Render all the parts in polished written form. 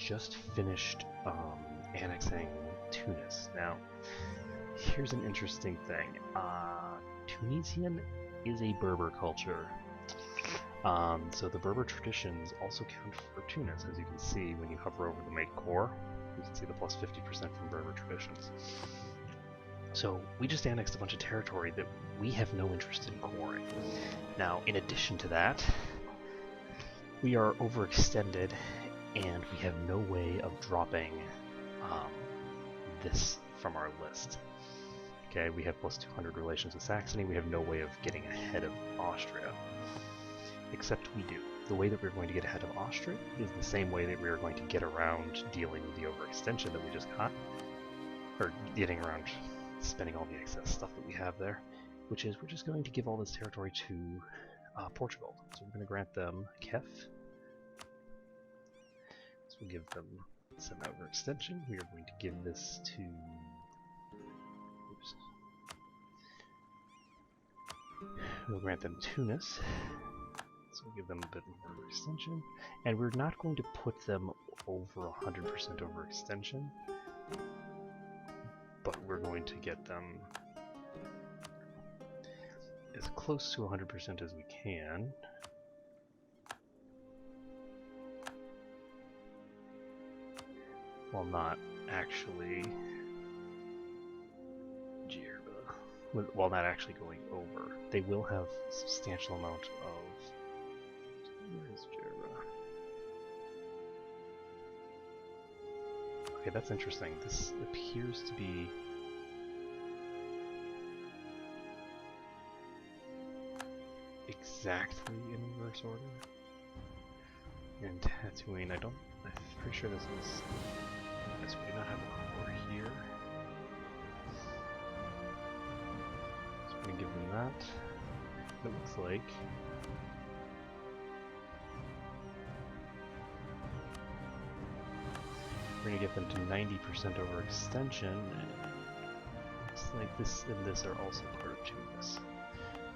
just finished annexing Tunis. Now, here's an interesting thing. Tunisian is a Berber culture. So the Berber traditions also count for Tunis, as you can see when you hover over the make core. You can see the plus 50% from Berber traditions. So we just annexed a bunch of territory that we have no interest in coring. Now, in addition to that, we are overextended, and we have no way of dropping this from our list. Okay, we have plus 200 relations with Saxony. We have no way of getting ahead of Austria. Except we do. The way that we're going to get ahead of Austria is the same way that we are going to get around dealing with the overextension that we just got, or getting around spending all the excess stuff that we have there, which is we're just going to give all this territory to Portugal. So we're going to grant them Kef. So we'll give them some overextension. We are going to give this to... Oops. We'll grant them Tunis. So we'll give them a bit more overextension. And we're not going to put them over 100% overextension, but we're going to get them as close to 100% as we can. While not actually while not actually going over. They will have a substantial amount of... Where is Jerba? Okay, that's interesting. This appears to be... exactly in reverse order. And Tatooine, I'm pretty sure this is... Yes, we do not have a core here. So we're going to give them that. It looks like... We're going to get them to 90% overextension. Looks like this and this are also part of Tunis.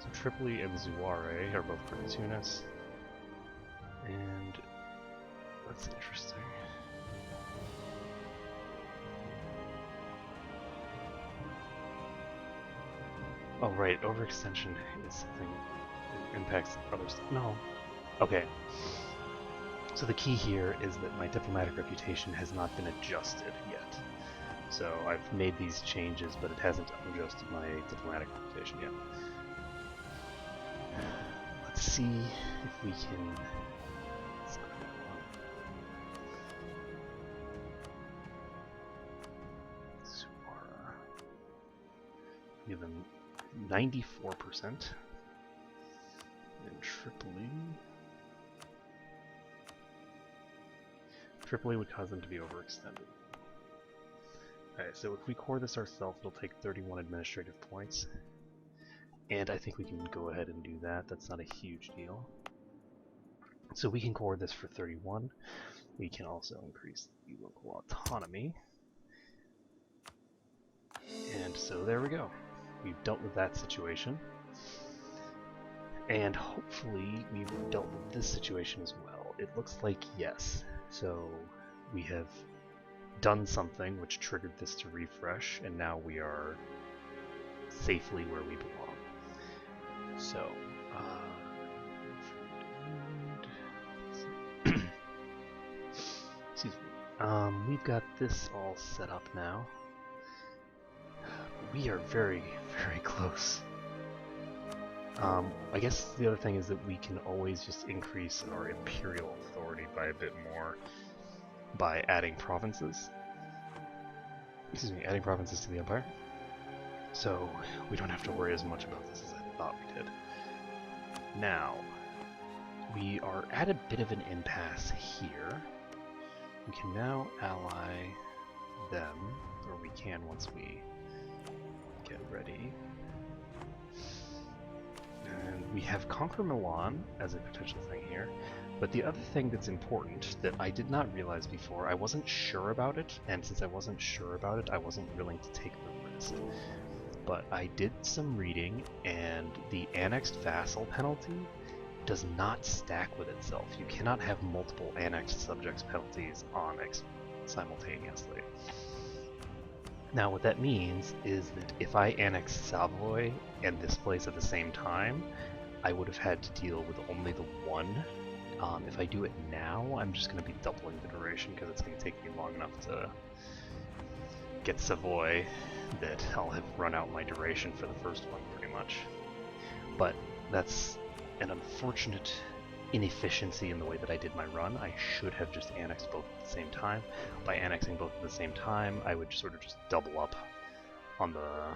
So Tripoli and Zouare are both part of Tunis. And that's interesting. Oh right, overextension is something that impacts other stuff. No. Okay. So the key here is that my diplomatic reputation has not been adjusted yet. So I've made these changes, but it hasn't adjusted my diplomatic reputation yet. Let's see if we can... Suara. Give them 94%. And Tripoli would cause them to be overextended. Alright, so if we core this ourselves, it'll take 31 administrative points. And I think we can go ahead and do that. That's not a huge deal. So we can core this for 31. We can also increase the local autonomy. And so there we go. We've dealt with that situation. And hopefully we've dealt with this situation as well. It looks like yes. So we have done something which triggered this to refresh, and now we are safely where we belong. So, excuse me. We've got this all set up now. We are very, very close. I guess the other thing is that we can always just increase our imperial authority by a bit more by adding provinces. Excuse me, adding provinces to the empire. So we don't have to worry as much about this as I thought we did. Now, we are at a bit of an impasse here. We can now ally them, or we can once we get ready. And we have Conquer Milan as a potential thing here. But the other thing that's important that I did not realize before, I wasn't sure about it, and since I wasn't sure about it, I wasn't willing to take the risk. But I did some reading, and the annexed vassal penalty does not stack with itself. You cannot have multiple annexed subjects penalties on simultaneously. Now what that means is that if I annexed Savoy and this place at the same time, I would have had to deal with only the one. If I do it now, I'm just going to be doubling the duration because it's going to take me long enough to get Savoy that I'll have run out my duration for the first one pretty much. But that's an unfortunate inefficiency in the way that I did my run. I should have just annexed both at the same time. By annexing both at the same time, I would sort of just double up on the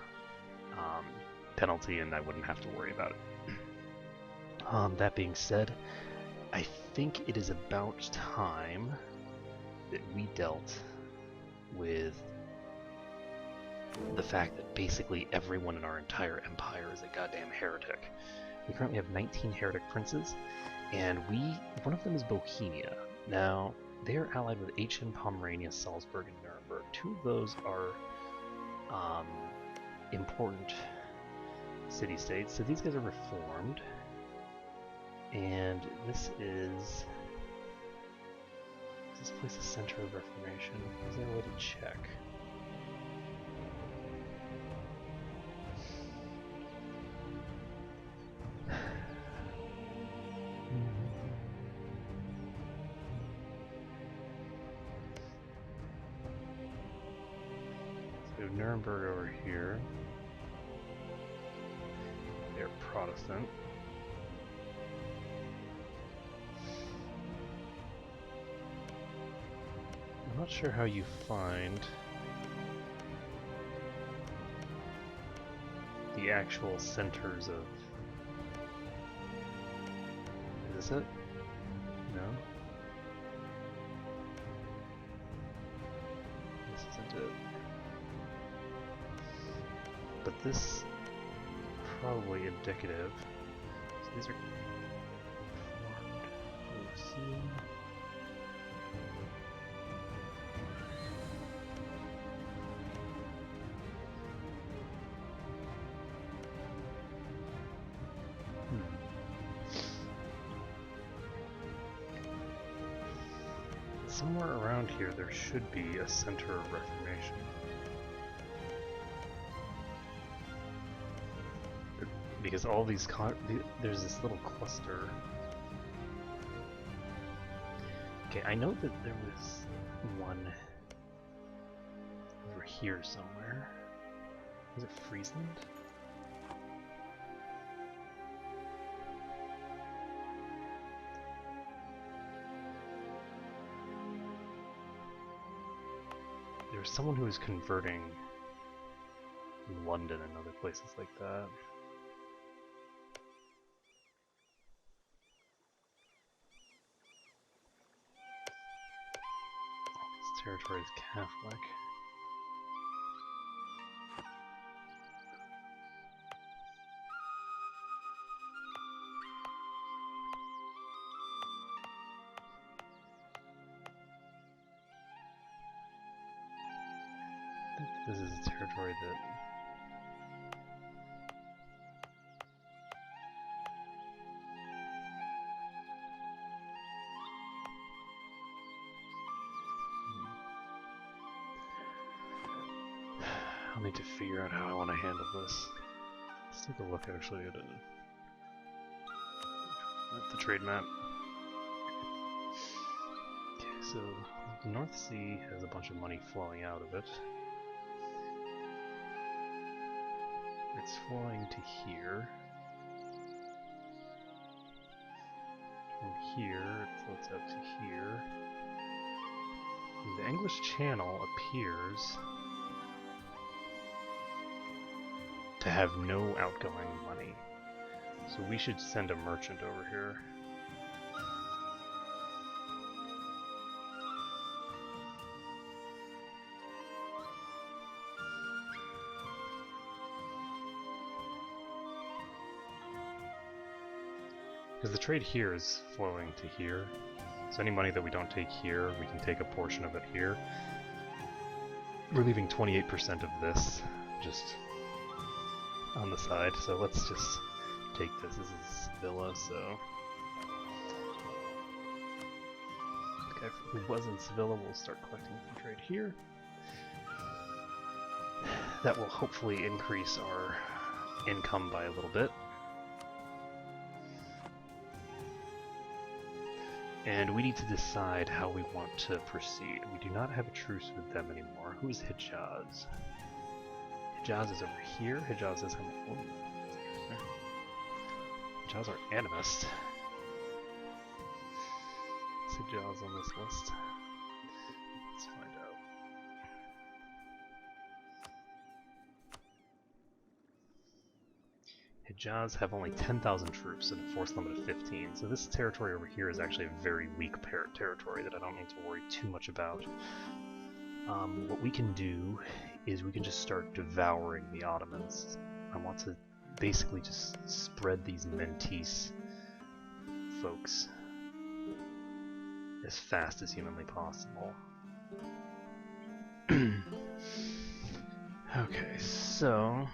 penalty and I wouldn't have to worry about it. That being said, I think it is about time that we dealt with the fact that basically everyone in our entire empire is a goddamn heretic. We currently have 19 heretic princes, and one of them is Bohemia. Now, they are allied with Aachen, Pomerania, Salzburg, and Nuremberg. Two of those are important city-states, so these guys are reformed. And this place a center of reformation? Is there a way to check? So Nuremberg over here. They're Protestant. I'm not sure how you find the actual centers of... Is this it? No? This isn't it. But this is probably indicative. So these are formed. Somewhere around here there should be a center of reformation. Because all these there's this little cluster. Okay, I know that there was one over here somewhere. Was it Friesland? There was someone who was converting in London and other places like that. This territory is Catholic. I think this is a territory that I'll need to figure out how I want to handle this. Let's take a look actually at the trade map. Okay, so the North Sea has a bunch of money flowing out of it. It's flowing to here. From here, it floats out to here. And the English Channel appears to have no outgoing money. So we should send a merchant over here. Because the trade here is flowing to here. So any money that we don't take here, we can take a portion of it here. We're leaving 28% of this just on the side, so let's just take this. This is Villa, so who was in Sevilla will start collecting from trade here. That will hopefully increase our income by a little bit. And we need to decide how we want to proceed. We do not have a truce with them anymore. Who is Hijaz? Hijaz is over here. Hijaz is... Oh. Hijaz are animist. Is Hijaz on this list? Let's find out. Hijaz have only 10,000 troops and a force limit of 15, so this territory over here is actually a very weak territory that I don't need to worry too much about. What we can do is we can just start devouring the Ottomans. I want to basically just spread these Mentese folks as fast as humanly possible. Okay, so...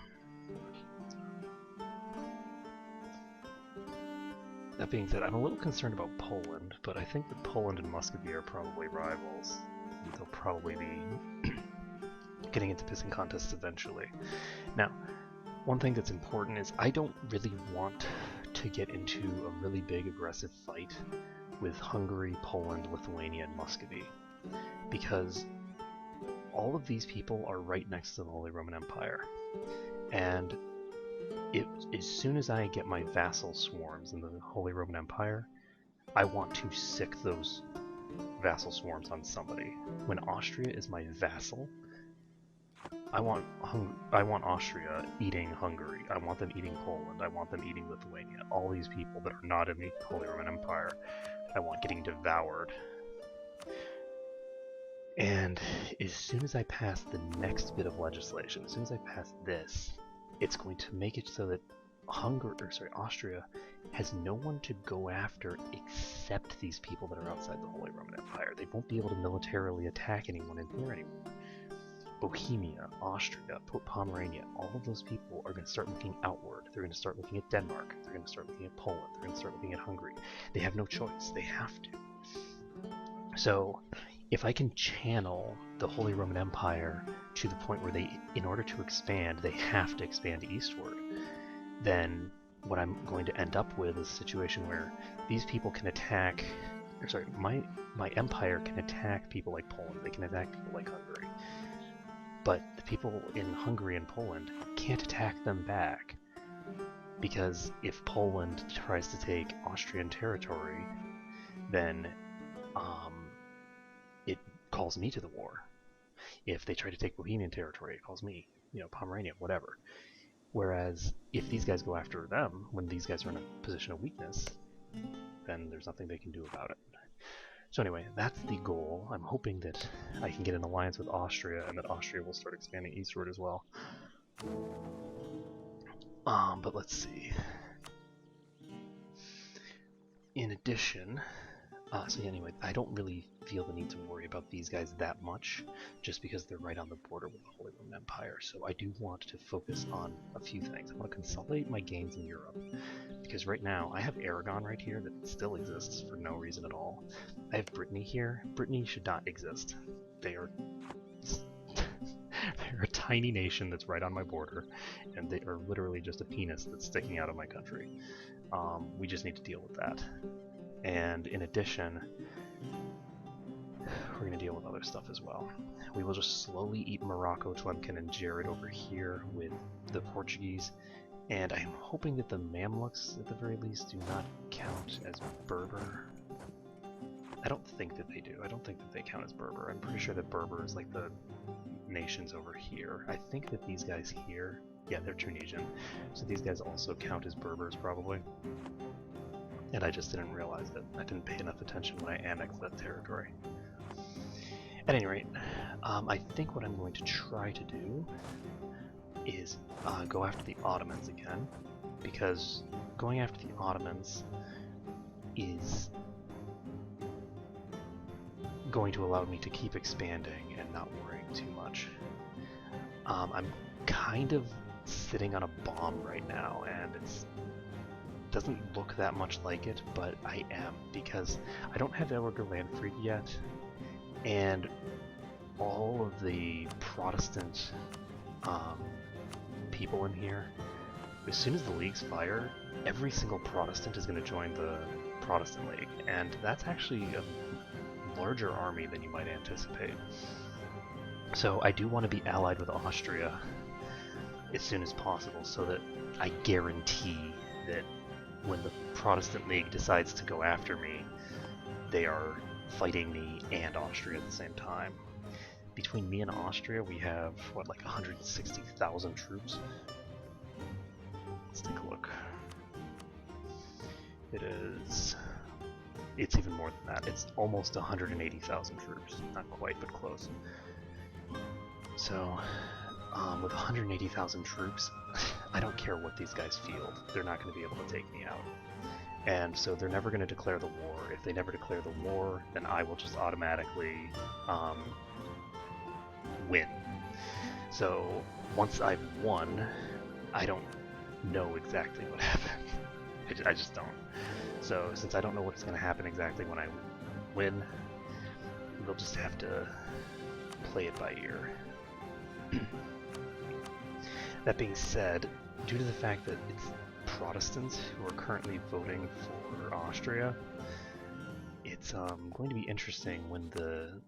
That being said, I'm a little concerned about Poland, but I think that Poland and Muscovy are probably rivals. They'll probably be getting into pissing contests eventually. Now, one thing that's important is I don't really want to get into a really big aggressive fight with Hungary, Poland, Lithuania, and Muscovy, because all of these people are right next to the Holy Roman Empire, and as soon as I get my vassal swarms in the Holy Roman Empire, I want to sick those vassal swarms on somebody. When Austria is my vassal, I want Austria eating Hungary. I want them eating Poland. I want them eating Lithuania. All these people that are not in the Holy Roman Empire, I want getting devoured. And as soon as I pass the next bit of legislation, as soon as I pass this, it's going to make it so that Austria has no one to go after except these people that are outside the Holy Roman Empire. They won't be able to militarily attack anyone in here anymore. Bohemia, Austria, Pomerania, all of those people are going to start looking outward. They're going to start looking at Denmark. They're going to start looking at Poland. They're going to start looking at Hungary. They have no choice. They have to. So, if I can channel the Holy Roman Empire to the point where they, in order to expand, they have to expand eastward, then what I'm going to end up with is a situation where these people can attack, my empire can attack people like Poland, they can attack people like Hungary, but the people in Hungary and Poland can't attack them back, because if Poland tries to take Austrian territory, then it calls me to the war. If they try to take Bohemian territory, it calls me, Pomerania, whatever. Whereas if these guys go after them, when these guys are in a position of weakness, then there's nothing they can do about it. So anyway, that's the goal. I'm hoping that I can get an alliance with Austria, and that Austria will start expanding eastward as well. But let's see. In addition, so anyway, I don't really feel the need to worry about these guys that much, just because they're right on the border with the Holy Roman Empire. So I do want to focus on a few things. I want to consolidate my gains in Europe, because right now I have Aragon right here that still exists for no reason at all. I have Brittany here. Brittany should not exist. They're a tiny nation that's right on my border, and they are literally just a penis that's sticking out of my country. We just need to deal with that. And in addition, we're going to deal with other stuff as well. We will just slowly eat Morocco, Tlemcen, and Jared over here with the Portuguese. And I'm hoping that the Mamluks, at the very least, do not count as Berber. I don't think that they do. I don't think that they count as Berber. I'm pretty sure that Berber is like the nations over here. I think that these guys here, yeah, they're Tunisian. So these guys also count as Berbers, probably. And I just didn't realize it. I didn't pay enough attention when I annexed that territory. At any rate, I think what I'm going to try to do is go after the Ottomans again, because going after the Ottomans is going to allow me to keep expanding and not worrying too much. I'm kind of sitting on a bomb right now, and doesn't look that much like it, but I am, because I don't have Elriger Landfried yet, and all of the Protestant people in here, as soon as the leagues fire, every single Protestant is going to join the Protestant League, and that's actually a larger army than you might anticipate. So I do want to be allied with Austria as soon as possible, so that I guarantee that when the Protestant League decides to go after me, they are fighting me and Austria at the same time. Between me and Austria, we have, what, like 160,000 troops? Let's take a look. It's even more than that. It's almost 180,000 troops. Not quite, but close. So, with 180,000 troops, I don't care what these guys field. They're not going to be able to take me out. And so they're never going to declare the war. If they never declare the war, then I will just automatically win. So once I've won, I don't know exactly what happened. I just don't. So since I don't know what's going to happen exactly when I win, we'll just have to play it by ear. That being said, due to the fact that it's Protestants who are currently voting for Austria, it's going to be interesting when the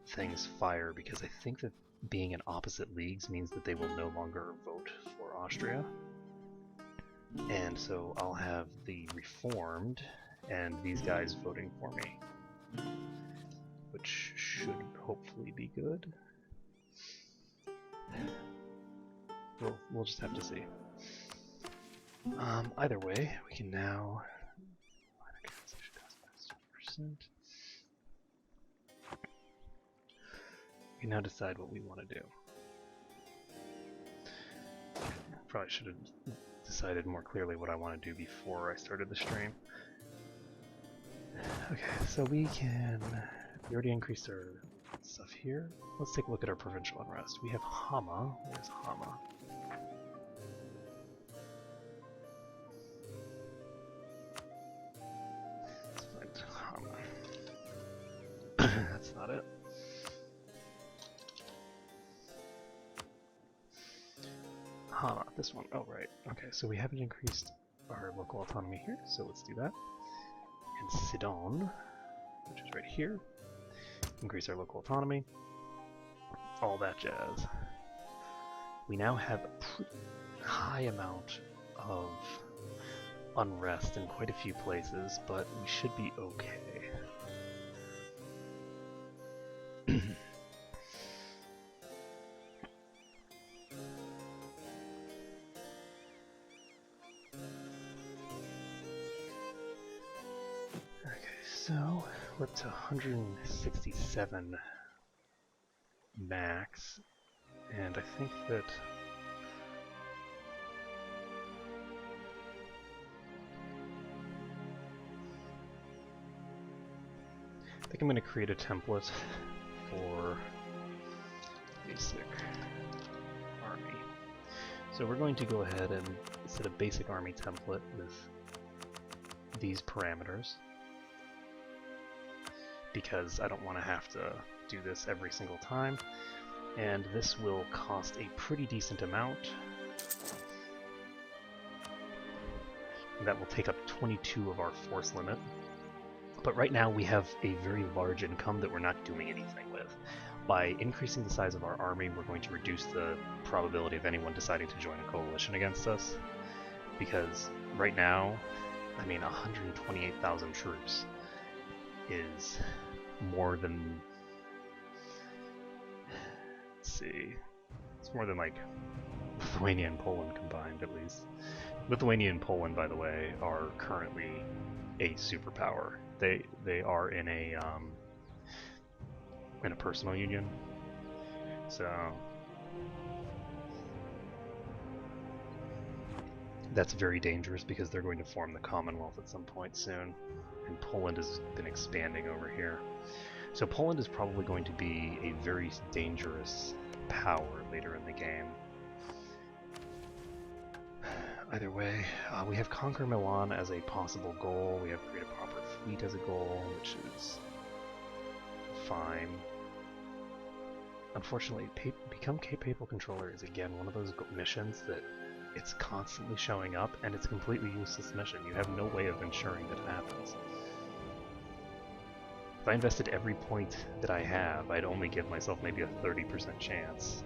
things fire, because I think that being in opposite leagues means that they will no longer vote for Austria. And so I'll have the Reformed and these guys voting for me, which should hopefully be good. We'll just have to see. Either way, we can now... We can now decide what we want to do. Probably should have decided more clearly what I want to do before I started the stream. Okay, so we already increased our stuff here. Let's take a look at our provincial unrest. We have Hama. Where's Hama? Let's find Hama. That's not it. Hama, this one. Oh, right. Okay, so we haven't increased our local autonomy here, so let's do that. And Sidon, which is right here. Increase our local autonomy. All that jazz. We now have a pretty high amount of unrest in quite a few places, but we should be okay. So, we're up to 167 max, and I think that I'm going to create a template for basic army. So we're going to go ahead and set a basic army template with these parameters, because I don't want to have to do this every single time, and this will cost a pretty decent amount. That will take up 22 of our force limit, but right now we have a very large income that we're not doing anything with. By increasing the size of our army, we're going to reduce the probability of anyone deciding to join a coalition against us, because right now, I mean, 128,000 troops is more than, let's see, it's more than like Lithuania and Poland combined, at least. Lithuania and Poland, by the way, are currently a superpower. They are in a personal union, so that's very dangerous because they're going to form the Commonwealth at some point soon, and Poland has been expanding over here. So Poland is probably going to be a very dangerous power later in the game. Either way, we have Conquer Milan as a possible goal. We have Create a Proper Fleet as a goal, which is fine. Unfortunately, Become Papal Controller is again one of those missions that it's constantly showing up, and it's a completely useless mission. You have no way of ensuring that it happens. If I invested every point that I have, I'd only give myself maybe a 30% chance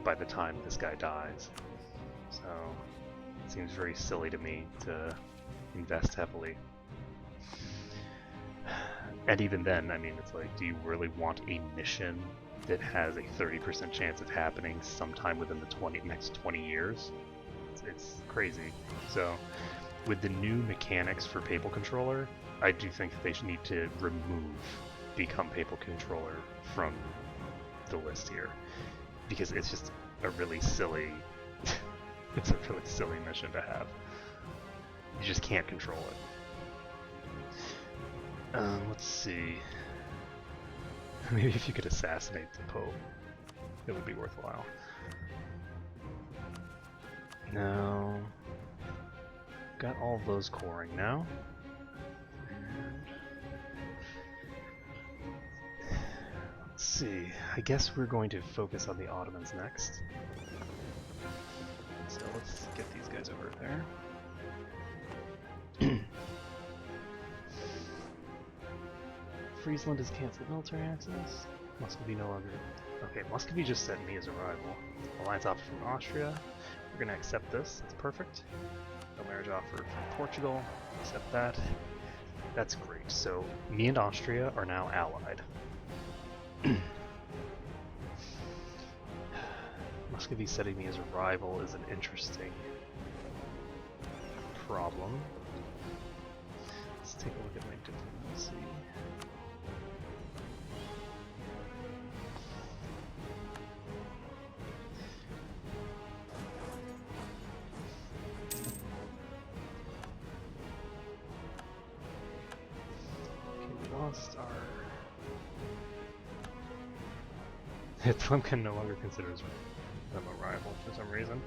by the time this guy dies. So it seems very silly to me to invest heavily. And even then, I mean, it's like, do you really want a mission that has a 30% chance of happening sometime within the next 20 years? It's crazy. So, with the new mechanics for Papal Controller, I do think that they should need to remove Become Papal Controller from the list here, because it's just a really silly it's a really silly mission to have. You just can't control it. Let's see. Maybe if you could assassinate the Pope, it would be worthwhile. Now, got all of those coring now. Let's see. I guess we're going to focus on the Ottomans next. So let's get these guys over there. Friesland has cancelled military access. Muscovy no longer. Okay, Muscovy just sent me as a rival. Alliance offer from Austria. We're gonna accept this. That's perfect. No marriage offer from Portugal. Accept that. That's great. So me and Austria are now allied. Muscovy setting me as a rival is an interesting problem. Let's take a look at my diplomacy. Tlumken no longer considers them a rival for some reason.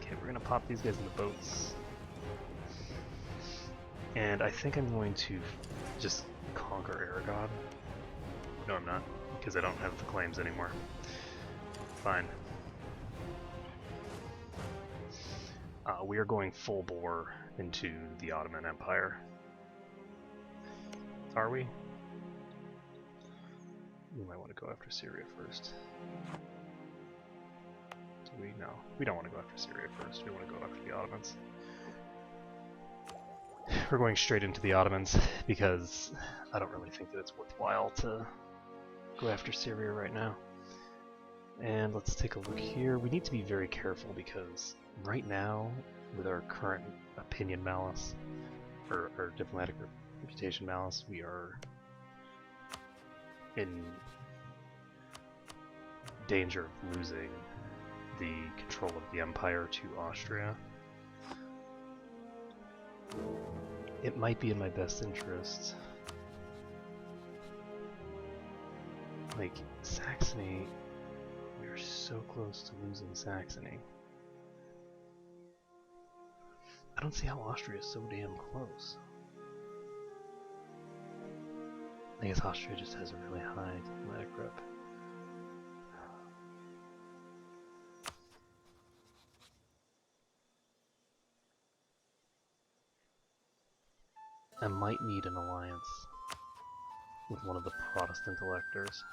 Okay, we're gonna pop these guys in the boats. And I think I'm going to just conquer Aragon. No, I'm not, because I don't have the claims anymore. Fine. We are going full bore into the Ottoman Empire. Are we? We might want to go after Syria first. Do we? No. We don't want to go after Syria first. We want to go after the Ottomans. We're going straight into the Ottomans because I don't really think that it's worthwhile to go after Syria right now. And let's take a look here. We need to be very careful because right now, with our current opinion malice, or diplomatic reputation malice, we are in danger of losing the control of the empire to Austria. It might be in my best interest. Like, Saxony, we are so close to losing Saxony. I don't see how Austria is so damn close. I guess Austria just has a really high diplomatic rep. I might need an alliance with one of the Protestant electors.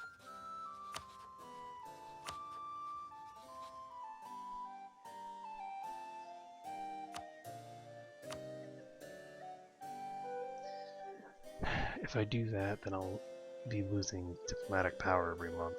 If I do that, then I'll be losing diplomatic power every month.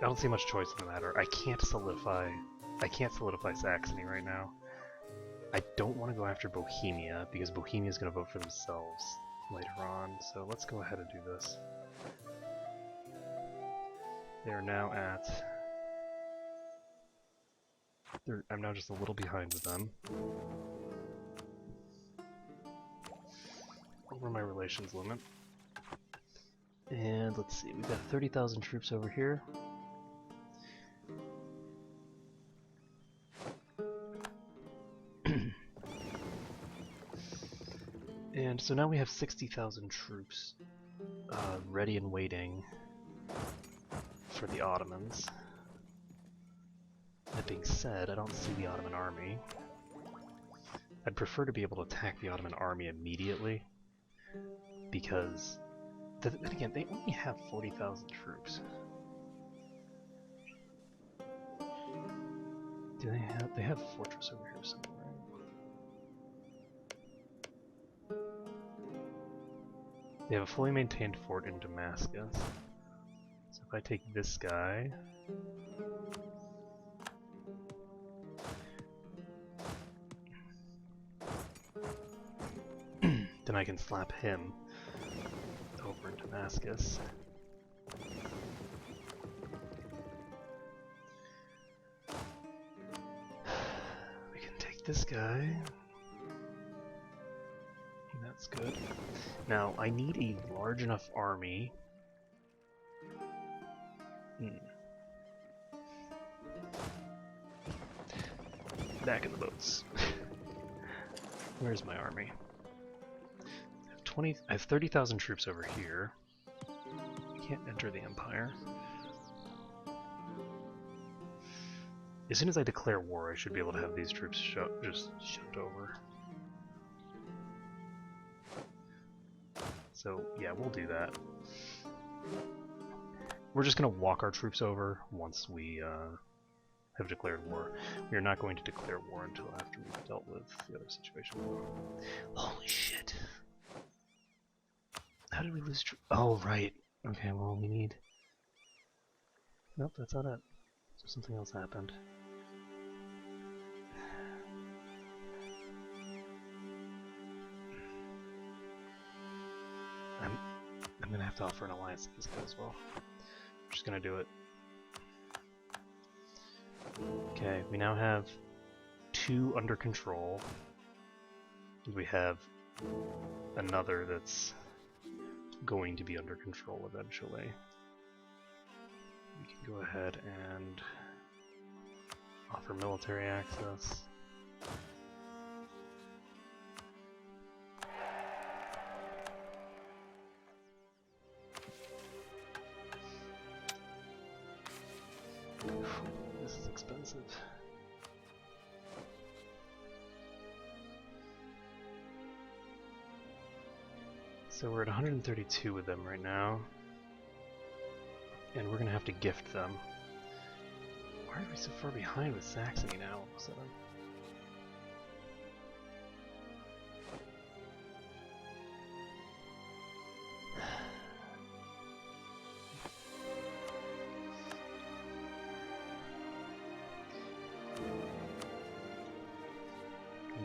I don't see much choice in the matter. I can't solidify Saxony right now. I don't want to go after Bohemia, because Bohemia is going to vote for themselves later on, so let's go ahead and do this. They are now at... I'm now just a little behind with them. Over my relations limit. And let's see, we've got 30,000 troops over here. And so now we have 60,000 troops ready and waiting for the Ottomans. That being said, I don't see the Ottoman army. I'd prefer to be able to attack the Ottoman army immediately, because, then again, they only have 40,000 troops. Do they have a fortress over here somewhere? They have a fully maintained fort in Damascus. So if I take this guy... then I can slap him over in Damascus. We can take this guy. That's good. Now, I need a large enough army. Back in the boats. Where's my army? I have 30,000 troops over here. Can't enter the Empire. As soon as I declare war, I should be able to have these troops just shipped over. So, yeah, we'll do that. We're just going to walk our troops over once we have declared war. We are not going to declare war until after we've dealt with the other situation. Holy shit! How did we lose troops? Oh, right. Okay, well, we need... Nope, that's not it. So something else happened. I'm gonna have to offer an alliance to this guy as well. I'm just gonna do it. Okay, we now have 2 under control. We have another that's going to be under control eventually. We can go ahead and offer military access. This is expensive. So we're at 132 with them right now. And we're gonna have to gift them. Why are we so far behind with Saxony now all of a sudden?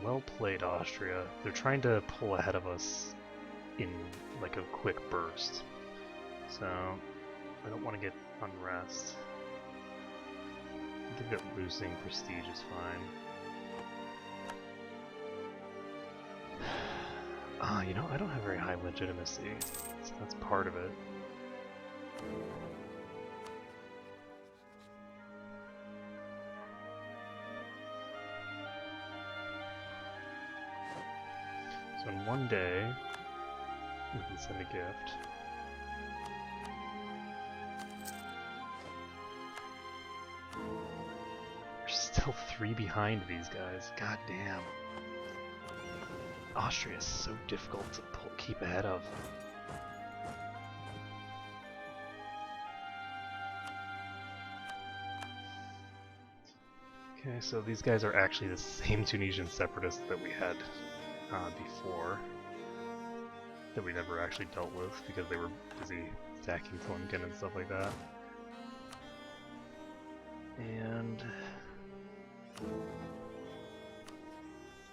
Well played, Austria. They're trying to pull ahead of us in like a quick burst. So I don't want to get unrest. I think that losing prestige is fine. You know, I don't have very high legitimacy, so that's part of it. So in one day, we can send a gift. We're still 3 behind these guys. God damn. Austria is so difficult to keep ahead of. Okay, so these guys are actually the same Tunisian separatists that we had before, that we never actually dealt with because they were busy attacking Tonkin and stuff like that. And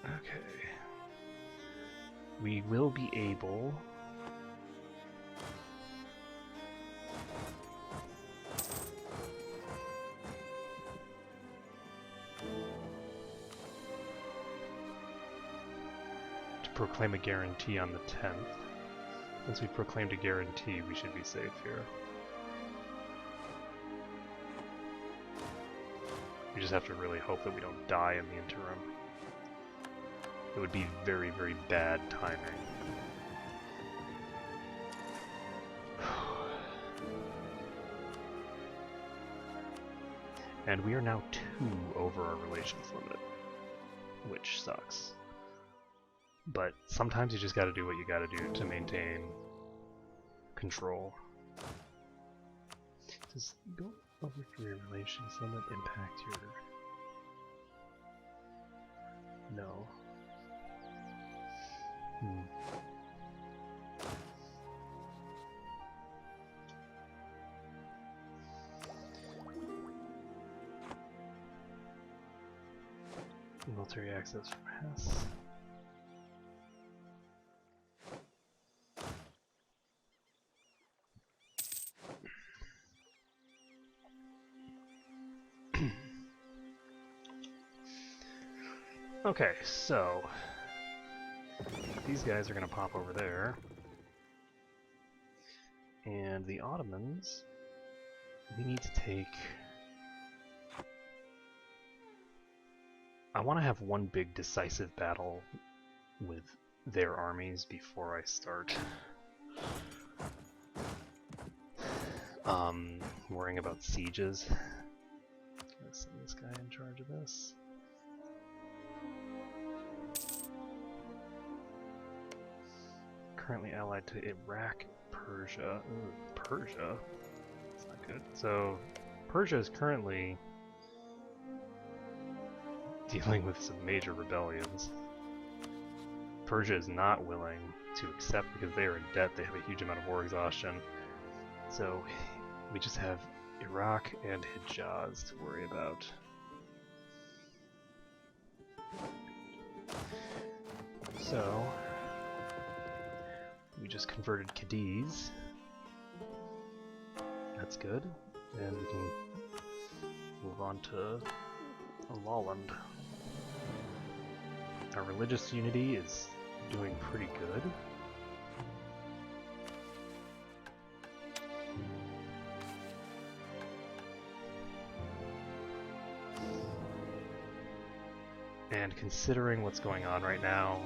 okay, we will be able to proclaim a guarantee on the 10th. Once we proclaimed a guarantee, we should be safe here. We just have to really hope that we don't die in the interim. It would be very, very bad timing. And we are now 2 over our relations limit, which sucks. But sometimes you just gotta do what you gotta do to maintain control. Does go over your relations limit impact your... No. Military access from Hess. Okay, so these guys are going to pop over there, and the Ottomans, we need to take... I want to have one big decisive battle with their armies before I start worrying about sieges. I'm gonna send this guy in charge of this. Currently allied to Iraq, Persia. Ooh, Persia? That's not good. So, Persia is currently dealing with some major rebellions. Persia is not willing to accept because they are in debt. They have a huge amount of war exhaustion. So, we just have Iraq and Hijaz to worry about. So, we just converted Cadiz. That's good. And we can move on to Lolland. Our religious unity is doing pretty good. And considering what's going on right now,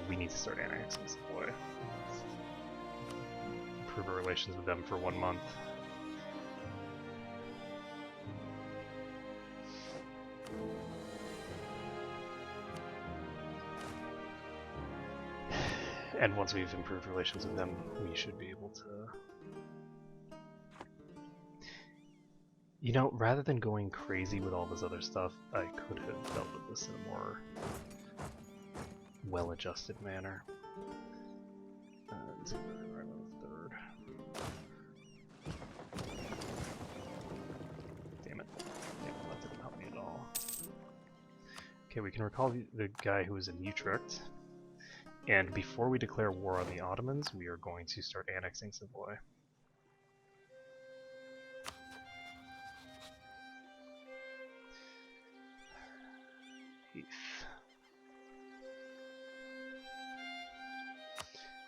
we need to start annexing Savoy. Improve our relations with them for 1 month. And once we've improved relations with them, we should be able to... You know, rather than going crazy with all this other stuff, I could have dealt with this in a more well-adjusted manner. Let's go right on the 3rd. Damn it. That didn't help me at all. Okay, we can recall the guy who was in Utrecht. And before we declare war on the Ottomans, we are going to start annexing Savoy.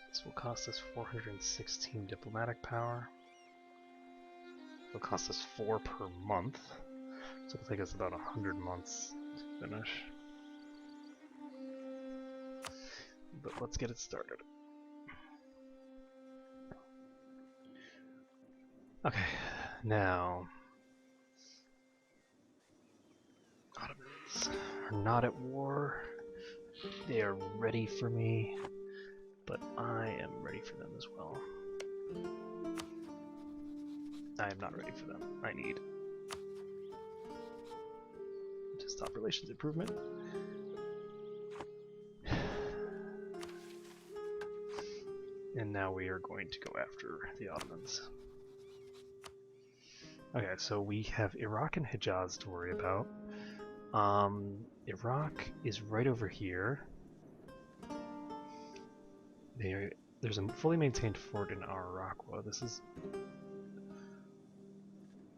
This will cost us 416 diplomatic power. It will cost us 4 per month, so it'll take us about 100 months to finish. But let's get it started. Okay, now Ottomans are not at war. They are ready for me, but I am ready for them as well. I am not ready for them. I need to stop relations improvement. And now we are going to go after the Ottomans. Okay, so we have Iraq and Hijaz to worry about. Iraq is right over here. There's a fully maintained fort in Arakwa. This is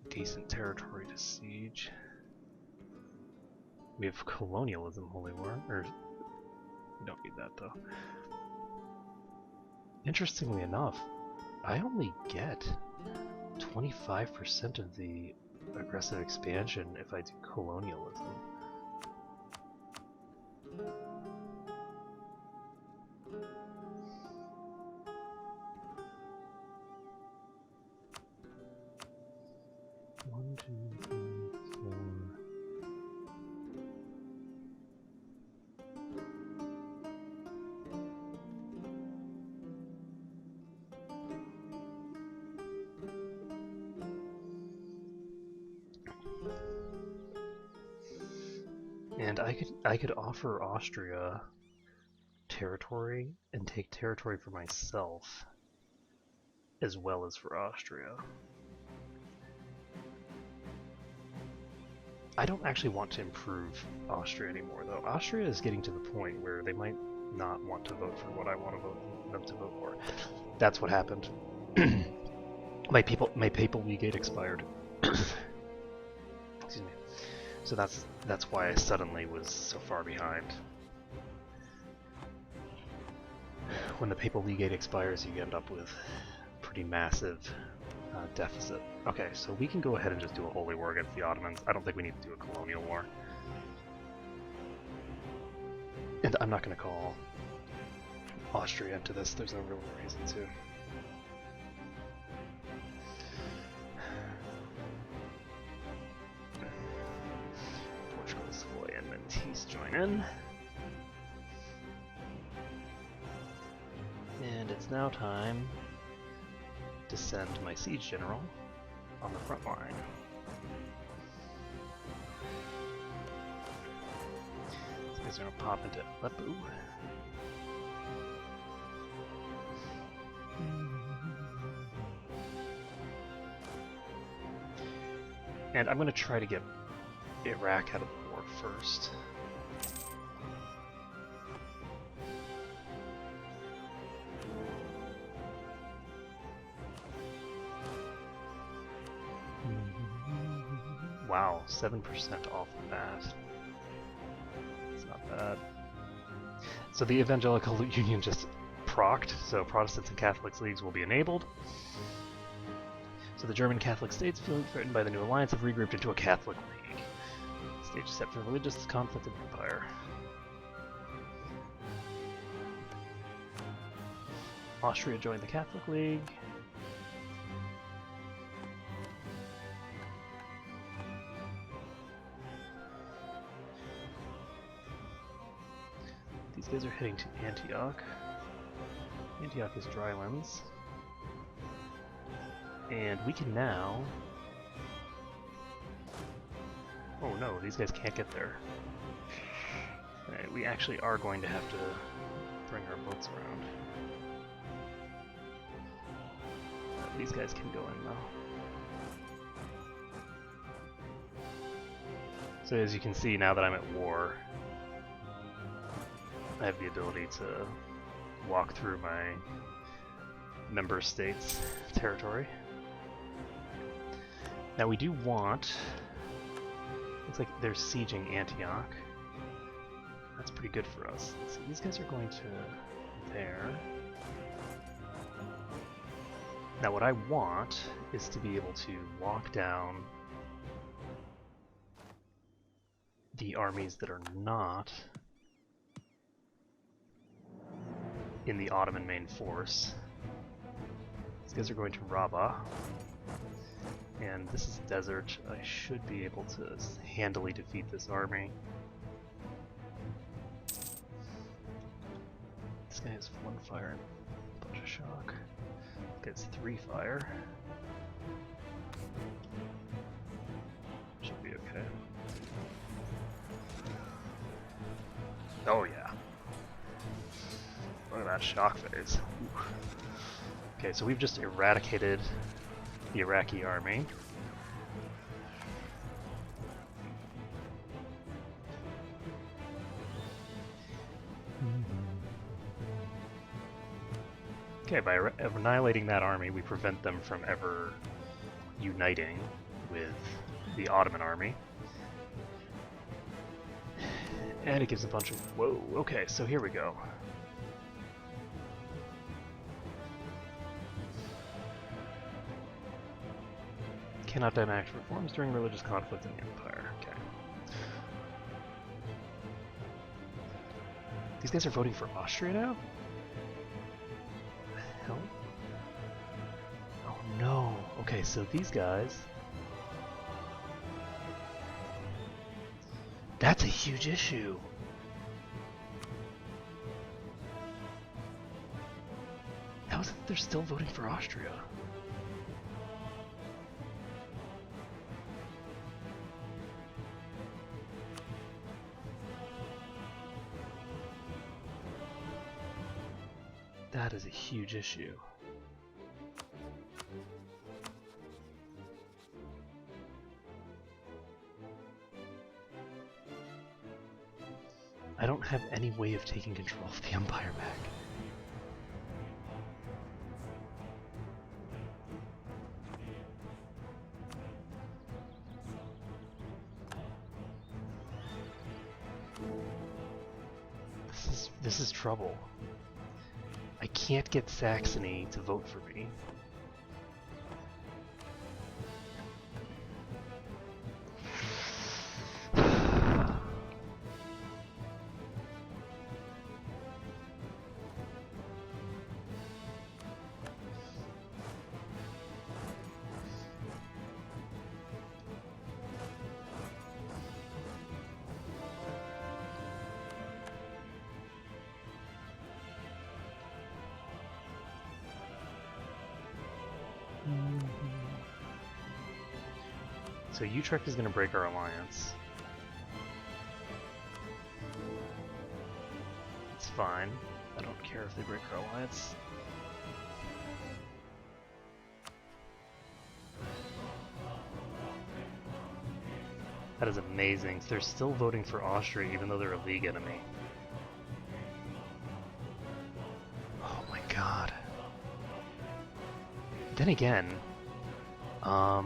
decent territory to siege. We have colonialism, Holy War, or we don't need that though. Interestingly enough, I only get 25% of the aggressive expansion if I do colonialism. One, two, three, four. And I could offer Austria territory and take territory for myself as well as for Austria. I don't actually want to improve Austria anymore though. Austria is getting to the point where they might not want to vote for what I want to vote them to vote for. That's what happened. My papal legate expired. Excuse me. So that's why I suddenly was so far behind. When the papal legate expires, you end up with a pretty massive deficit. Okay, so we can go ahead and just do a holy war against the Ottomans. I don't think we need to do a colonial war. And I'm not going to call Austria into this. There's no real reason to. Portugal, Savoy, and Menteith join in. And it's now time to send my siege general on the front line. So he's going to pop into Aleppo. And I'm going to try to get Iraq out of the war first. Wow, 7% off the bat. It's not bad. So the Evangelical Union just procced, so Protestants and Catholics leagues will be enabled. So the German Catholic states, feeling threatened by the new alliance, have regrouped into a Catholic league. Stage set for religious conflict in the empire. Austria joined the Catholic League. These guys are heading to Antioch. Antioch is drylands. And we can now... Oh no, these guys can't get there. Right, we actually are going to have to bring our boats around. These guys can go in though. So as you can see, now that I'm at war, I have the ability to walk through my member states' territory. Now we do want... Looks like they're sieging Antioch. That's pretty good for us. So these guys are going to there. Now what I want is to be able to walk down the armies that are not in the Ottoman main force. These guys are going to Rabat. And this is desert. I should be able to handily defeat this army. This guy has 1 fire and a bunch of shock. This guy's 3 fire. Should be okay. Oh yeah. Look at that shock phase. Ooh. Okay, so we've just eradicated the Iraqi army. Okay, by annihilating that army, we prevent them from ever uniting with the Ottoman army. And it gives a bunch of... Whoa, okay, so here we go. Cannot enact reforms during religious conflict in the Empire. Okay. These guys are voting for Austria now? What the hell? Oh no. Okay, so these guys... That's a huge issue. How is it that they're still voting for Austria? That is a huge issue. I don't have any way of taking control of the Empire back. This is trouble. I can't get Saxony to vote for me. So Utrecht is going to break our alliance. It's fine. I don't care if they break our alliance. That is amazing. They're still voting for Austria even though they're a League enemy. Oh my god. Then again, I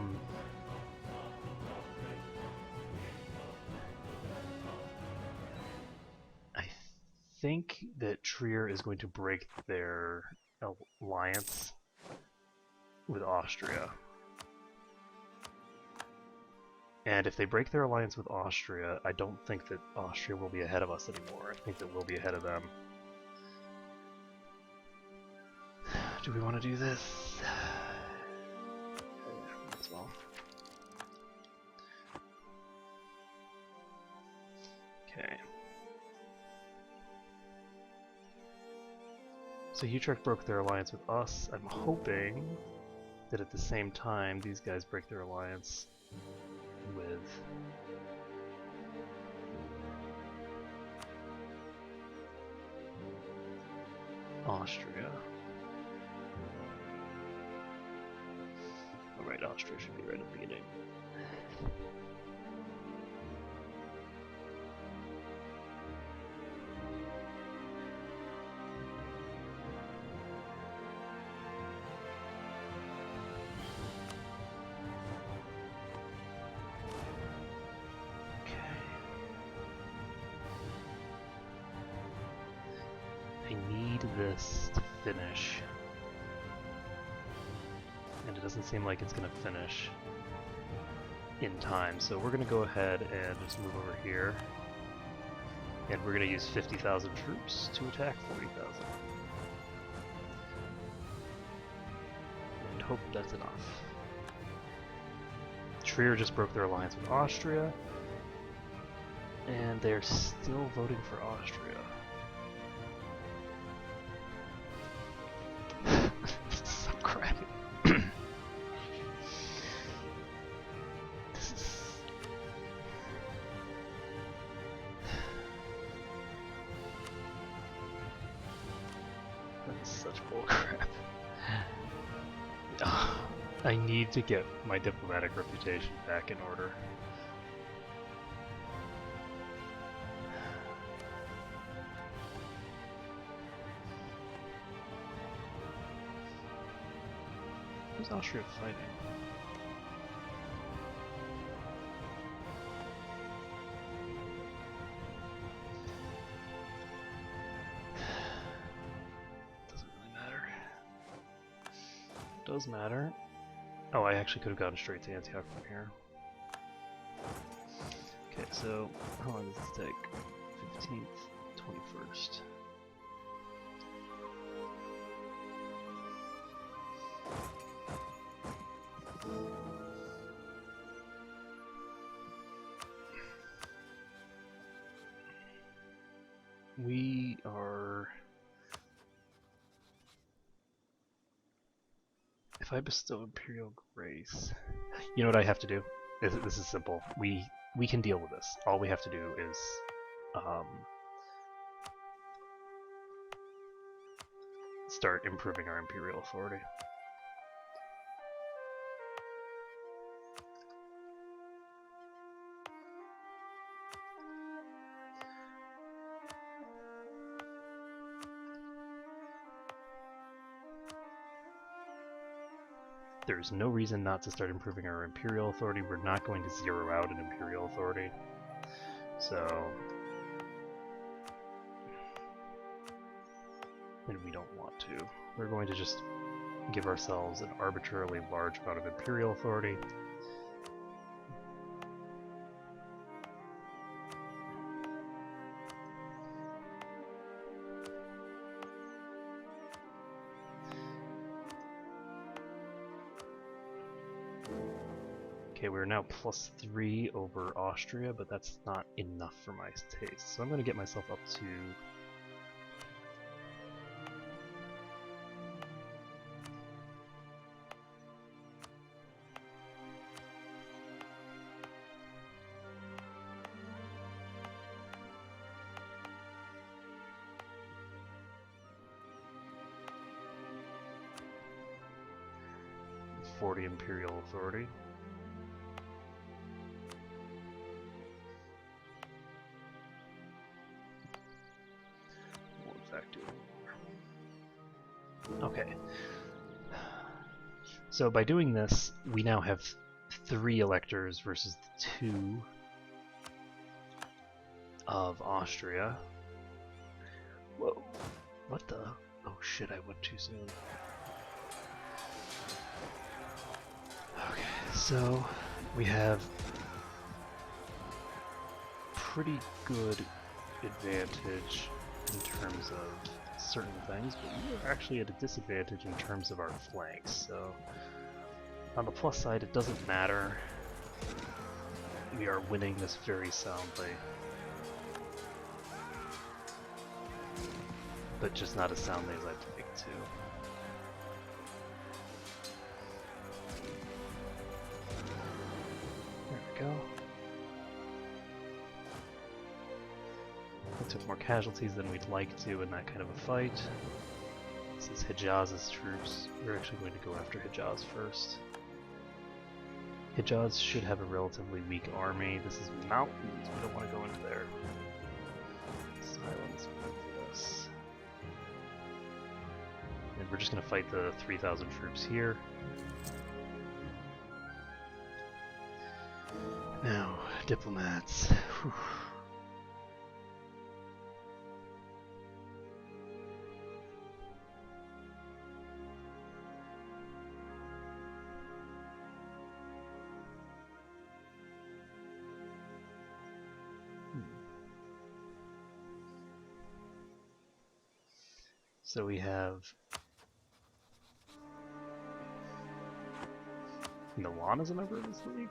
think that Trier is going to break their alliance with Austria. And if they break their alliance with Austria, I don't think that Austria will be ahead of us anymore. I think that we'll be ahead of them. Do we want to do this? Might as well. Okay. So Utrecht broke their alliance with us. I'm hoping that at the same time these guys break their alliance with Austria. Alright, Austria should be right at the beginning. I need this to finish. And it doesn't seem like it's going to finish in time, so we're going to go ahead and just move over here. And we're going to use 50,000 troops to attack 40,000. And hope that's enough. Trier just broke their alliance with Austria. And they're still voting for Austria. This is so crappy. This is... That is such bullcrap. I need to get my diplomatic reputation back in order. Who's Austria fighting? Doesn't really matter. Does matter. Oh, I actually could have gone straight to Antioch from here. Okay, so how long does this take? 15th, 21st. We are... If I bestow Imperial Grace... You know what I have to do? This is simple. We can deal with this. All we have to do is... start improving our Imperial authority. There's no reason not to start improving our Imperial authority. We're not going to zero out an Imperial authority. So... and we don't want to. We're going to just give ourselves an arbitrarily large amount of Imperial authority. Okay, we're now +3 over Austria, but that's not enough for my taste. So I'm going to get myself up to... ...40 Imperial Authority. Okay. So by doing this, we now have 3 electors versus the 2 of Austria. Whoa. What the? Oh shit, I went too soon. Okay, so we have pretty good advantage in terms of certain things, but we are actually at a disadvantage in terms of our flanks, so on the plus side it doesn't matter. We are winning this very soundly. But just not as soundly as I'd like to. There we go. We took more casualties than we'd like to in that kind of a fight. This is Hijaz's troops. We're actually going to go after Hijaz first. Hijaz should have a relatively weak army. This is mountains. We don't want to go into there. Silence with this. And we're just going to fight the 3,000 troops here. Now, diplomats. Whew. So we have Milan as a member of this league.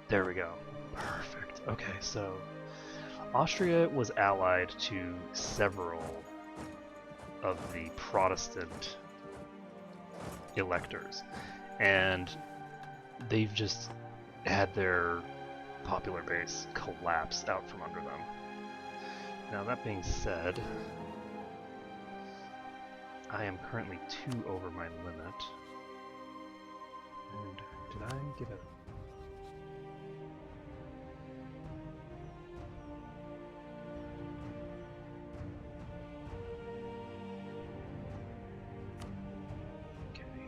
There we go. Perfect. Okay, so Austria was allied to several of the Protestant electors, and they've just had their popular base collapse out from under them. Now that being said, I am currently 2 over my limit. And did I get a...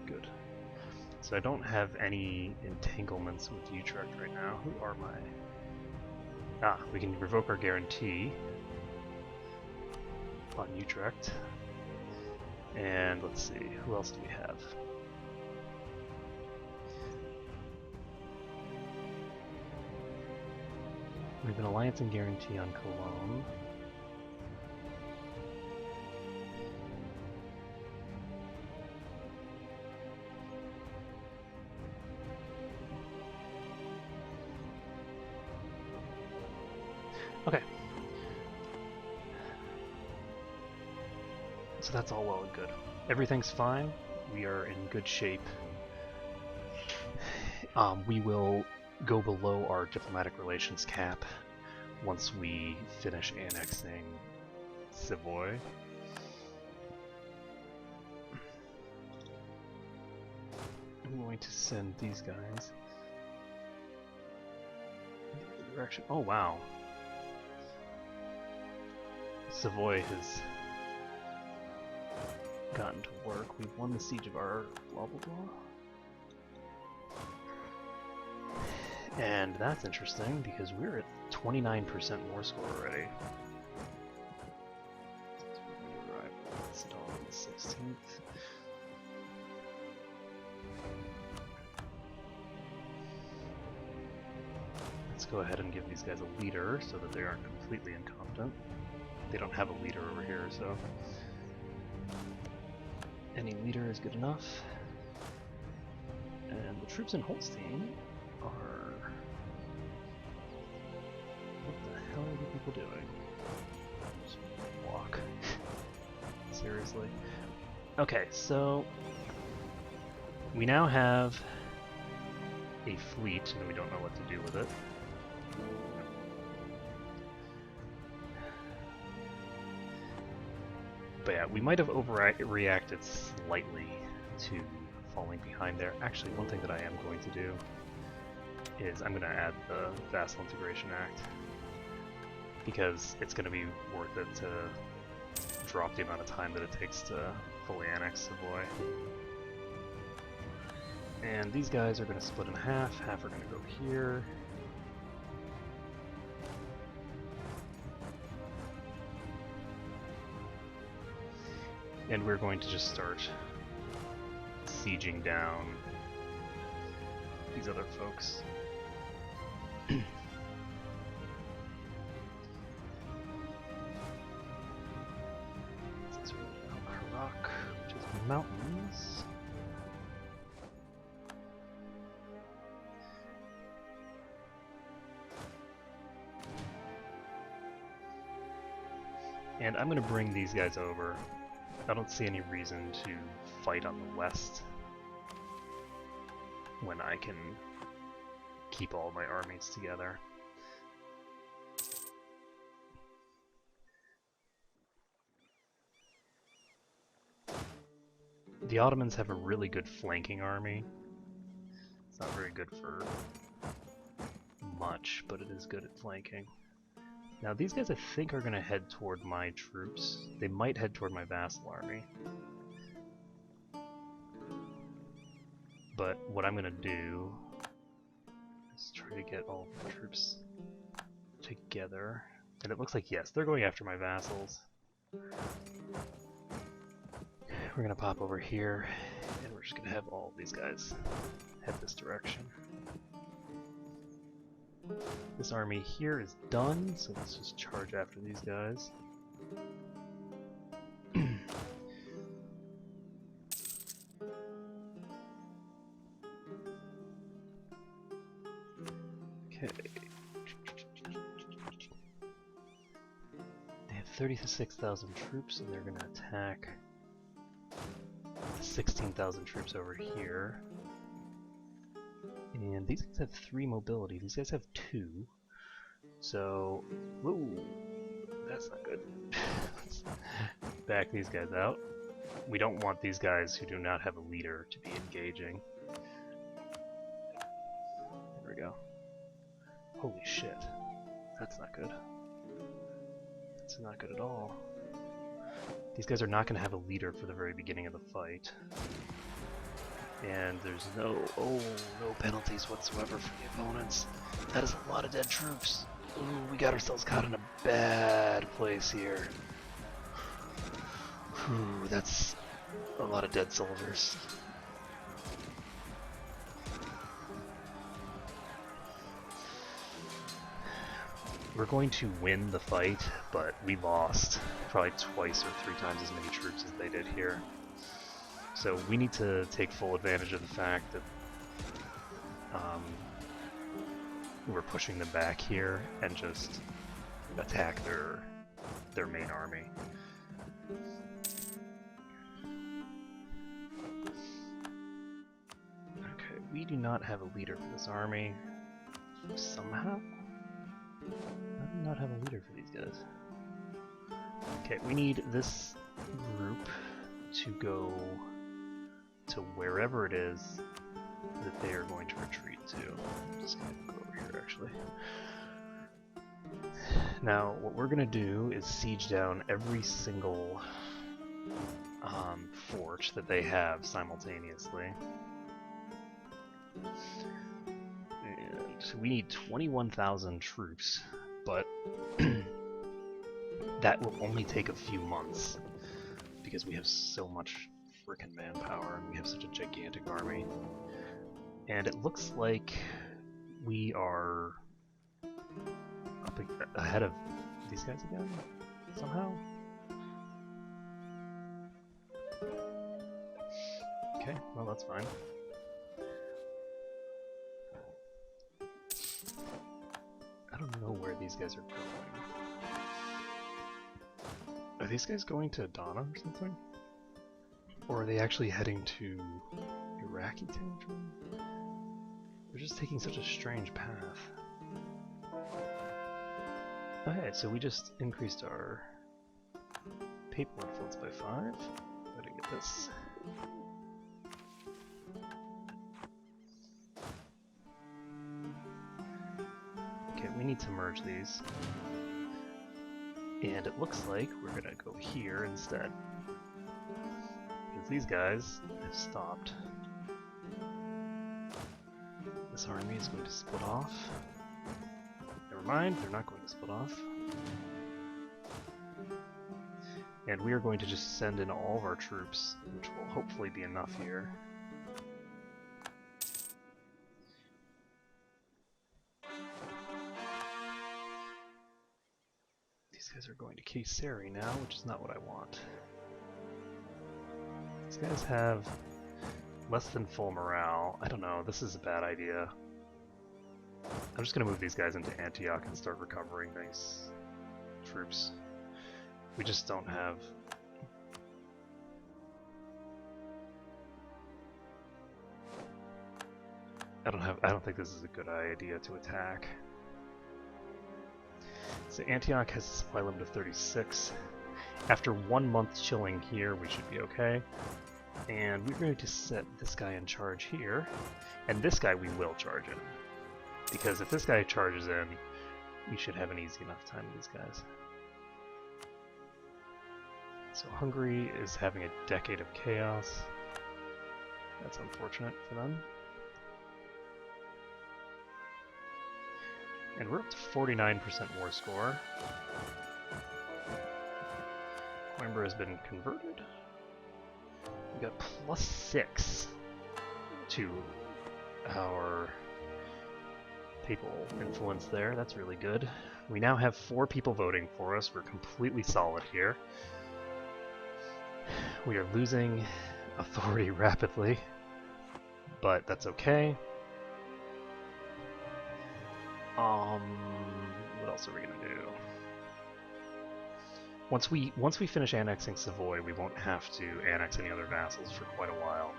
Good. So I don't have any entanglements with Utrecht right now. Who are my... Ah, we can revoke our guarantee on Utrecht. And let's see, who else do we have? We have an alliance and guarantee on Cologne. Okay. So that's all well and good. Everything's fine. We are in good shape. We will go below our diplomatic relations cap once we finish annexing Savoy. I'm going to send these guys in the other direction. Oh wow. Savoy has gotten to work. We've won the siege of our blah blah blah. And that's interesting because we're at 29% more score already. We arrive at Sedan on the 16th. Let's go ahead and give these guys a leader so that they aren't completely incompetent. They don't have a leader over here, so any leader is good enough. And the troops in Holstein are... What the hell are you people doing? Just walk. Seriously. Okay, so we now have a fleet, and we don't know what to do with it. But yeah, we might have overreacted slightly to falling behind there. Actually, one thing that I am going to do is I'm going to add the Vassal Integration Act, because it's going to be worth it to drop the amount of time that it takes to fully annex Savoy. And these guys are going to split in half. Half are going to go here. And we're going to just start sieging down these other folks. Since we're now Karak, which is the mountains. And I'm going to bring these guys over. I don't see any reason to fight on the west when I can keep all my armies together. The Ottomans have a really good flanking army. It's not very good for much, but it is good at flanking. Now these guys I think are going to head toward my troops. They might head toward my vassal army. But what I'm going to do is try to get all the troops together. And it looks like, yes, they're going after my vassals. We're going to pop over here, and we're just going to have all of these guys head this direction. This army here is done, so let's just charge after these guys. Okay. They have 36,000 troops, and they're going to attack 16,000 troops over here. And these guys have 3 mobility. These guys have 2. So, whoa, that's not good. Let's back these guys out. We don't want these guys who do not have a leader to be engaging. There we go. Holy shit. That's not good. That's not good at all. These guys are not going to have a leader for the very beginning of the fight. And there's no penalties whatsoever for the opponents. That is a lot of dead troops. Ooh, we got ourselves caught in a bad place here. Ooh, that's a lot of dead soldiers. We're going to win the fight, but we lost probably twice or 3 times as many troops as they did here. So we need to take full advantage of the fact that we're pushing them back here and just attack their main army. Okay, we do not have a leader for this army. Somehow? I do not have a leader for these guys. Okay, we need this group to go to wherever it is that they are going to retreat to. I'm just going to go over here, actually. Now, what we're going to do is siege down every single fort that they have simultaneously. And we need 21,000 troops, but that will only take a few months because we have so much frickin' manpower and we have such a gigantic army. And it looks like we are up ahead of these guys again, somehow. Okay, well that's fine. I don't know where these guys are going. Are these guys going to Adana or something? Or are they actually heading to Iraqi territory? They're just taking such a strange path. Okay, so we just increased our papal influence by 5. Gotta get this. Okay, we need to merge these. And it looks like we're gonna go here instead. Because these guys have stopped. This army is going to split off. Never mind, they're not going to split off. And we are going to just send in all of our troops, which will hopefully be enough here. These guys are going to Kayseri now, which is not what I want. These guys have less than full morale. I don't know, this is a bad idea. I'm just going to move these guys into Antioch and start recovering these troops. We just don't have... I don't think this is a good idea to attack. So Antioch has a supply limit of 36. After 1 month chilling here, we should be okay. And we're going to set this guy in charge here, and this guy we will charge in. Because if this guy charges in, we should have an easy enough time with these guys. So Hungary is having a decade of chaos. That's unfortunate for them. And we're up to 49% war score. Coimbra has been converted. We got +6 to our papal influence there. That's really good. We now have 4 people voting for us. We're completely solid here. We are losing authority rapidly, but that's okay. What else are we gonna do? Once we finish annexing Savoy, we won't have to annex any other vassals for quite a while.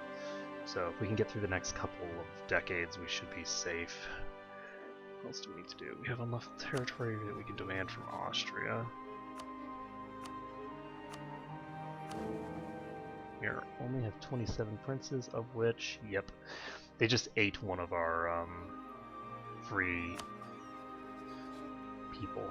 So if we can get through the next couple of decades, we should be safe. What else do we need to do? We have enough territory that we can demand from Austria. We only have 27 princes, of which, yep, they just ate one of our free people.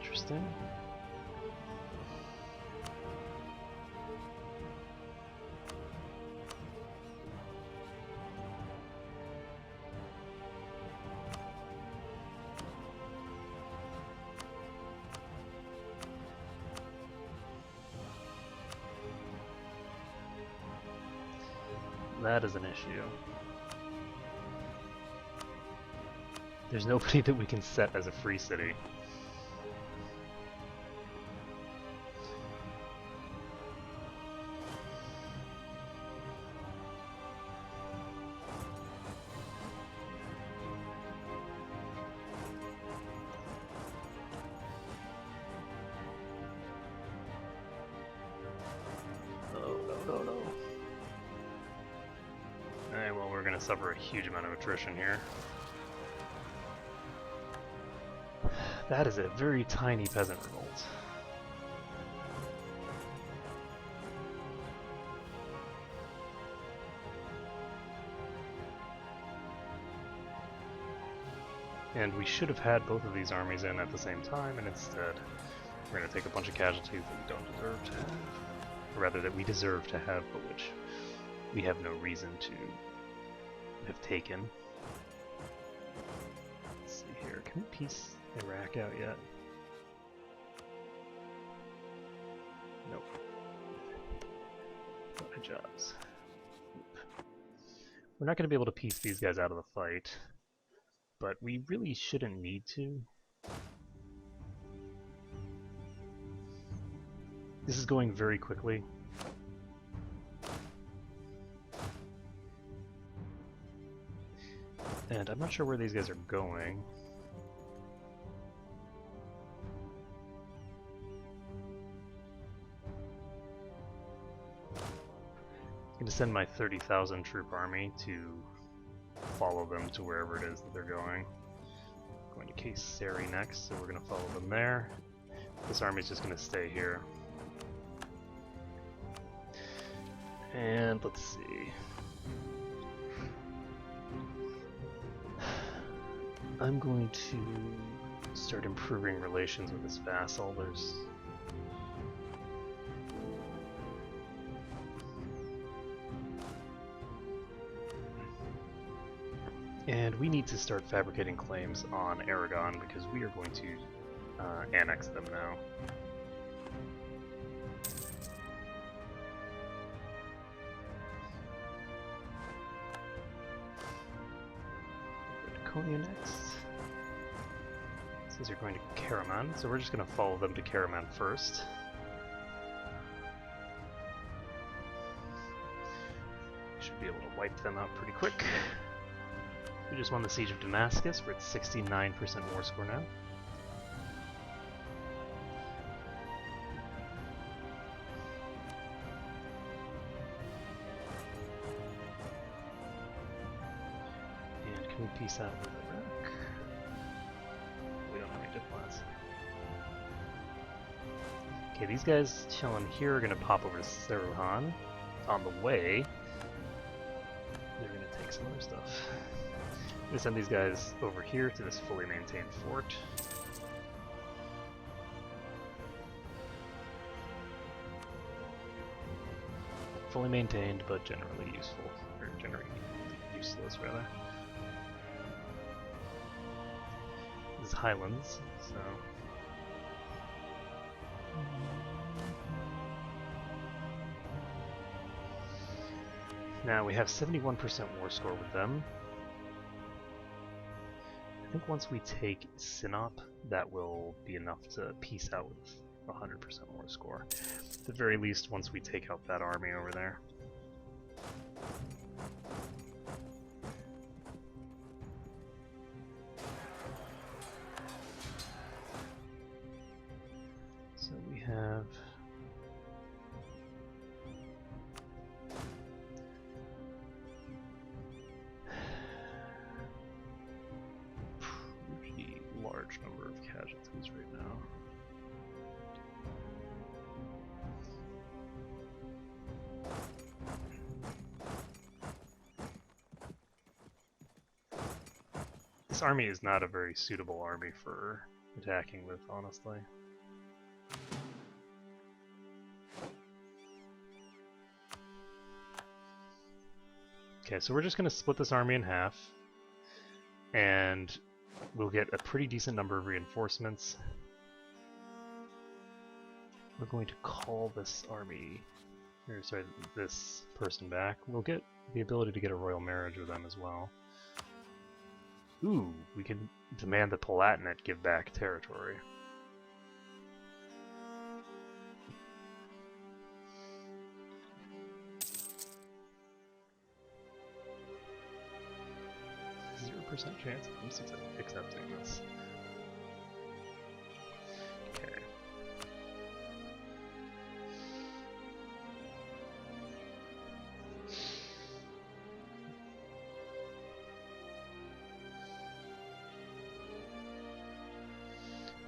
Interesting. That is an issue. There's nobody that we can set as a free city. Suffer a huge amount of attrition here. That is a very tiny peasant revolt. And we should have had both of these armies in at the same time, and instead we're going to take a bunch of casualties that we don't deserve to have. Or rather, that we deserve to have, but which we have no reason to have taken. Let's see here. Can we piece Iraq out yet? Nope. Not my jobs. We're not going to be able to piece these guys out of the fight, but we really shouldn't need to. This is going very quickly. And I'm not sure where these guys are going. I'm going to send my 30,000 troop army to follow them to wherever it is that they're going. I'm going to Kayseri next, so we're going to follow them there. This army's just going to stay here. And let's see. I'm going to start improving relations with this vassal. And we need to start fabricating claims on Aragon because we are going to annex them now. Konya next. These are going to Karaman, so we're just going to follow them to Karaman first. Should be able to wipe them out pretty quick. We just won the Siege of Damascus. We're at 69% war score now. And can we peace out with Iraq? We don't have any diplomats. Okay, these guys chilling here are going to pop over to Seruhan. On the way, they're going to take some other stuff. I'm going to send these guys over here to this fully maintained fort. Fully maintained, but generally useful. Or generally useless, rather. This is Highlands, so... Now we have 71% war score with them. I think once we take Sinop, that will be enough to peace out with 100% war score. At the very least, once we take out that army over there. So we have... pretty large number of casualties right now. This army is not a very suitable army for attacking with, honestly. Okay, so we're just going to split this army in half, and we'll get a pretty decent number of reinforcements. We're going to call this army, or sorry, this person back. We'll get the ability to get a royal marriage with them as well. Ooh, we can demand the Palatinate give back territory. Chance of them accepting this. Okay.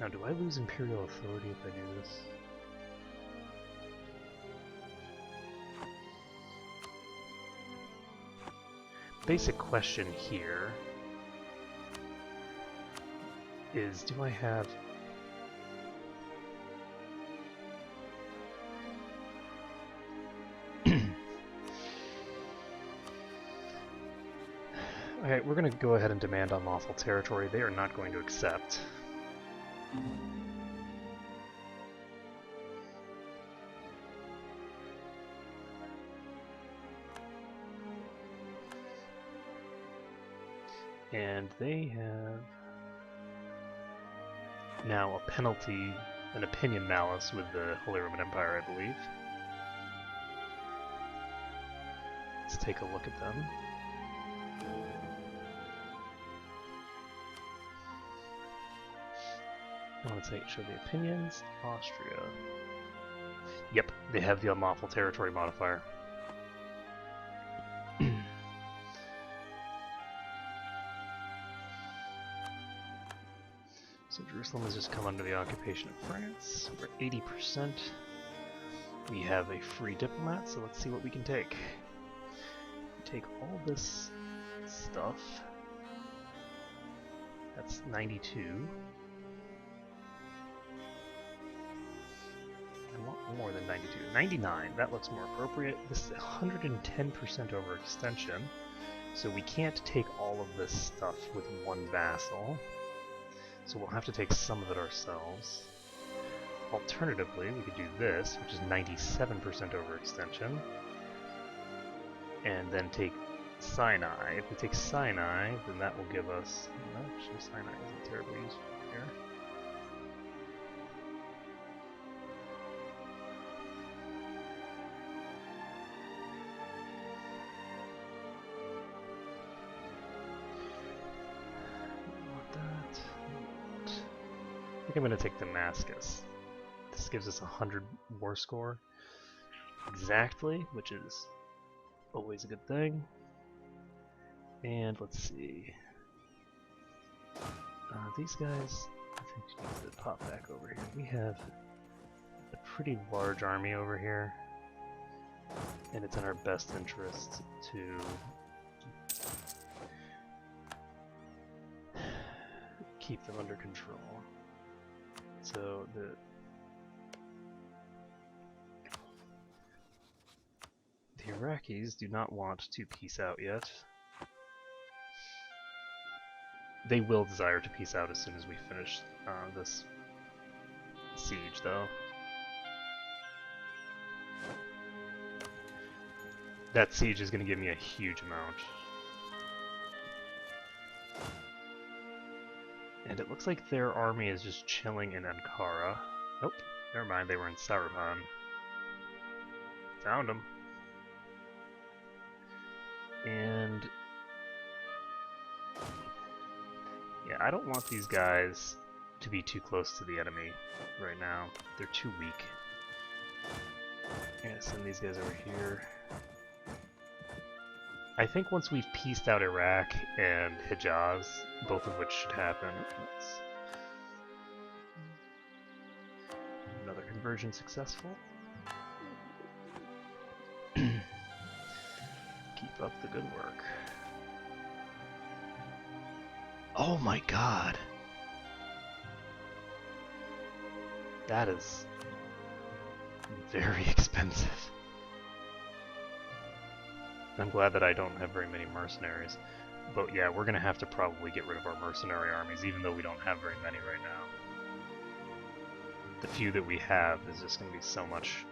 Now, do I lose Imperial authority if I do this? Basic question here is, do I have... Okay, we're going to go ahead and demand unlawful territory. They are not going to accept. And they have now a penalty, an opinion malice with the Holy Roman Empire, I believe. Let's take a look at them. I want to show the opinions. Austria. Yep, they have the unlawful territory modifier. So Jerusalem has just come under the occupation of France. We're at 80%. We have a free diplomat, so let's see what we can take. We take all this stuff. That's 92. I want more than 92. 99, that looks more appropriate. This is 110% overextension, so we can't take all of this stuff with one vassal. So we'll have to take some of it ourselves. Alternatively, we could do this, which is 97% overextension, and then take Sinai. If we take Sinai, then that will give us... Actually, Sinai isn't terribly useful here. I think I'm going to take Damascus. This gives us 100 war score exactly, which is always a good thing. And let's see. These guys, I think we need to pop back over here. We have a pretty large army over here, and it's in our best interest to keep them under control. So the Iraqis do not want to peace out yet. They will desire to peace out as soon as we finish this siege, though. That siege is going to give me a huge amount. And it looks like their army is just chilling in Ankara. Nope, never mind, they were in Saruhan. Found them. And yeah, I don't want these guys to be too close to the enemy right now. They're too weak. I'm gonna send these guys over here. I think once we've pieced out Iraq and Hijaz, both of which should happen. Another conversion successful. Keep up the good work. Oh my god! That is very expensive. I'm glad that I don't have very many mercenaries. But yeah, we're gonna have to probably get rid of our mercenary armies, even though we don't have very many right now. The few that we have is just gonna be so much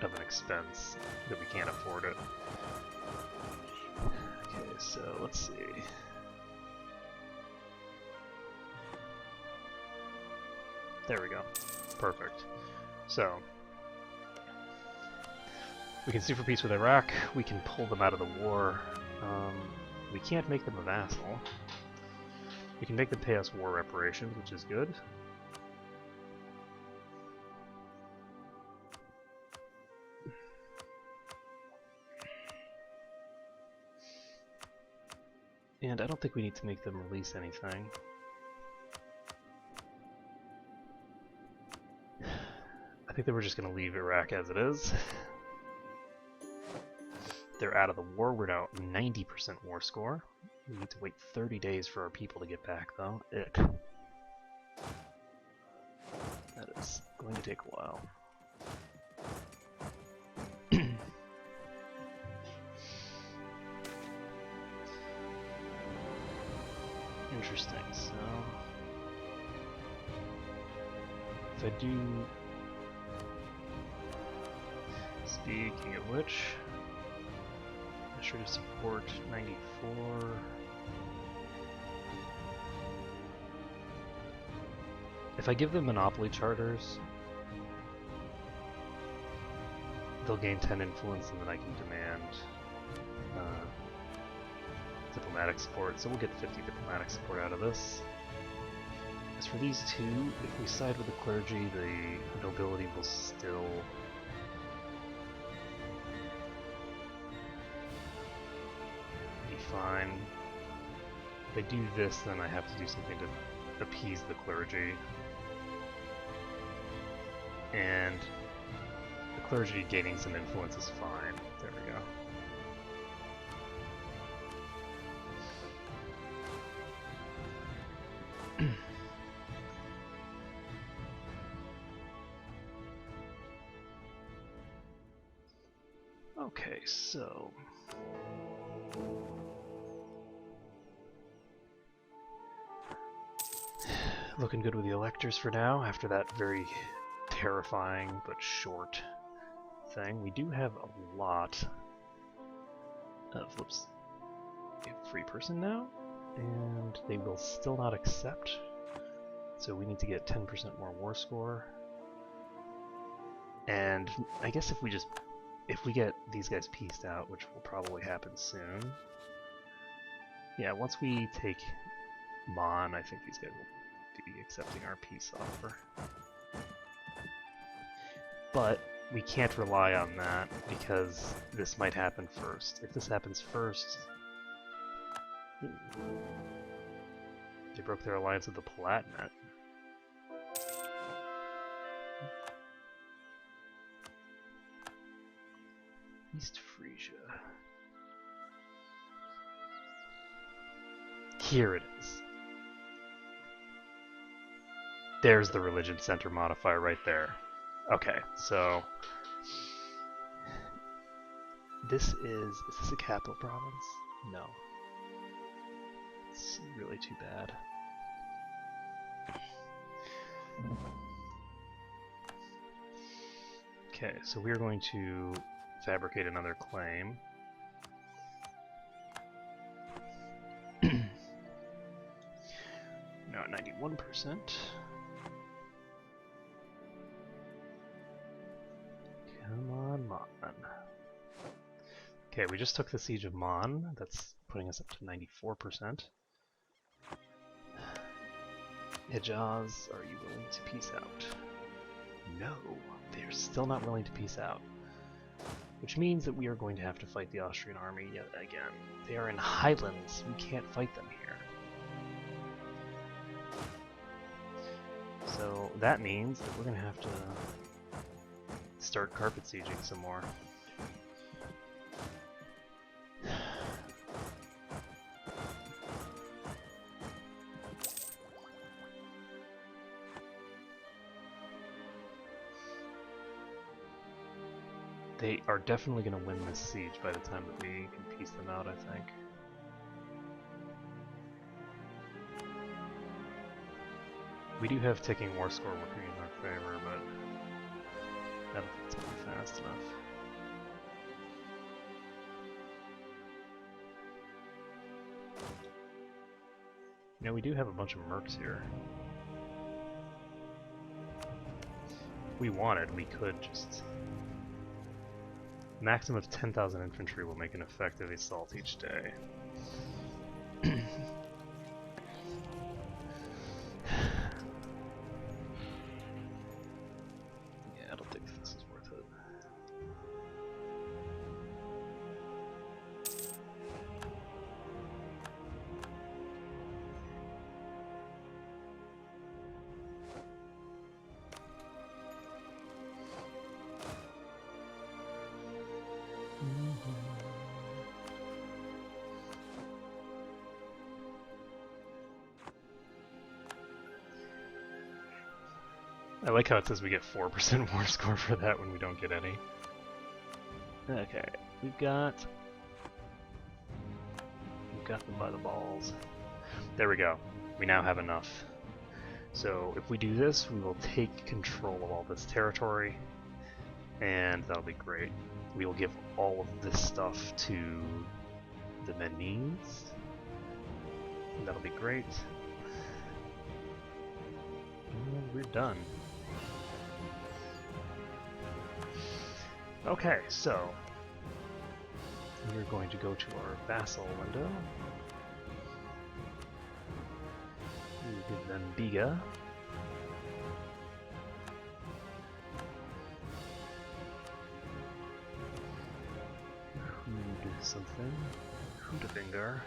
of an expense that we can't afford it. Okay, so let's see. There we go. Perfect. So, we can sue for peace with Iraq, we can pull them out of the war. We can't make them a vassal. We can make them pay us war reparations, which is good. And I don't think we need to make them release anything. I think that we're just going to leave Iraq as it is. They're out of the war. We're now 90% war score. We need to wait 30 days for our people to get back, though. That is going to take a while. Interesting, so... if I do... Speaking of which... measure to support 94... If I give them monopoly charters, they'll gain 10 influence and then I can demand diplomatic support, so we'll get 50 diplomatic support out of this. As for these two, if we side with the clergy, the nobility will still be fine. If I do this, then I have to do something to appease the clergy. And the clergy gaining some influence is fine. There we go. Okay, so... looking good with the electors for now, after that very terrifying but short thing. We do have a lot of... whoops. We have a free person now, and they will still not accept. So we need to get 10% more war score. And I guess if we get these guys pieced out, which will probably happen soon. Yeah, once we take Mon, I think these guys will be accepting our peace offer. But we can't rely on that because this might happen first. If this happens first... they broke their alliance with the Palatinate. East Frisia. Here it is. There's the religion center modifier right there. Okay, so this is this a capital province? No. It's really too bad. Okay, so we're going to fabricate another claim. now at 91%. Come on, Mon. Okay, we just took the siege of Mon. That's putting us up to 94%. Hijaz, are you willing to peace out? No, they're still not willing to peace out. Which means that we are going to have to fight the Austrian army yet again. They are in highlands. We can't fight them here. So that means that we're going to have to start carpet sieging some more. They are definitely going to win this siege by the time that we can piece them out, I think. We do have ticking war score working in our favor, but I don't think it's moving fast enough. You know, we do have a bunch of mercs here. If we wanted, we could just... Maximum of 10,000 infantry will make an effective assault each day. Yeah, I don't think this is worth it. I like how it says we get 4% war score for that when we don't get any. Okay, we've got them by the balls. There we go. We now have enough. So if we do this, we will take control of all this territory, and that'll be great. We will give all of this stuff to the Menese, and that'll be great. And we're done. Okay, so we're going to go to our vassal window. We'll give them Biga. Hood something. Hudafingar.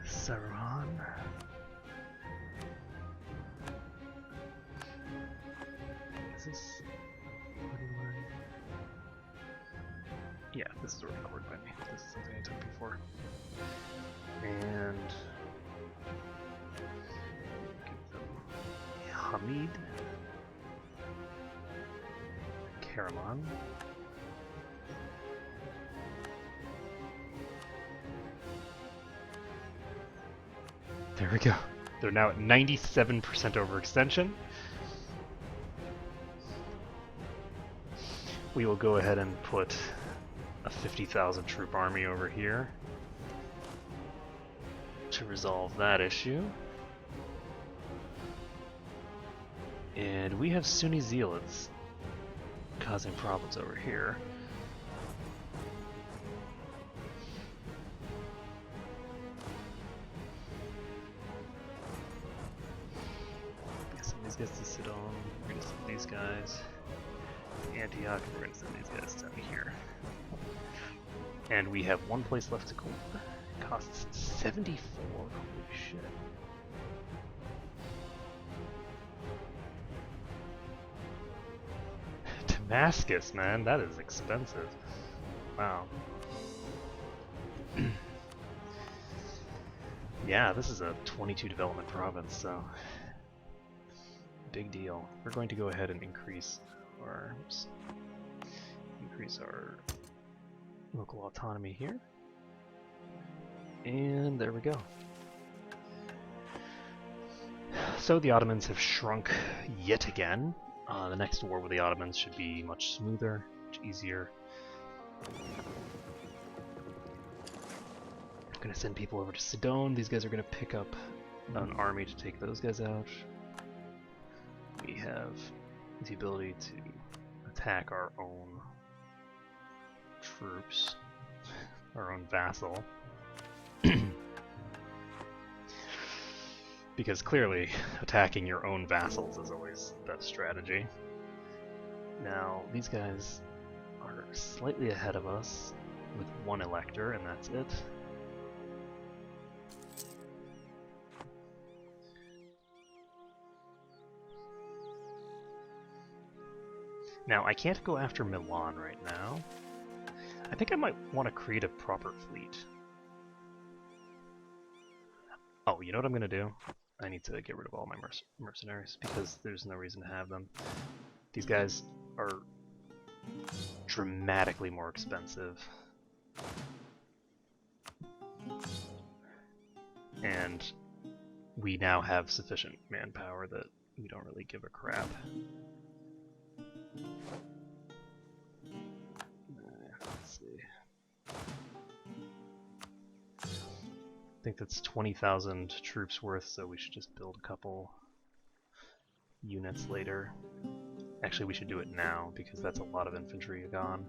Saruhan. Is this... Yeah, this is already recorded by me. This is something I took before. And... give them Hamid. Karaman. There we go. They're now at 97% overextension. We will go ahead and put a 50,000 troop army over here to resolve that issue. And we have Sunni zealots causing problems over here. Send these guys to Sidon. We're going to send these guys to Antioch. We're going to send these guys down here. And we have one place left to go. It costs 74. Holy shit. Damascus, man, that is expensive. Wow. Yeah, this is a 22 development province, so big deal. We're going to go ahead and increase our local autonomy here. And there we go. So the Ottomans have shrunk yet again. The next war with the Ottomans should be much smoother, much easier. gonna send people over to Sidon. These guys are gonna pick up an army to take those guys out. We have the ability to attack our own troops, our own vassal. Because clearly, attacking your own vassals is always the best strategy. Now, these guys are slightly ahead of us with one elector, and that's it. Now, I can't go after Milan right now. I think I might want to create a proper fleet. Oh, you know what I'm going to do? I need to get rid of all my mercenaries, because there's no reason to have them. These guys are dramatically more expensive. And we now have sufficient manpower that we don't really give a crap. Let's see. I think that's 20,000 troops worth, so we should just build a couple units later. Actually, we should do it now, because that's a lot of infantry gone.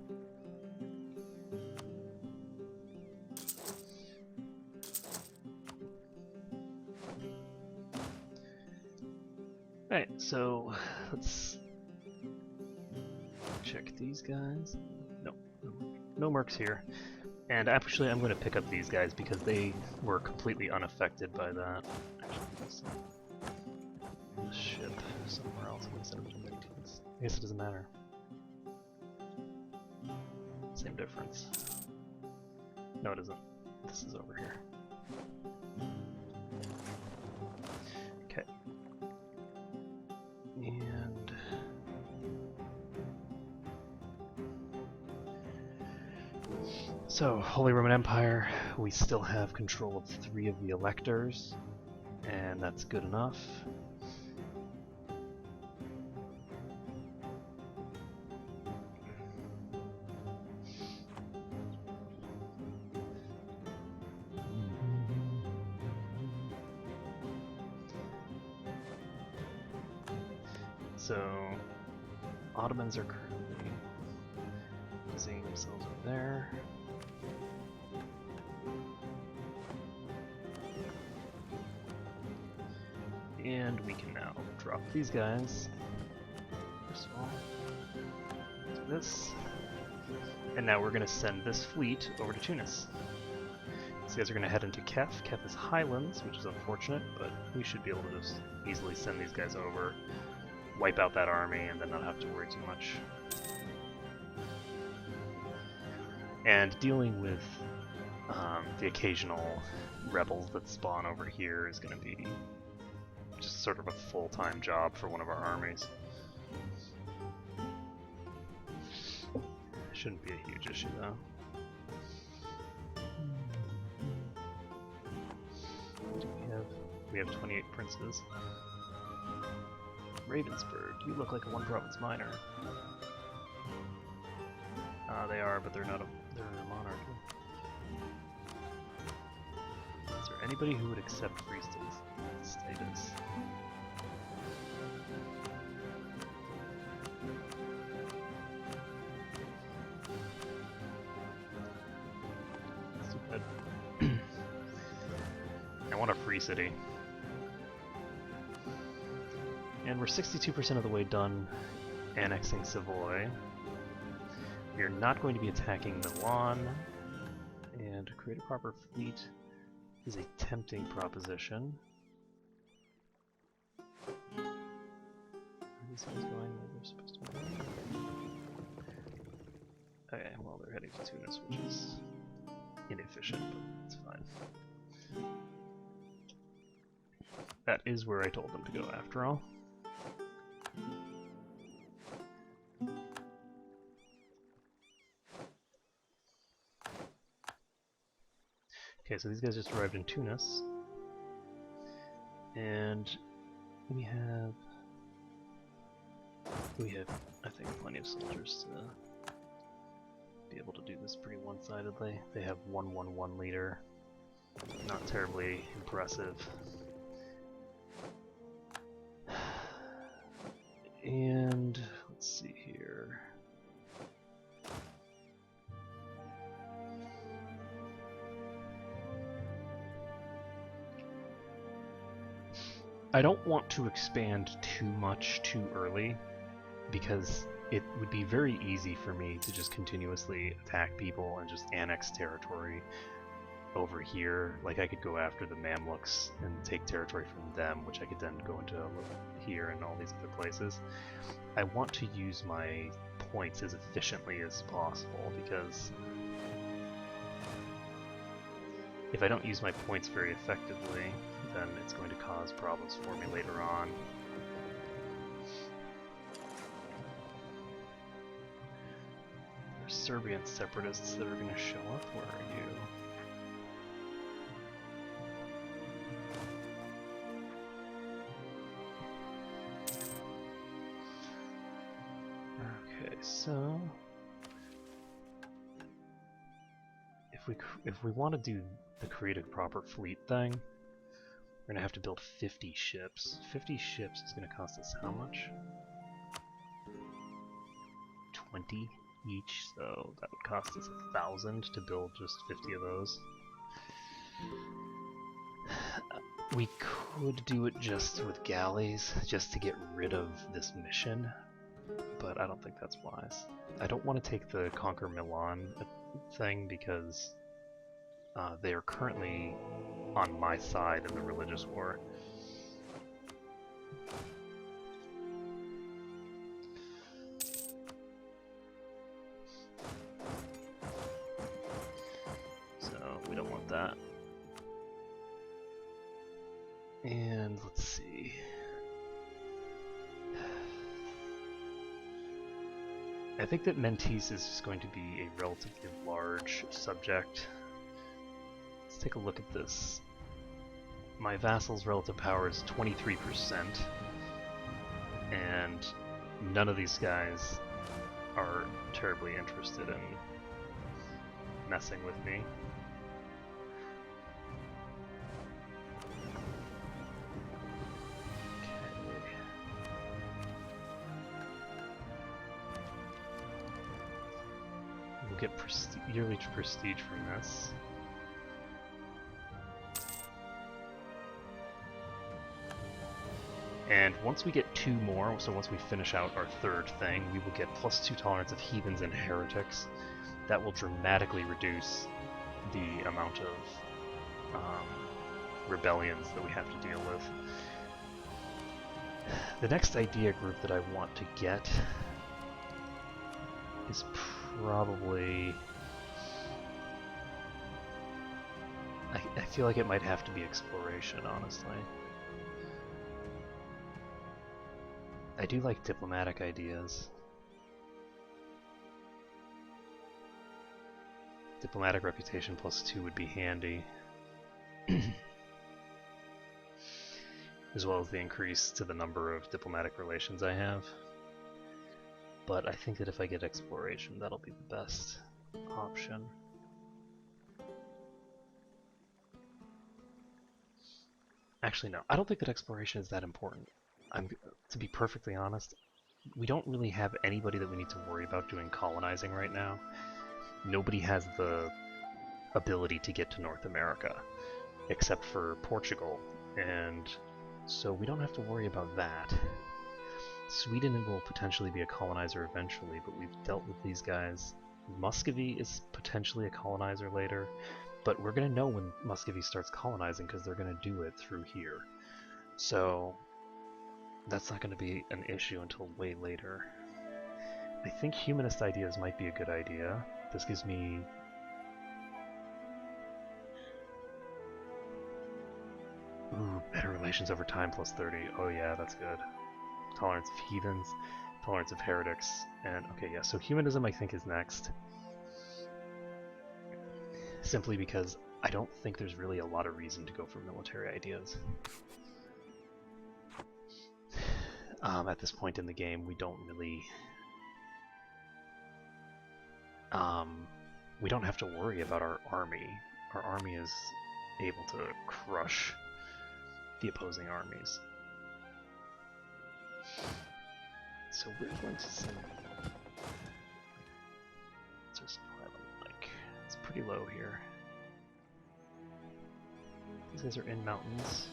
Alright, so let's check these guys. No mercs here. And actually, I'm going to pick up these guys because they were completely unaffected by that. Actually, let's ship somewhere else instead of doing these. I guess it doesn't matter. Same difference. No, it isn't. This is over here. Okay. And so, Holy Roman Empire, we still have control of 3 of the electors, and that's good enough. So, Ottomans are currently positioning themselves over there. And we can now drop these guys. First of all, do this. And now we're going to send this fleet over to Tunis. These guys are going to head into Kef. Kef is highlands, which is unfortunate, but we should be able to just easily send these guys over, wipe out that army, and then not have to worry too much. And dealing with the occasional rebels that spawn over here is going to be just sort of a full-time job for one of our armies. Shouldn't be a huge issue though. What do we have? We have 28 princes. Ravensburg, you look like a one-province minor. They are, but they're not they're a monarchy. Is there anybody who would accept free status? Stupid. I want a free city. And we're 62% of the way done annexing Savoy. We are not going to be attacking Milan, and create a proper fleet is a tempting proposition. Are these guys going where they're supposed to be? Okay, well they're heading to Tunis, which is inefficient, but it's fine. That is where I told them to go after all. Okay, so these guys just arrived in Tunis, and we have, I think, plenty of soldiers to be able to do this pretty one-sidedly. They have 111 leader. Not terribly impressive. And let's see here. I don't want to expand too much too early, because it would be very easy for me to just continuously attack people and just annex territory over here. Like, I could go after the Mamluks and take territory from them, which I could then go into here and all these other places. I want to use my points as efficiently as possible, because if I don't use my points very effectively, then it's going to cause problems for me later on. There's Serbian separatists that are going to show up. Where are you? Okay, so if we want to do the create a proper fleet thing, we're going to have to build 50 ships. 50 ships is going to cost us how much? 20 each, so that would cost us 1,000 to build just 50 of those. We could do it just with galleys, just to get rid of this mission, but I don't think that's wise. I don't want to take the Conquer Milan thing, because they are currently on my side in the religious war. So we don't want that. And let's see. I think that Mentees is just going to be a relatively large subject. Let's take a look at this. My vassal's relative power is 23%, and none of these guys are terribly interested in messing with me. Okay. We'll get yearly prestige from this. And once we get 2 more, so once we finish out our 3rd thing, we will get +2 tolerance of heathens and heretics. That will dramatically reduce the amount of rebellions that we have to deal with. The next idea group that I want to get is probably... I feel like it might have to be exploration, honestly. I do like diplomatic ideas. Diplomatic reputation +2 would be handy. As well as the increase to the number of diplomatic relations I have. But I think that if I get exploration, that'll be the best option. Actually, no. I don't think that exploration is that important. To be perfectly honest, we don't really have anybody that we need to worry about doing colonizing right now. Nobody has the ability to get to North America, except for Portugal, and so we don't have to worry about that. Sweden will potentially be a colonizer eventually, but we've dealt with these guys. Muscovy is potentially a colonizer later, but we're going to know when Muscovy starts colonizing because they're going to do it through here. So that's not going to be an issue until way later. I think humanist ideas might be a good idea. This gives me... Ooh, better relations over time +30. Oh yeah, that's good. Tolerance of heathens, tolerance of heretics, and okay, yeah, so humanism I think is next. Simply because I don't think there's really a lot of reason to go for military ideas. At this point in the game, we don't really... we don't have to worry about our army. Our army is able to crush the opposing armies. So we're going to send... What's our supply level like? It's pretty low here. These guys are in mountains.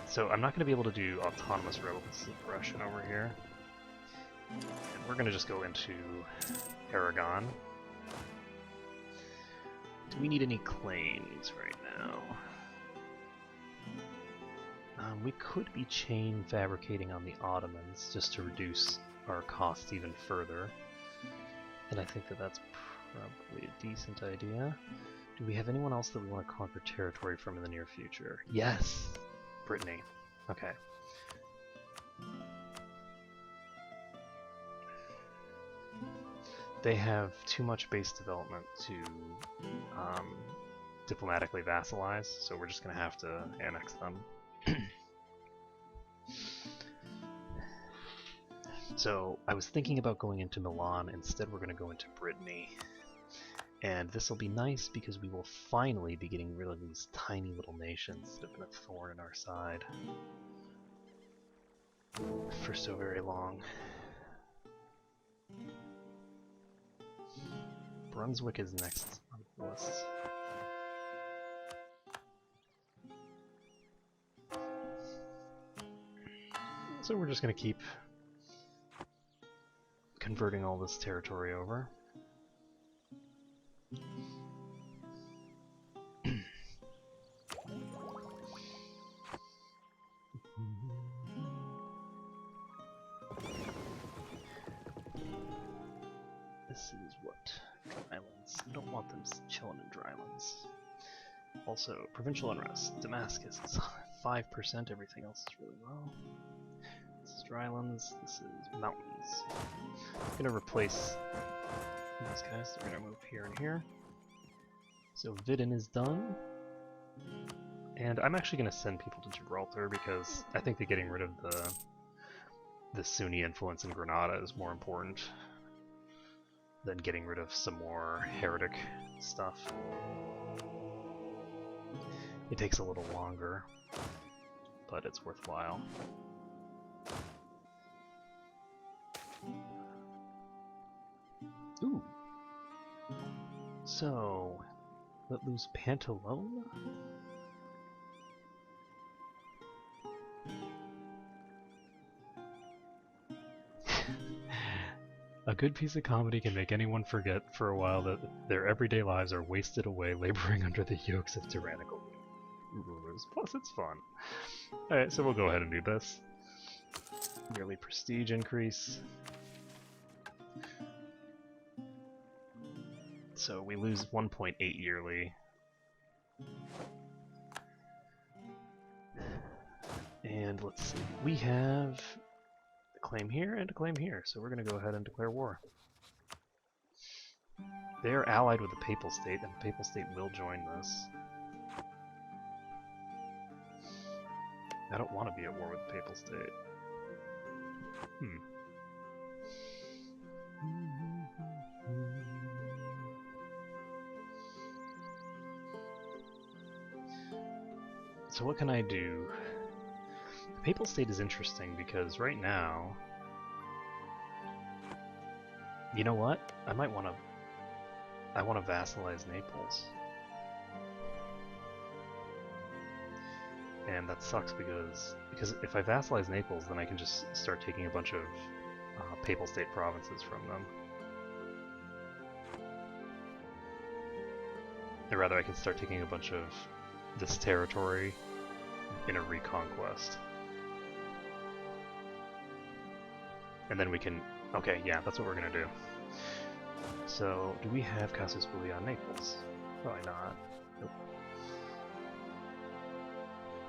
So I'm not going to be able to do autonomous rebel suppression over here. And we're going to just go into Aragon. Do we need any claims right now? We could be chain fabricating on the Ottomans just to reduce our costs even further. And I think that that's probably a decent idea. Do we have anyone else that we want to conquer territory from in the near future? Yes! Brittany. Okay. They have too much base development to diplomatically vassalize, so we're just going to have to annex them. So I was thinking about going into Milan. Instead we're going to go into Brittany. And this will be nice because we will finally be getting rid of these tiny little nations that have been a thorn in our side for so very long. Brunswick is next on the list. So we're just going to keep converting all this territory over. This is what? Drylands. I don't want them chilling in drylands. Also, provincial unrest. Damascus is 5%, everything else is really low. This is drylands, this is mountains. I'm going to replace these guys, they're going to move here and here. So Vidin is done. And I'm actually going to send people to Gibraltar because I think that getting rid of the Sunni influence in Granada is more important than getting rid of some more heretic stuff. It takes a little longer, but it's worthwhile. Ooh. So, let loose Pantalone? A good piece of comedy can make anyone forget for a while that their everyday lives are wasted away laboring under the yokes of tyrannical rulers. Plus, it's fun. Alright, so we'll go ahead and do this. Yearly prestige increase. So we lose 1.8 yearly. And let's see, we have a claim here and a claim here, so we're going to go ahead and declare war. They are allied with the Papal State, and the Papal State will join this. I don't want to be at war with the Papal State. So what can I do? The Papal State is interesting because right now... You know what? I might want to... I want to vassalize Naples. And that sucks because if I vassalize Naples, then I can just start taking a bunch of Papal State provinces from them. Or rather, I can start taking a bunch of this territory in a reconquest. And then we can... Okay, yeah, that's what we're gonna do. So, do we have Casus Belli on Naples? Probably not. Nope.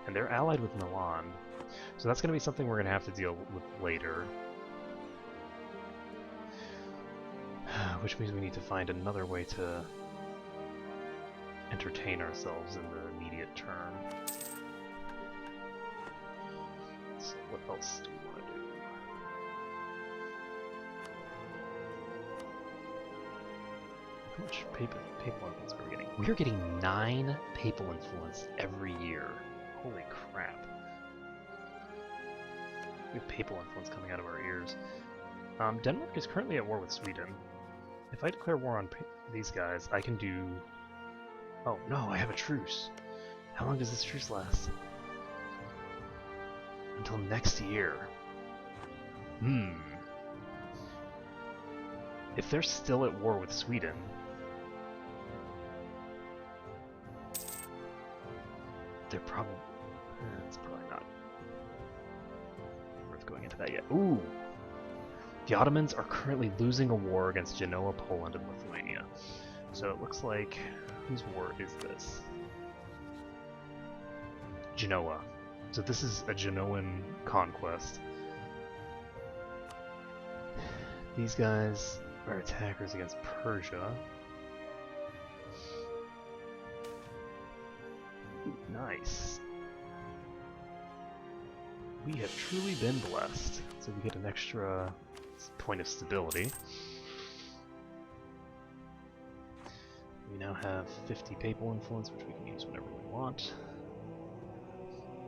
And they're allied with Milan. So that's gonna be something we're gonna have to deal with later. Which means we need to find another way to entertain ourselves in the immediate term. So what else do we want to do? How much papal influence are we getting? We are getting 9 papal influence every year. Holy crap. We have papal influence coming out of our ears. Denmark is currently at war with Sweden. If I declare war on these guys, I can do... Oh, no, I have a truce. How long does this truce last? Until next year. If they're still at war with Sweden... They're probably... it's probably not worth going into that yet. Ooh! The Ottomans are currently losing a war against Genoa, Poland, and Lithuania. So it looks like... Whose war is this? Genoa. So this is a Genoan conquest. These guys are attackers against Persia. Ooh, nice. We have truly been blessed. So we get an extra point of stability. We now have 50 papal influence, which we can use whenever we want.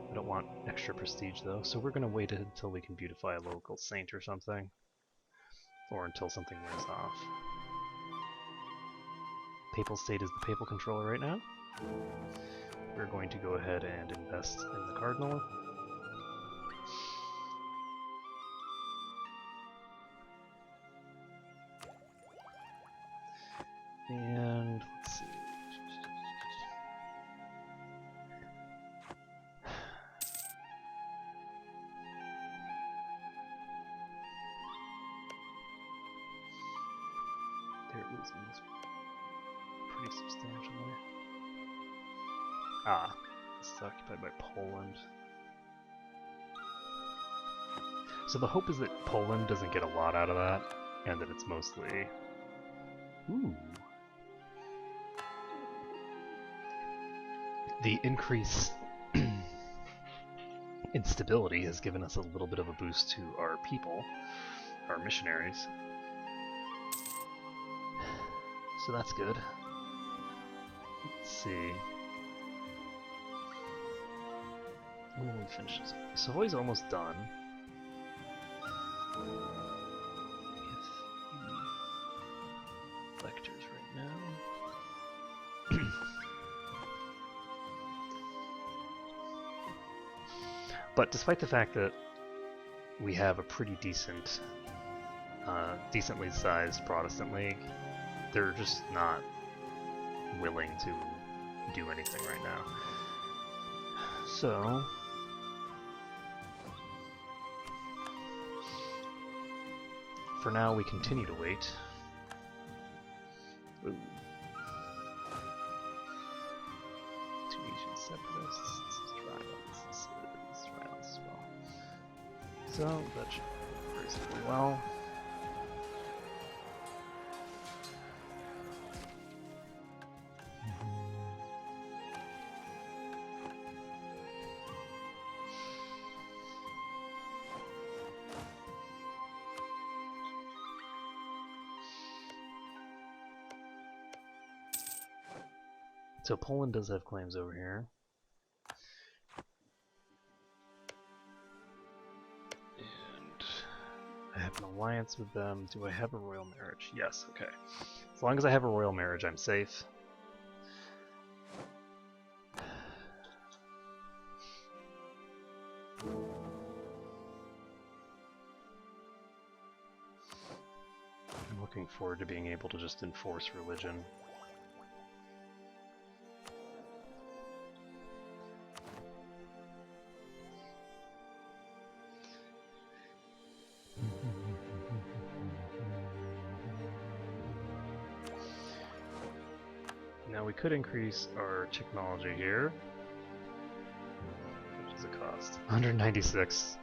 We don't want extra prestige though, so we're going to wait until we can beautify a local saint or something. Or until something wears off. Papal state is the papal controller right now. We're going to go ahead and invest in the cardinal. And let's see. They're losing this pretty substantially. Ah, this is occupied by Poland. So the hope is that Poland doesn't get a lot out of that, and that it's mostly... Ooh. The increase in stability has given us a little bit of a boost to our people, our missionaries. So that's good. Let's see. When will we finish this? Savoy's almost done. We have lectors right now. But despite the fact that we have a pretty decent, decently sized Protestant League, they're just not willing to do anything right now. So, for now we continue to wait. Ooh. Tunisian separatists, this is violence as well. So, that should go reasonably well. So Poland does have claims over here. And I have an alliance with them. Do I have a royal marriage? Yes, okay. As long as I have a royal marriage, I'm safe. I'm looking forward to being able to just enforce religion. Now we could increase our technology here. What does it cost? 196.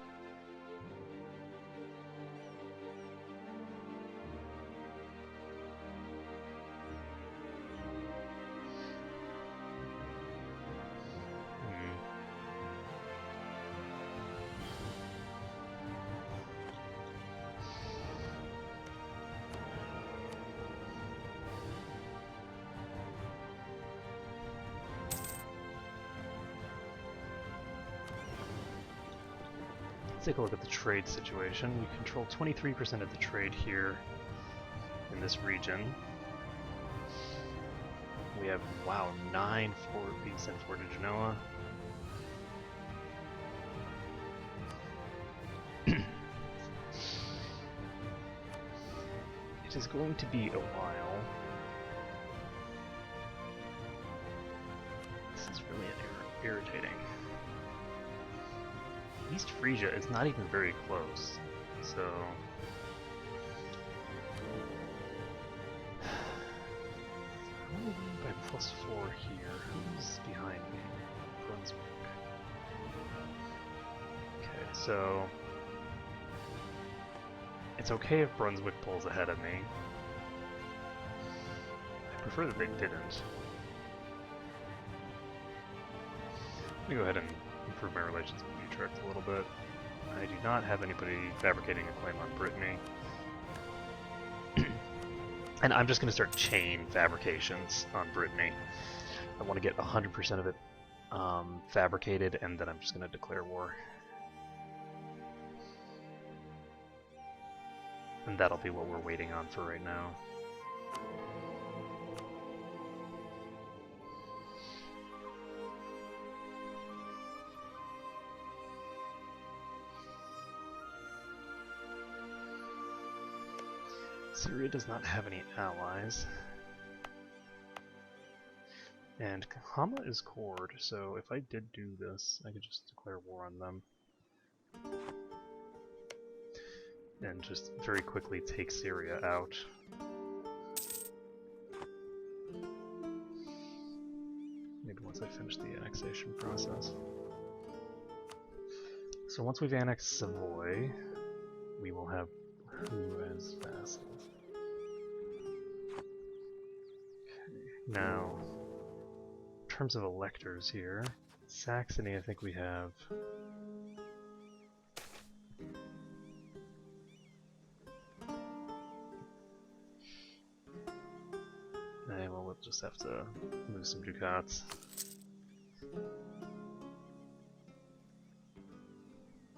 let's take a look at the trade situation. We control 23% of the trade here in this region. We have, wow, 9 being sent forward to Genoa. It is going to be a while. This is really irritating. East Frisia is not even very close, so... I'm going by +4 here. Who's behind me? Brunswick. Okay, so... It's okay if Brunswick pulls ahead of me. I prefer that they didn't. Let me go ahead and improve my relations with Utrecht a little bit. I do not have anybody fabricating a claim on Brittany. And I'm just going to start chain fabrications on Brittany. I want to get 100% of it fabricated, and then I'm just going to declare war. And that'll be what we're waiting on for right now. Syria does not have any allies. And Hama is cored, so if I did do this, I could just declare war on them. And just very quickly take Syria out. Maybe once I finish the annexation process. So once we've annexed Savoy, we will have who as vassals? Okay, now, in terms of electors here, Saxony I think we have... well, we'll just have to move some ducats.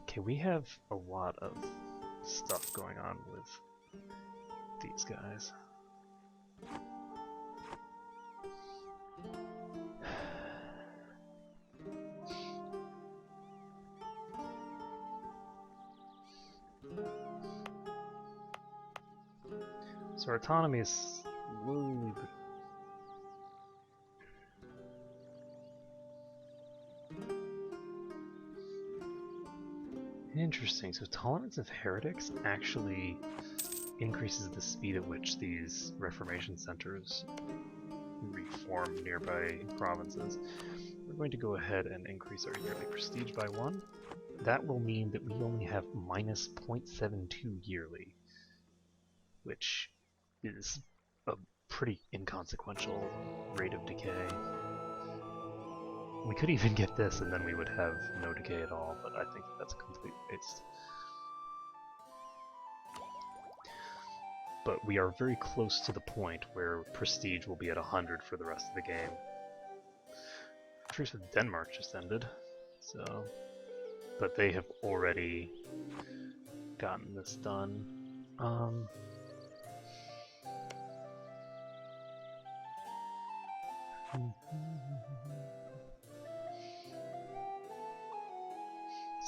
Okay, we have a lot of stuff going on with these guys. So our autonomy is slowly but interesting. So tolerance of heretics actually increases the speed at which these Reformation centers reform nearby provinces. We're going to go ahead and increase our yearly prestige by 1. That will mean that we only have minus 0.72 yearly, which is a pretty inconsequential rate of decay. We could even get this and then we would have no decay at all, but I think that's a complete waste. But we are very close to the point where prestige will be at 100 for the rest of the game. Truce with Denmark just ended, so... But they have already gotten this done.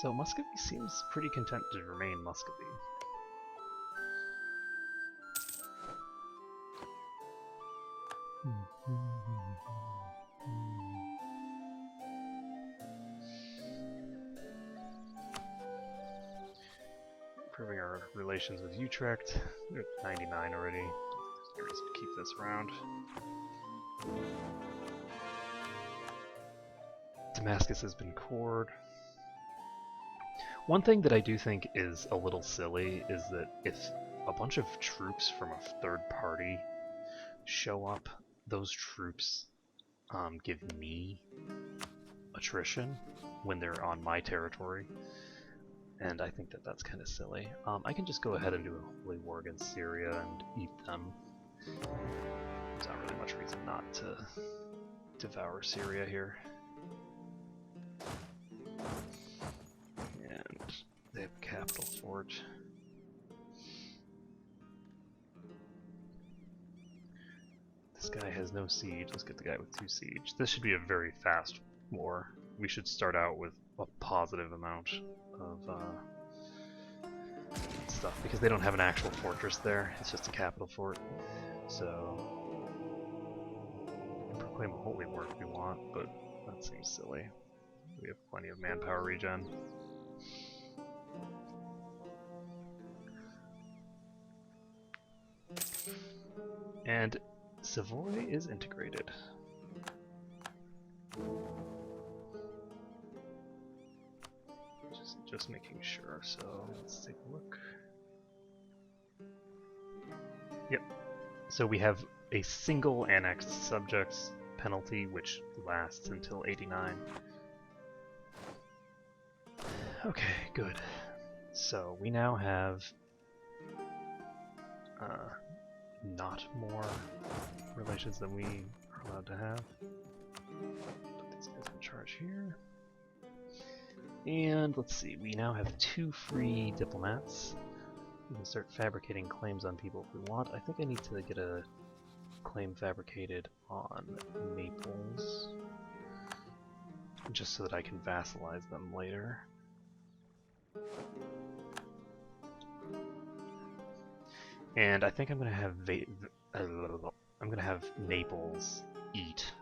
So Muscovy seems pretty content to remain Muscovy. Improving our relations with Utrecht. We're at 99 already. There's no reason to keep this around. Damascus has been cored. One thing that I do think is a little silly is that if a bunch of troops from a third party show up, those troops give me attrition when they're on my territory, and I think that that's kind of silly. I can just go ahead and do a holy war against Syria and eat them. There's not really much reason not to devour Syria here. And They have a capital fort. This guy has no siege. Let's get the guy with 2 siege. This should be a very fast war. We should start out with a positive amount of stuff, because they don't have an actual fortress there. It's just a capital fort. So, proclaim a holy war if we want, but that seems silly. We have plenty of manpower regen. And Savoy is integrated. Just making sure, so let's take a look. Yep. So we have a single annexed subjects penalty, which lasts until 89. Okay, good. So we now have not more relations than we are allowed to have. Put these guys in charge here. And let's see, we now have 2 free diplomats. We can start fabricating claims on people if we want. I think I need to get a claim fabricated on Naples, just so that I can vassalize them later. And I think I'm gonna have Naples eat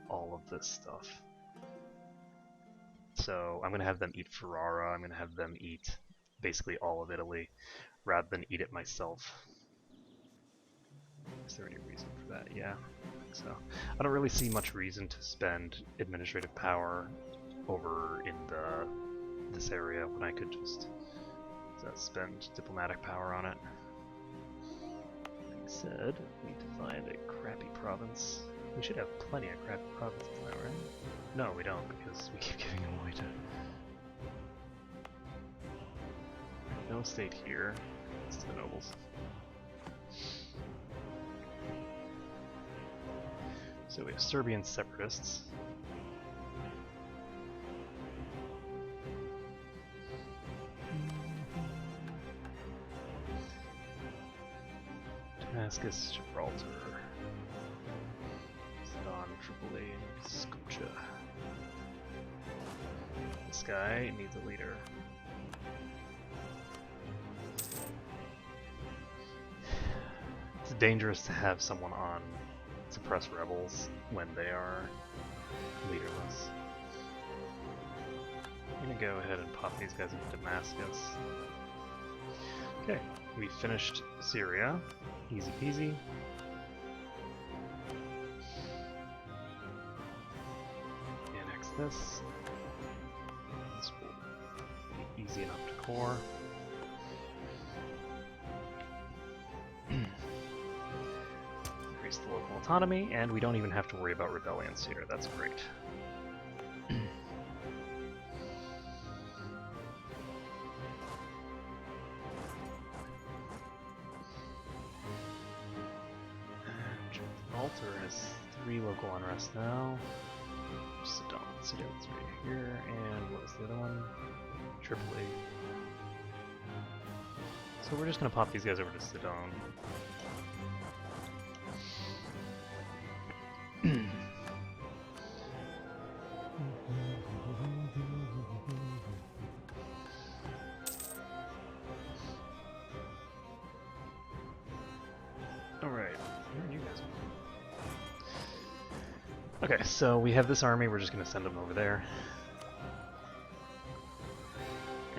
all of this stuff. So I'm gonna have them eat Ferrara. I'm gonna have them eat basically all of Italy, rather than eat it myself. Is there any reason for that? Yeah, I think so. I don't really see much reason to spend administrative power over in this area when I could just spend diplomatic power on it. Like I said, we need to find a crappy province. We should have plenty of crappy provinces now, right? No, we don't, because we keep giving them away to... No state here. It's to the nobles. So we have Serbian separatists. Damascus, Gibraltar, Sedan, Tripoli, and Scotia. This guy needs a leader. It's dangerous to have someone on suppress rebels when they are leaderless. I'm gonna go ahead and pop these guys into Damascus. Okay, we finished Syria. Easy peasy. Annex this. This will be easy enough to core. Increase the local autonomy, and we don't even have to worry about rebellions here. That's great. Gibraltar has 3 local unrest now. Sudan's right here, and what was the other one? Tripoli. So we're just gonna pop these guys over to Sudan. Alright, where are you guys? Okay, so we have this army, we're just gonna send them over there.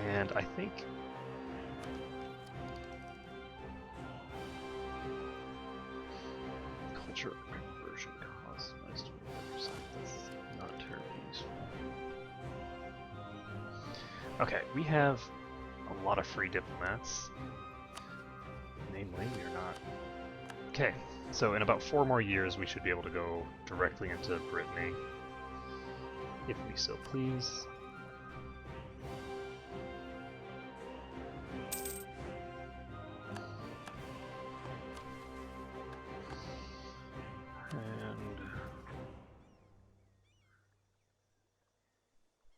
And I think culture conversion costs minus 25%. That's not terribly useful. Okay, we have a lot of free diplomats. Namely, we are not. Okay, so in about 4 more years we should be able to go directly into Brittany, if we so please. And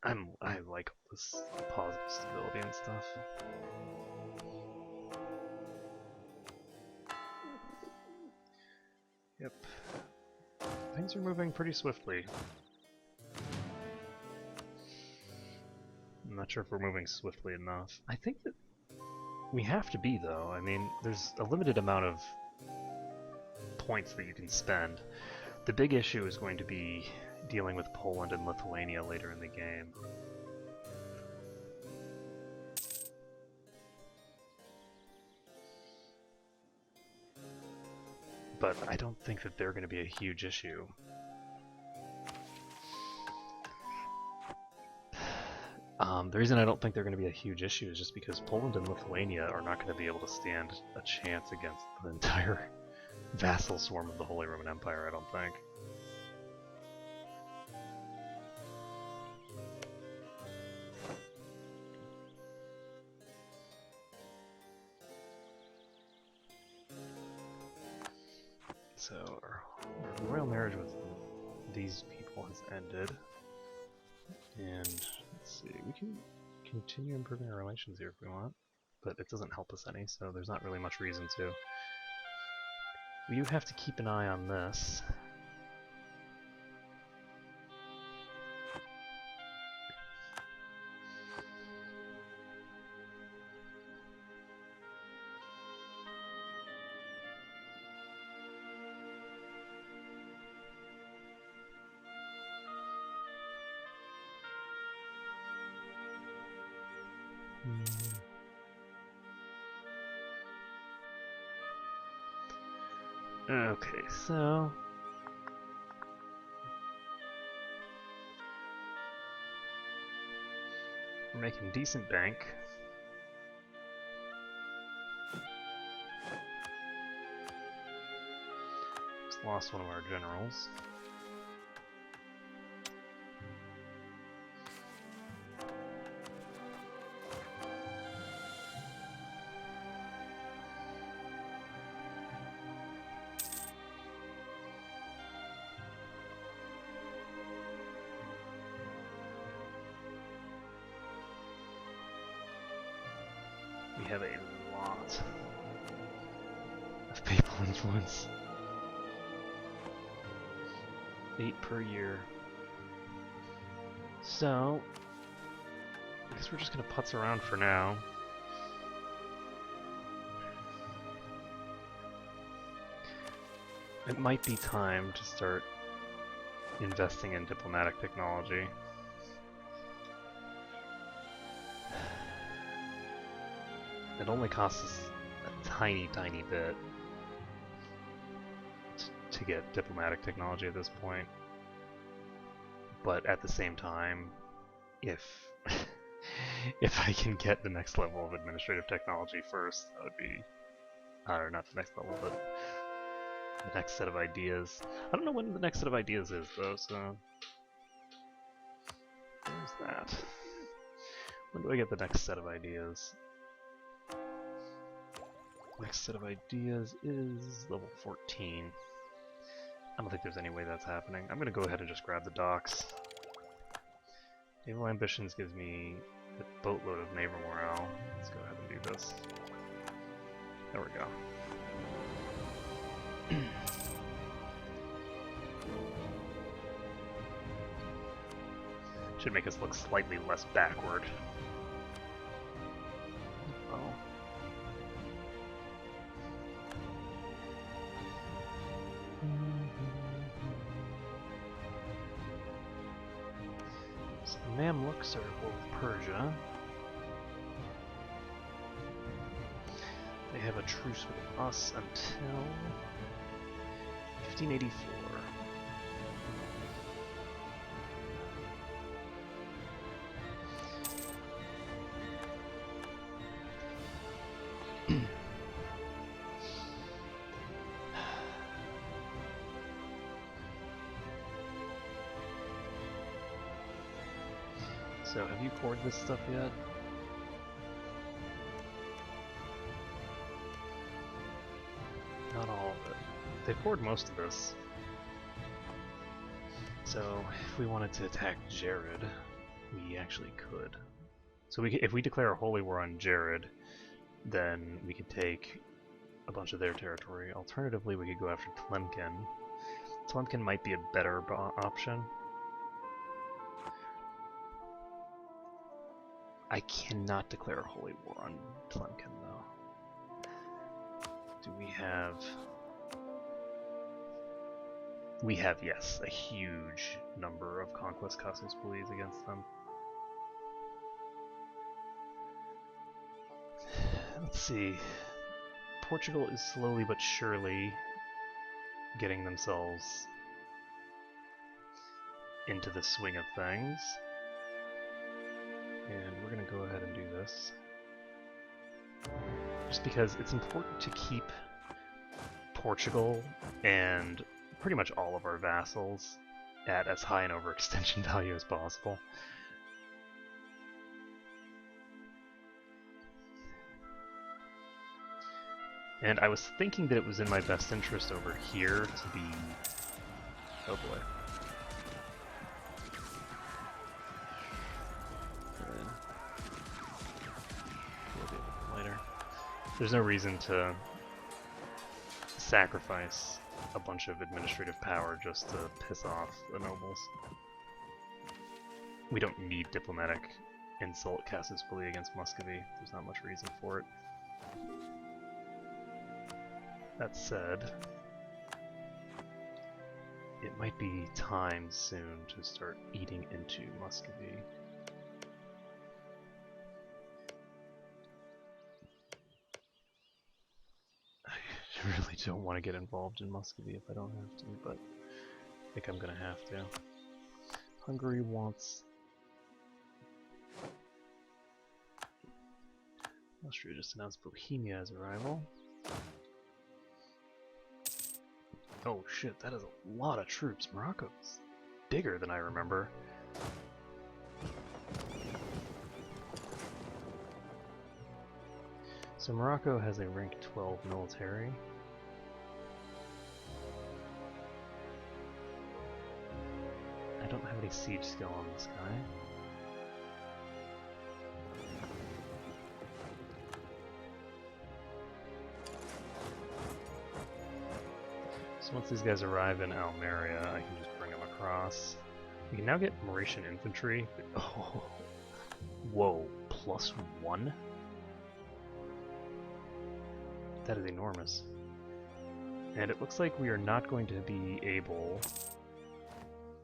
I like all this positive stability and stuff. Yep. Things are moving pretty swiftly. I'm not sure if we're moving swiftly enough. I think that we have to be, though. I mean, there's a limited amount of points that you can spend. The big issue is going to be dealing with Poland and Lithuania later in the game. But I don't think that they're going to be a huge issue. The reason I don't think they're going to be a huge issue is just because Poland and Lithuania are not going to be able to stand a chance against the entire vassal swarm of the Holy Roman Empire, I don't think. So our royal marriage with these people has ended. And let's see, we can continue improving our relations here if we want, but it doesn't help us any, so there's not really much reason to. We do have to keep an eye on this. Okay, so we're making decent bank. Just lost one of our generals. We have a lot of papal influence. 8 per year. So, I guess we're just gonna putz around for now. It might be time to start investing in diplomatic technology. It only costs us a tiny, tiny bit to get diplomatic technology at this point. But at the same time, if if I can get the next level of administrative technology first, that would be, or not the next level, but the next set of ideas. I don't know when the next set of ideas is, though, so there's that. When do I get the next set of ideas? Next set of ideas is level 14. I don't think there's any way that's happening. I'm going to go ahead and just grab the docks. Naval Ambitions gives me a boatload of naval morale. Let's go ahead and do this. There we go. Should make us look slightly less backward. Oh. So the Mamluks are at war with Persia. They have a truce with us until 1584. So, have you poured this stuff yet? Not all of it. They poured most of this. So, if we wanted to attack Jared, we actually could. So if we declare a holy war on Jared, then we could take a bunch of their territory. Alternatively, we could go after Tlemcen. Tlemcen might be a better option. I cannot declare a holy war on Tlemcen, though. Do we have... We have, yes, a huge number of Conquest Casus Bellis against them. Let's see. Portugal is slowly but surely getting themselves into the swing of things. And we're going to go ahead and do this. Just because it's important to keep Portugal and pretty much all of our vassals at as high an overextension value as possible. And I was thinking that it was in my best interest over here to be... Oh boy. We'll deal with it later. There's no reason to sacrifice a bunch of administrative power just to piss off the nobles. We don't need diplomatic insult Casus Belli against Muscovy. There's not much reason for it. That said, it might be time soon to start eating into Muscovy. I really don't want to get involved in Muscovy if I don't have to, but I think I'm gonna have to. Hungary wants... Austria just announced Bohemia as a rival. Oh shit, that is a lot of troops. Morocco's bigger than I remember. So Morocco has a rank 12 military. I don't have any siege skill on this guy. So once these guys arrive in Almeria, I can just bring them across. We can now get Mauritian infantry. Oh, whoa, +1? That is enormous. And it looks like we are not going to be able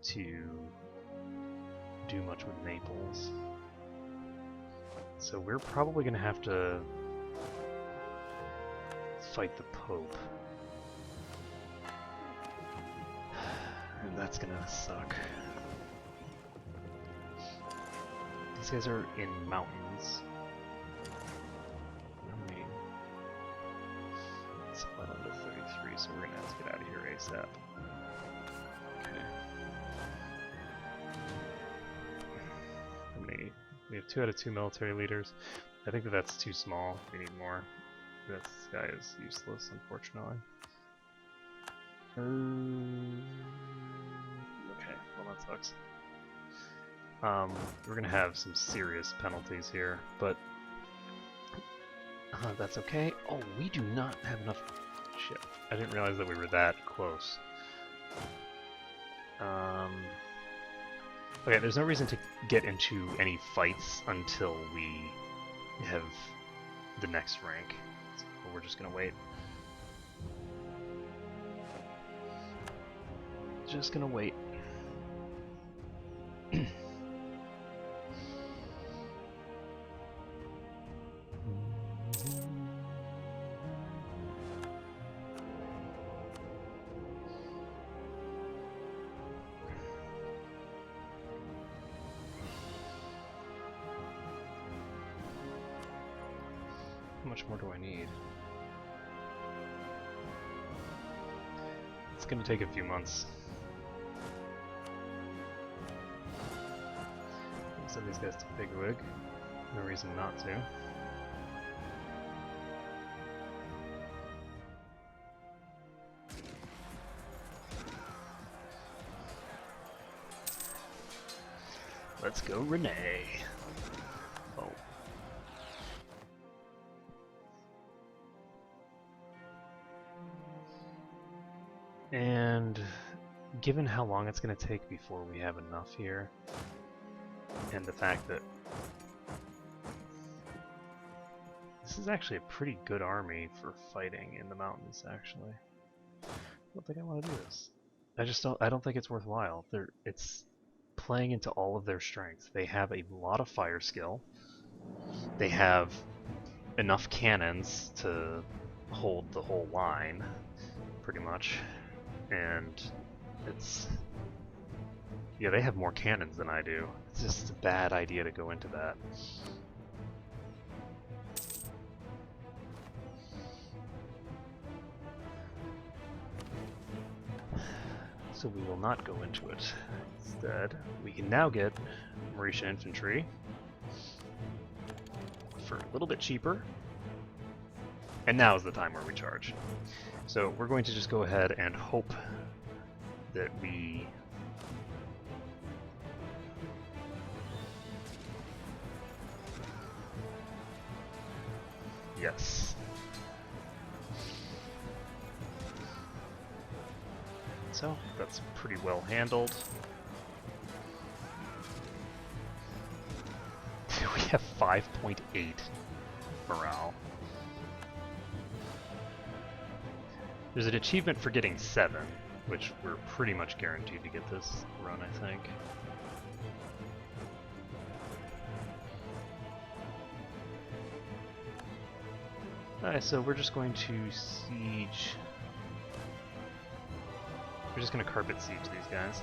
to do much with Naples. So we're probably going to have to fight the Pope. And that's gonna suck. These guys are in mountains. I mean, it's 11 to 33, so we're gonna have to get out of here ASAP. Okay. How many? We have 2 out of 2 military leaders. I think that that's too small. We need more. This guy is useless, unfortunately. Okay, well that sucks. We're gonna have some serious penalties here, but that's okay. Oh, we do not have enough... Shit, I didn't realize that we were that close. Okay, there's no reason to get into any fights until we have the next rank, so we're just gonna wait. Just gonna wait. How much more do I need? It's gonna take a few months. Send these guys to Bigwig. No reason not to. Let's go, Renee. Oh. And given how long it's going to take before we have enough here, and the fact that this is actually a pretty good army for fighting in the mountains, actually. I don't think I want to do this. I don't think it's worthwhile. It's playing into all of their strengths. They have a lot of fire skill. They have enough cannons to hold the whole line, pretty much. And it's... yeah, they have more cannons than I do. It's just a bad idea to go into that. So we will not go into it. Instead, we can now get Mauritian infantry for a little bit cheaper. And now is the time where we charge. So we're going to just go ahead and hope that we... yes. So that's pretty well handled. We have 5.8 morale. There's an achievement for getting 7, which we're pretty much guaranteed to get this run, I think. Alright, so we're just going to siege... we're just going to carpet siege these guys.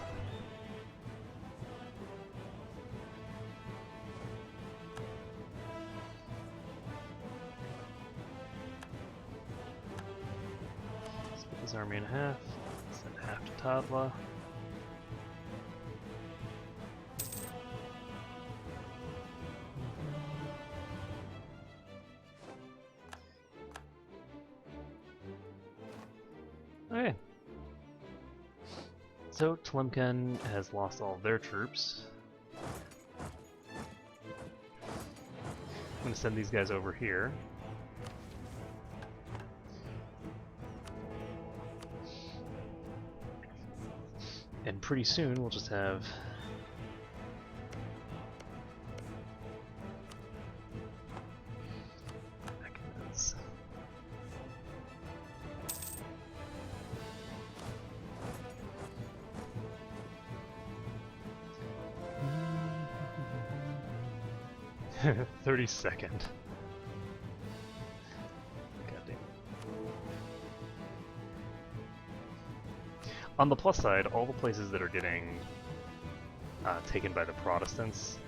Split this army in half. Send half to Tadla. Okay. So, Tlemcen has lost all of their troops. I'm going to send these guys over here. And pretty soon we'll just have... Mechanisms. 32nd. Goddamn. On the plus side, all the places that are getting taken by the Protestants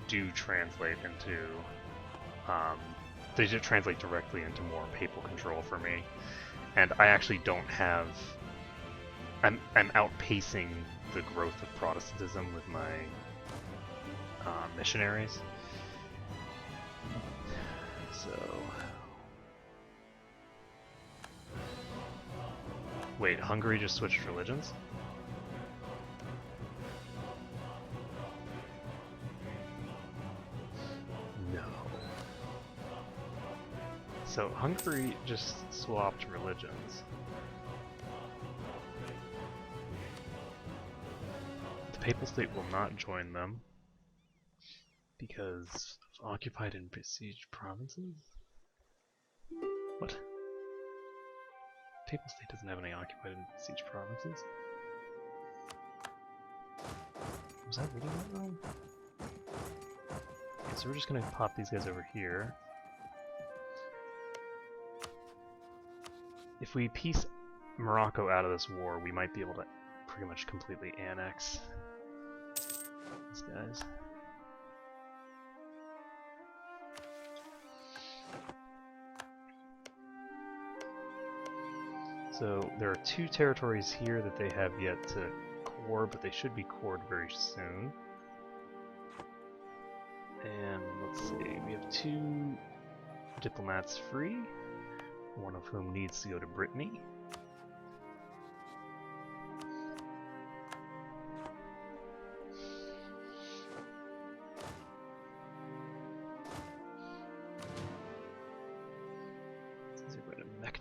do translate into they do translate directly into more papal control for me, and I actually don't have. I'm outpacing the growth of Protestantism with my missionaries. So, wait, Hungary just switched religions? No. So Hungary just swapped religions. The Papal State will not join them because of occupied and besieged provinces? What? Papal State doesn't have any occupied and besieged provinces? Was I reading that wrong? Okay, so we're just gonna pop these guys over here. If we piece Morocco out of this war, we might be able to pretty much completely annex these guys. So there are 2 territories here that they have yet to core, but they should be cored very soon. And let's see, we have 2 diplomats free, one of whom needs to go to Brittany.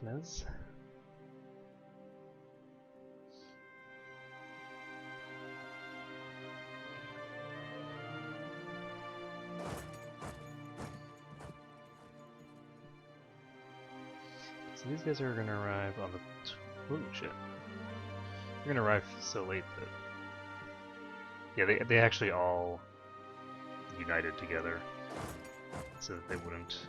dogmas. So these guys are going to arrive on the... Oh shit. They're going to arrive so late that... Yeah, they actually all united together so that they wouldn't...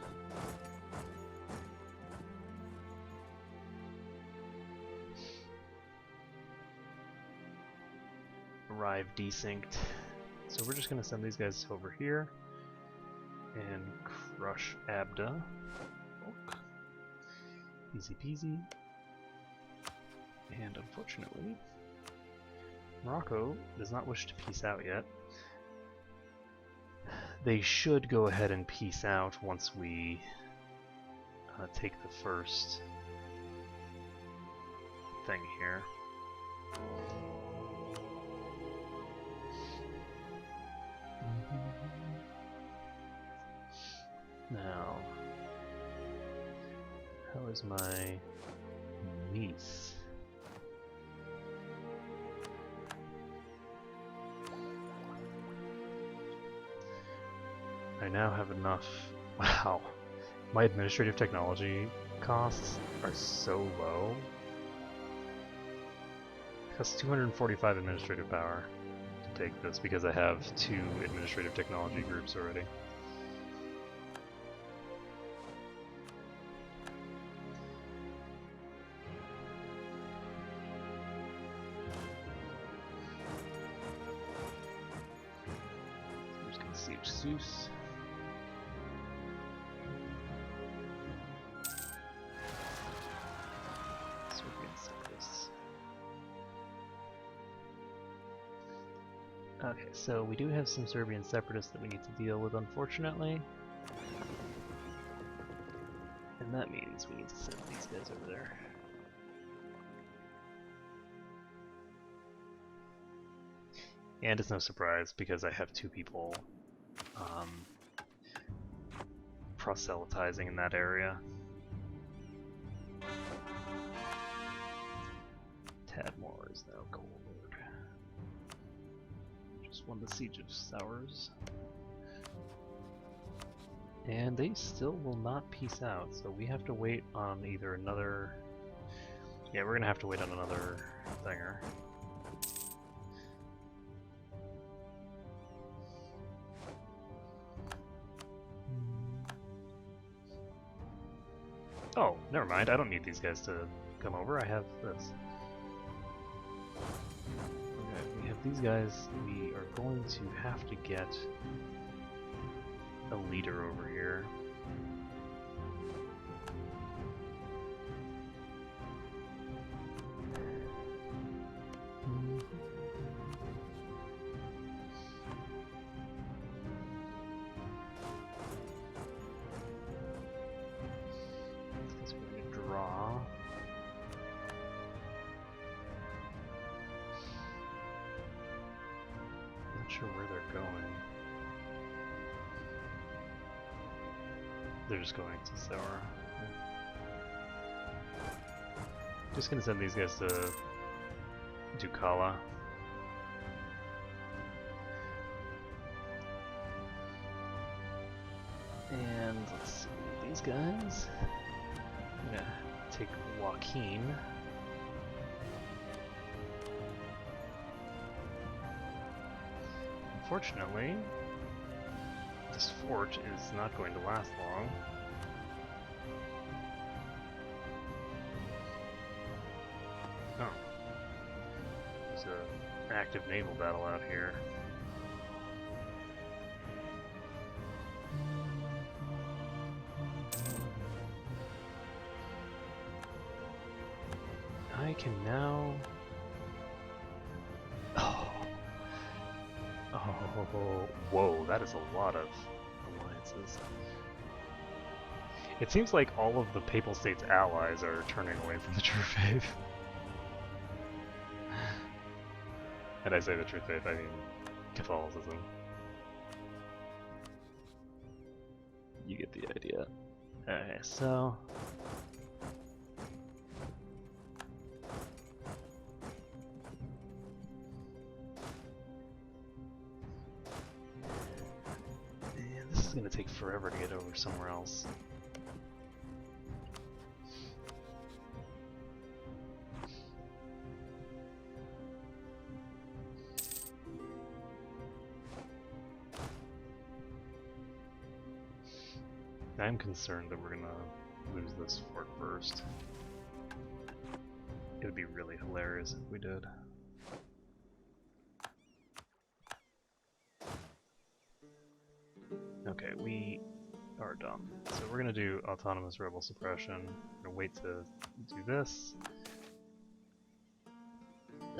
arrive desynced. So we're just going to send these guys over here and crush Abda. Oh. Easy peasy. And unfortunately, Morocco does not wish to peace out yet. They should go ahead and peace out once we take the first thing here. Now, how is my niece? I now have enough. Wow, my administrative technology costs are so low. It costs 245 administrative power to take this because I have 2 administrative technology groups already. I'm just gonna siege Zeus. Okay, so we do have some Serbian separatists that we need to deal with, unfortunately. And that means we need to send these guys over there. And it's no surprise, because I have 2 people proselytizing in that area. Tadmor is now cold. Won the Siege of Sours. And they still will not peace out, so we have to wait on either another... Yeah, we're gonna have to wait on another thinger. Oh, never mind, I don't need these guys to come over, I have this. These guys, we are going to have to get a leader over here. So we're going to draw. Not sure where they're going. They're just going to Sour. Just gonna send these guys to Ducala. And let's see, these guys. I'm gonna take Joaquin. Unfortunately, this fort is not going to last long. Oh. There's an active naval battle out here. I can now... Oh, whoa, that is a lot of alliances. It seems like all of the Papal States' allies are turning away from the True Faith. And I say the True Faith, I mean Catholicism. You get the idea. Okay, so... gonna take forever to get over somewhere else. I'm concerned that we're gonna lose this fort first. It would be really hilarious if we did. Okay, we are done. So we're gonna do autonomous rebel suppression. We're gonna wait to do this.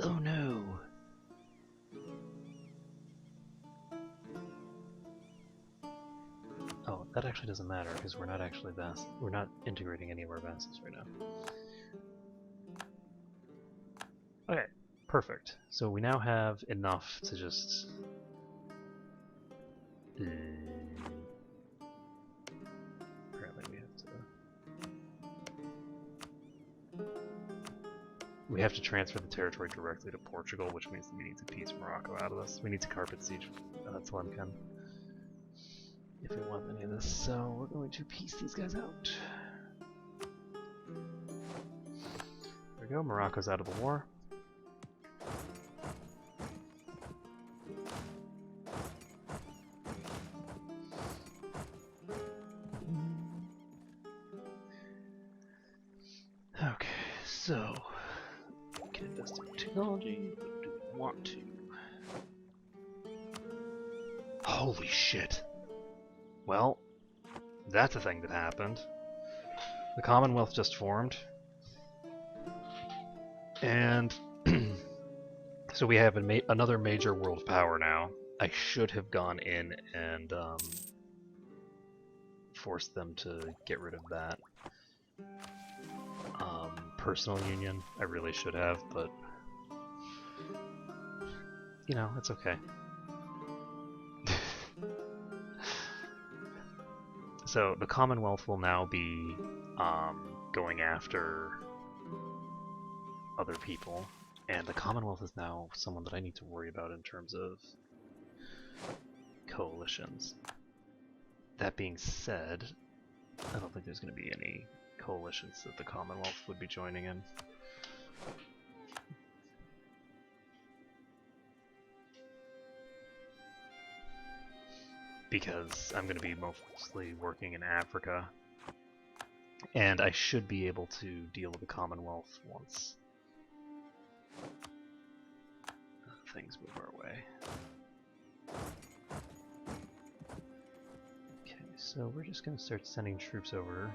Oh no! Oh, that actually doesn't matter because we're not actually we're not integrating any of our vassals right now. Okay, perfect. So we now have enough to just apparently we have to transfer the territory directly to Portugal, which means that we need to piece Morocco out of this. We need to carpet siege Tlemcen if we want any of this. So we're going to piece these guys out. There we go. Morocco's out of the war. Okay, so we can invest in technology, but do we want to? Holy shit. Well, that's a thing that happened. The Commonwealth just formed. And so we have another major world power now. I should have gone in and forced them to get rid of that. Personal union, I really should have, but you know, it's okay. So the Commonwealth will now be going after other people, and the Commonwealth is now someone that I need to worry about in terms of coalitions. That being said, I don't think there's going to be any coalitions that the Commonwealth would be joining in. Because I'm going to be mostly working in Africa, and I should be able to deal with the Commonwealth once things move our way. Okay, so we're just going to start sending troops over.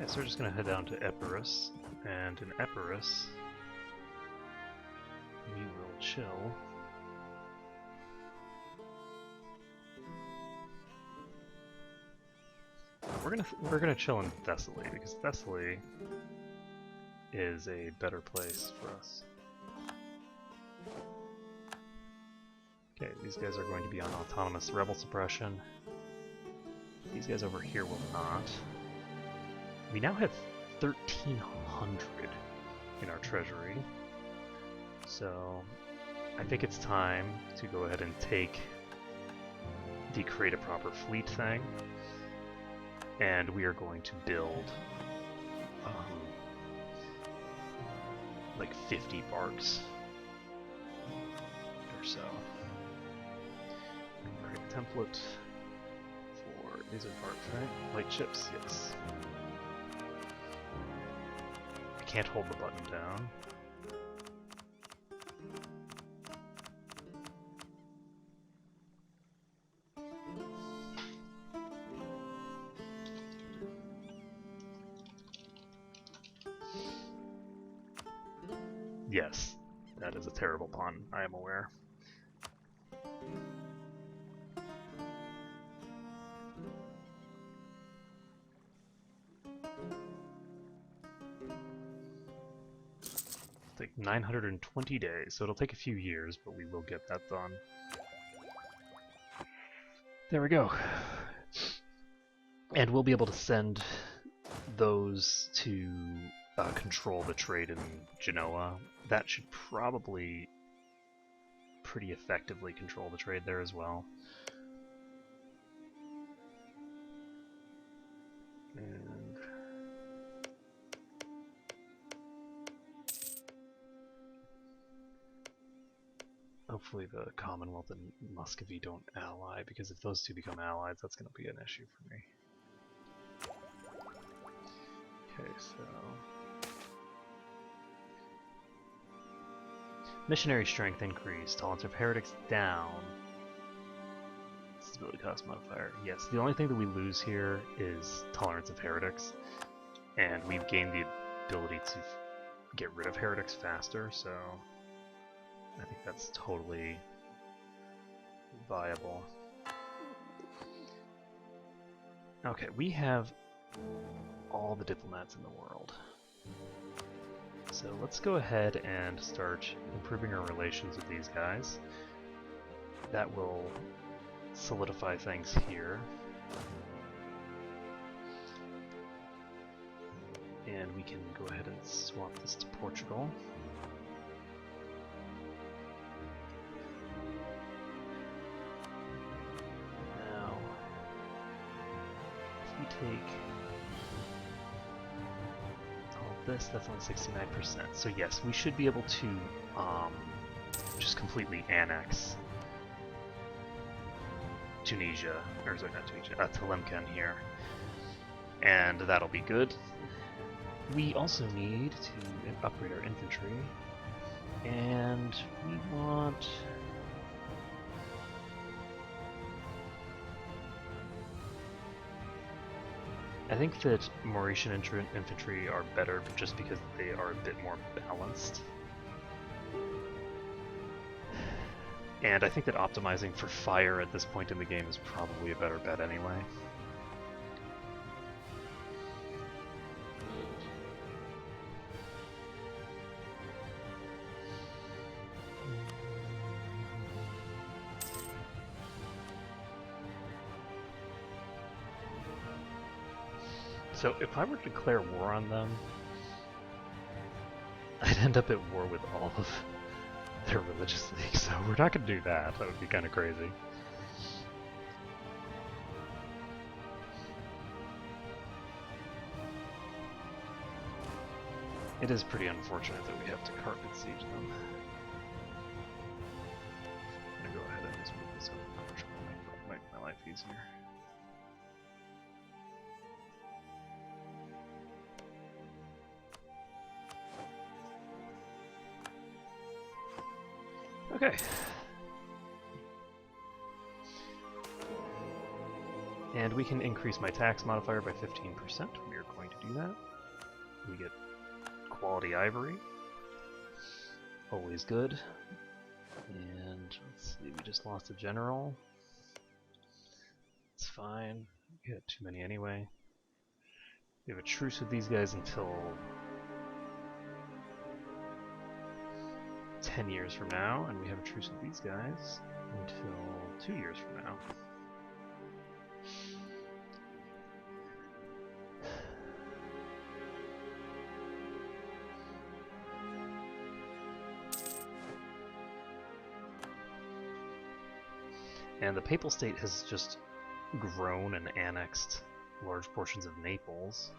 So we're just going to head down to Epirus, and in Epirus we will chill. We're gonna chill in Thessaly because Thessaly is a better place for us. Okay, these guys are going to be on autonomous rebel suppression. These guys over here will not. We now have 1,300 in our treasury, so I think it's time to go ahead and take the create a proper fleet thing, and we are going to build like 50 barks or so. Create a template for these are barks, right? Light ships, yes. Can't hold the button down. Yes, that is a terrible pun, I am aware. Like 920 days, so it'll take a few years, but we will get that done. There we go. And we'll be able to send those to control the trade in Genoa. That should probably pretty effectively control the trade there as well. And hopefully the Commonwealth and Muscovy don't ally, because if those two become allies, that's going to be an issue for me. Okay, so... Missionary strength increased, tolerance of heretics down. Stability cost modifier. Yes, the only thing that we lose here is tolerance of heretics, and we've gained the ability to get rid of heretics faster, so I think that's totally viable. Okay, we have all the diplomats in the world. So let's go ahead and start improving our relations with these guys. That will solidify things here. And we can go ahead and swap this to Portugal. Now, if we take this, that's only 69%. So yes, we should be able to just completely annex Tunisia, or sorry, not Tunisia, Tlemcen here, and that'll be good. We also need to upgrade our infantry, and we want... I think that Mauritian infantry are better just because they are a bit more balanced. And I think that optimizing for fire at this point in the game is probably a better bet anyway. So if I were to declare war on them, I'd end up at war with all of their religious leagues, so we're not going to do that. That would be kind of crazy. It is pretty unfortunate that we have to carpet siege them. I'm going to go ahead and just move this over to Portugal to make my life easier. Okay. And we can increase my tax modifier by 15%. We are going to do that. We get quality ivory. Always good. And let's see, we just lost a general. It's fine. We had too many anyway. We have a truce with these guys until 10 years from now, and we have a truce with these guys until 2 years from now. And the Papal State has just grown and annexed large portions of Naples.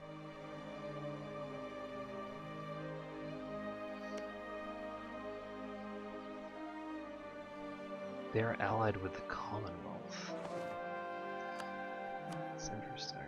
They are allied with the Commonwealth. That's interesting.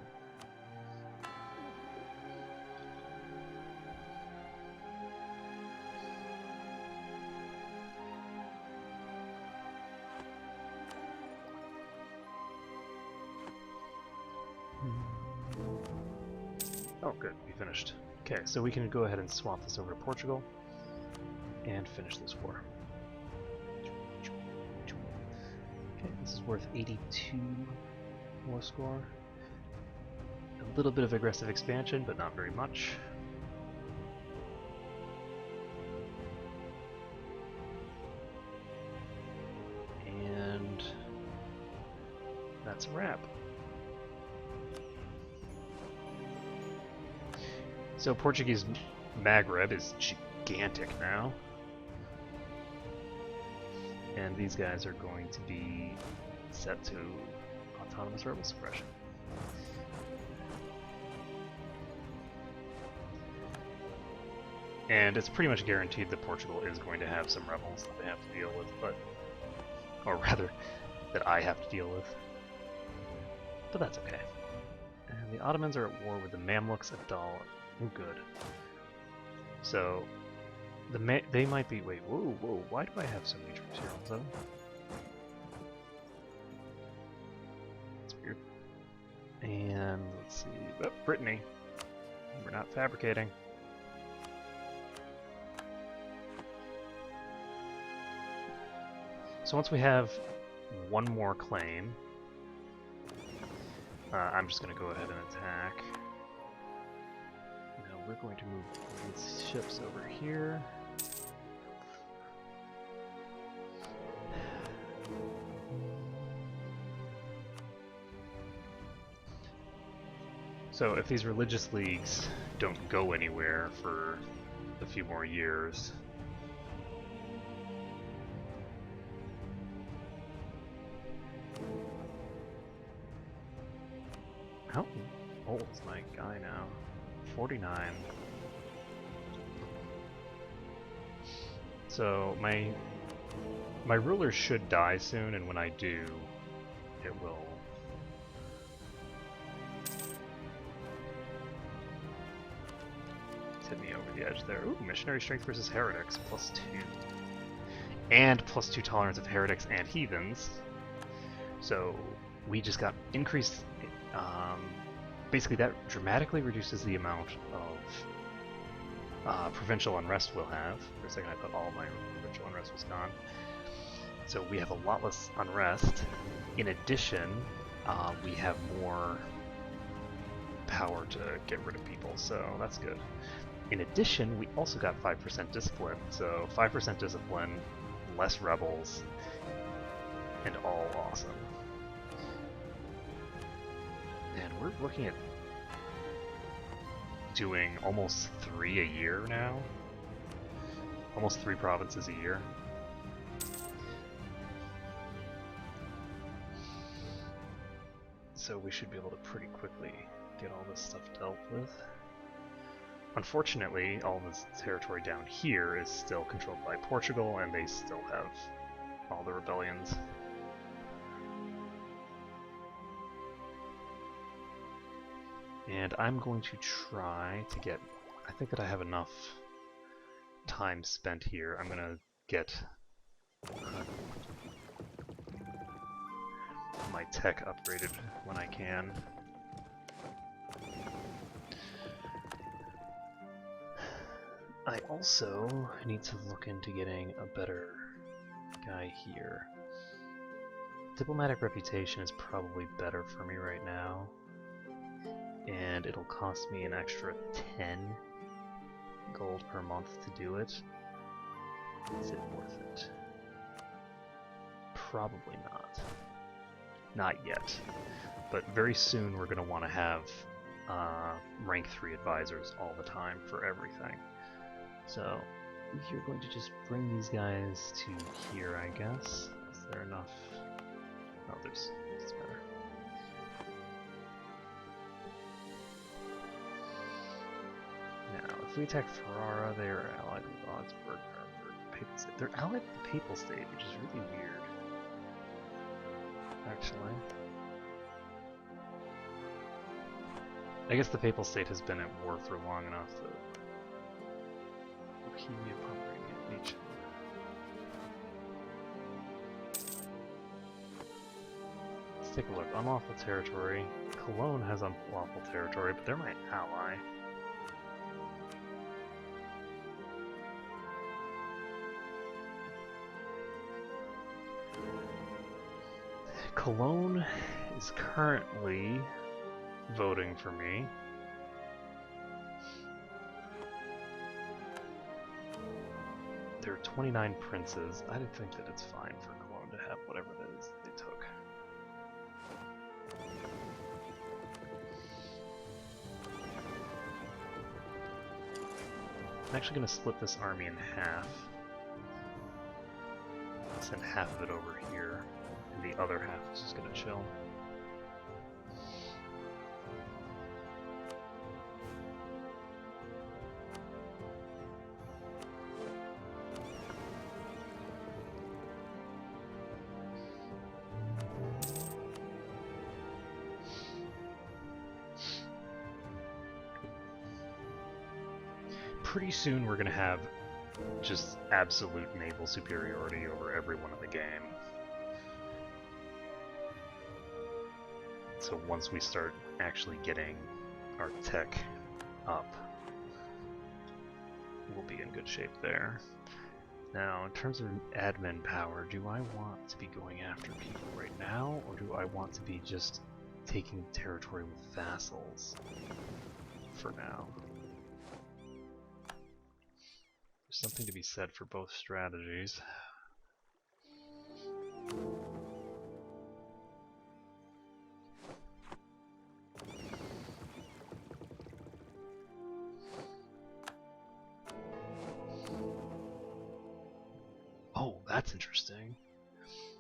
Oh, good. We finished. Okay, so we can go ahead and swap this over to Portugal and finish this war. Okay, this is worth 82 war score. A little bit of aggressive expansion, but not very much. And that's a wrap. So Portuguese Maghreb is gigantic now. And these guys are going to be set to autonomous rebel suppression. And it's pretty much guaranteed that Portugal is going to have some rebels that they have to deal with, but... or rather, that I have to deal with. But that's okay. And the Ottomans are at war with the Mamluks at Dal. Oh, good. So, they might be... Wait, whoa, why do I have so many troops here on zone? That's weird. And, let's see... Oh, Brittany. We're not fabricating. So once we have one more claim, I'm just going to go ahead and attack. Now we're going to move these ships over here. So if these religious leagues don't go anywhere for a few more years, how old is my guy now? 49. So my ruler should die soon, and when I do, it will hit me over the edge there. Ooh, missionary strength versus heretics, +2. And +2 tolerance of heretics and heathens. So we just got increased. Basically, that dramatically reduces the amount of provincial unrest we'll have. For a second, I thought all my provincial unrest was gone. So we have a lot less unrest. In addition, we have more power to get rid of people, so that's good. In addition, we also got 5% discipline. So 5% discipline, less rebels, and all awesome. And we're looking at doing almost 3 a year now. Almost 3 provinces a year. So we should be able to pretty quickly get all this stuff dealt with. Unfortunately, all this territory down here is still controlled by Portugal, and they still have all the rebellions. And I'm going to try to get... I think that I have enough time spent here. I'm going to get my tech upgraded when I can. I also need to look into getting a better guy here. Diplomatic reputation is probably better for me right now. And it'll cost me an extra 10 gold per month to do it. Is it worth it? Probably not. Not yet. But very soon we're going to want to have rank 3 advisors all the time for everything. So you're going to just bring these guys to here, I guess. Is there enough? Oh, there's better. Now, if we attack Ferrara, they are allied with Augsburg. They're allied with the Papal State, which is really weird. Actually. I guess the Papal State has been at war for long enough that Bohemia, Pomerania, Nietzsche. Let's take a look. Unlawful territory. Cologne has unlawful territory, but they're my ally. Cologne is currently voting for me. There are 29 princes. I think that it's fine for Cologne to have whatever it is they took. I'm actually going to split this army in half. Send half of it over here, and the other half is just going to chill. Pretty soon we're going to have just absolute naval superiority over everyone in the game. So once we start actually getting our tech up, we'll be in good shape there. Now, in terms of admin power, do I want to be going after people right now, or do I want to be just taking territory with vassals for now? There's something to be said for both strategies. Oh, that's interesting.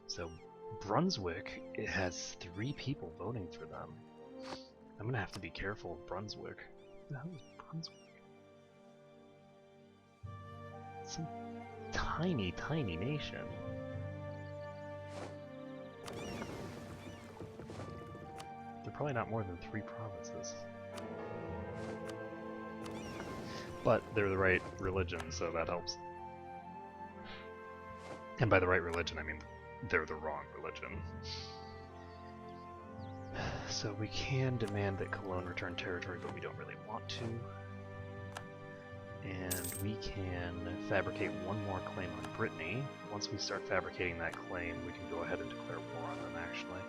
So, Brunswick, it has 3 people voting for them. I'm gonna have to be careful of Brunswick. What the hell is Brunswick? Some tiny, tiny nation. They're probably not more than 3 provinces. But they're the right religion, so that helps. And by the right religion, I mean they're the wrong religion. So we can demand that Cologne return territory, but we don't really want to. And we can fabricate one more claim on Brittany. Once we start fabricating that claim, we can go ahead and declare war on them, actually.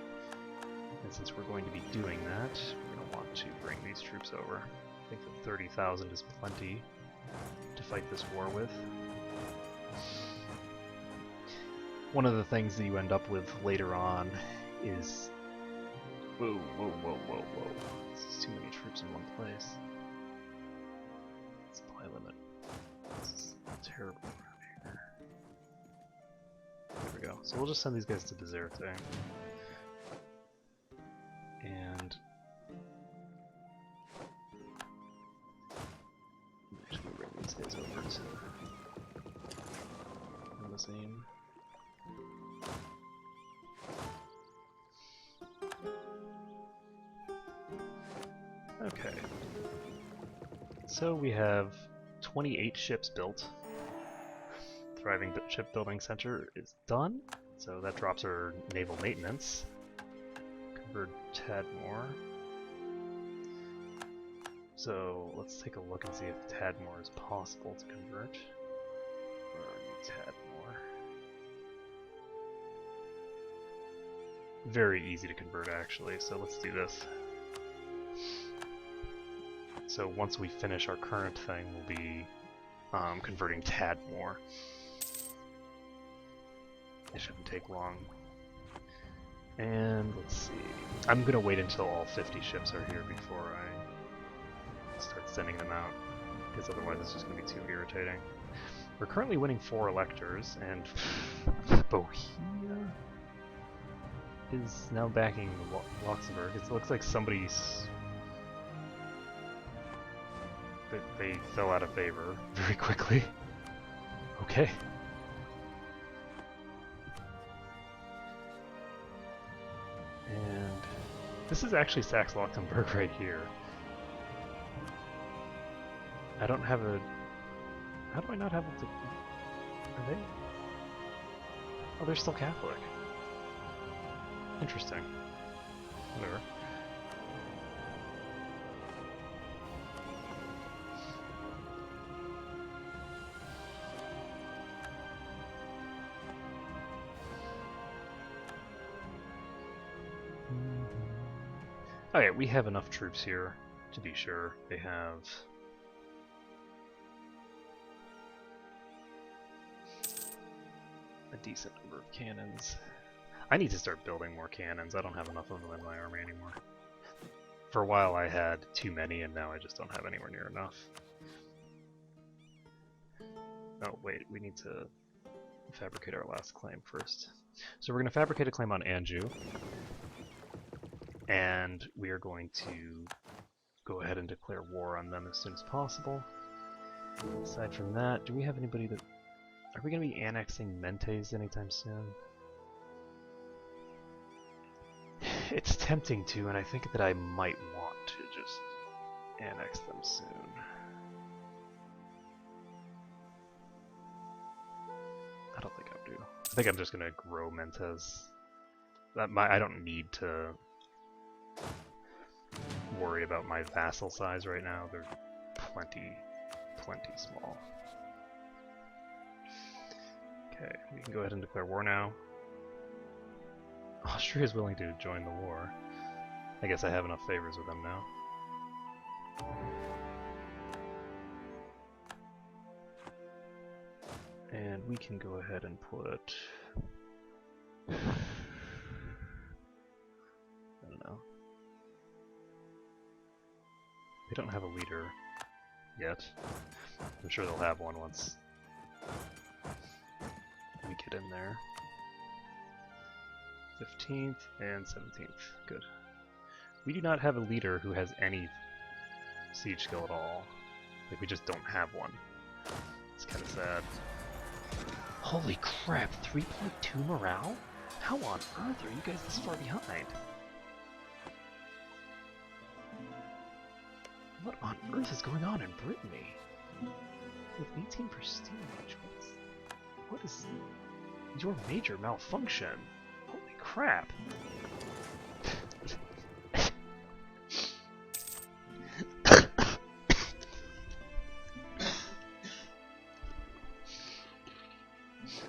And since we're going to be doing that, we're going to want to bring these troops over. I think that 30,000 is plenty to fight this war with. One of the things that you end up with later on is... Whoa, whoa, whoa, whoa, whoa. This is too many troops in one place. Supply limit. This is terrible around here. There we go. So we'll just send these guys to Bizerte. And... actually bring these guys over to Limousine. Okay. So we have 28 ships built. Thriving Shipbuilding Center is done. So that drops our naval maintenance. Convert Tadmor. So let's take a look and see if Tadmor is possible to convert. Where are you, Tadmor? Very easy to convert, actually, so let's do this. So once we finish our current thing, we'll be converting Tadmor. It shouldn't take long. And let's see. I'm going to wait until all 50 ships are here before I start sending them out, because otherwise it's just going to be too irritating. We're currently winning 4 electors, and Bohemia is now backing Luxembourg. It looks like somebody's... They fell out of favor very quickly. Okay. And this is actually Saxe-Lauenburg right here. I don't have a... How do I not have a... Are they? Oh, they're still Catholic. Interesting. Whatever. Okay, we have enough troops here, to be sure. They have... a decent number of cannons. I need to start building more cannons. I don't have enough of them in my army anymore. For a while I had too many, and now I just don't have anywhere near enough. Oh, wait, we need to fabricate our last claim first. So we're going to fabricate a claim on Anju, and we are going to go ahead and declare war on them as soon as possible. Aside from that, do we have anybody that... Are we going to be annexing Mentes anytime soon? It's tempting to, and I think that I might want to just annex them soon. I don't think I do. I think I'm just going to grow Mentes. I don't need to worry about my vassal size right now. They're plenty small. Okay, we can go ahead and declare war now. Austria is willing to join the war. I guess I have enough favors with them now. And we can go ahead and put... I don't know. They don't have a leader yet. I'm sure they'll have one once we get in there. 15th and 17th. Good. We do not have a leader who has any siege skill at all. Like, we just don't have one. It's kind of sad. Holy crap, 3.2 morale? How on earth are you guys this far behind? What on earth is going on in Brittany? With 18 prestige, what is your major malfunction? Holy crap!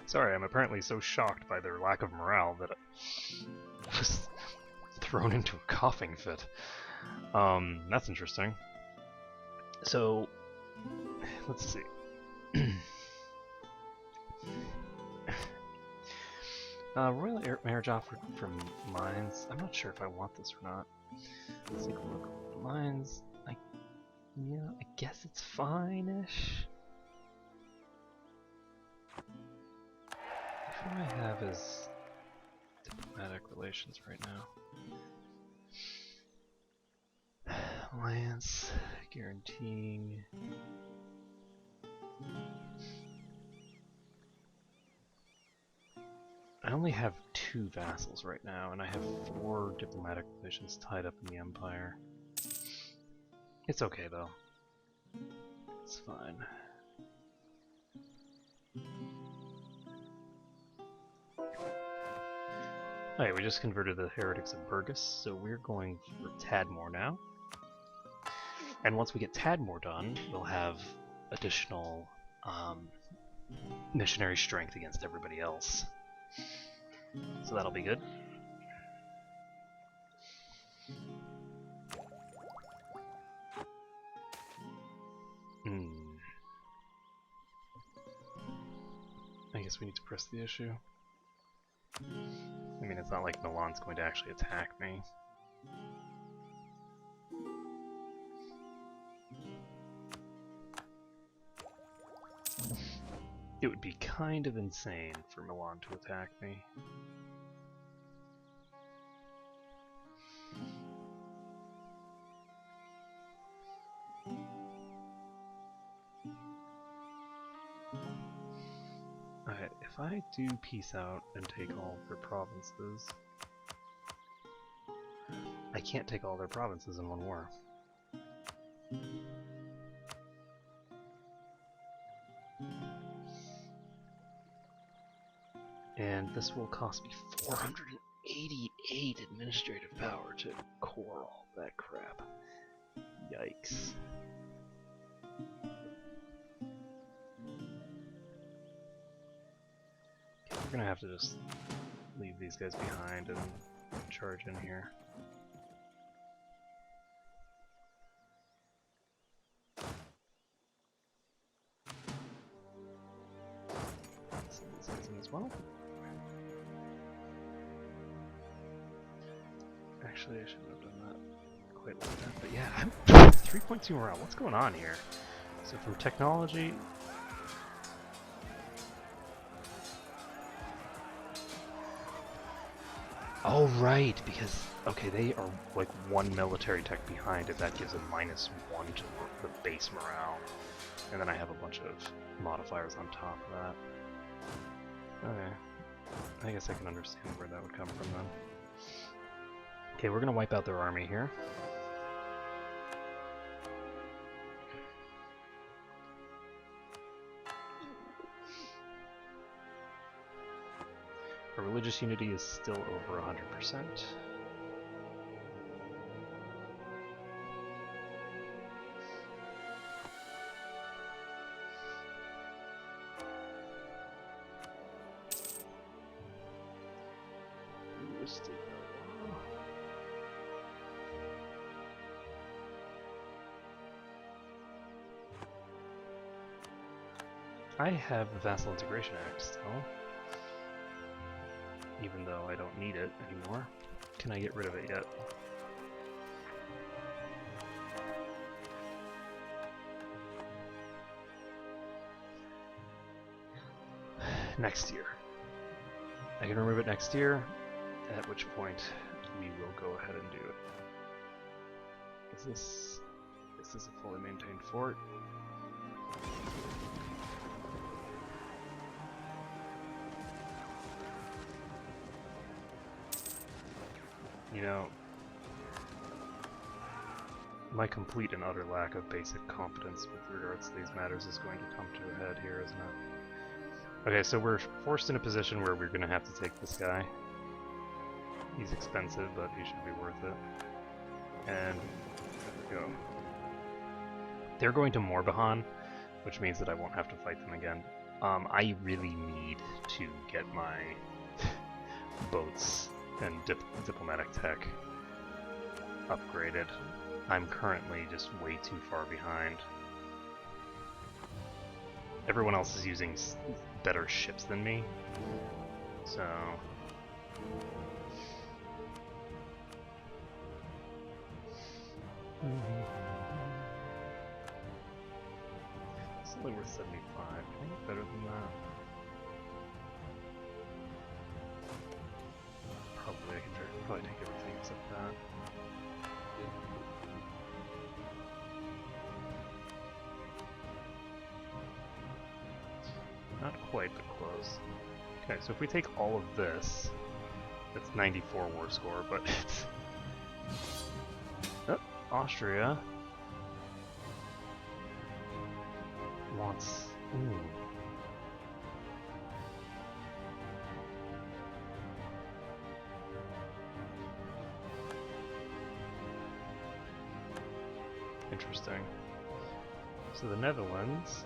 Sorry, I'm apparently so shocked by their lack of morale that I was thrown into a coughing fit. That's interesting. So, let's see. Royal marriage offer from Mines. I'm not sure if I want this or not. Let's take a look. Mines. Yeah, I guess it's fine-ish. What I have is diplomatic relations right now. Alliance guaranteeing. I only have 2 vassals right now, and I have 4 diplomatic relations tied up in the Empire. It's okay though. It's fine. Alright, we just converted the Heretics of Burgess, so we're going for Tadmor now. And once we get Tadmor done, we'll have additional missionary strength against everybody else. So that'll be good. I guess we need to press the issue. I mean, it's not like Milan's going to actually attack me. It would be kind of insane for Milan to attack me. Alright, if I do peace out and take all of their provinces... I can't take all their provinces in one war. And this will cost me 488 administrative power to core all that crap. Yikes. Okay, we're gonna have to just leave these guys behind and charge in here. Send these guys in as well. Actually, I shouldn't have done that quite like that, but yeah, I'm 3.2 morale. What's going on here? So from technology, Oh, right, because, okay, they are like one military tech behind, and that gives a -1 to the base morale. And then I have a bunch of modifiers on top of that. Okay. I guess I can understand where that would come from then. Okay, we're gonna wipe out their army here. Our religious unity is still over 100%. I have the Vassal Integration Act still, even though I don't need it anymore. Can I get rid of it yet? Next year. I can remove it next year, at which point we will go ahead and do it. This is a fully maintained fort. You know, my complete and utter lack of basic competence with regards to these matters is going to come to a head here, isn't it? Okay, so we're forced in a position where we're going to have to take this guy. He's expensive, but he should be worth it. And there we go. They're going to Morbihan, which means that I won't have to fight them again. I really need to get my boats and diplomatic tech upgraded. I'm currently just way too far behind. Everyone else is using better ships than me, so... It's only worth 75. Can I get better than that? Probably. I can probably take everything except that. Not quite, but close. Okay, so if we take all of this, that's 94 war score, but it's... Oh, Austria wants... Ooh. Interesting. So the Netherlands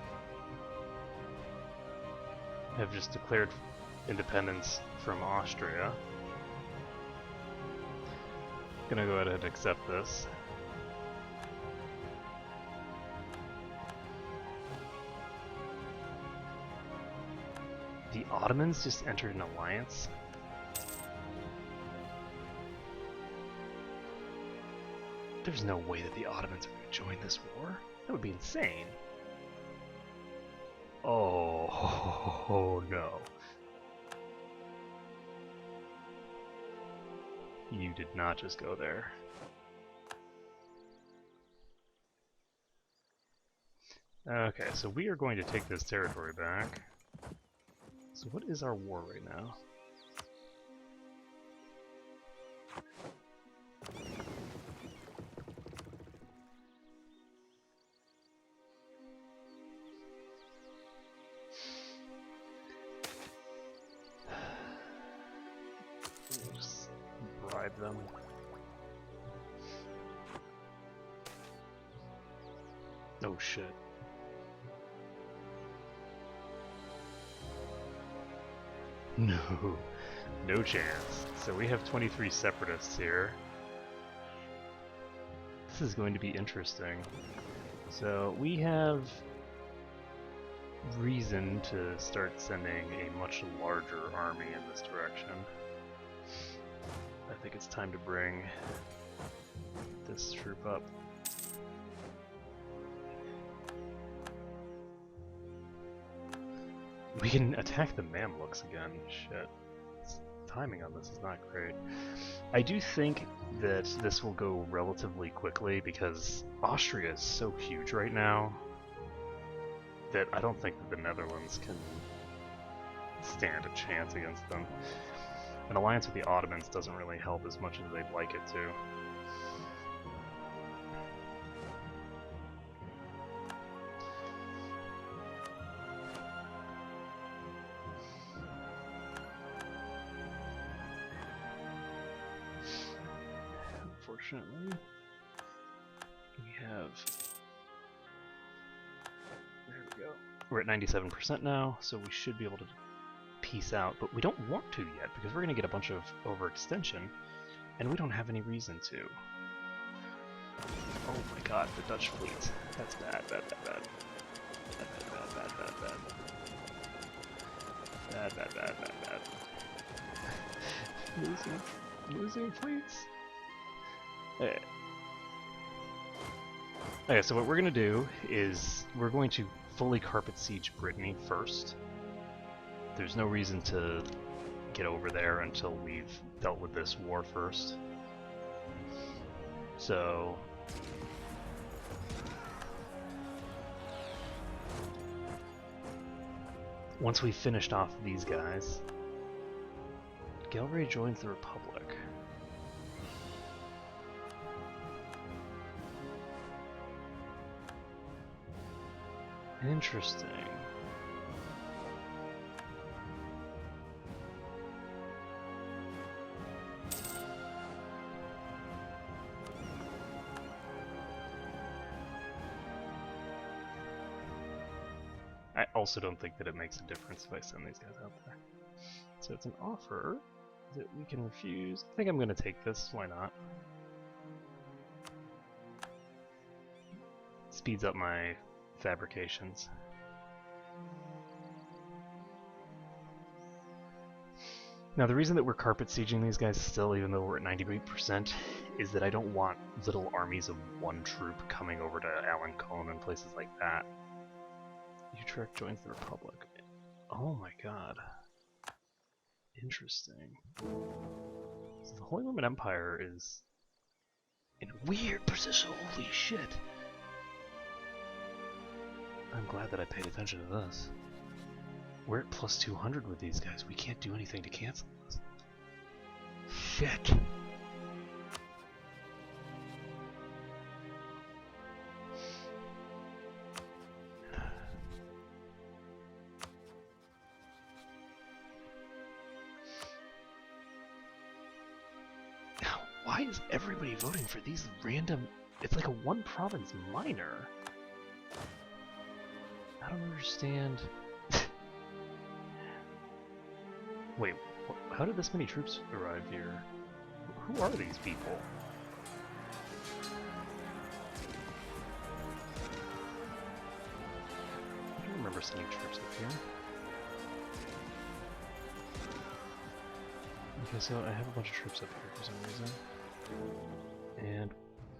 have just declared independence from Austria. Gonna go ahead and accept this. The Ottomans just entered an alliance. There's no way that the Ottomans are going to join this war. That would be insane. Oh, no. You did not just go there. Okay, so we are going to take this territory back. So what is our war right now? Just bribe them. Oh shit. No, no chance. So we have 23 separatists here. This is going to be interesting. So we have reason to start sending a much larger army in this direction. I think it's time to bring this troop up. We can attack the Mamluks again. Shit. timing on this is not great. I do think that this will go relatively quickly because Austria is so huge right now that I don't think that the Netherlands can stand a chance against them. An alliance with the Ottomans doesn't really help as much as they'd like it to. Unfortunately, we have... There we go. We're at 97% now, so we should be able to peace out, but we don't want to yet because we're going to get a bunch of overextension, and we don't have any reason to. Oh my god, the Dutch fleet. That's bad, bad, bad, bad. Bad, bad, bad, bad, bad, bad. Bad, bad, bad, bad, bad. Losing fleets. Okay, so what we're going to do is we're going to fully carpet siege Brittany first. There's no reason to get over there until we've dealt with this war first. So... once we've finished off these guys, Galway joins the Republic. Interesting. I also don't think that it makes a difference if I send these guys out there. So it's an offer that we can refuse. I think I'm going to take this. Why not? Speeds up my fabrications. Now the reason that we're carpet sieging these guys still, even though we're at 98%, is that I don't want little armies of one troop coming over to Alencon and places like that. Utrecht joins the Republic. Oh my god. Interesting. So the Holy Roman Empire is in a weird position. Holy shit. I'm glad that I paid attention to this. We're at plus 200 with these guys. We can't do anything to cancel this. Shit. Now, why is everybody voting for these random... It's like a one province minor. I don't understand. Wait, how did this many troops arrive here? Who are these people? I don't remember sending troops up here. Okay, so I have a bunch of troops up here for some reason. And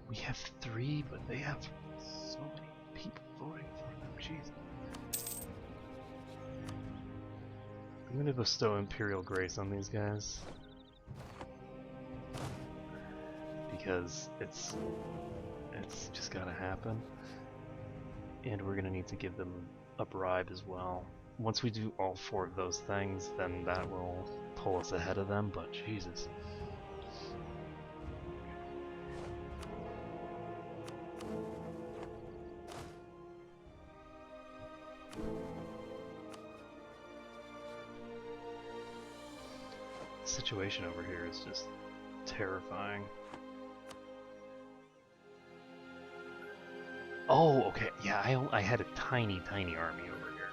we have 3, but they have so many people voting for them. Jesus. I'm gonna bestow Imperial Grace on these guys. Because it's just gotta happen. And we're gonna need to give them a bribe as well. Once we do all 4 of those things, then that will pull us ahead of them, but Jesus. The situation over here is just terrifying. Oh, okay. Yeah, I had a tiny army over here.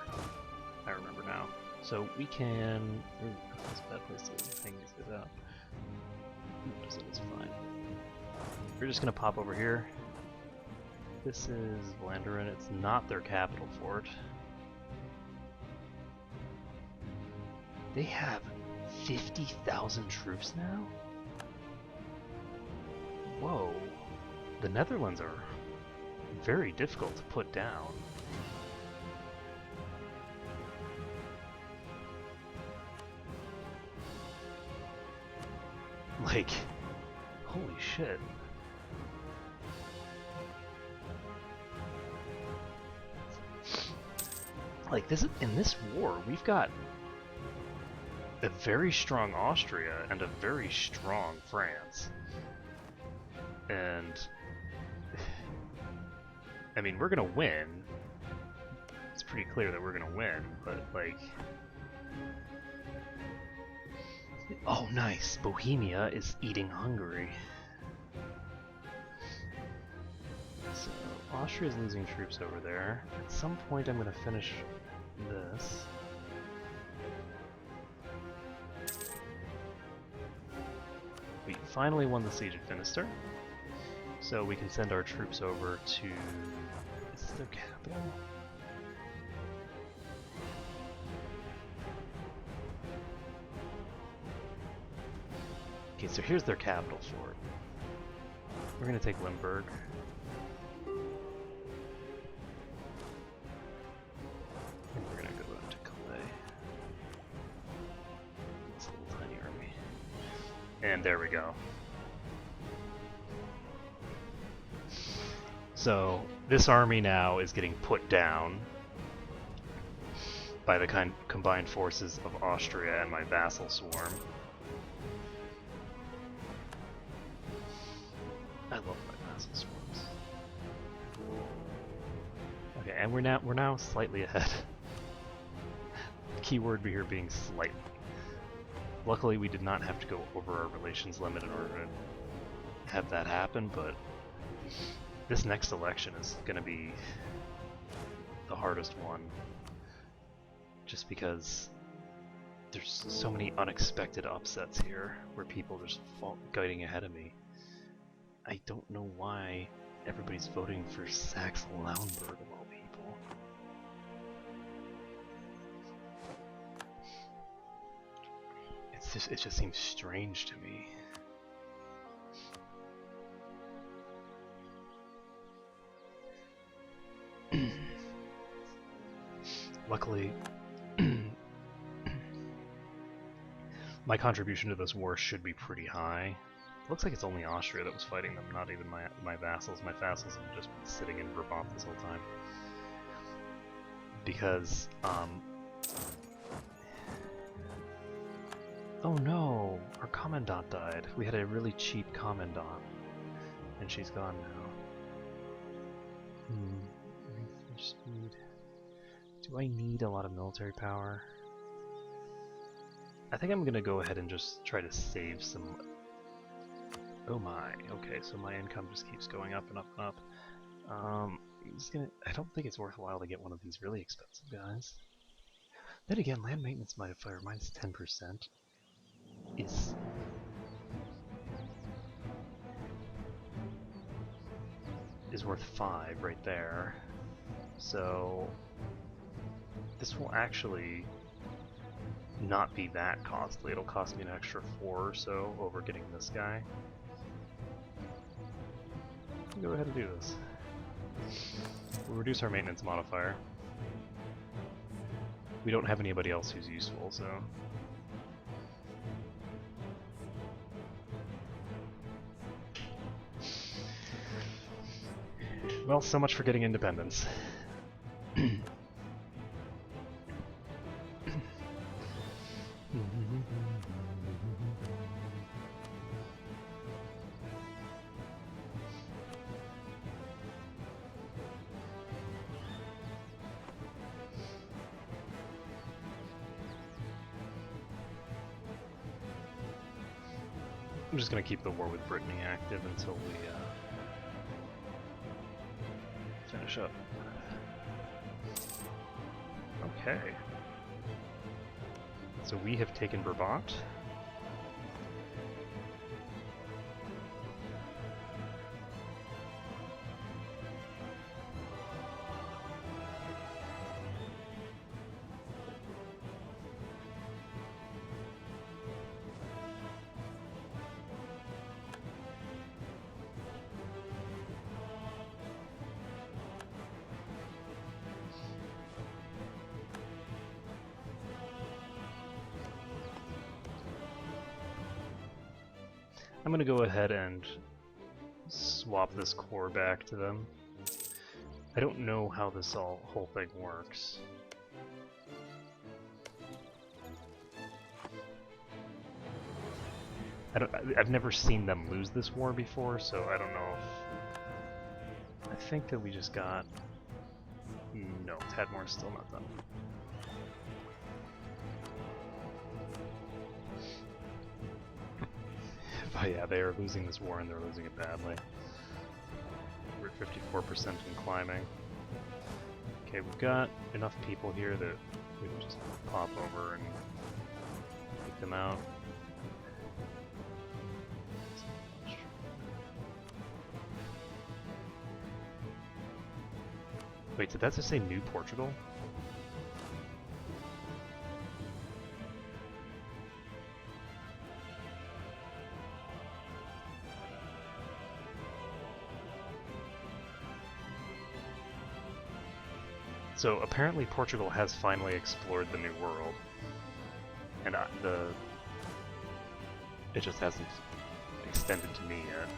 I remember now. So we can... Ooh, that's a bad place to hang these guys out. So it's fine. We're just gonna pop over here. This is Vlaanderen. It's not their capital fort. They have 50,000 troops now? Whoa. The Netherlands are very difficult to put down. Like, holy shit. Like, in this war, we've got a very strong Austria and a very strong France. And I mean, we're gonna win. It's pretty clear that we're gonna win, but like... Oh, nice! Bohemia is eating Hungary. So, Austria's losing troops over there. At some point I'm gonna finish this. We finally won the siege at Finisterre. So we can send our troops over to... Is this their capital? Okay, so here's their capital fort. We're gonna take Limburg. And we're gonna go into Calais. It's a little tiny army. And there we go. So this army now is getting put down by the combined forces of Austria and my vassal swarm. I love my vassal swarms. Okay, and we're now slightly ahead. Keyword here being slightly. Luckily, we did not have to go over our relations limit in order to have that happen, but this next election is going to be the hardest one, just because there's so many unexpected upsets here where people are just getting ahead of me. I don't know why everybody's voting for Saxe-Lauenburg of all people. It just seems strange to me. Luckily, my contribution to this war should be pretty high. Looks like it's only Austria that was fighting them, not even my vassals. My vassals have just been sitting in Brabant this whole time. Because, oh no! Our commandant died. We had a really cheap commandant. And she's gone now. Speed. Do I need a lot of military power? I think I'm gonna go ahead and just try to save some... Oh my, okay, so my income just keeps going up and up and up. I don't think it's worthwhile to get one of these really expensive guys. Then again, land maintenance modifier minus 10% is worth 5 right there. So this will actually not be that costly. It'll cost me an extra 4 or so over getting this guy. Go ahead and do this. We'll reduce our maintenance modifier. We don't have anybody else who's useful, so... Well, so much for getting independence. I'm just going to keep the war with Brittany active until we finish up. Okay. So we have taken Brabant. I'm gonna go ahead and swap this core back to them. I don't know how this whole thing works. I've never seen them lose this war before, so I don't know if... I think that we just got... No, Tadmore's still not done. But yeah, they are losing this war and they're losing it badly. We're at 54% in climbing. Okay, we've got enough people here that we can just pop over and take them out. Wait, did that just say New Portugal? So apparently Portugal has finally explored the New World, and it just hasn't extended to me yet.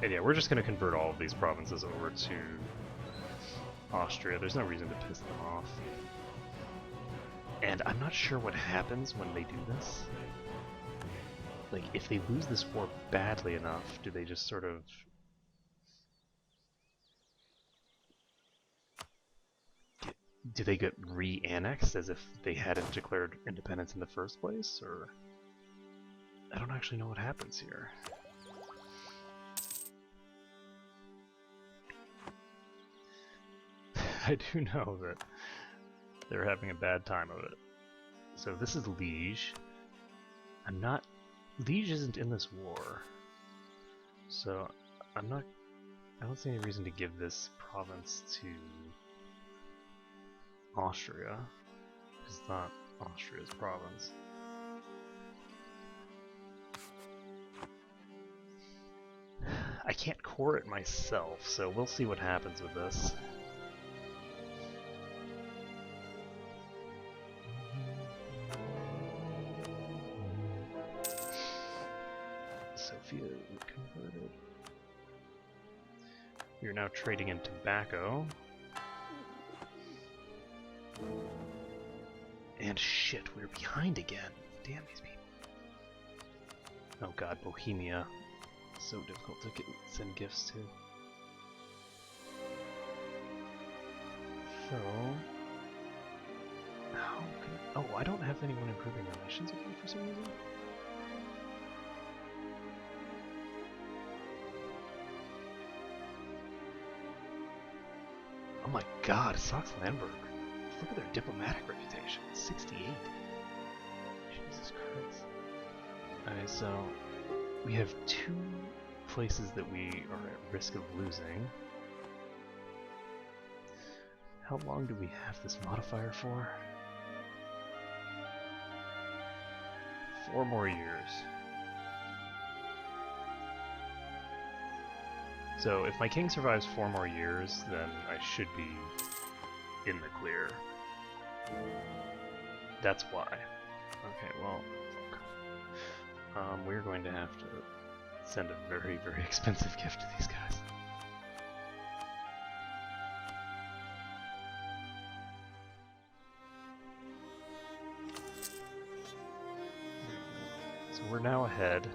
And yeah, we're just going to convert all of these provinces over to Austria. There's no reason to piss them off. And I'm not sure what happens when they do this. Like, if they lose this war badly enough, do they just sort of... Do they get re-annexed as if they hadn't declared independence in the first place, or... I don't actually know what happens here. I do know that they're having a bad time of it. So this is Liege. Liege isn't in this war. So I don't see any reason to give this province to Austria. It's not Austria's province. I can't core it myself, so we'll see what happens with this. Sophia converted. You're now trading in tobacco. And shit, we're behind again. Damn these people. Oh god, Bohemia. So difficult to send gifts to. So... How can... Oh, I don't have anyone improving relations with you for some reason? Oh my god, Saxe-Lauenburg. Look at their diplomatic reputation. 68. Jesus Christ. Alright, so we have two places that we are at risk of losing. How long do we have this modifier for? 4 more years. So if my king survives 4 more years, then I should be in the clear. That's why. Okay, well, fuck. We're going to have to send a very, very expensive gift to these guys. So we're now ahead.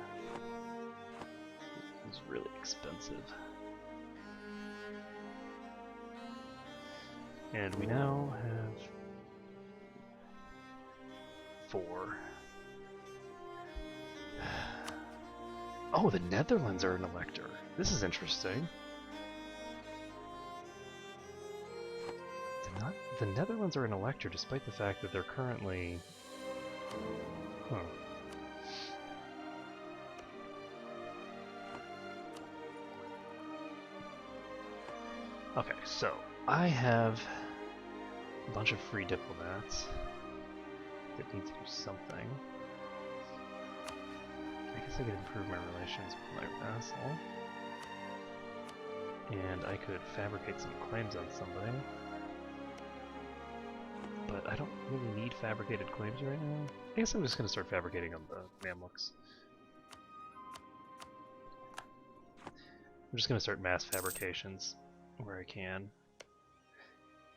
It's really expensive. And we now have 4. Oh, the Netherlands are an elector. This is interesting. The Netherlands are an elector despite the fact that they're currently... Huh. Okay, so I have a bunch of free diplomats that need to do something. I guess I could improve my relations with my vassal. And I could fabricate some claims on somebody. But I don't really need fabricated claims right now. I guess I'm just going to start fabricating on the Mamluks. I'm just going to start mass fabrications where I can.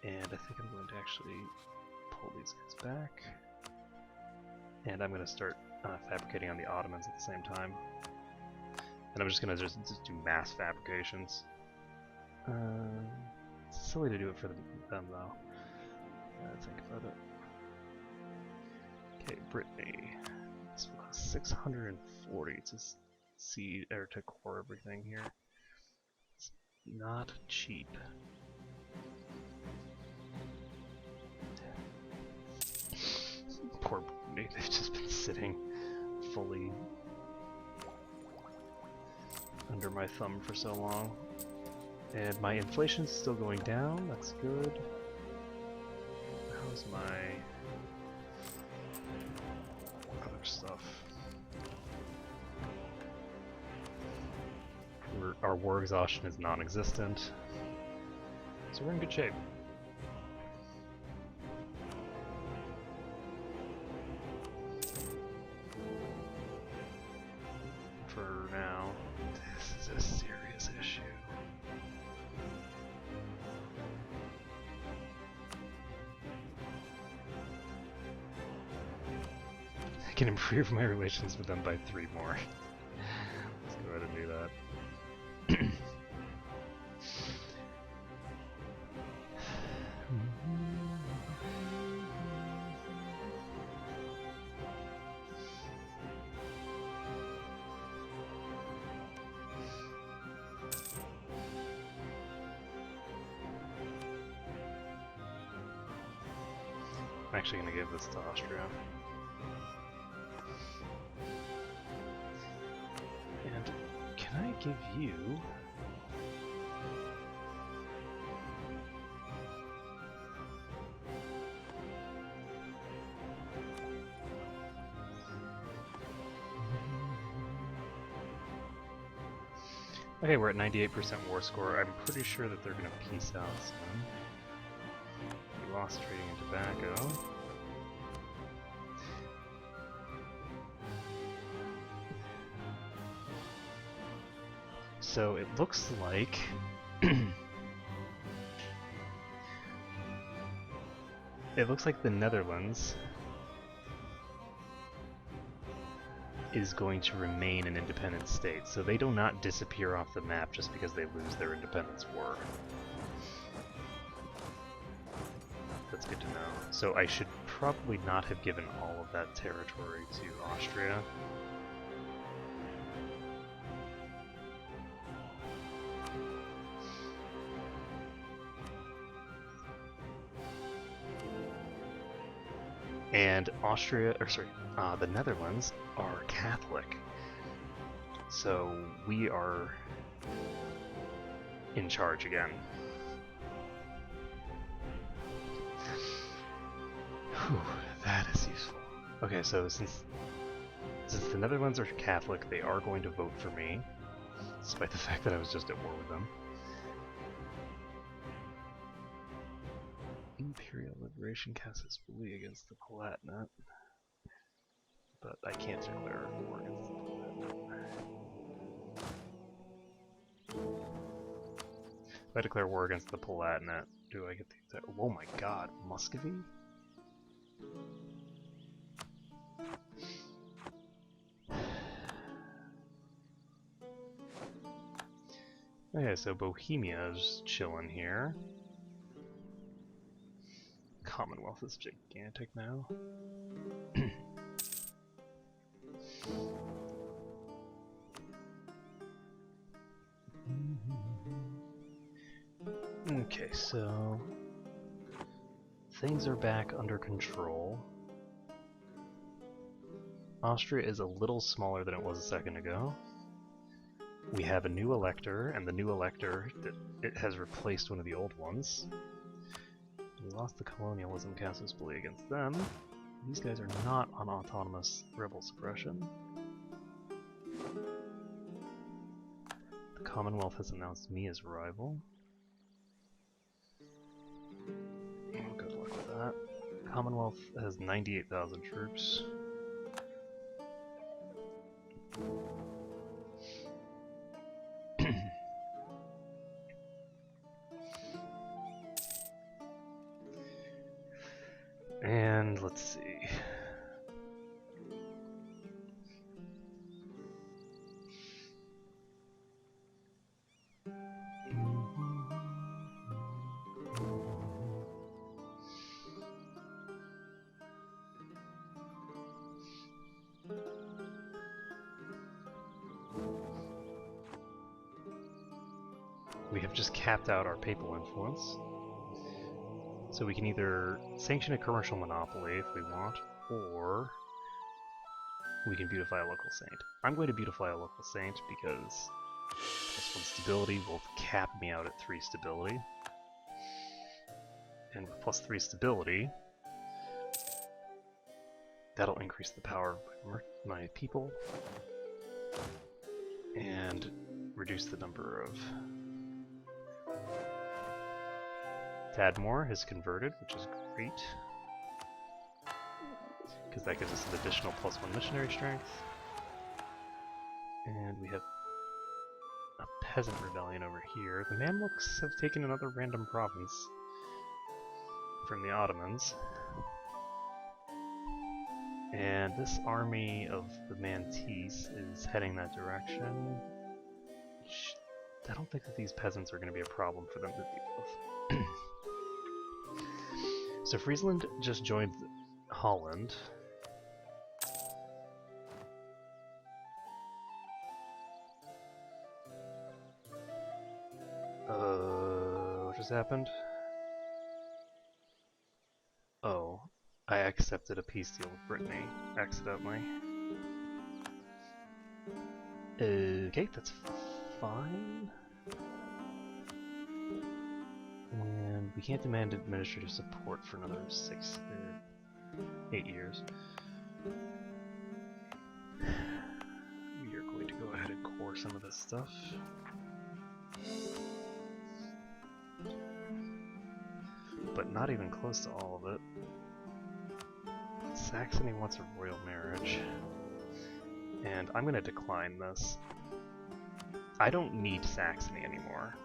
And I think I'm going to actually pull these guys back. And I'm going to start fabricating on the Ottomans at the same time. And I'm just going to just do mass fabrications. It's silly to do it for them though. Think about it. Okay, Brittany. This will cost 640 to seed or to core everything here. It's not cheap. Poor Brittany, they've just been sitting fully under my thumb for so long. And my inflation's still going down, that's good. How's my other stuff? Our war exhaustion is non-existent, so we're in good shape. For now, this is a serious issue. I can improve my relations with them by 3 more. Let's go ahead and do that. I'm actually going to give this to Austria. And can I give you... Okay, we're at 98% war score. I'm pretty sure that they're going to peace out soon. We lost trading in tobacco. So it looks like the Netherlands is going to remain an independent state, so they do not disappear off the map just because they lose their independence war. That's good to know. So I should probably not have given all of that territory to Austria. And the Netherlands are Catholic, so we are in charge again. Whew, that is useful. Okay, so since the Netherlands are Catholic, they are going to vote for me, despite the fact that I was just at war with them. Imperial Liberation Casus Belli against the Palatinate, but I can't declare war against the Palatinate. If I declare war against the Palatinate, do I get the... Oh my god, Muscovy? Okay, so Bohemia is chilling here. Commonwealth is gigantic now. Okay, so things are back under control. Austria is a little smaller than it was a second ago. We have a new elector, and the new elector it has replaced one of the old ones. We lost the colonialism casus belli against them. These guys are not on autonomous rebel suppression. The Commonwealth has announced me as rival. Oh, good luck with that. Commonwealth has 98,000 troops. And let's see. We have just capped out our papal influence. So we can either sanction a commercial monopoly if we want, or we can beautify a local saint. I'm going to beautify a local saint because +1 stability will cap me out at 3 stability. And with +3 stability, that'll increase the power of my people and reduce the number of... Tadmor has converted, which is great, because that gives us an additional +1 missionary strength. And we have a peasant rebellion over here. The Mamluks have taken another random province from the Ottomans. And this army of the Mantis is heading that direction. I don't think that these peasants are going to be a problem for them to deal with. So Friesland just joined Holland. What just happened? Oh, I accepted a peace deal with Brittany accidentally. Okay, that's fine. And we can't demand administrative support for another 6 or 8 years. We are going to go ahead and core some of this stuff. But not even close to all of it. Saxony wants a royal marriage. And I'm going to decline this. I don't need Saxony anymore.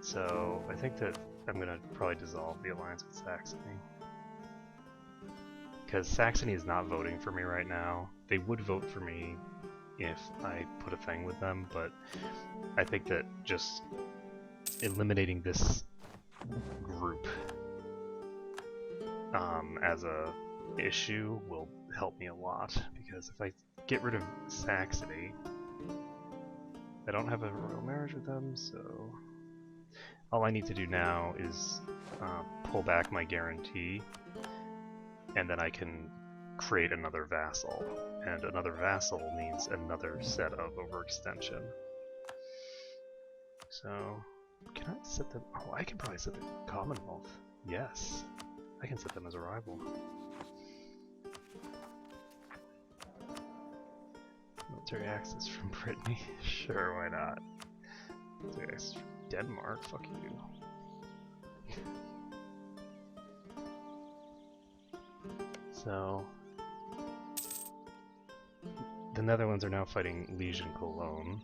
So I think that I'm going to probably dissolve the alliance with Saxony. Because Saxony is not voting for me right now. They would vote for me if I put a thing with them, but I think that just eliminating this group as a issue will help me a lot, because if I get rid of Saxony, I don't have a royal marriage with them, so all I need to do now is pull back my guarantee, and then I can create another vassal, and another vassal means another set of overextension. So, can I set them? Oh, I can probably set the Commonwealth. Yes, I can set them as a rival. Military access from Brittany. Sure, why not? Military access from Denmark. Fuck you. So, the Netherlands are now fighting Liege and Cologne.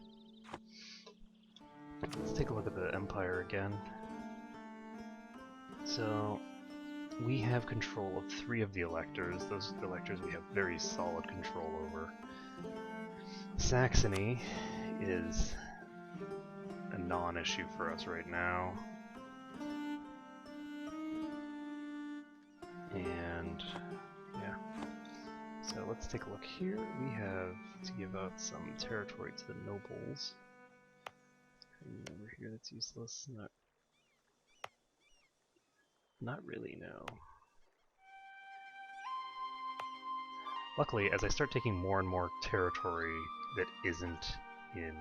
Let's take a look at the Empire again. So, we have control of 3 of the electors. Those electors we have very solid control over. Saxony is a non-issue for us right now. And, yeah. So let's take a look here. We have to give out some territory to the nobles. And over here that's useless. Not really, no. Luckily, as I start taking more and more territory that isn't in...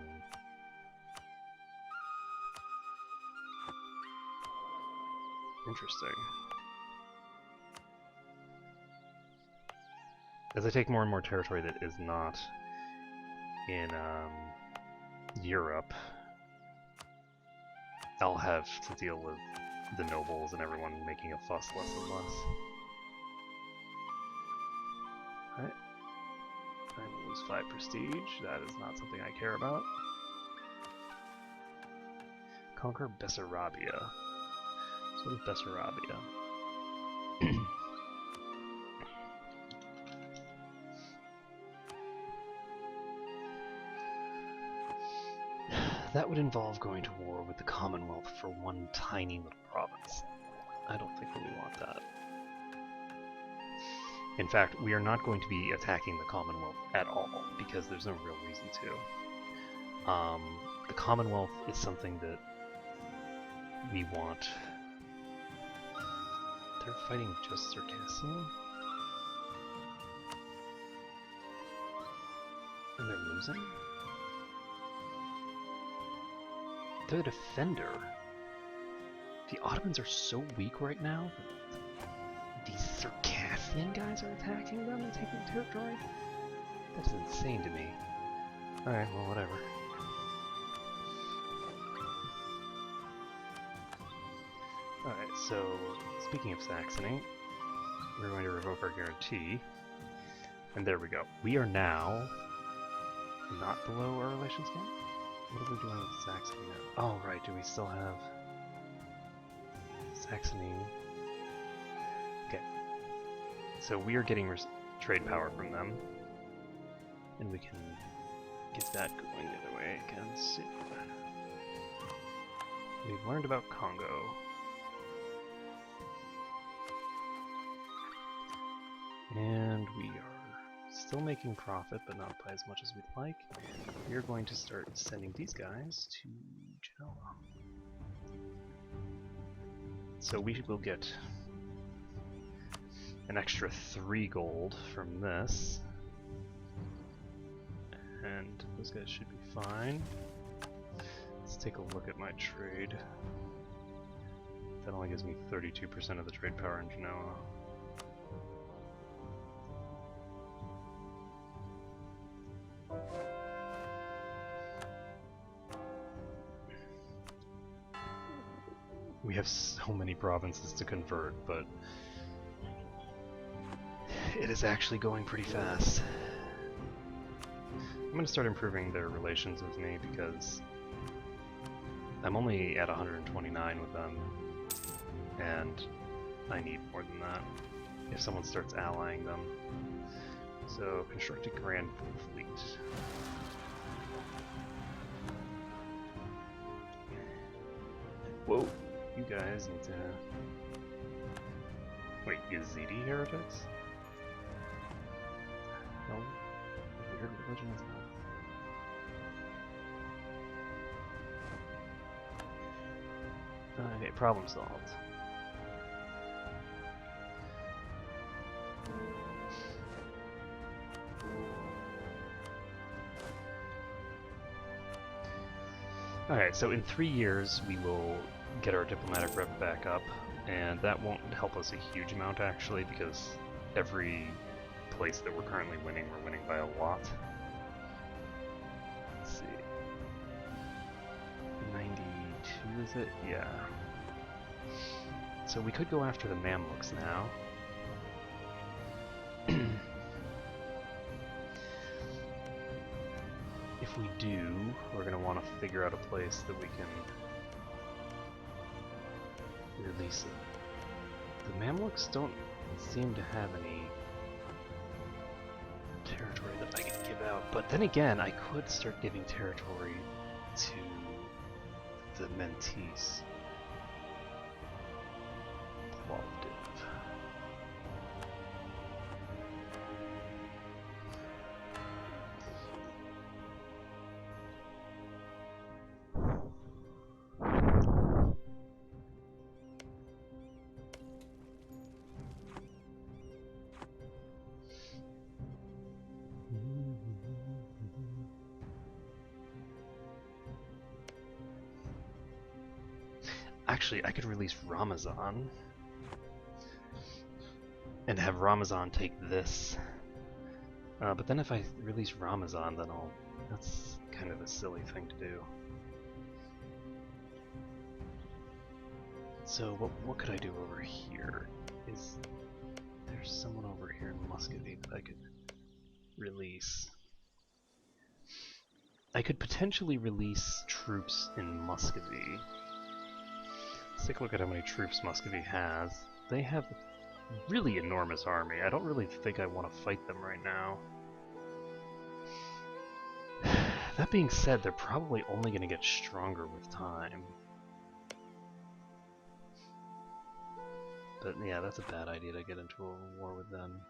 Interesting. As I take more and more territory that is not in Europe, I'll have to deal with the nobles and everyone making a fuss less and less. Alright. I will lose 5 prestige. That is not something I care about. Conquer Bessarabia. So what is Bessarabia? That would involve going to war with the Commonwealth for one tiny little province. I don't think that we want that. In fact, we are not going to be attacking the Commonwealth at all, because there's no real reason to. The Commonwealth is something that we want. They're fighting just Circassian? And they're losing? They're the defender. The Ottomans are so weak right now. These Circassian guys are attacking them and taking territory? That's insane to me. Alright, well, whatever. Alright, so, speaking of Saxony, we're going to revoke our guarantee. And there we go. We are now not below our relations gap? What are we doing with Saxony now? Oh, right, do we still have Saxony? Okay. So we are getting trade power from them. And we can get that going the other way again soon. We've learned about Congo. And we are still making profit, but not by as much as we'd like. We're going to start sending these guys to Genoa. So we will get an extra 3 gold from this. And those guys should be fine. Let's take a look at my trade. That only gives me 32% of the trade power in Genoa. We have so many provinces to convert, but it is actually going pretty fast. I'm going to start improving their relations with me because I'm only at 129 with them, and I need more than that if someone starts allying them. So, construct a grand fleet. Whoa, you guys need to... Wait, Yazidi heretics? No? Weird religion is that? Okay, problem solved. Alright, so in 3 years we will get our diplomatic rep back up, and that won't help us a huge amount actually, because every place that we're currently winning, we're winning by a lot. Let's see. 92 is it? Yeah. So we could go after the Mamluks now. If we do, we're going to want to figure out a place that we can release it. The Mamluks don't seem to have any territory that I can give out, but then again, I could start giving territory to the Mentees. Plovdiv. Actually, I could release Ramazan and have Ramazan take this. But then if I release Ramazan, then that's kind of a silly thing to do. So what could I do over here? Is there's someone over here in Muscovy that I could release? I could potentially release troops in Muscovy. Let's take a look at how many troops Muscovy has. They have a really enormous army. I don't really think I want to fight them right now. That being said, they're probably only going to get stronger with time. But yeah, that's a bad idea to get into a war with them.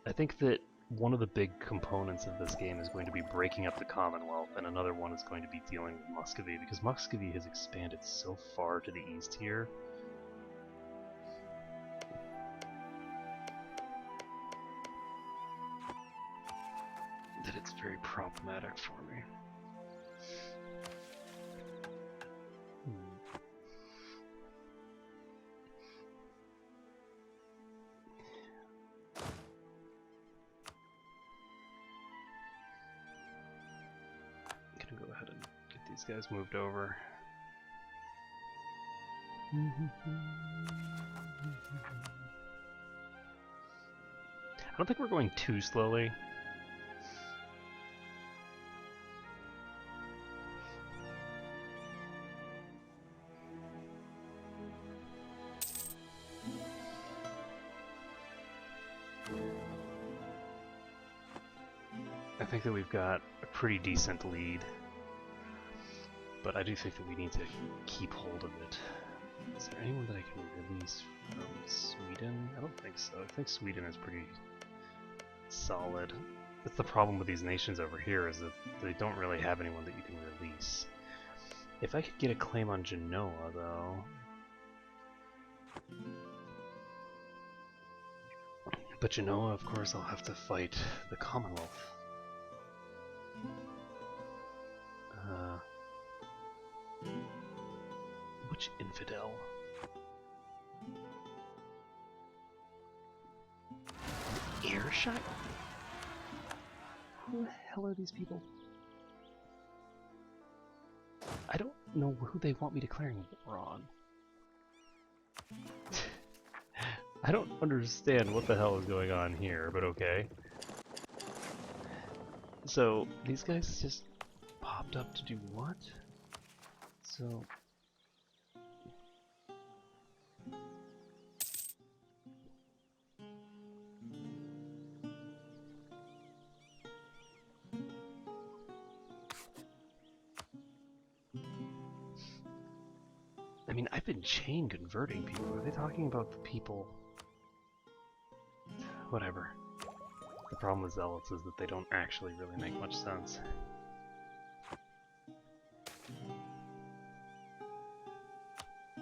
I think that one of the big components of this game is going to be breaking up the Commonwealth, and another one is going to be dealing with Muscovy, because Muscovy has expanded so far to the east here. That it's very problematic for me. Gonna go ahead and get these guys moved over. I don't think we're going too slowly. I think that we've got a pretty decent lead, but I do think that we need to keep hold of it. Is there anyone that I can release from Sweden? I don't think so. I think Sweden is pretty solid. That's the problem with these nations over here, is that they don't really have anyone that you can release. If I could get a claim on Genoa, though... But Genoa, of course, I'll have to fight the Commonwealth. Which infidel? Ayrshire? Who the hell are these people? I don't know who they want me declaring war on. I don't understand what the hell is going on here, but okay. So, these guys just popped up to do what? So... I mean, I've been chain converting people. Are they talking about the people? Whatever. The problem with zealots is that they don't actually really make much sense.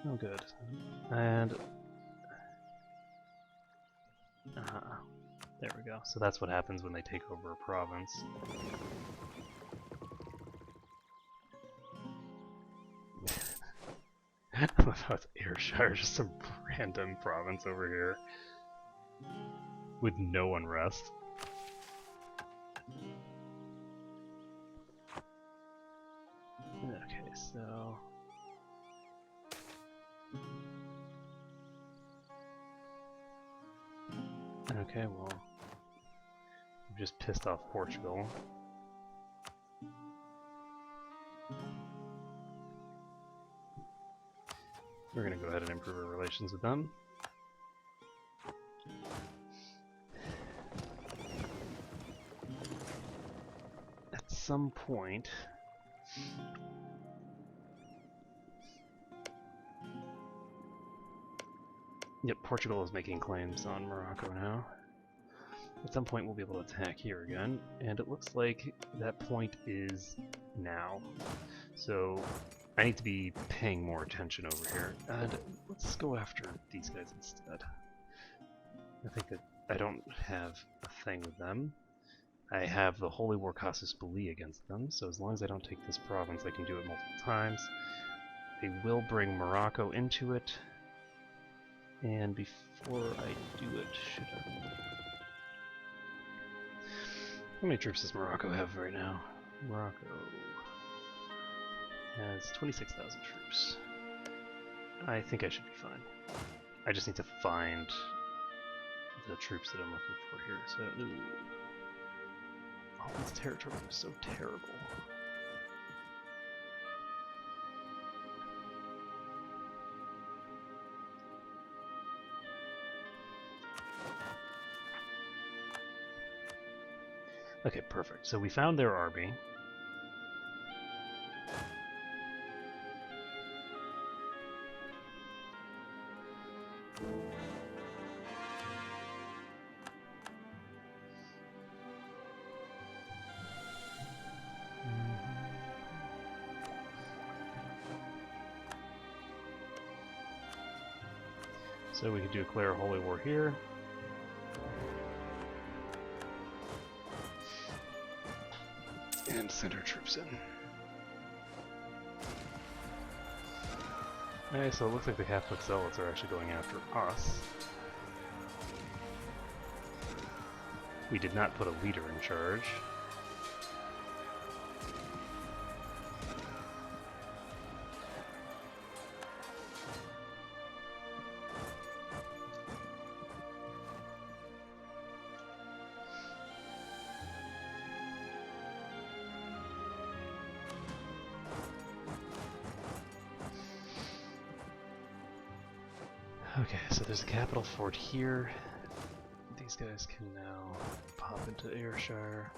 Oh, good. And... there we go. So that's what happens when they take over a province. I love how it's Ayrshire, just some random province over here with no unrest. Okay, so... Okay, well... I've just pissed off Portugal. We're gonna go ahead and improve our relations with them. At some point... Yep, Portugal is making claims on Morocco now. At some point we'll be able to attack here again, and it looks like that point is now. So I need to be paying more attention over here, and let's go after these guys instead. I think that I don't have a thing with them. I have the Holy War Casus Belli against them, so as long as I don't take this province I can do it multiple times. They will bring Morocco into it, and before I do it, should I... How many troops does Morocco have right now? Morocco has 26,000 troops. I think I should be fine. I just need to find the troops that I'm looking for here. So, all this territory is so terrible. Okay, perfect. So we found their army. So we could declare a holy war here. And send our troops in. Okay, so it looks like the Catholic Zealots are actually going after us. We did not put a leader in charge. Okay, so there's a capital fort here. These guys can now pop into Ayrshire.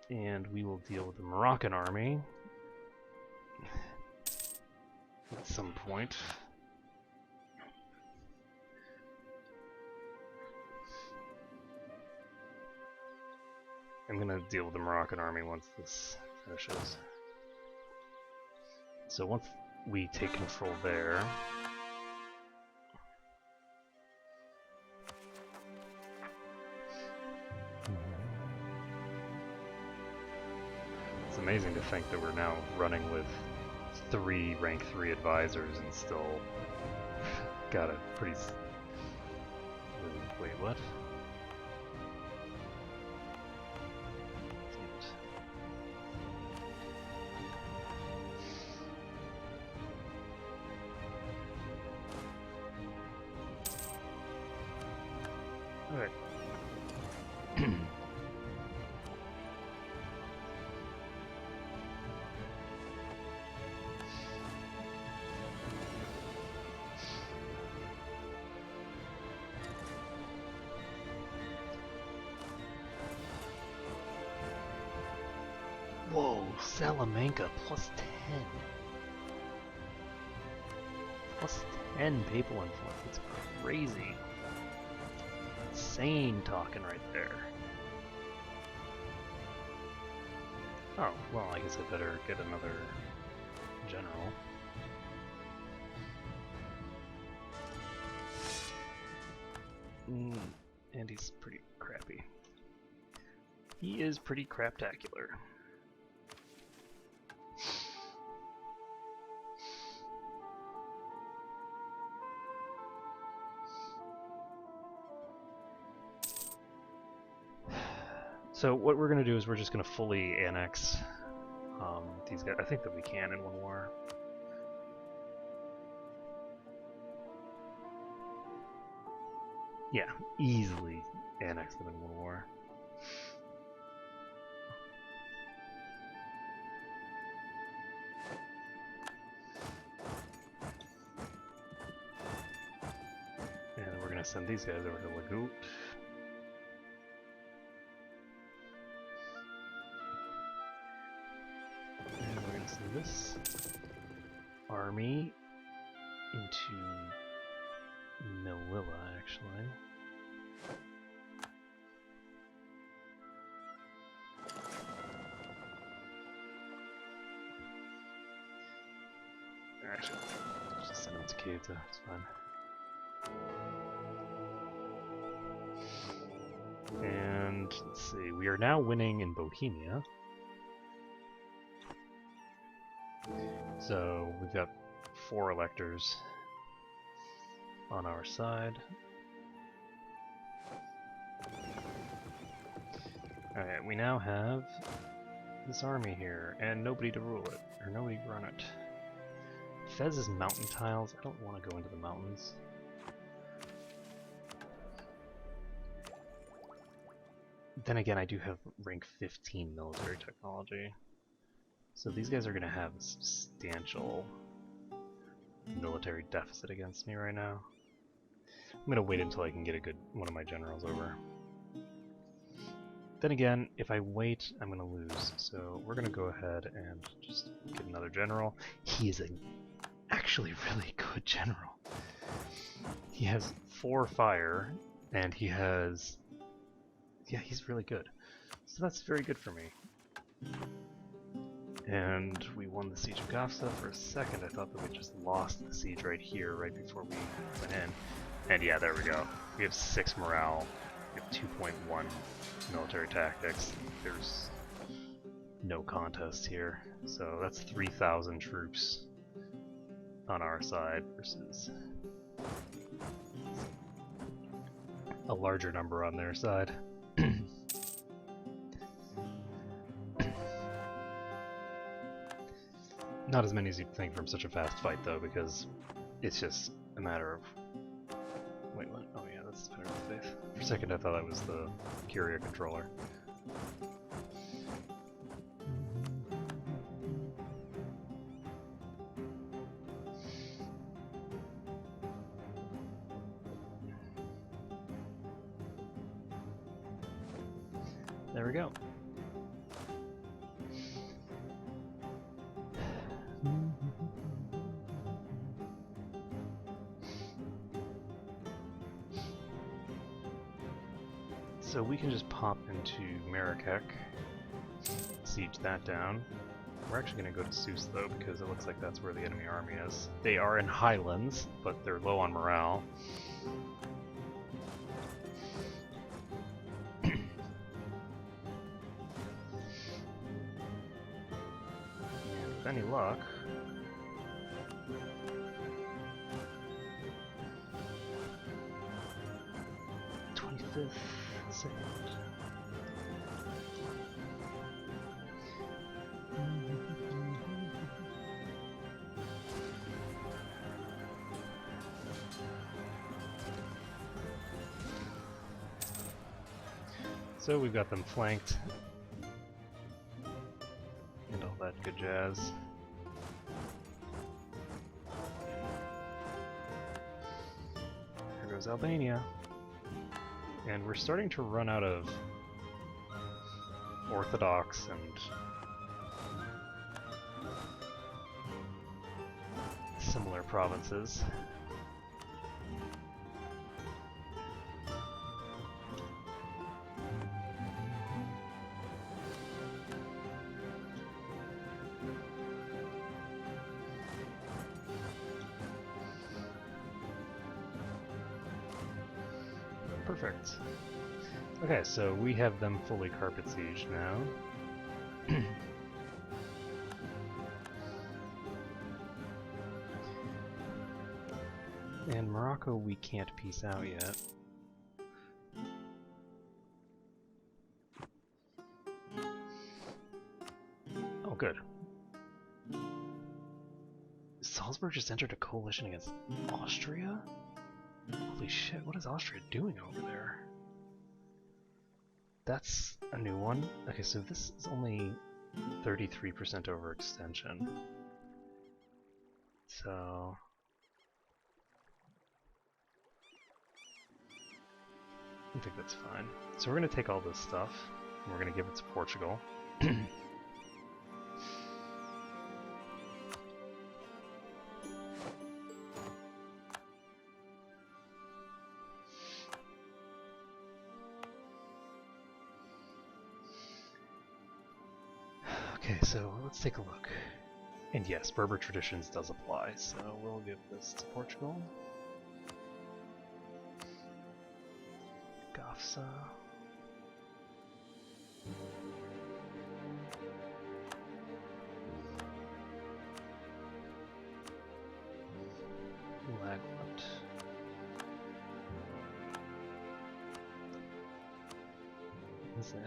And we will deal with the Moroccan army at some point. I'm gonna deal with the Moroccan army once this finishes. So once we take control there, it's amazing to think that we're now running with 3 rank 3 advisors and still got a pretty... Wait, what? Alright. Whoa, Salamanca plus 10. Plus 10 papal influence. It's crazy. Insane talking right there. Oh, well, I guess I better get another general. And he's pretty crappy. He is pretty craptacular. So what we're going to do is we're just going to fully annex these guys. I think that we can in one war. Yeah, easily annex them in one war. And we're going to send these guys over to Lagout. This army into Melilla, actually. Actually, just send them to Kiev, it's fine. And let's see, we are now winning in Bohemia. So we've got 4 electors on our side. Alright, we now have this army here, and nobody to rule it, or nobody to run it. Fez is mountain tiles. I don't want to go into the mountains. Then again, I do have rank 15 military technology. So these guys are going to have a substantial military deficit against me right now. I'm going to wait until I can get one of my generals over. Then again, if I wait, I'm going to lose. So we're going to go ahead and just get another general. He is actually really good general. He has 4 fire, and he has... yeah, he's really good. So that's very good for me. And we won the Siege of Gafsa. For a second I thought that we just lost the siege right here, right before we went in. And yeah, there we go. We have 6 morale. We have 2.1 military tactics. There's no contest here. So that's 3,000 troops on our side versus a larger number on their side. Not as many as you'd think from such a fast fight, though, because it's just a matter of... wait, what? Oh yeah, that's the Fire of Faith. For a second I thought that was the Curia controller. There we go. So we can just pop into Marrakech, siege that down. We're actually going to go to Sousse though, because it looks like that's where the enemy army is. They are in Highlands, but they're low on morale. And with any luck, second. So we've got them flanked and all that good jazz. Here goes Albania. And we're starting to run out of Orthodox and similar provinces. Perfect. Okay, so we have them fully carpet sieged now. And Morocco we can't peace out yet. Oh, good. Salzburg just entered a coalition against Austria? Holy shit, what is Austria doing over there? That's a new one. Okay, so this is only 33% overextension. So... I think that's fine. So we're going to take all this stuff, and we're going to give it to Portugal. Okay, so let's take a look. And yes, Berber traditions does apply, so we'll give this to Portugal. Gafsa. Lagwant. Is that...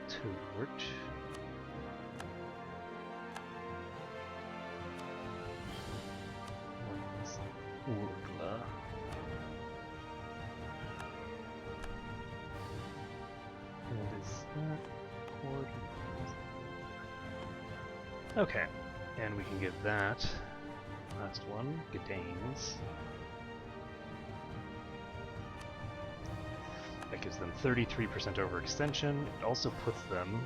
Tort. Urgla. And is that cord? Okay, and we can give that last one, Gdanes. That gives them 33% overextension. It also puts them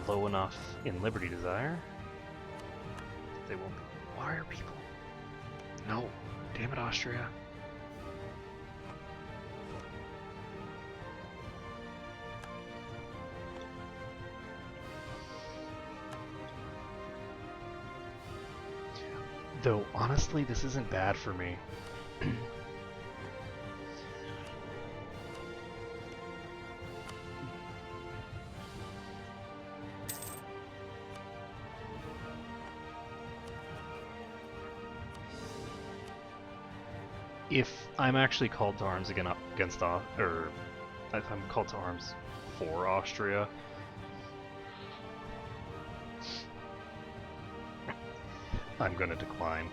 low enough in Liberty Desire. They won't be. Why are people? No, damn it, Austria. Though, honestly, this isn't bad for me. If I'm actually called to arms against or if I'm called to arms for Austria, I'm going to decline.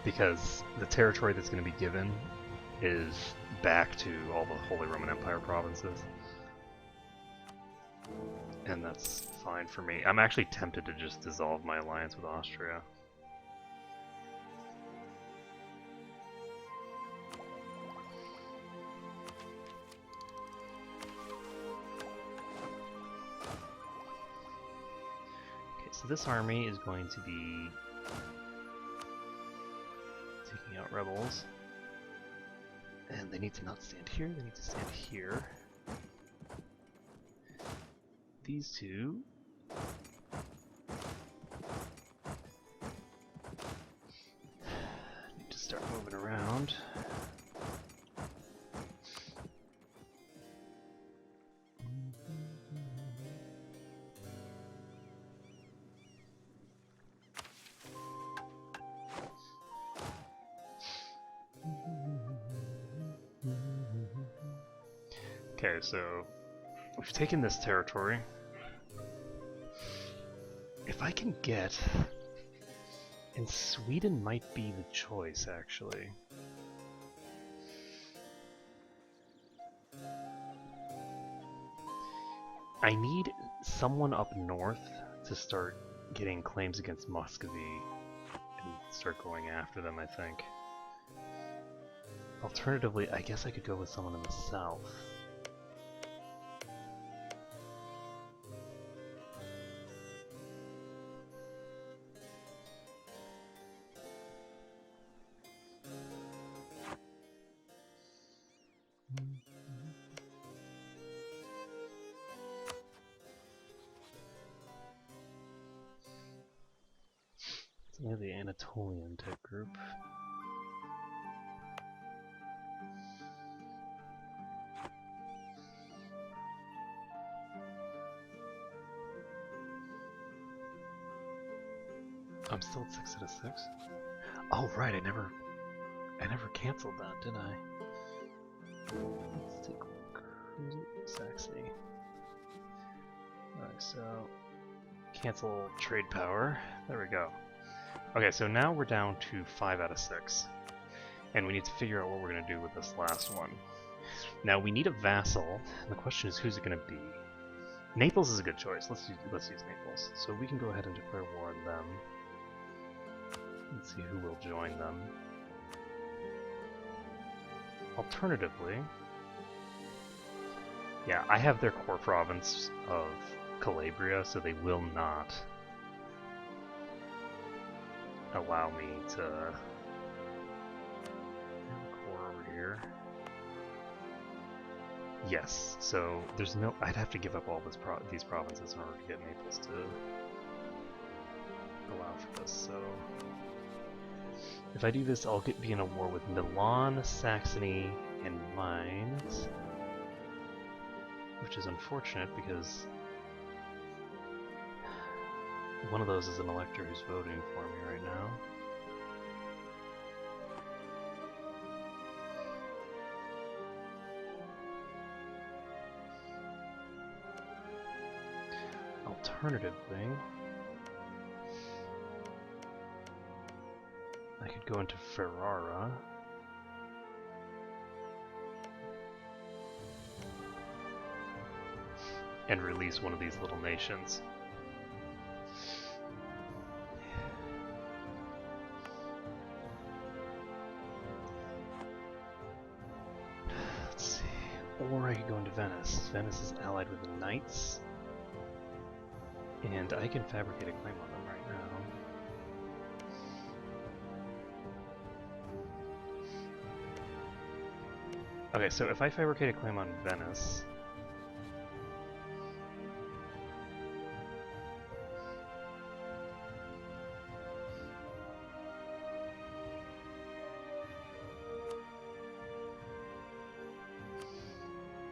Because the territory that's going to be given is back to all the Holy Roman Empire provinces. And that's fine for me. I'm actually tempted to just dissolve my alliance with Austria. So this army is going to be taking out rebels. And they need to not stand here, they need to stand here. These two need to start moving around. Okay, so we've taken this territory. If I can get... And Sweden might be the choice, actually. I need someone up north to start getting claims against Muscovy and start going after them, I think. Alternatively, I guess I could go with someone in the south. We have the Anatolian type group. I'm still at 6 out of 6. Oh right, I never canceled that, did I? Let's take a look. Saxony. Alright, so cancel trade power. There we go. Okay, so now we're down to 5 out of 6. And we need to figure out what we're going to do with this last one. Now, we need a vassal, and the question is who's it going to be? Naples is a good choice. Let's use Naples. So we can go ahead and declare war on them. Let's see who will join them. Alternatively, yeah, I have their core province of Calabria, so they will not allow me to have a core over here. Yes, so there's no. I'd have to give up all these provinces in order to get Naples to allow for this. So if I do this, I'll be in a war with Milan, Saxony, and Mainz, which is unfortunate because One of those is an elector who's voting for me right now. Alternatively, I could go into Ferrara. And release one of these little nations. Let's see. Or I could go into Venice. Venice is allied with the Knights. And I can fabricate a claim on them right now. Okay, so if I fabricate a claim on Venice,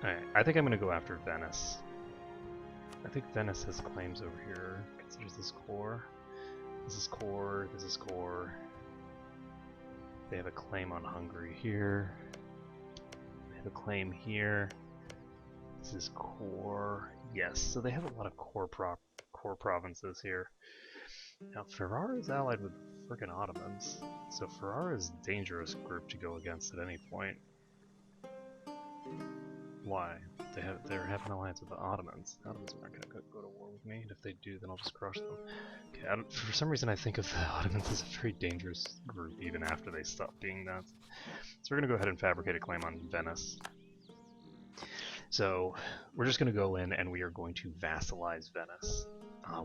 alright, I think I'm gonna go after Venice. I think Venice has claims over here. Considers this core. This is core, this is core. They have a claim on Hungary here. They have a claim here. This is core. Yes, so they have a lot of core provinces here. Now Ferrara is allied with frickin' Ottomans. So Ferrara is a dangerous group to go against at any point. Why? They have an alliance with the Ottomans. The Ottomans aren't going to go to war with me, and if they do, then I'll just crush them. Okay, for some reason I think of the Ottomans as a very dangerous group, even after they stop being that. So we're going to go ahead and fabricate a claim on Venice. So we're just going to go in and we are going to vassalize Venice.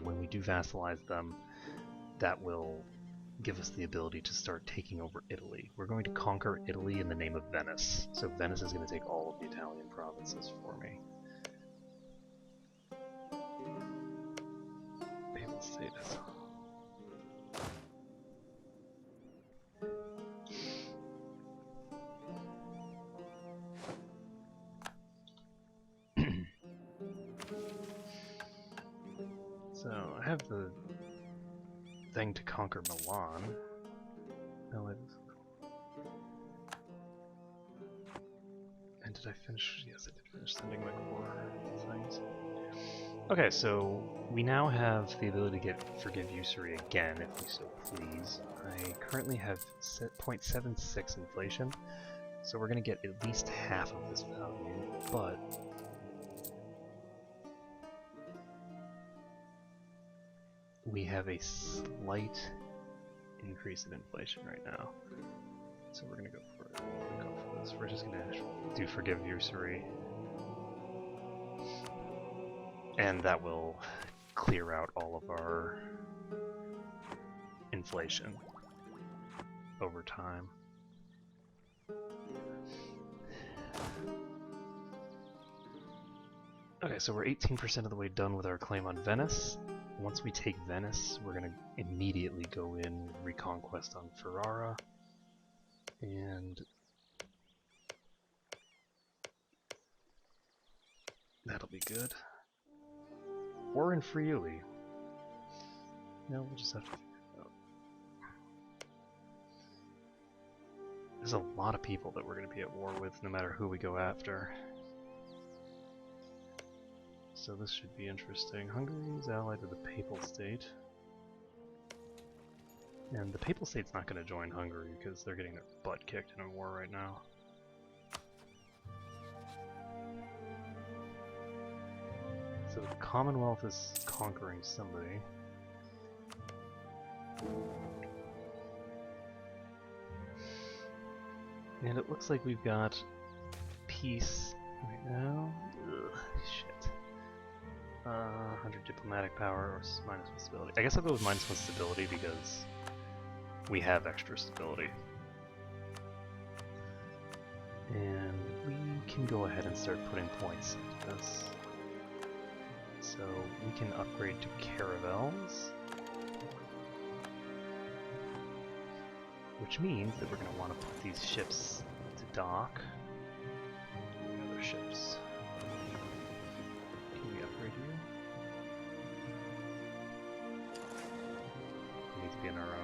When we do vassalize them, that will give us the ability to start taking over Italy. We're going to conquer Italy in the name of Venice. So Venice is going to take all of the Italian provinces for me. Papal status. So I have the thing to conquer Milan. And did I finish? Yes, I did finish sending my core things. Okay, so we now have the ability to get Forgive Usury again, if we so please. I currently have 0.76 inflation, so we're going to get at least half of this value, but we have a slight increase in inflation right now. So we're going to go for this. We're just going to do Forgive Usury. And that will clear out all of our inflation over time. Okay, so we're 18% of the way done with our claim on Venice. Once we take Venice, we're going to immediately go in Reconquest on Ferrara. And that'll be good. Or in Friuli. No, we'll just have to figure it out. There's a lot of people that we're going to be at war with, no matter who we go after. So this should be interesting. Hungary is allied with the Papal State. And the Papal State's not going to join Hungary because they're getting their butt kicked in a war right now. So the Commonwealth is conquering somebody. And it looks like we've got peace right now. Ugh, shit. 100 diplomatic power or minus 1 stability. I guess I'll go with minus 1 stability because we have extra stability. And we can go ahead and start putting points into this. So we can upgrade to caravels, which means that we're going to want to put these ships to dock. Other ships. Can we upgrade you? be in our own.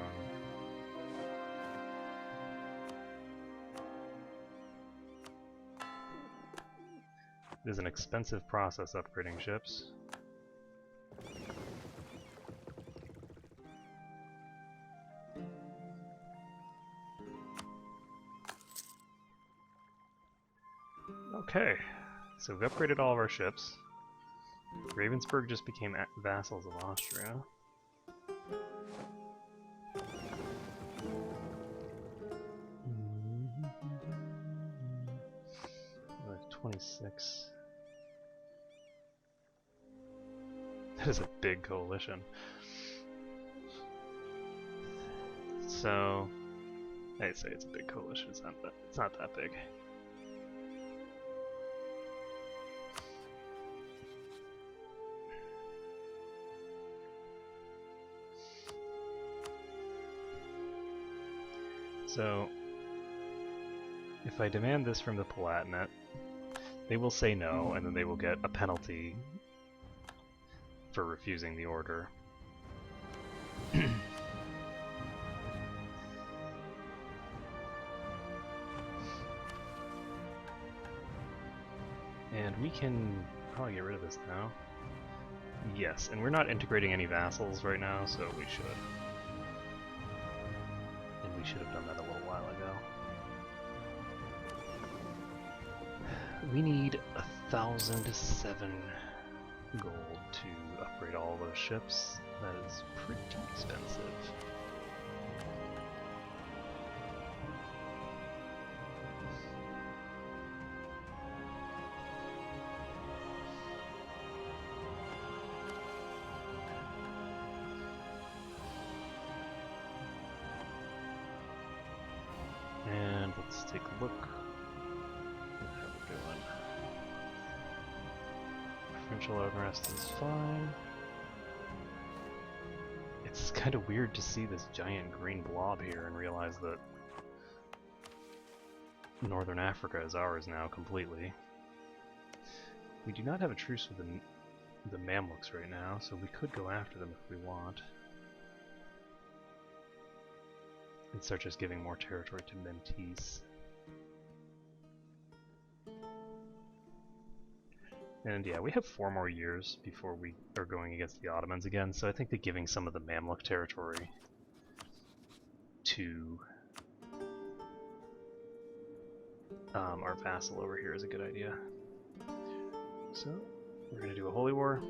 It is an expensive process upgrading ships. Okay, so we've upgraded all of our ships. Ravensburg just became vassals of Austria. Like 26. That is a big coalition. So, I'd say it's a big coalition. It's not that big. So, if I demand this from the Palatinate, they will say no, and then they will get a penalty for refusing the order. And we can probably get rid of this now. Yes, and we're not integrating any vassals right now, so we should. And we should have done that a little while ago. We need 1,007 gold to upgrade all those ships. That is pretty expensive. And let's take a look at how we're doing. Provincial unrest is fine. It's kind of weird to see this giant green blob here and realize that Northern Africa is ours now completely. We do not have a truce with the Mamluks right now, so we could go after them if we want. And start just giving more territory to Mentees. And yeah, we have 4 more years before we are going against the Ottomans again, so I think that giving some of the Mamluk territory to our vassal over here is a good idea. So, we're going to do a holy war.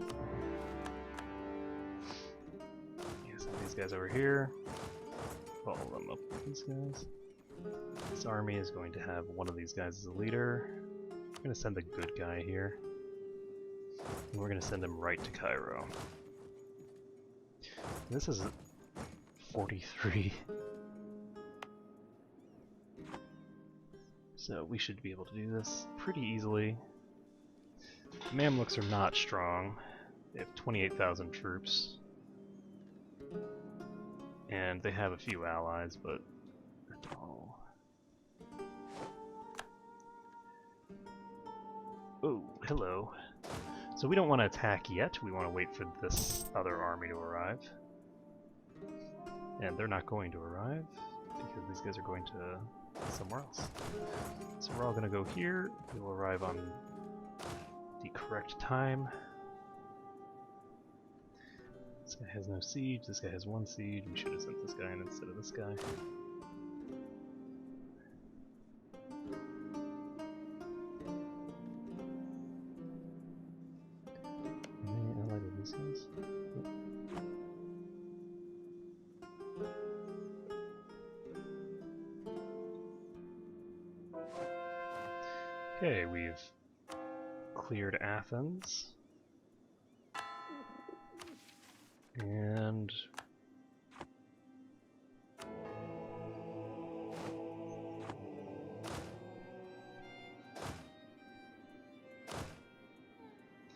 Yeah, send these guys over here. Follow them up with these guys. This army is going to have one of these guys as a leader. I'm going to send the good guy here. And we're going to send him right to Cairo. This is 43. So we should be able to do this pretty easily. Mamluks are not strong. They have 28,000 troops. And they have a few allies, but not all. Oh, hello. So we don't want to attack yet, we want to wait for this other army to arrive. And they're not going to arrive, because these guys are going to somewhere else. So we're all going to go here, we will arrive on the correct time. This guy has no siege, this guy has 1 siege, we should have sent this guy in instead of this guy. Okay, we've cleared Athens. And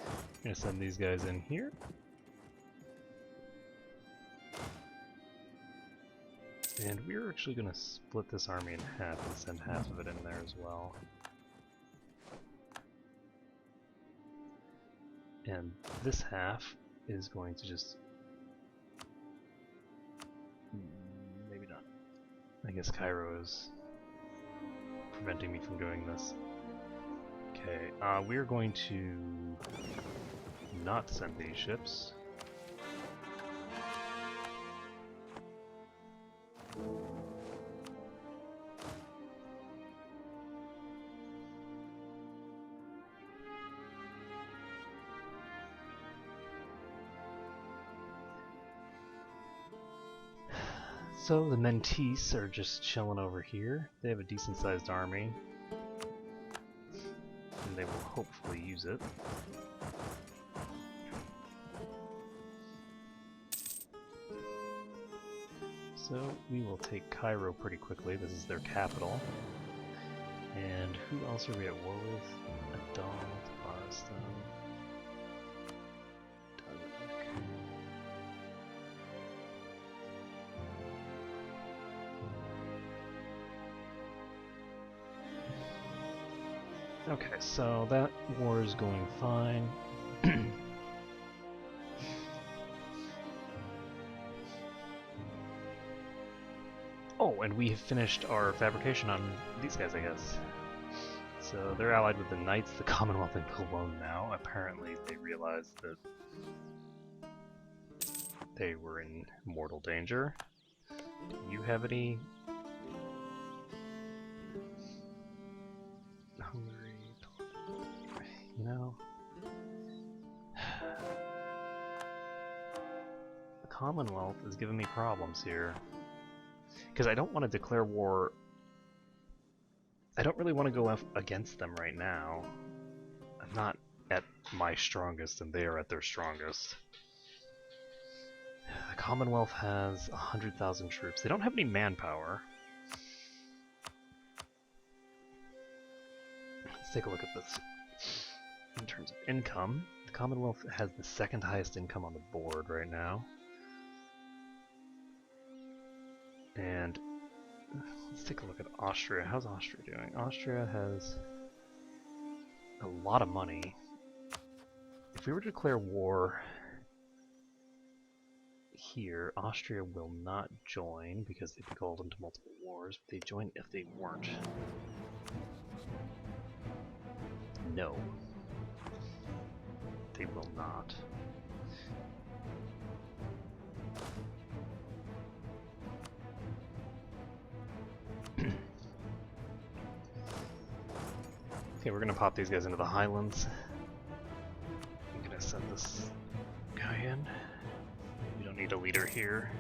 I'm gonna send these guys in here. And we're actually gonna split this army in half and send half of it in there as well. And this half is going to just I guess Cairo is preventing me from doing this. Okay, we're going to not send these ships. So the Mentees are just chilling over here. They have a decent-sized army, and they will hopefully use it. So we will take Cairo pretty quickly. This is their capital. And who else are we at war with? Adal, Tabaristan, Tazak. Okay, so that war is going fine. Oh, and we have finished our fabrication on these guys, I guess. So they're allied with the Knights, the Commonwealth, and Cologne now. Apparently they realized that they were in mortal danger. Do you have any... Hungary... You know... The Commonwealth is giving me problems here. Because I don't want to declare war... I don't really want to go against them right now. I'm not at my strongest and they are at their strongest. The Commonwealth has 100,000 troops. They don't have any manpower. Let's take a look at this. In terms of income, the Commonwealth has the second highest income on the board right now. And let's take a look at Austria. How's Austria doing? Austria has a lot of money. If we were to declare war here, Austria will not join because they've been called into multiple wars. They join if they weren't. No. They will not. Okay, we're gonna pop these guys into the Highlands. I'm gonna send this guy in. We don't need a leader here.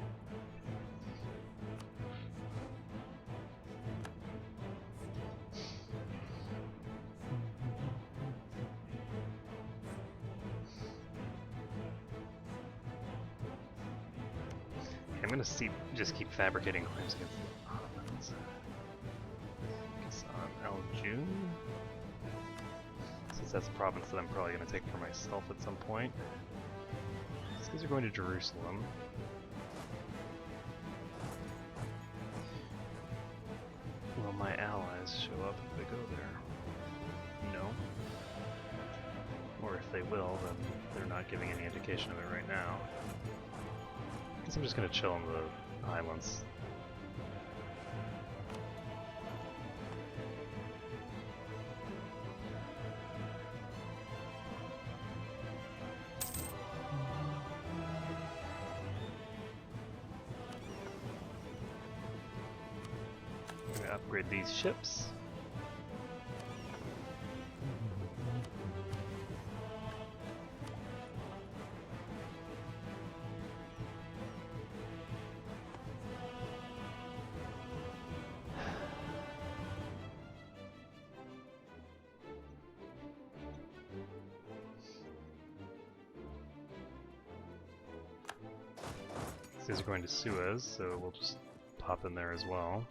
I'm gonna just keep fabricating claims against the Ottomans. Focus on Al-June. Since that's a province that I'm probably gonna take for myself at some point. These guys are going to Jerusalem. Will my allies show up if they go there? No. Or if they will, then they're not giving any indication of it right now. I guess I'm just gonna chill in the Highlands. I'm gonna upgrade these ships. These are going to Suez, so we'll just pop in there as well.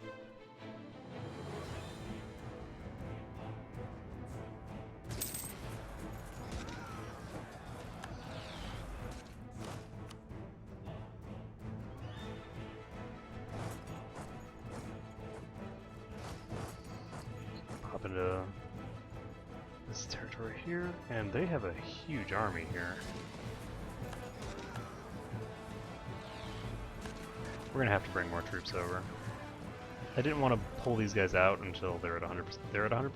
Pop into this territory here, and they have a huge army here. We're gonna have to bring more troops over. I didn't want to pull these guys out until they're at 100%. They're at 100%.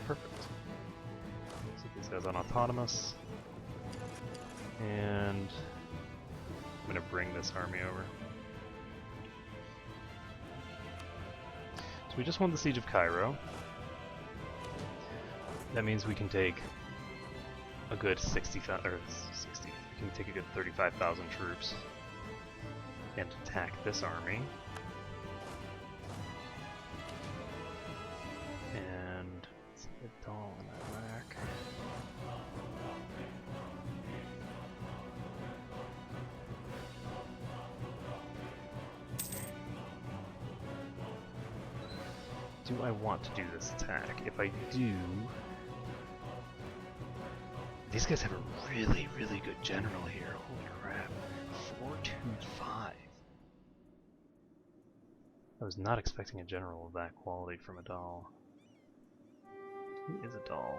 Perfect. Set these guys on autonomous. And I'm going to bring this army over. So we just won the Siege of Cairo. That means we can take a good 60,000, or 60. We can take a good 35,000 troops and attack this army. And let's get Dal in Iraq. Do I want to do this attack? If I do, these guys have a really, really good general here. Holy crap. 425. I was not expecting a general of that quality from a Dal. Who is a Dal?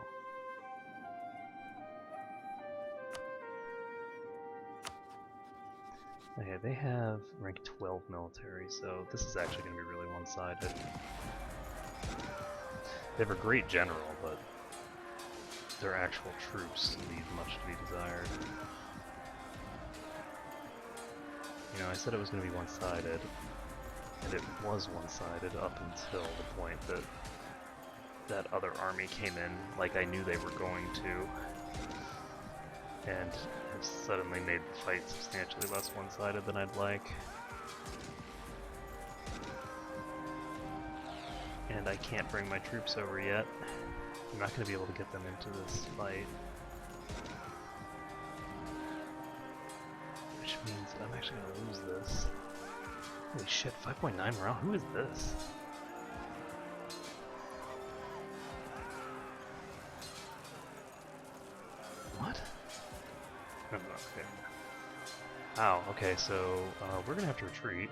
Okay, they have rank 12 military, so this is actually going to be really one-sided. They have a great general, but their actual troops leave much to be desired. You know, I said it was going to be one-sided, and it was one-sided up until the point that that other army came in like I knew they were going to, and have suddenly made the fight substantially less one-sided than I'd like. And I can't bring my troops over yet. I'm not going to be able to get them into this fight. Which means that I'm actually going to lose this. Holy shit, 5.9 morale? Who is this? What? No, okay. Wow, okay, so we're going to have to retreat.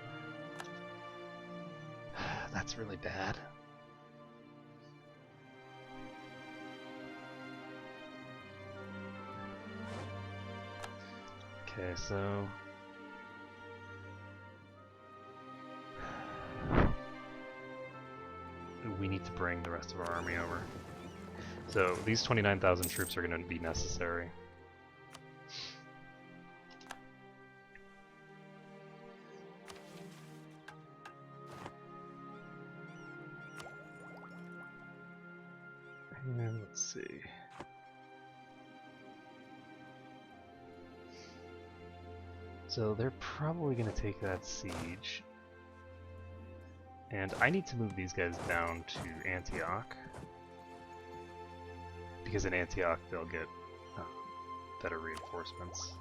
That's really bad. Okay, so we need to bring the rest of our army over. So these 29,000 troops are going to be necessary. And let's see. So they're probably going to take that siege. And I need to move these guys down to Antioch. Because in Antioch they'll get better reinforcements.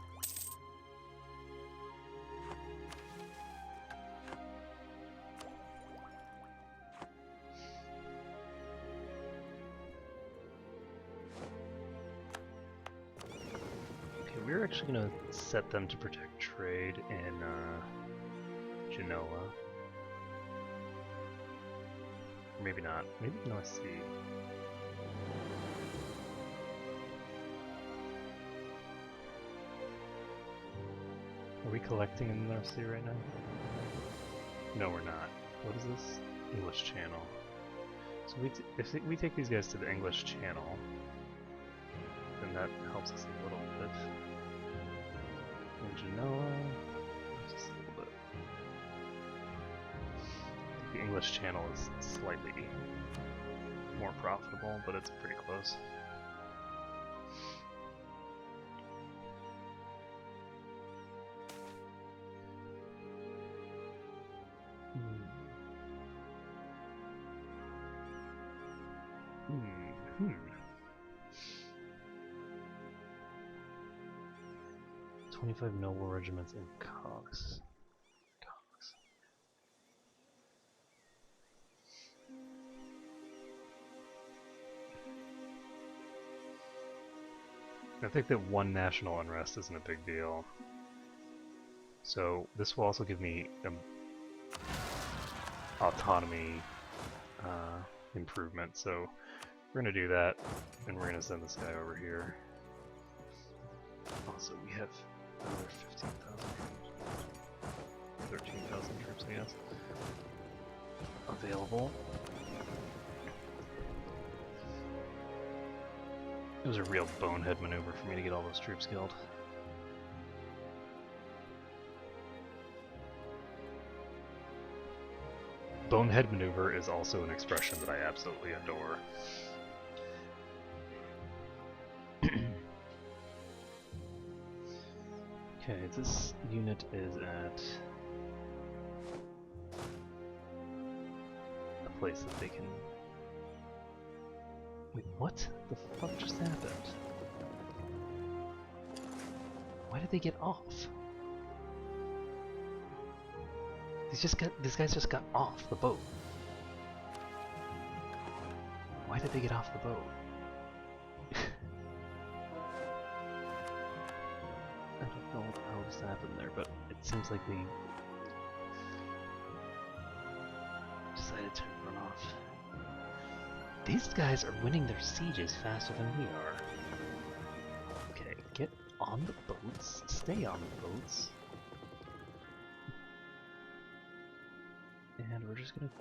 We're actually going to set them to protect trade in Genoa. Or maybe not. Maybe North Sea. Are we collecting in the North Sea right now? No, we're not. What is this? English Channel. So if we take these guys to the English Channel, then that helps us a little bit. In Genoa, just a little bit. I think the English Channel is slightly more profitable, but it's pretty close. Hmm. 25 noble regiments in Cox. I think that one national unrest isn't a big deal. So this will also give me autonomy improvement. So we're going to do that, and we're going to send this guy over here. Also, we have another 15,000 troops. 13,000 troops, I guess. available. It was a real bonehead maneuver for me to get all those troops killed. Bonehead maneuver is also an expression that I absolutely adore. Okay, this unit is at a place that they can... Wait, what the fuck just happened? Why did they get off? These guys just got off the boat. Why did they get off the boat? I don't know what the hell just happened there, but it seems like they decided to run off. These guys are winning their sieges faster than we are. Okay, get on the boats, stay on the boats. And we're just gonna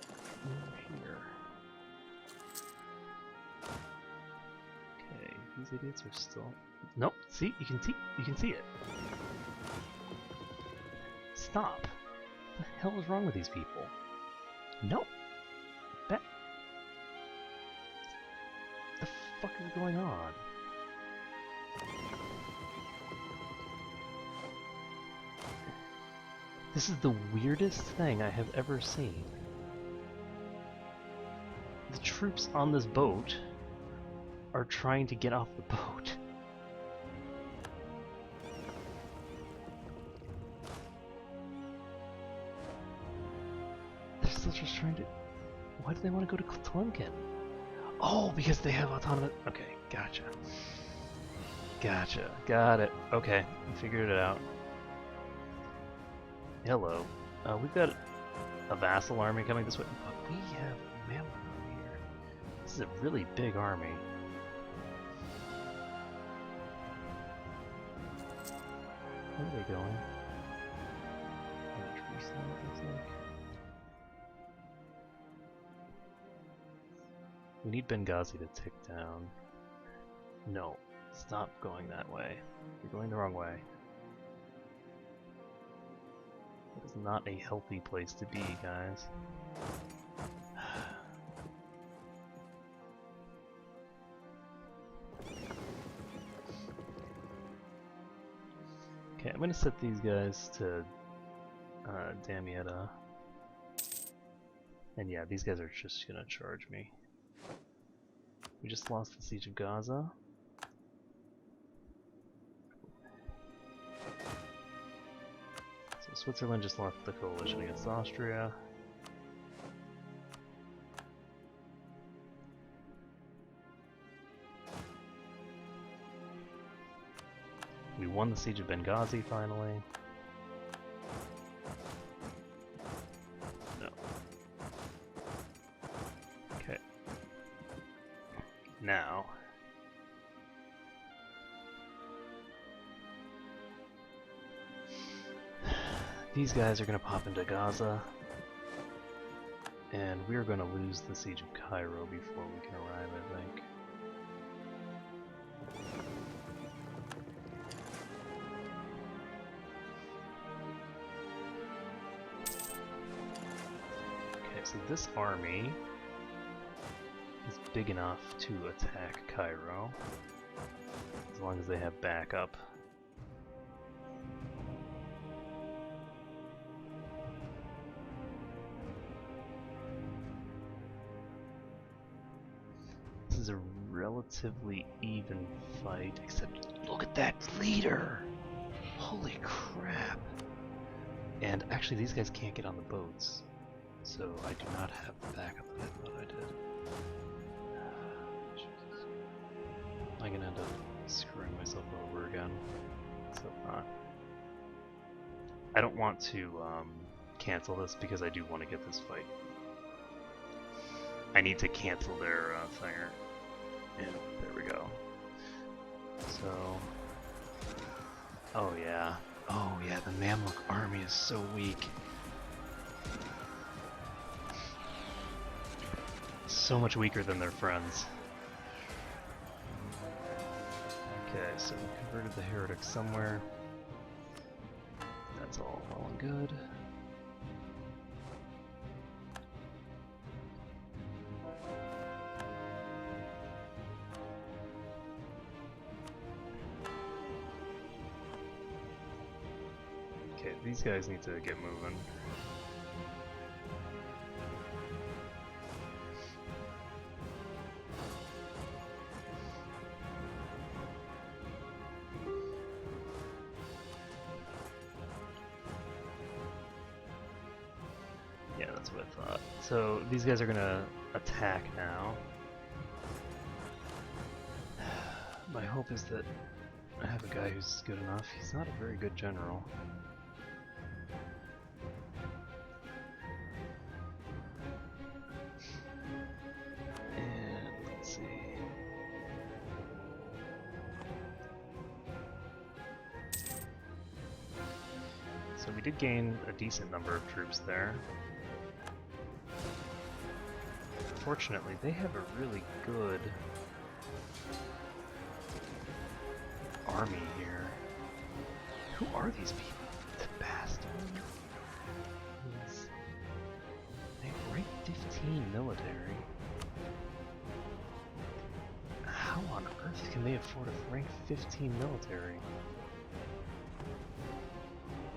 move here. Okay, these idiots are still... Nope, see? You can see it. Stop. What the hell is wrong with these people? Nope. That... What the fuck is going on? This is the weirdest thing I have ever seen. The troops on this boat are trying to get off the boat. They're still just trying to... Why do they want to go to Tlumkin? Oh, because they have autonomous... Okay, gotcha. Gotcha. Got it. Okay, we figured it out. Hello. We've got a vassal army coming this way, but we have a mammoth army here. This is a really big army. Where are they going? We need Benghazi to tick down. No, stop going that way. You're going the wrong way. It is not a healthy place to be, guys. Okay, I'm gonna set these guys to Damietta. And yeah, these guys are just gonna charge me. We just lost the siege of Gaza. So Switzerland just lost the coalition against Austria. We won the siege of Benghazi finally. No. Okay. Now. These guys are going to pop into Gaza. And we're going to lose the siege of Cairo before we can arrive, I think. So this army is big enough to attack Cairo, as long as they have backup. This is a relatively even fight, except look at that leader! Holy crap! And actually these guys can't get on the boats. So I do not have the backup that I thought I did. Jesus. I'm gonna end up screwing myself over again. So not. I don't want to cancel this because I do want to get this fight. I need to cancel their thinger. And there we go. So. Oh yeah. Oh yeah, the Mamluk army is so weak. so much weaker than their friends. Okay, so we converted the heretic somewhere. That's all well and good. Okay, these guys need to get moving. Yeah, that's what I thought. So these guys are gonna attack now. My hope is that I have a guy who's good enough. He's not a very good general. And let's see. So we did gain a decent number of troops there. Unfortunately, they have a really good army here. Who are these people? The bastard. They rank 15 military. How on earth can they afford a rank 15 military?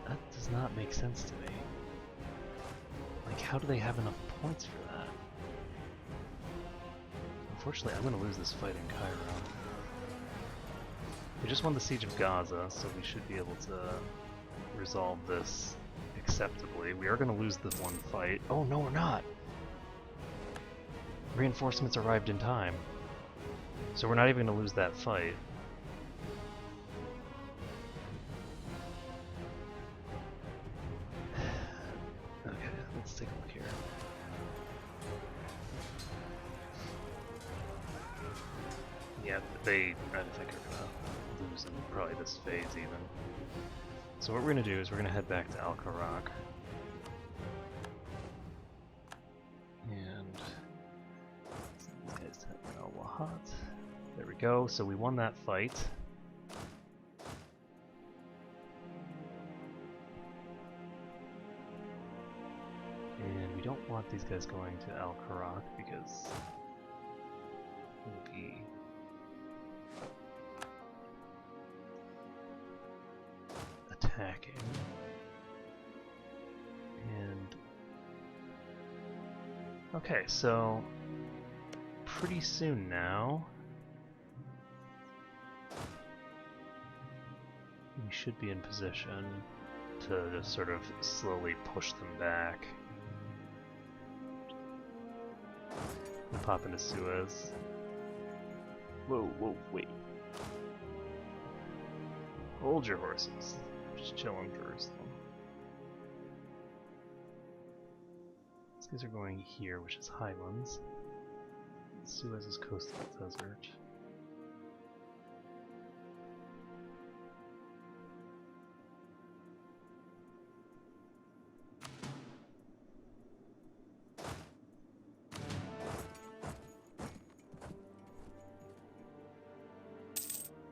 That does not make sense to me. Like, how do they have enough points for that? Unfortunately, I'm going to lose this fight in Cairo. We just won the Siege of Gaza, so we should be able to resolve this acceptably. We are going to lose this one fight. Oh, no, we're not! Reinforcements arrived in time. So we're not even going to lose that fight. Okay, let's take a look here. Yeah, I think are gonna lose in probably this phase even. So what we're gonna do is we're gonna head back to Al-Karak. And these guys have Al-Wahat. There we go, so we won that fight. And we don't want these guys going to Al-Karak because it will be attacking. And okay, so pretty soon now we should be in position to just sort of slowly push them back. And pop into Suez. Whoa, whoa, wait. Hold your horses. Just chilling first. These guys are going here, which is Highlands. Suez is coastal desert.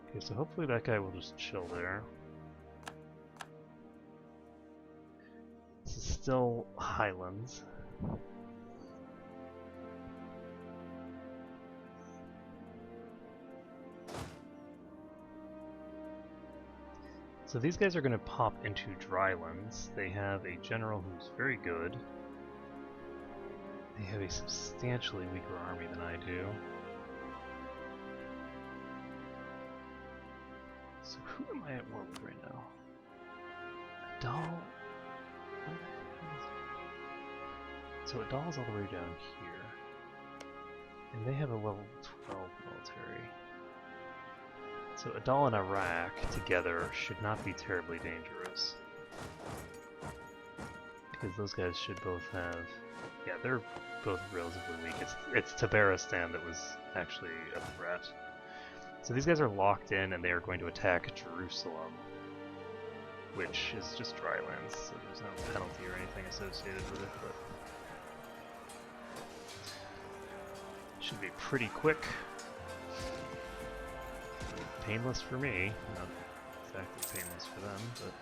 Okay, so hopefully that guy will just chill there. This is still Highlands. So these guys are going to pop into Drylands. They have a general who's very good. They have a substantially weaker army than I do. So who am I at war with right now? Adal? So Adal's all the way down here. And they have a level 12 military. So Adal and Iraq together should not be terribly dangerous. Because those guys should both have... Yeah, they're both relatively weak. It's Tabaristan that was actually a threat. So these guys are locked in and they are going to attack Jerusalem, which is just dry lands, so there's no penalty or anything associated with it. Should be pretty quick. Painless for me. Not exactly painless for them, but...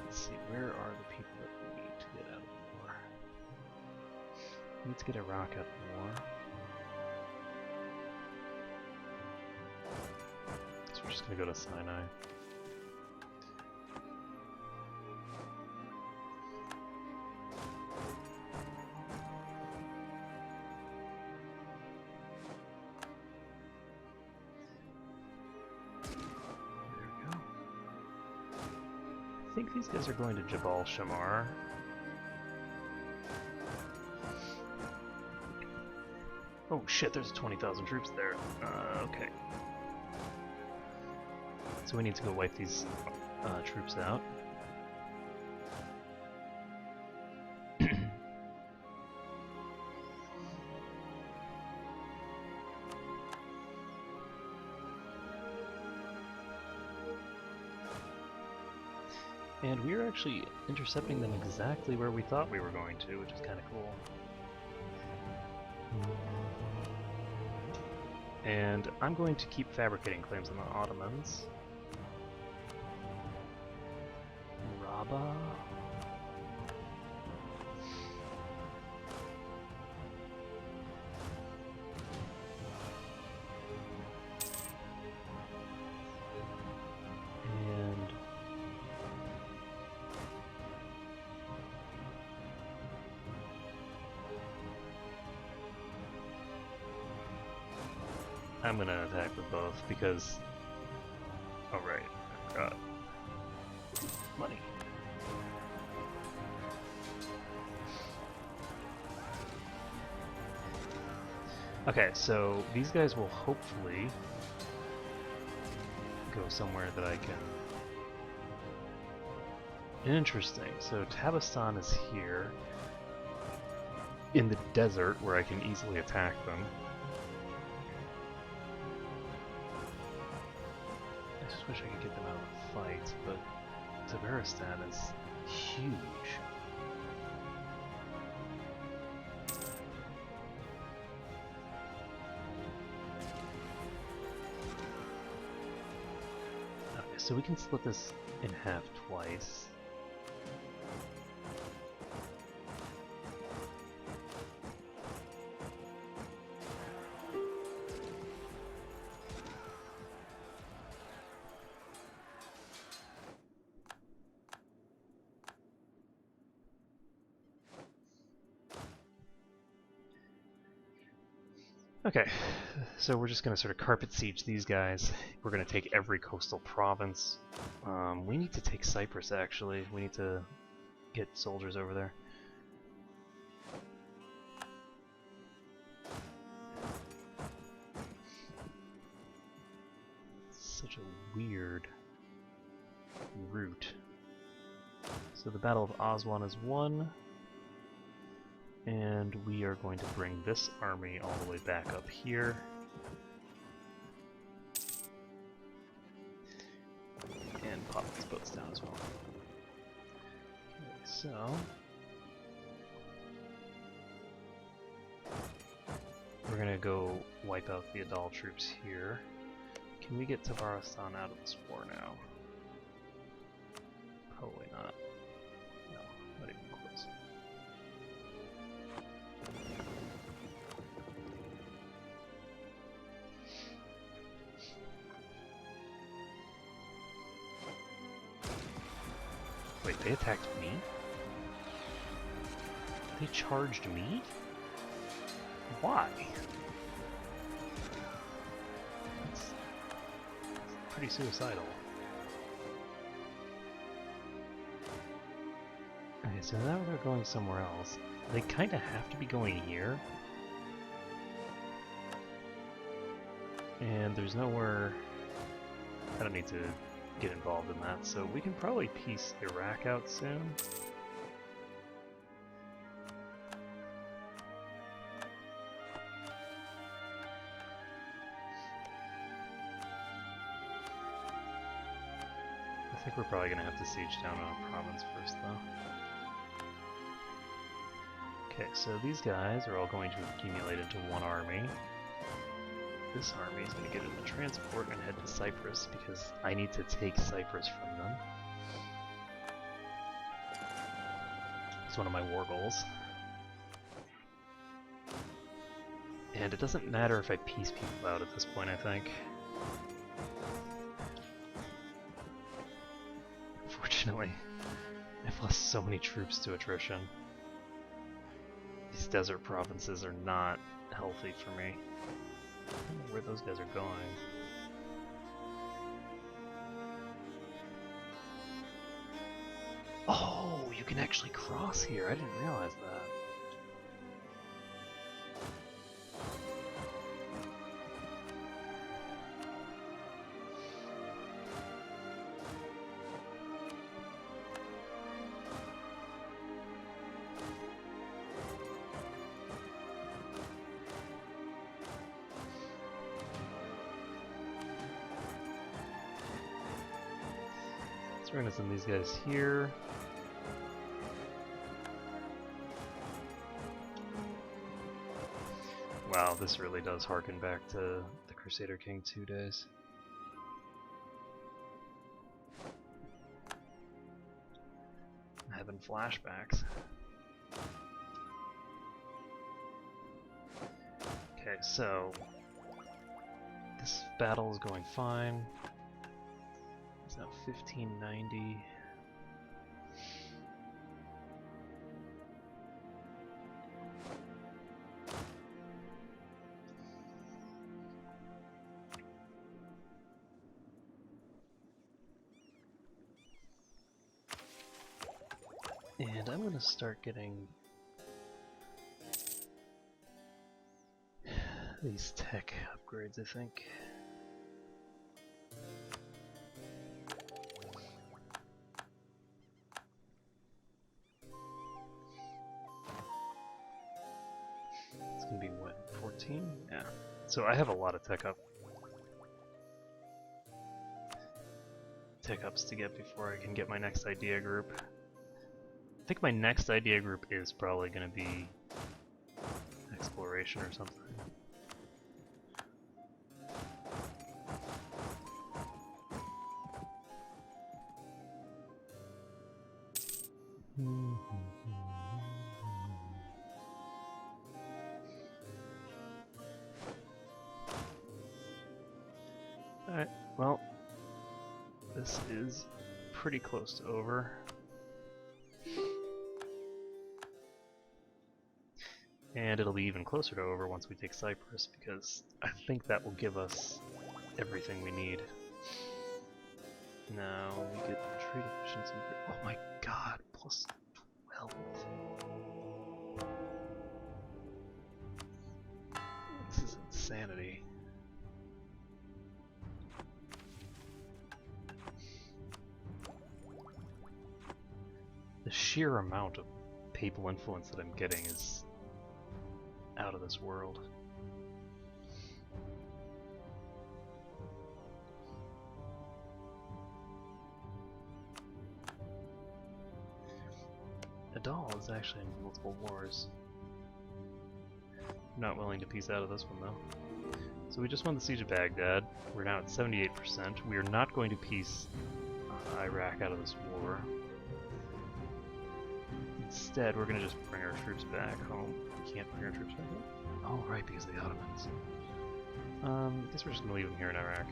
Let's see, where are the people that we need to get out of the war? We need to get Iraq out of the war. So we're just gonna go to Sinai. I think these guys are going to Jabal Shamar. Oh shit, there's 20,000 troops there. Okay. So we need to go wipe these troops out. And we're actually intercepting them exactly where we thought we were going to, which is kind of cool. And I'm going to keep fabricating claims on the Ottomans. Rabah. I'm gonna attack with both because... Oh right, I forgot. Money. Okay, so these guys will hopefully go somewhere that I can... Interesting, so Tabastan is here in the desert where I can easily attack them. I just wish I could get them out of the fight, but Tabaristan is huge. Okay, so we can split this in half twice. Okay, so we're just going to sort of carpet siege these guys. We're going to take every coastal province. We need to take Cyprus, actually. We need to get soldiers over there. Such a weird route. So the Battle of Aswan is won. And we are going to bring this army all the way back up here. And pop these boats down as well. Okay, so... we're gonna go wipe out the Adal troops here. Can we get Tabaristan out of this war now? Probably not. No, not even close. Wait, they attacked me? They charged me? Why? That's pretty suicidal. Okay, so now they're going somewhere else. They kind of have to be going here. And there's nowhere... I don't need to get involved in that, so we can probably piece Iraq out soon. I think we're probably going to have to siege down a province first, though. Okay, so these guys are all going to accumulate into one army. This army is going to get into transport and head to Cyprus because I need to take Cyprus from them. It's one of my war goals. And it doesn't matter if I piece people out at this point, I think. Unfortunately, I've lost so many troops to attrition. These desert provinces are not healthy for me. I don't know where those guys are going. Oh, you can actually cross here. I didn't realize that. So we're gonna send these guys here. Wow, this really does harken back to the Crusader King 2 days. I'm having flashbacks. Okay, so this battle is going fine. It's now 1590. And I'm gonna start getting these tech upgrades, I think. It's gonna be what, 14? Yeah. So I have a lot of tech ups to get before I can get my next idea group. I think my next idea group is probably going to be exploration or something. Alright, well, this is pretty close to over. And it'll be even closer to over once we take Cyprus, because I think that will give us everything we need. Now we get trade efficiency. Oh my god, plus 12. This is insanity. The sheer amount of papal influence that I'm getting is out of this world. Adal is actually in multiple wars. I'm not willing to peace out of this one though. So we just won the siege of Baghdad. We're now at 78%. We are not going to peace Iraq out of this war. Instead, we're going to just bring our troops back home. We can't bring our troops back home? Oh, right, because of the Ottomans. I guess we're just going to leave them here in Iraq.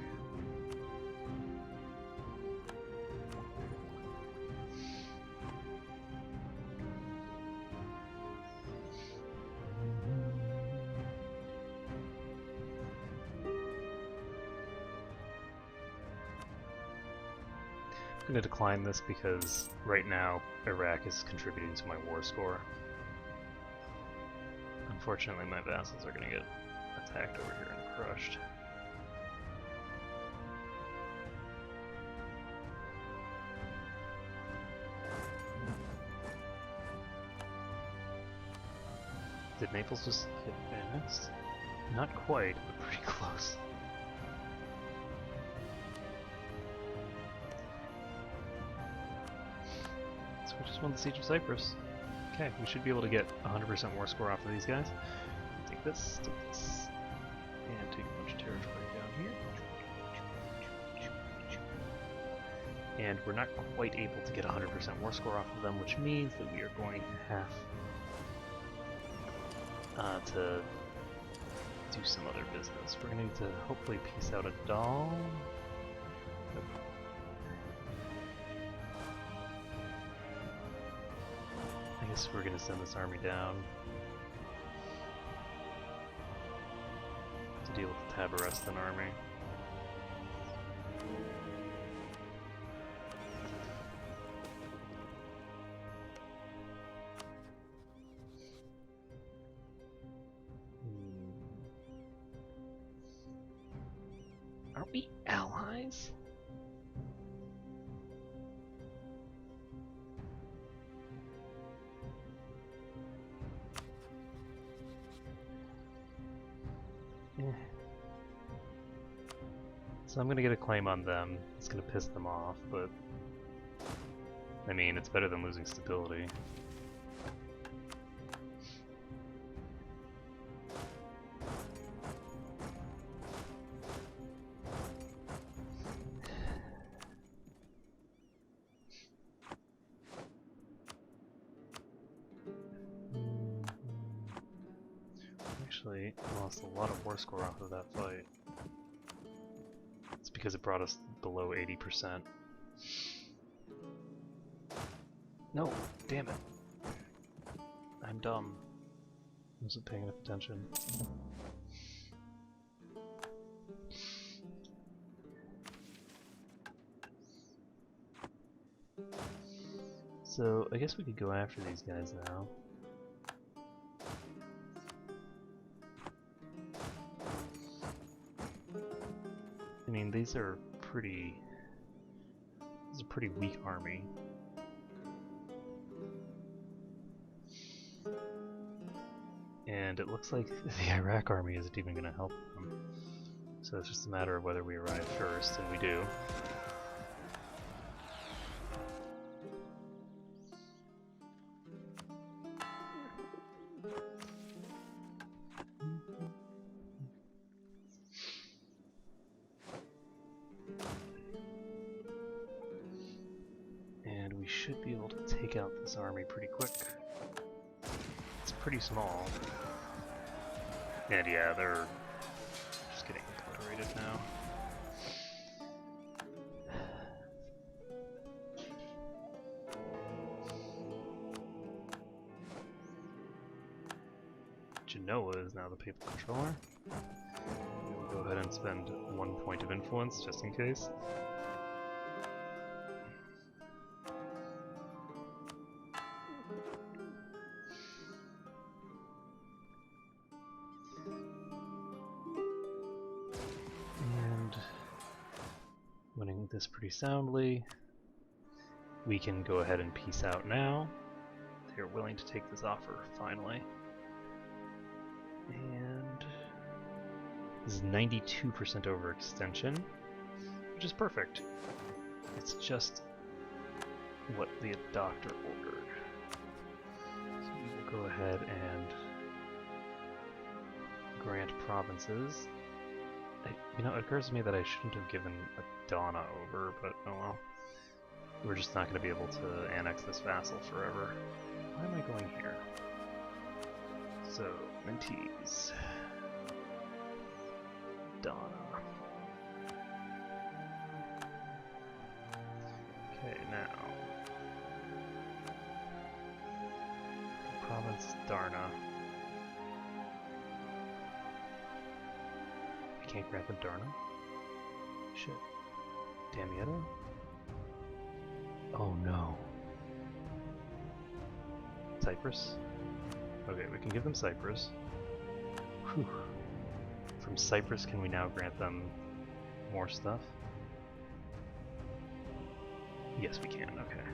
I'm going to decline this because right now Iraq is contributing to my war score. Unfortunately, my vassals are going to get attacked over here and crushed. Did Naples just get annexed? Not quite, but pretty close. So we just won the siege of Cyprus. Okay, we should be able to get 100% war score off of these guys. Take this, and take a bunch of territory down here. And we're not quite able to get 100% war score off of them, which means that we are going to have to do some other business. We're going to need to hopefully piece out a doll. I guess we're going to send this army down to deal with the Tabarestan army. Aren't we allies? So I'm gonna get a claim on them. It's gonna piss them off, but I mean, it's better than losing stability. Actually, I lost a lot of war score off of that fight. It's because it brought us below 80%. No, damn it. I'm dumb. I wasn't paying enough attention. So, I guess we could go after these guys now. I mean, these are pretty... This is a pretty weak army. And it looks like the Iraq army isn't even going to help them. So it's just a matter of whether we arrive first, and we do. And we should be able to take out this army pretty quick. It's pretty small. And yeah, they're just getting obliterated now. Genoa is now the papal controller. We'll go ahead and spend 1 point of influence just in case. Winning this pretty soundly. We can go ahead and peace out now. They're willing to take this offer, finally. And this is 92% overextension, which is perfect. It's just what the doctor ordered. So we will go ahead and grant provinces. You know, it occurs to me that I shouldn't have given Adana over, but oh well. We're just not going to be able to annex this vassal forever. Why am I going here? So, mentees. Donna. Okay, now. Province Darna. Can't grant them Darna? Shit. Damietta? Oh no. Cyprus? Okay, we can give them Cyprus. Whew. From Cyprus, can we now grant them more stuff? Yes, we can, okay.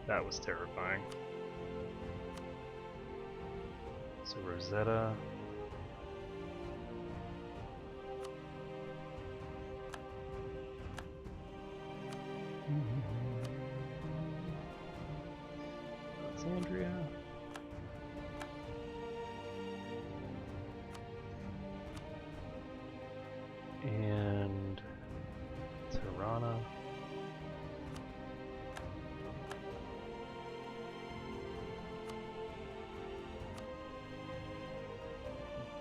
That was terrifying. So Rosetta... Darna.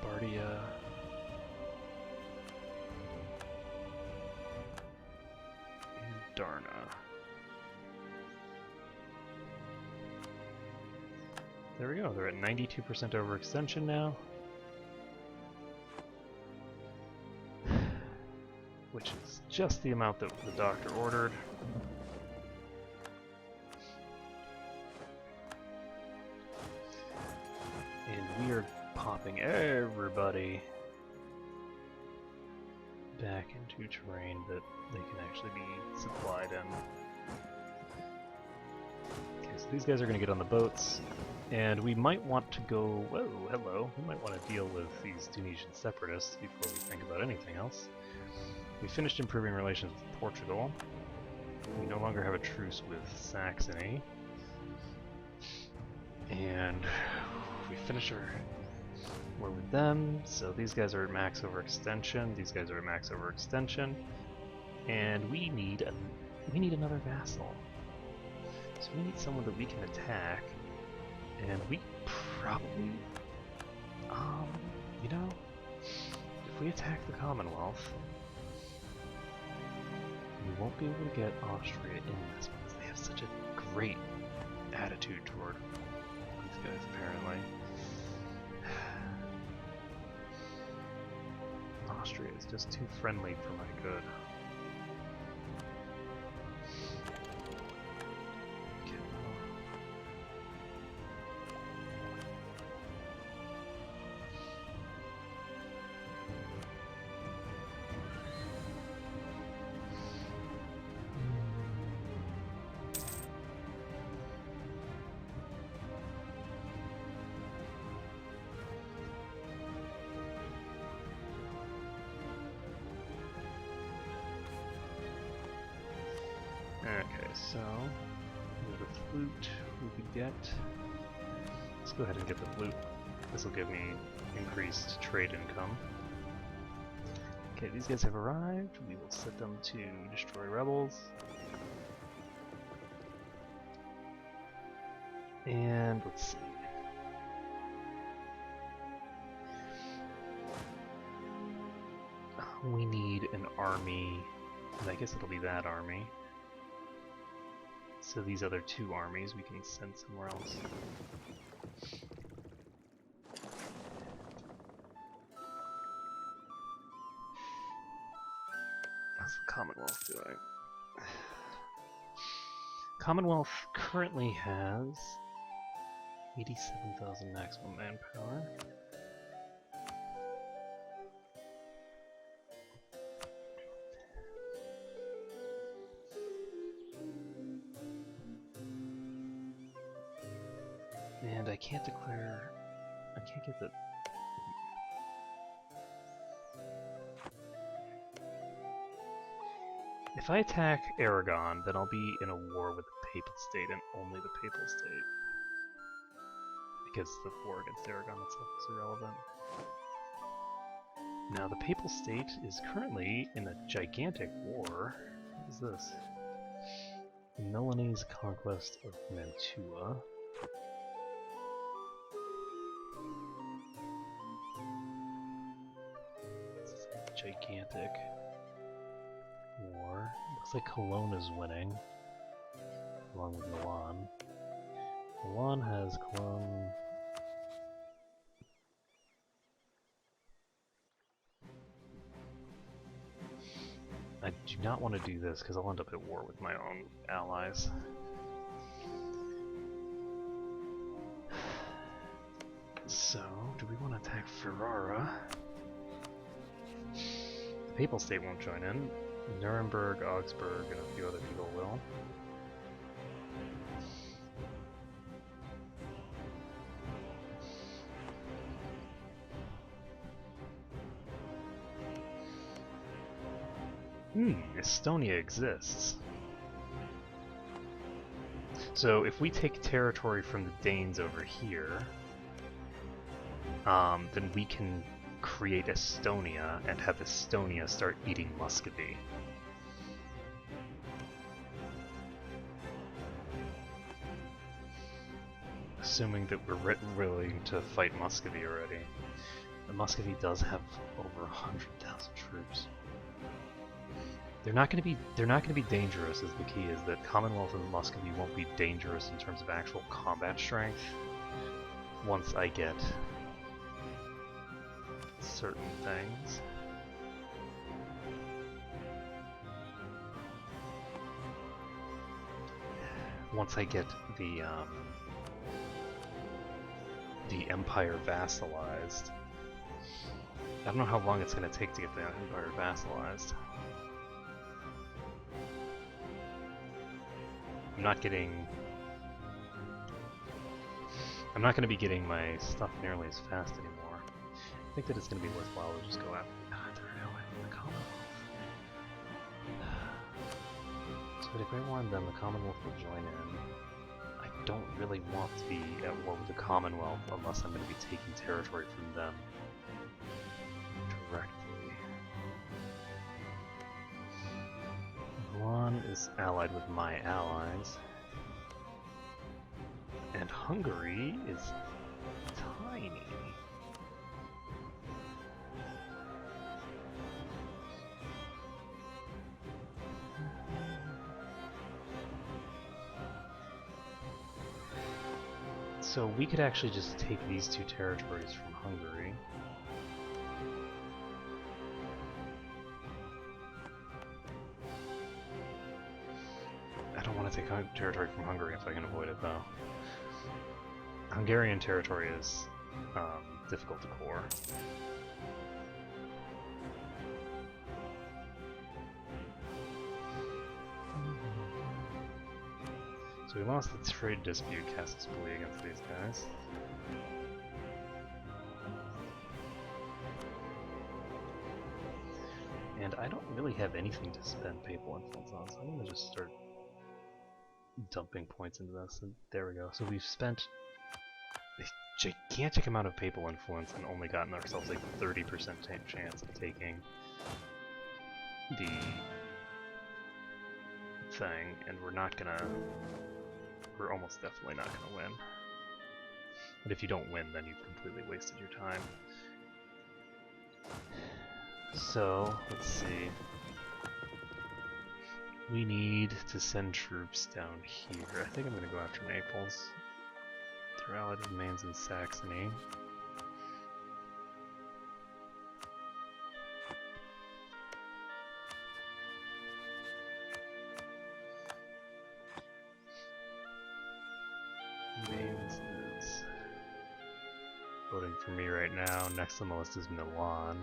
Bardia. And Darna. There we go, they're at 92% overextension now. Which is just the amount that the doctor ordered. And we are popping everybody back into terrain that they can actually be supplied in. Okay, so these guys are going to get on the boats, and we might want to go... Whoa, hello. We might want to deal with these Tunisian separatists before we think about anything else. We finished improving relations with Portugal. We no longer have a truce with Saxony. And we finished our war with them, so these guys are at max overextension, these guys are at max overextension, and we need another vassal. So we need someone that we can attack, and we probably, you know, if we attack the Commonwealth, we won't be able to get Austria in this because they have such a great attitude toward these guys, apparently. Austria is just too friendly for my good. Okay, so the flute we could get. Let's go ahead and get the flute. This will give me increased trade income. Okay, these guys have arrived. We will set them to destroy rebels. And let's see. We need an army, and I guess it'll be that army. So these other two armies we can send somewhere else. What's the Commonwealth doing? Commonwealth currently has 87,000 maximum manpower. And I can't declare... I can't get the... If I attack Aragon, then I'll be in a war with the Papal State and only the Papal State. Because the war against Aragon itself is irrelevant. Now, the Papal State is currently in a gigantic war. What is this? Milanese conquest of Mantua. Gigantic war. Looks like Cologne is winning, along with Milan. Milan has Cologne. I do not want to do this because I'll end up at war with my own allies. So, do we want to attack Ferrara? The Papal State won't join in. Nuremberg, Augsburg, and a few other people will. Estonia exists. So if we take territory from the Danes over here, then we can create Estonia and have Estonia start eating Muscovy. assuming that we're willing to fight Muscovy already. The Muscovy does have over 100,000 troops. They're not going to be dangerous. Is the key is that Commonwealth and Muscovy won't be dangerous in terms of actual combat strength. Once I get certain things. Once I get the Empire vassalized. I don't know how long it's going to take to get the Empire vassalized. I'm not going to be getting my stuff nearly as fast anymore. I think that it's going to be worthwhile to just go after the Commonwealth. So if I want them, the Commonwealth will join in. I don't really want to be at war with the Commonwealth unless I'm going to be taking territory from them directly. Milan is allied with my allies. And Hungary is tiny. So we could actually just take these two territories from Hungary. I don't want to take territory from Hungary if I can avoid it, though. Hungarian territory is difficult to core. So we lost the trade dispute, Casus Belli, against these guys. And I don't really have anything to spend papal influence on, so I'm going to just start dumping points into this, and there we go. So we've spent a gigantic amount of papal influence and only gotten ourselves a 30% chance of taking the thing, and we're almost definitely not gonna win. But if you don't win, then you've completely wasted your time. So, let's see. We need to send troops down here. I think I'm going to go after Naples. They're allied with Mainz and Saxony. Mainz is voting for me right now. Next on the list is Milan.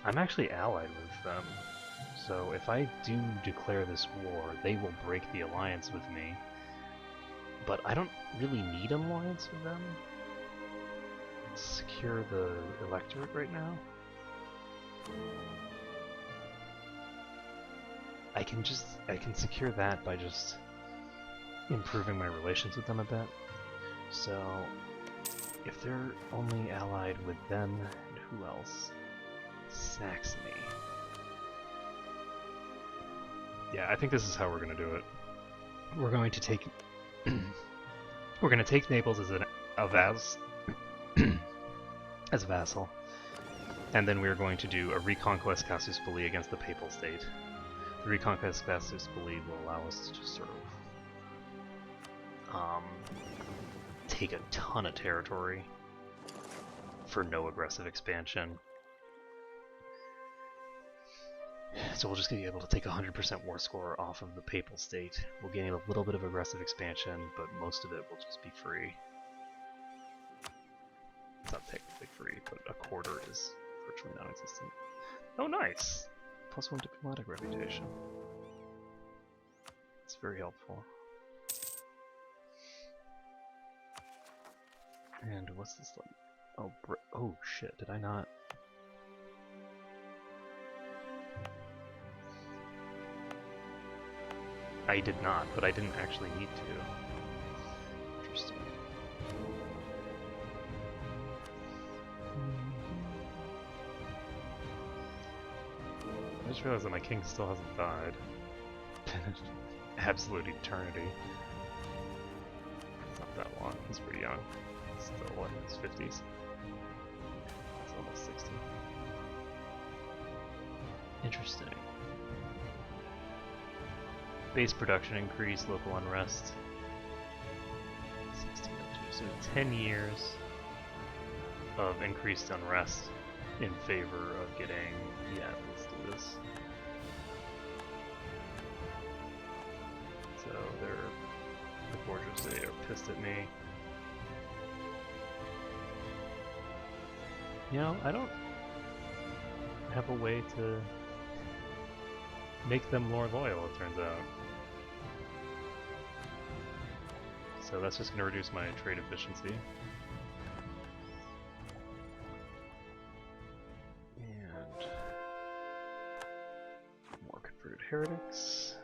I'm actually allied with them, so if I do declare this war, they will break the alliance with me, but I don't really need an alliance with them. Secure the electorate right now. I can secure that by just improving my relations with them a bit. So, if they're only allied with them, and who else? Saxony. Yeah, I think this is how we're going to do it. We're going to take Naples as as a vassal, and then we're going to do a Reconquest Casus Belli against the Papal State. The Reconquest Casus Belli will allow us to just sort of take a ton of territory for no aggressive expansion. So we'll just be able to take 100% war score off of the Papal State. We'll gain a little bit of aggressive expansion, but most of it will just be free. It's not technically free, but a quarter is virtually non-existent. Oh, nice! +1 diplomatic reputation. It's very helpful. And what's this like? Oh, oh shit, did I not? I did not, but I didn't actually need to. Interesting. I just realized that my king still hasn't died. absolute eternity. It's not that long. He's pretty young. He's still in his 50s. It's almost 60. Interesting. Base production increase, local unrest. 1602. So 10 years of increased unrest in favor of getting. Yeah, let's do this. So they're, the bourgeoisie are pissed at me. You know, I don't have a way to make them more loyal, it turns out. So that's just going to reduce my trade efficiency. And more converted heretics.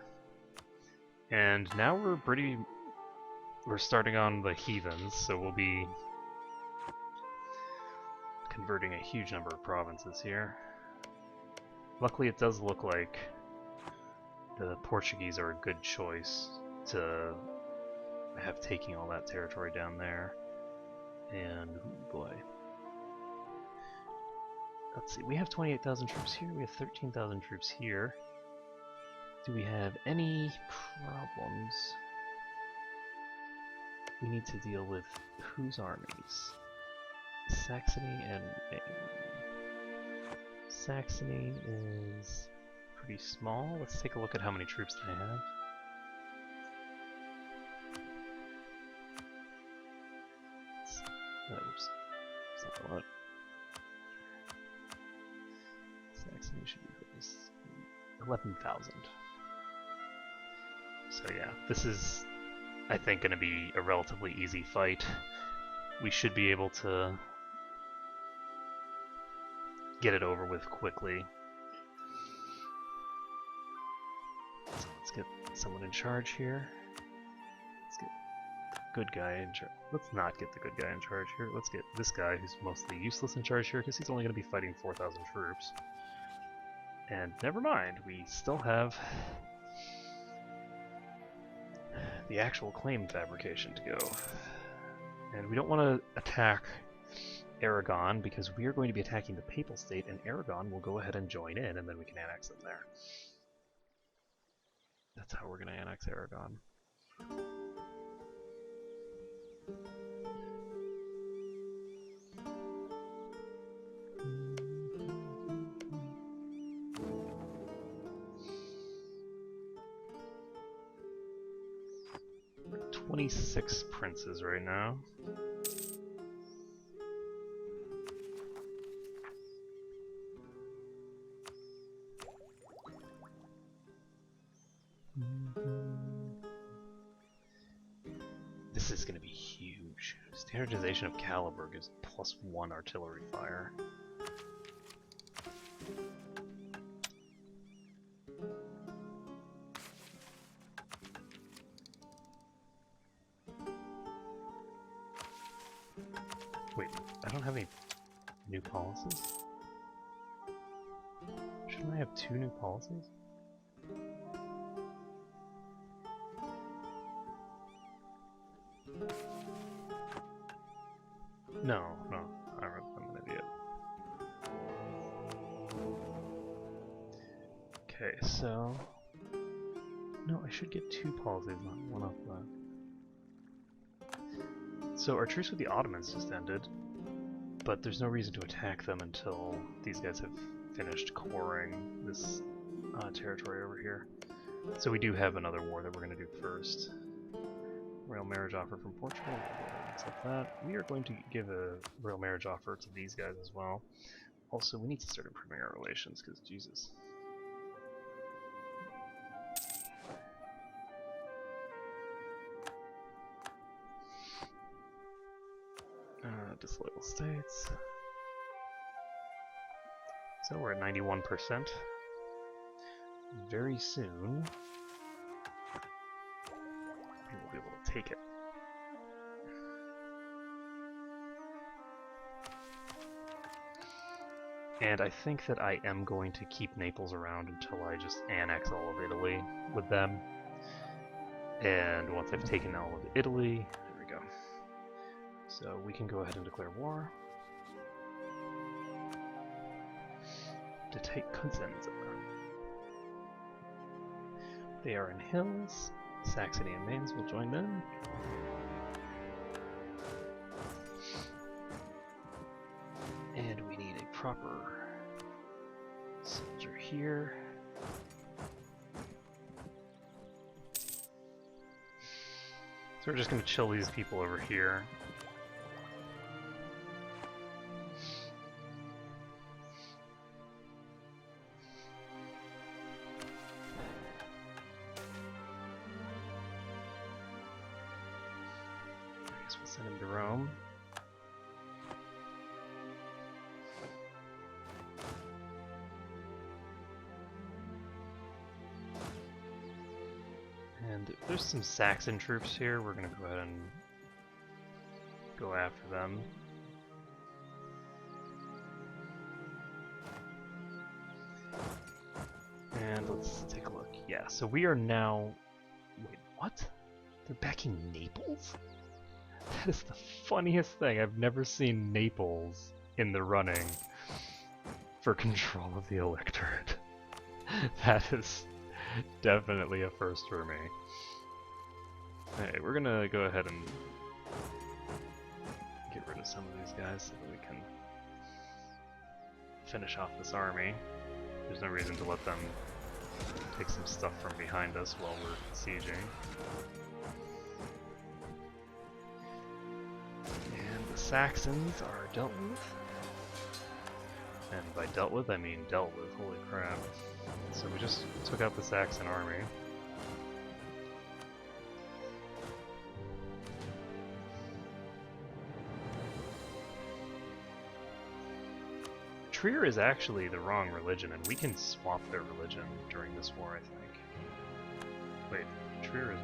And now we're starting on the heathens, so we'll be converting a huge number of provinces here. Luckily it does look like the Portuguese are a good choice to have taking all that territory down there. And boy, let's see, we have 28,000 troops here, we have 13,000 troops here. Do we have any problems? We need to deal with whose armies? Saxony and Saxony is pretty small. Let's take a look at how many troops they have. Oops, that's not a lot. Saxony should be 11,000. So yeah, this is, I think, going to be a relatively easy fight. We should be able to get it over with quickly. So let's get someone in charge here. Let's get the good guy in charge. Let's not get the good guy in charge here. Let's get this guy who's mostly useless in charge here because he's only going to be fighting 4,000 troops. And never mind, we still have the actual claim fabrication to go. And we don't want to attack Aragon because we are going to be attacking the Papal State, and Aragon will go ahead and join in, and then we can annex them there. That's how we're going to annex Aragon. We're 26 princes right now. This is going to be huge. Standardization of caliber gives +1 artillery fire. Wait, I don't have any new policies? Shouldn't I have 2 new policies? No, I'm an idiot. Okay, so... No, I should get 2 policies, not 1 off that. So our truce with the Ottomans just ended, but there's no reason to attack them until these guys have finished coring this territory over here. So we do have another war that we're going to do first. Royal marriage offer from Portugal. We'll accept that. We are going to give a royal marriage offer to these guys as well. Also, we need to start improving our relations, because Jesus. Disloyal states. So we're at 91%. Very soon, we will be able to take it. And I think that I am going to keep Naples around until I just annex all of Italy with them. And once I've taken all of Italy, there we go. So we can go ahead and declare war. To take Cosenza. They are in hills. Saxony and Mainz will join them. And we need a proper soldier here. So we're just going to chill these people over here. I guess we'll send him to Rome. And if there's some Saxon troops here, we're going to go ahead and go after them. And let's take a look. Yeah, so we are now... Wait, what? They're backing Naples? That is the funniest thing. I've never seen Naples in the running for control of the electorate. That is definitely a first for me. Alright, we're gonna go ahead and get rid of some of these guys so that we can finish off this army. There's no reason to let them take some stuff from behind us while we're sieging. And the Saxons are dealt with. And by dealt with, I mean dealt with, holy crap. So we just took out the Saxon army. Trier is actually the wrong religion, and we can swap their religion during this war, I think. Wait, Trier is...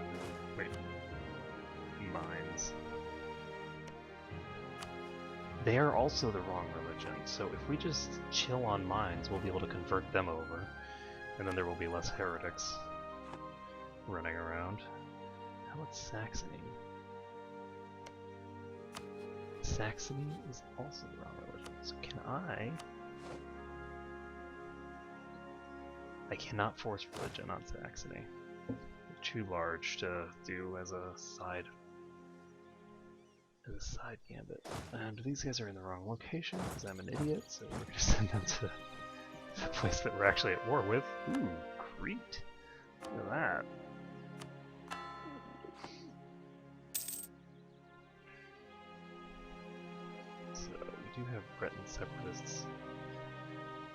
wait. Mines. They are also the wrong religion, so if we just chill on mines, we'll be able to convert them over, and then there will be less heretics running around. How about Saxony? Saxony is also the wrong religion, so can I cannot force religion on Saxony. They're too large to do as a side gambit. And these guys are in the wrong location because I'm an idiot, so we're going to send them to the place that we're actually at war with. Ooh, Crete. Look at that. So we do have Breton separatists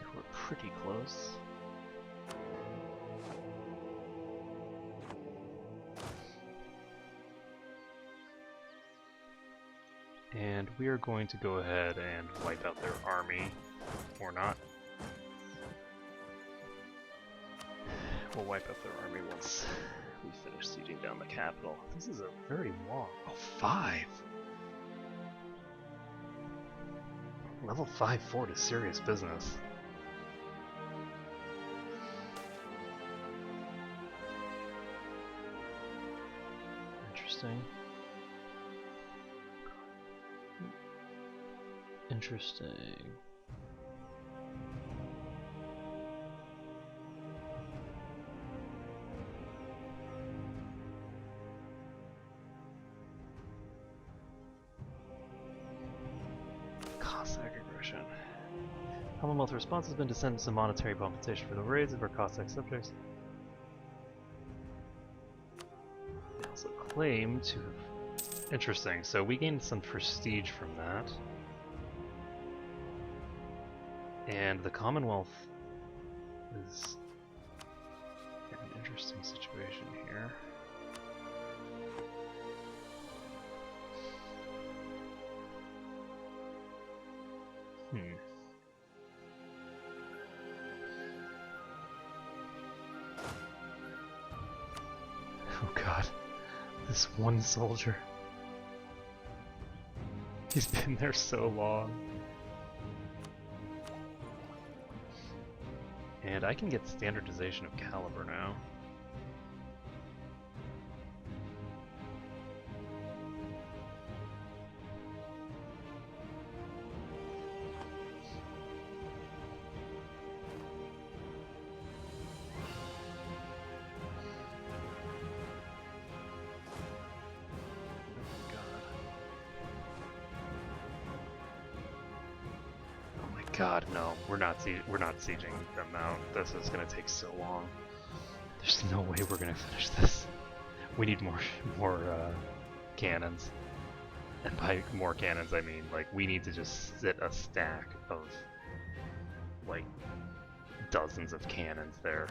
who are pretty close. And we are going to go ahead and wipe out their army, or not. We'll wipe out their army once we finish sieging down the capital. This is a very long... Oh, 5! Level 5 fort is serious business. Interesting. Interesting. Cossack aggression. Commonwealth response has been to send some monetary compensation for the raids of our Cossack subjects. They also claim to have... Interesting, so we gained some prestige from that. And the Commonwealth is in an interesting situation here. Oh god, this one soldier. He's been there so long. And I can get standardization of caliber now. God, no, we're not sieging them out. This is gonna take so long. There's no way we're gonna finish this. We need more cannons. And by more cannons, I mean, like, we need to just sit a stack of, like, dozens of cannons there.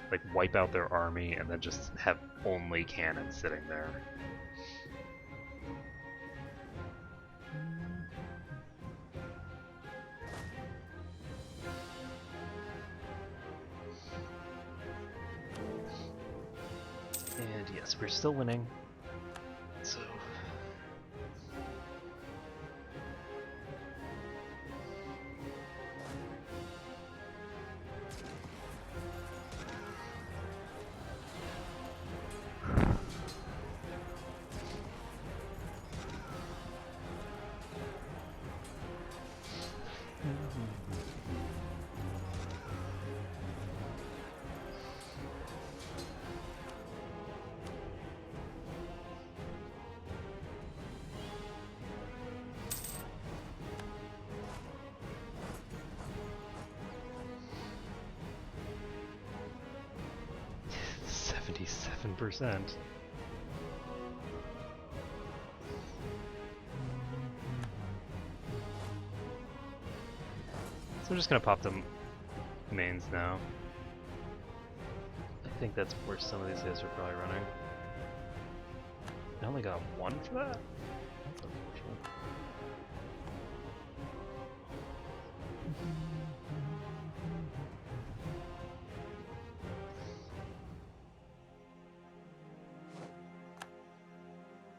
Like, wipe out their army and then just have only cannons sitting there. And yes, we're still winning. So... %. So we're just gonna pop the mains now. I think that's where some of these guys are probably running. I only got one for that? That's unfortunate.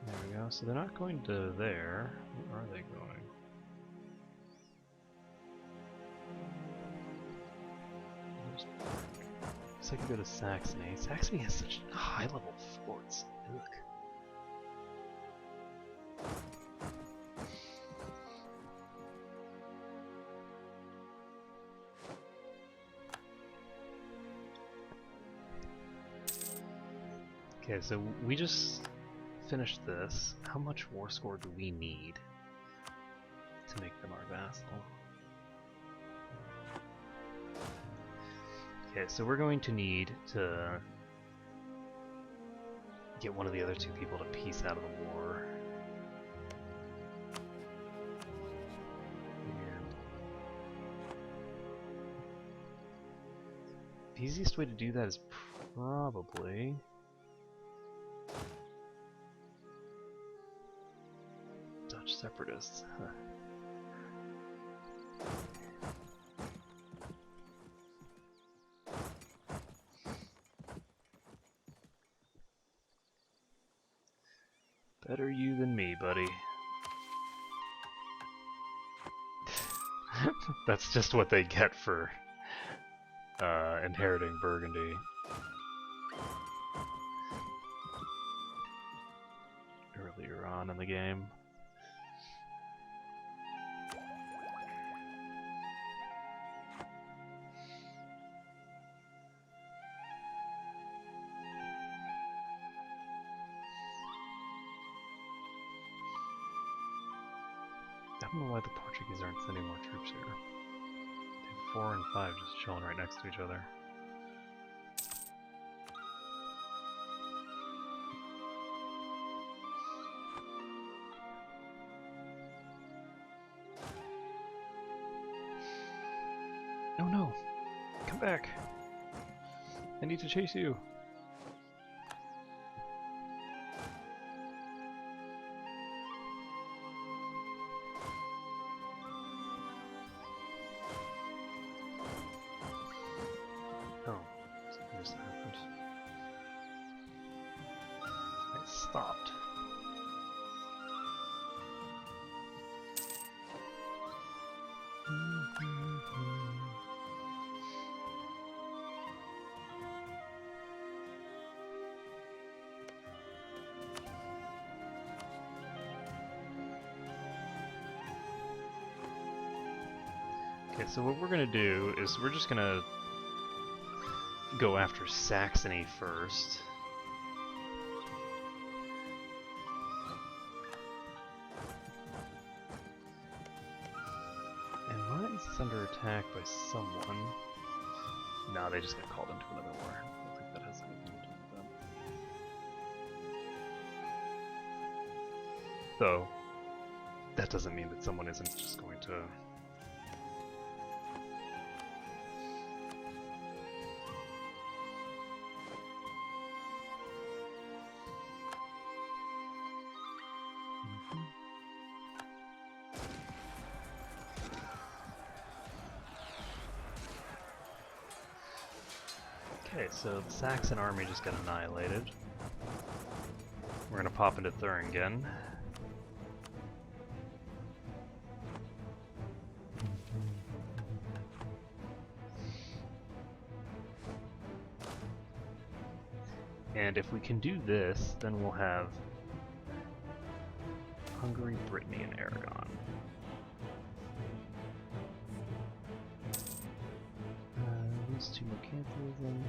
There we go. So they're not going to there. Where are they going? Guess I could go to Saxony. Saxony has such high-level forts. Ugh. Okay, so we just finished this. How much war score do we need to make them our vassal? Okay, so we're going to need to get one of the other two people to peace out of the war. And the easiest way to do that is probably... Dutch separatists. Huh. Better you than me, buddy. That's just what they get for inheriting Burgundy. Earlier on in the game. I don't know why the Portuguese aren't sending more troops here. They have 4 and 5 just chilling right next to each other. Oh no! Come back! I need to chase you! Oh, something just happened. It stopped. Okay, so what we're gonna do is we're just gonna go after Saxony first. And Province is under attack by someone. No, they just got called into another war. I don't think that has anything to do with them. Though, that doesn't mean that someone isn't just going to... Okay, so the Saxon army just got annihilated. We're gonna pop into Thuringen. And if we can do this, then we'll have Hungary, Brittany, and Aragon. Lose 2 mercantilism.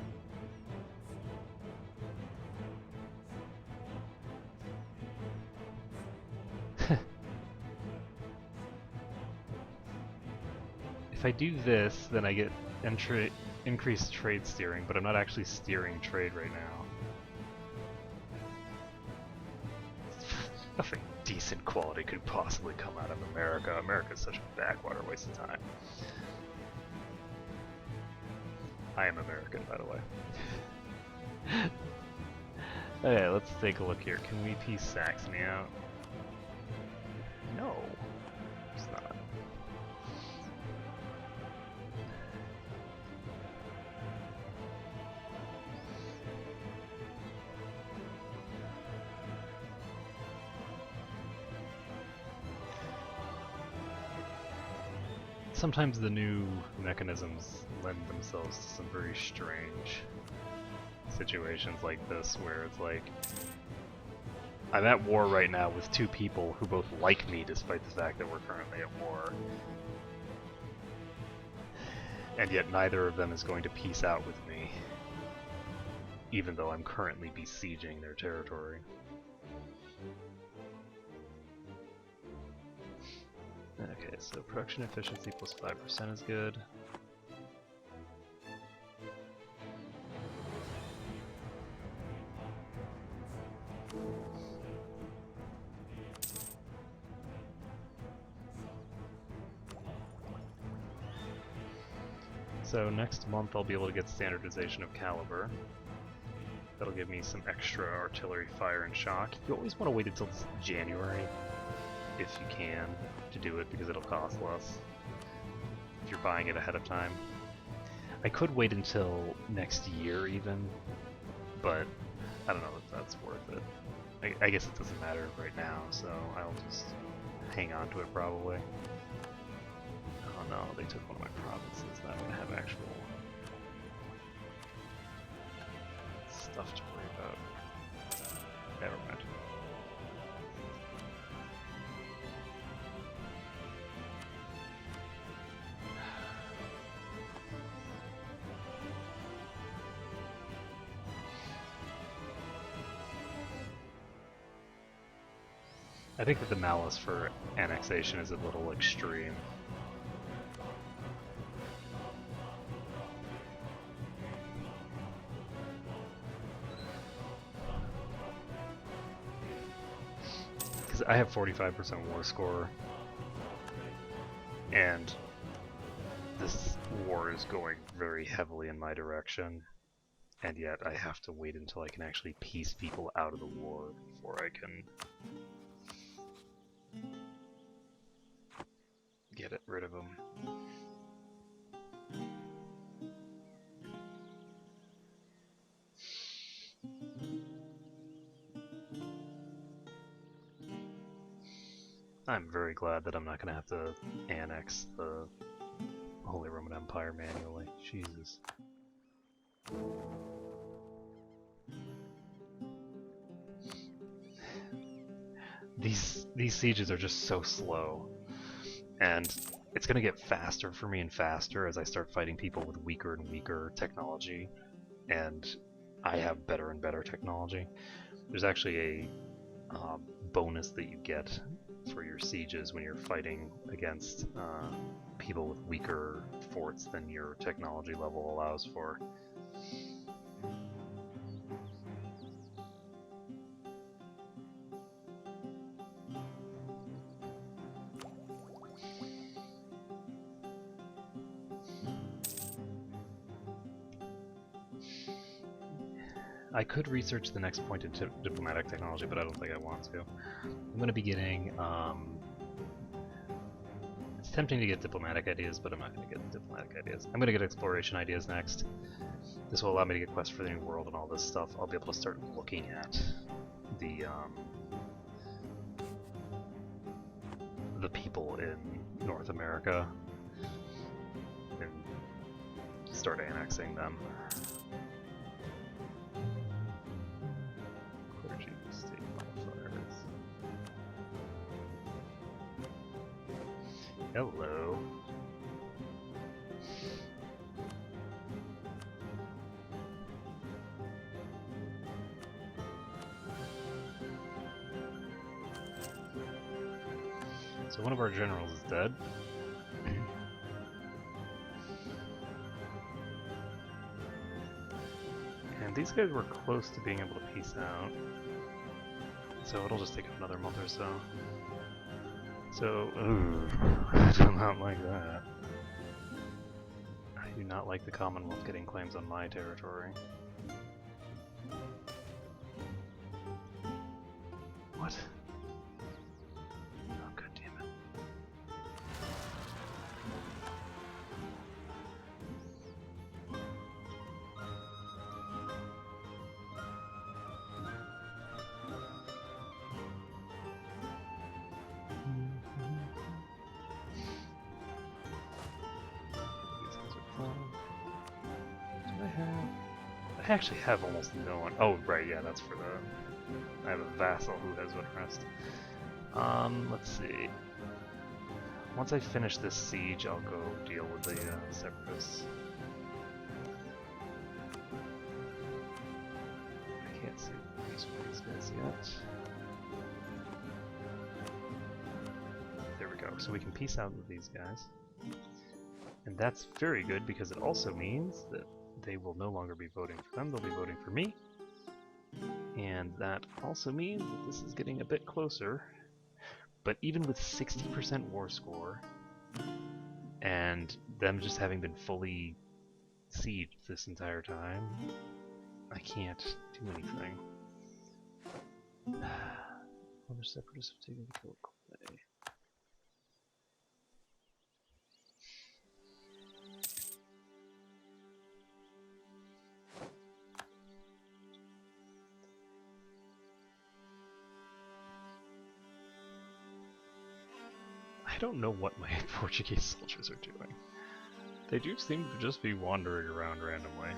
If I do this, then I get increased trade steering, but I'm not actually steering trade right now. Nothing decent quality could possibly come out of America. America's such a backwater waste of time. I am American, by the way. Okay, let's take a look here. Can we piece Saxony out? No, it's not. Sometimes the new mechanisms lend themselves to some very strange situations like this, where it's like, I'm at war right now with 2 people who both like me despite the fact that we're currently at war. And yet neither of them is going to peace out with me, even though I'm currently besieging their territory. Okay, so production efficiency plus 5% is good. So next month I'll be able to get standardization of caliber. That'll give me some extra artillery fire and shock. You always want to wait until January, if you can, to do it, because it'll cost less if you're buying it ahead of time. I could wait until next year even, but I don't know if that's worth it. I guess it doesn't matter right now, so I'll just hang on to it probably. Oh no, they took one of my provinces. Now I'm gonna have actual stuff to worry about. Never mind. I think that the malice for annexation is a little extreme. Because I have 45% war score, and this war is going very heavily in my direction, and yet I have to wait until I can actually piece people out of the war before I can get rid of them. I'm very glad that I'm not going to have to annex the Holy Roman Empire manually. Jesus. These sieges are just so slow. And it's going to get faster for me and faster as I start fighting people with weaker and weaker technology, and I have better and better technology. There's actually a bonus that you get for your sieges when you're fighting against people with weaker forts than your technology level allows for. I could research the next point in diplomatic technology, but I don't think I want to. I'm going to be getting, it's tempting to get diplomatic ideas, but I'm not going to get diplomatic ideas. I'm going to get exploration ideas next. This will allow me to get quests for the New World and all this stuff. I'll be able to start looking at the people in North America and start annexing them. Hello. So one of our generals is dead. And these guys were close to being able to peace out. So it'll just take another month or so. So, I do not like that. I do not like the Commonwealth getting claims on my territory. What? Oh, god damn it. I actually have almost no one. Oh, right, yeah, that's for the... I have a vassal who has unrest. Let's see. Once I finish this siege, I'll go deal with the separatists. I can't see these guys yet. There we go. So we can peace out with these guys. And that's very good because it also means that they will no longer be voting for them, they'll be voting for me. And that also means that this is getting a bit closer. But even with 60% war score, and them just having been fully sieged this entire time, I can't do anything. Other separatists have taken the kill Clay. I don't know what my Portuguese soldiers are doing. They do seem to just be wandering around randomly.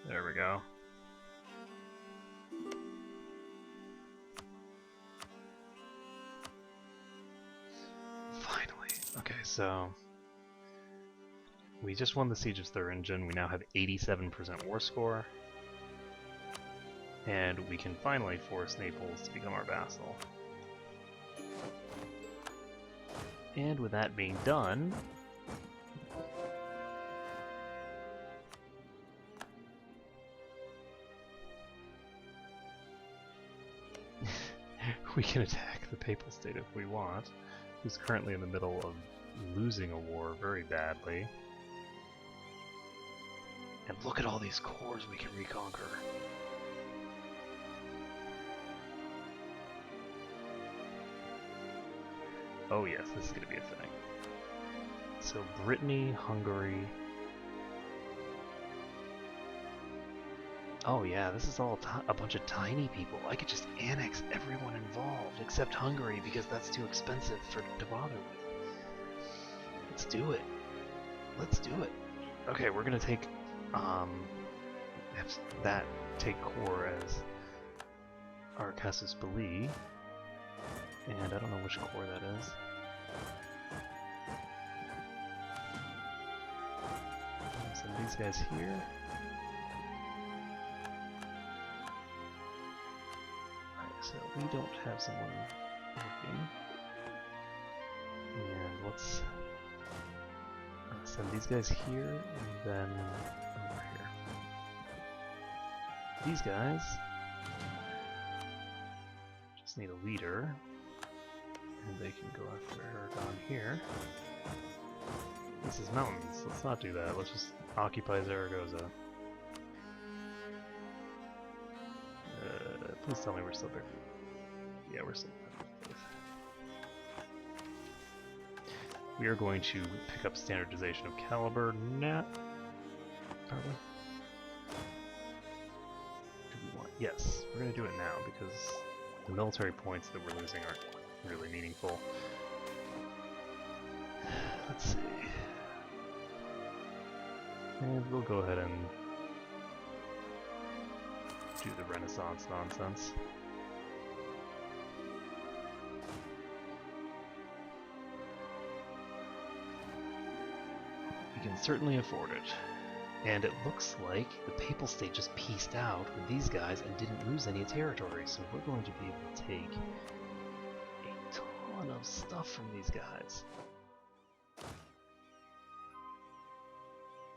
There we go. Finally. Okay, so we just won the Siege of Thuringen. We now have 87% war score. And we can finally force Naples to become our vassal. And with that being done, we can attack the Papal State if we want, who's currently in the middle of losing a war very badly. And look at all these cores we can reconquer. Oh yes, this is going to be a thing. So Brittany, Hungary... Oh yeah, this is all a bunch of tiny people. I could just annex everyone involved except Hungary because that's too expensive to bother with. Let's do it. Let's do it. Okay, we're going to take... take core as our Casus Belli. And I don't know which core that is. Send these guys here. we don't have someone working. And let's send these guys here, and then over here. These guys just need a leader, and they can go after Aragon here. This is mountains. Let's not do that. Let's just occupy Zaragoza. Please tell me we're still there. Yeah, we're still there. We are going to pick up standardization of caliber now. Are we? Do we want? Yes, we're going to do it now because the military points that we're losing aren't really meaningful. Let's see. And we'll go ahead and do the Renaissance nonsense. We can certainly afford it. And it looks like the Papal State just pieced out with these guys and didn't lose any territory, so we're going to be able to take a ton of stuff from these guys.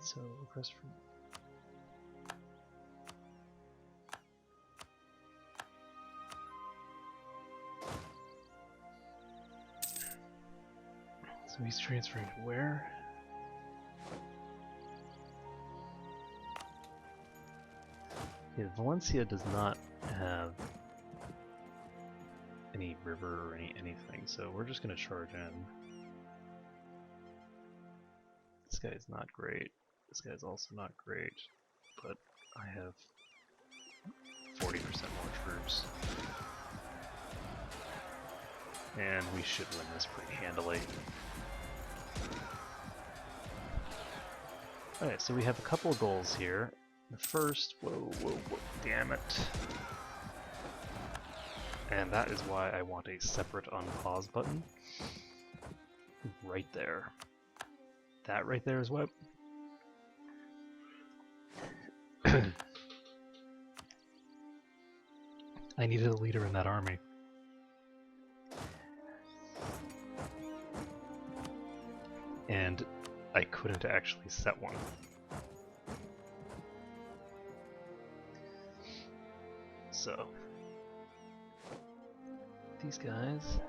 So, request from... So he's transferring to where? Yeah, Valencia does not have any river or anything, so we're just going to charge in. This guy is not great. This guy's also not great, but I have 40% more troops. And we should win this pretty handily. Alright, so we have a couple of goals here. The first, whoa, damn it. And that is why I want a separate unpause button. Right there. That right there is what... I needed a leader in that army. And I couldn't actually set one. So, these guys,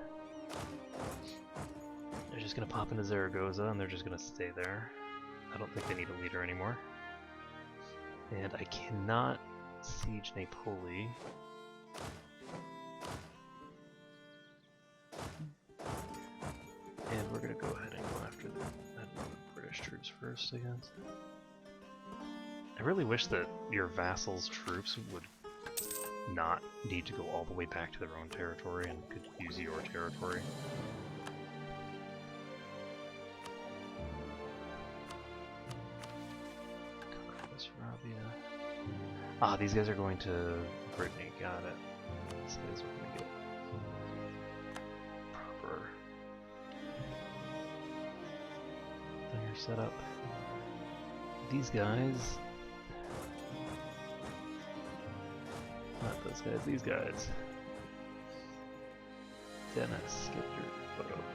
they're just going to pop into Zaragoza and they're just going to stay there. I don't think they need a leader anymore. And I cannot siege Napoli. And we're going to go ahead and go after the British troops first, I guess. I really wish that your vassals' troops would not need to go all the way back to their own territory and could use your territory. Ah, these guys are going to Brittany, got it. These guys are going to get proper thunder set up. These guys, not those guys, these guys. Dennis, get your foot over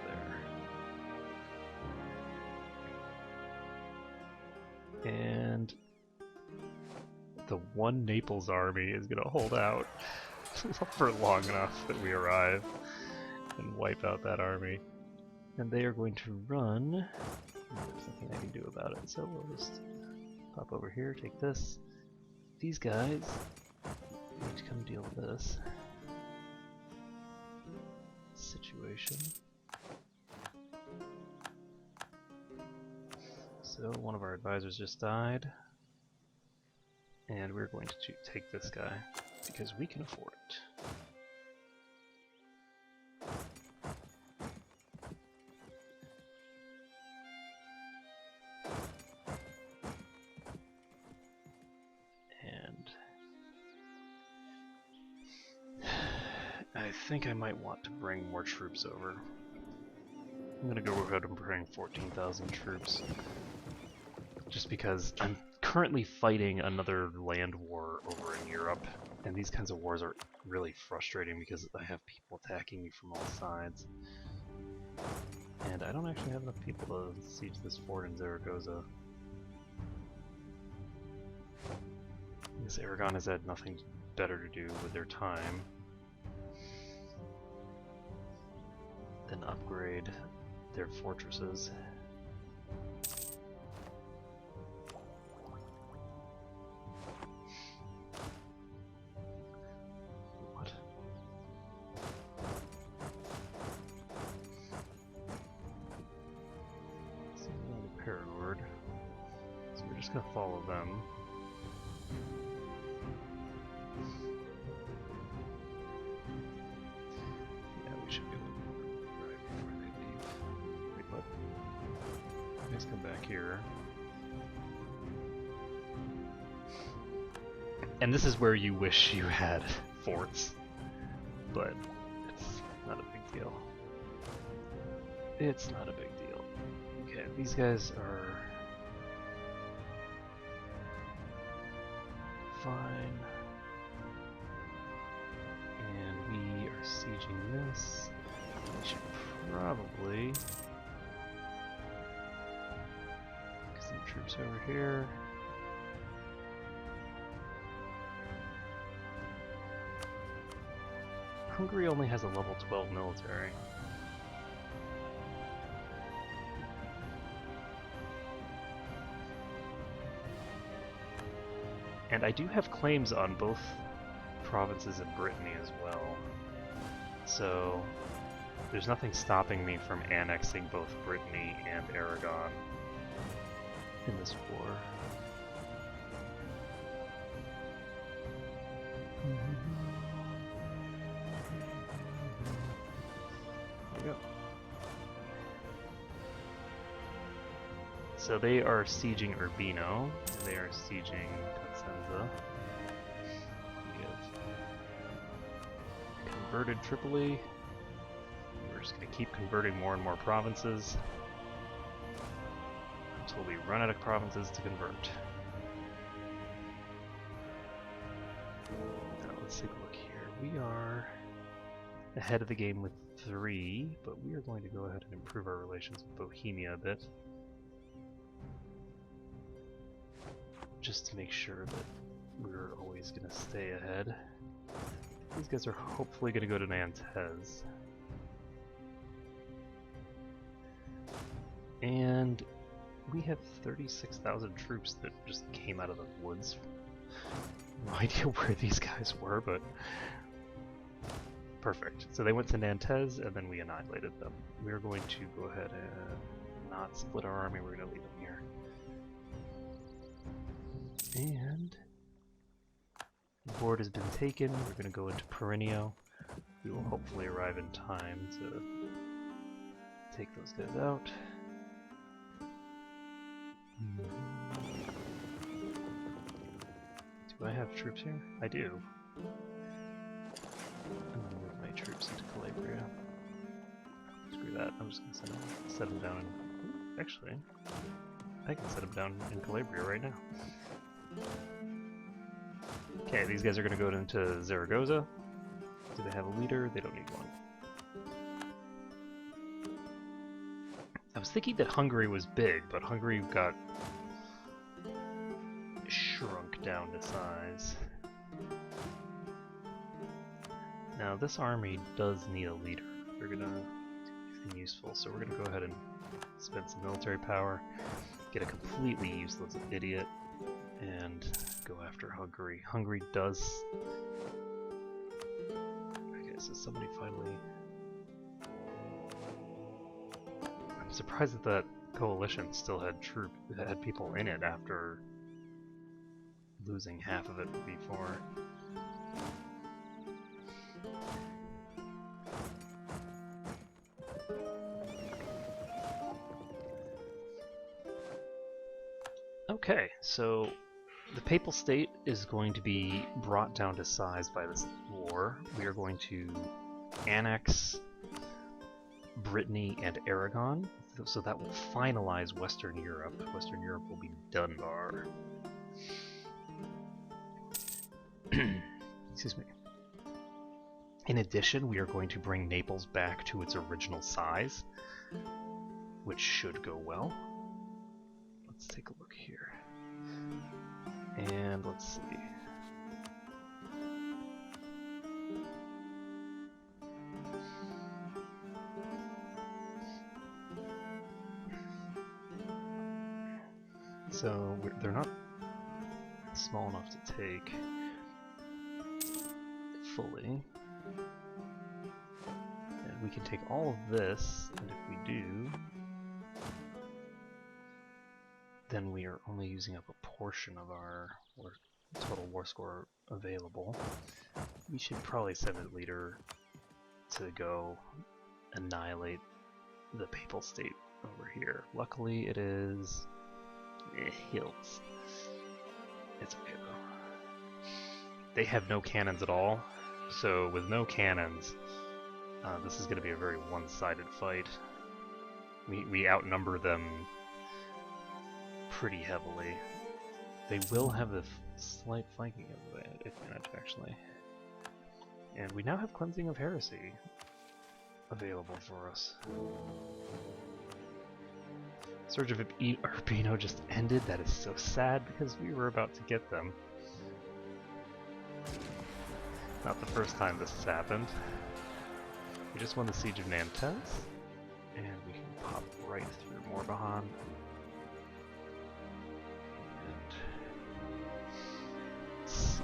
there. And the one Naples army is going to hold out for long enough that we arrive and wipe out that army. And they are going to run. There's nothing I can do about it, so we'll just pop over here, take this. These guys need to come deal with this situation. So one of our advisors just died. And we're going to take this guy, because we can afford it. And I think I might want to bring more troops over. I'm going to go ahead and bring 14,000 troops. Just because I'm currently fighting another land war over in Europe, And these kinds of wars are really frustrating because I have people attacking me from all sides. And I don't actually have enough people to siege this fort in Zaragoza. I guess Aragon has had nothing better to do with their time than upgrade their fortresses. What? So the Paradord. So we're just gonna follow them. Come back here. And this is where you wish you had forts, but it's not a big deal. It's not a big deal. Okay, these guys are fine. And we are sieging this. We should probably troops over here. Hungary only has a level 12 military. And I do have claims on both provinces in Brittany as well. So there's nothing stopping me from annexing both Brittany and Aragon in this war. There we go. So they are sieging Urbino. They are sieging Cosenza. We have converted Tripoli. We're just going to keep converting more and more provinces until we run out of provinces to convert. Now let's take a look here. We are ahead of the game with 3, but we are going to go ahead and improve our relations with Bohemia a bit. Just to make sure that we're always going to stay ahead. These guys are hopefully going to go to Nantes. And we have 36,000 troops that just came out of the woods. No idea where these guys were, but perfect. So they went to Nantes, and then we annihilated them. We're going to go ahead and not split our army. We're going to leave them here. And the board has been taken. We're going to go into Perenio. We will hopefully arrive in time to take those guys out. Do I have troops here? I do. I'm gonna move my troops into Calabria. Screw that. I'm just gonna set them down in... Actually, I can set them down in Calabria right now. Okay, these guys are gonna go into Zaragoza. Do they have a leader? They don't need one. I was thinking that Hungary was big, but Hungary got shrunk down to size. Now this army does need a leader. They're gonna do anything useful, so we're gonna go ahead and spend some military power, get a completely useless idiot, and go after Hungary. Hungary does... Okay, so somebody finally... I'm surprised that that coalition still had people in it after losing half of it before. Okay, so the Papal State is going to be brought down to size by this war. We are going to annex Brittany and Aragon, so that will finalize Western Europe. Western Europe will be Dunbar. Excuse me. In addition, we are going to bring Naples back to its original size, which should go well. Let's take a look here. And let's see. So they're not small enough to take fully. And we can take all of this, and if we do, then we are only using up a portion of our total war score available. We should probably send a leader to go annihilate the Papal State over here. Luckily it is hills. It's okay though. They have no cannons at all, so with no cannons, this is going to be a very one-sided fight. We outnumber them pretty heavily. They will have the slight flanking advantage, actually. And we now have Cleansing of Heresy available for us. Surge of Urbino just ended. That is so sad because we were about to get them. Not the first time this has happened. We just won the Siege of Nantes, and we can pop right through Morbihan. And let's see.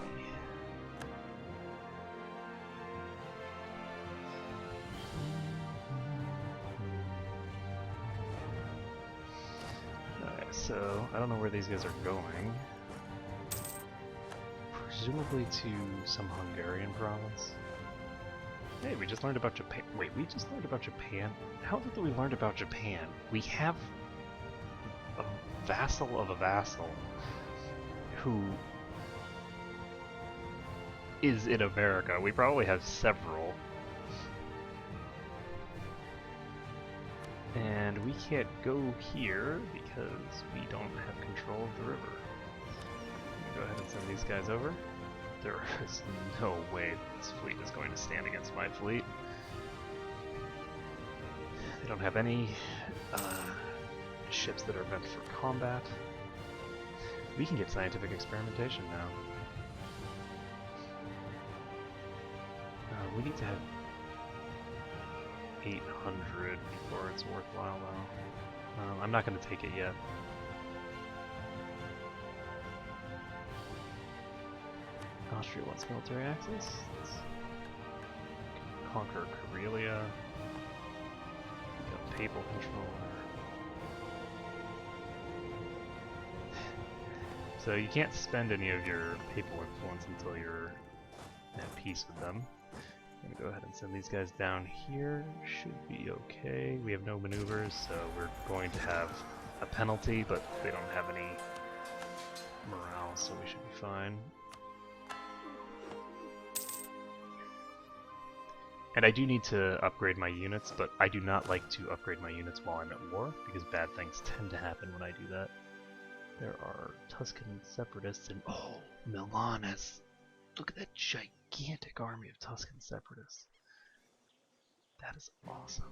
Alright, so I don't know where these guys are going. Presumably to some Hungarian province. Hey, we just learned about Japan. Wait, we just learned about Japan? How did we learn about Japan? We have a vassal of a vassal who is in America. We probably have several. And we can't go here because we don't have control of the river. Go ahead and send these guys over. There is no way this fleet is going to stand against my fleet. They don't have any ships that are meant for combat. We can get scientific experimentation now. We need to have 800 before it's worthwhile though. I'm not going to take it yet. Austria wants military access. Let's conquer Karelia. We got papal control. So you can't spend any of your papal influence until you're at peace with them. I'm gonna go ahead and send these guys down here. Should be okay. We have no maneuvers, so we're going to have a penalty, but they don't have any morale, so we should be fine. And I do need to upgrade my units, but I do not like to upgrade my units while I'm at war, because bad things tend to happen when I do that. There are Tuscan separatists and oh, Milan has... Look at that gigantic army of Tuscan separatists. That is awesome.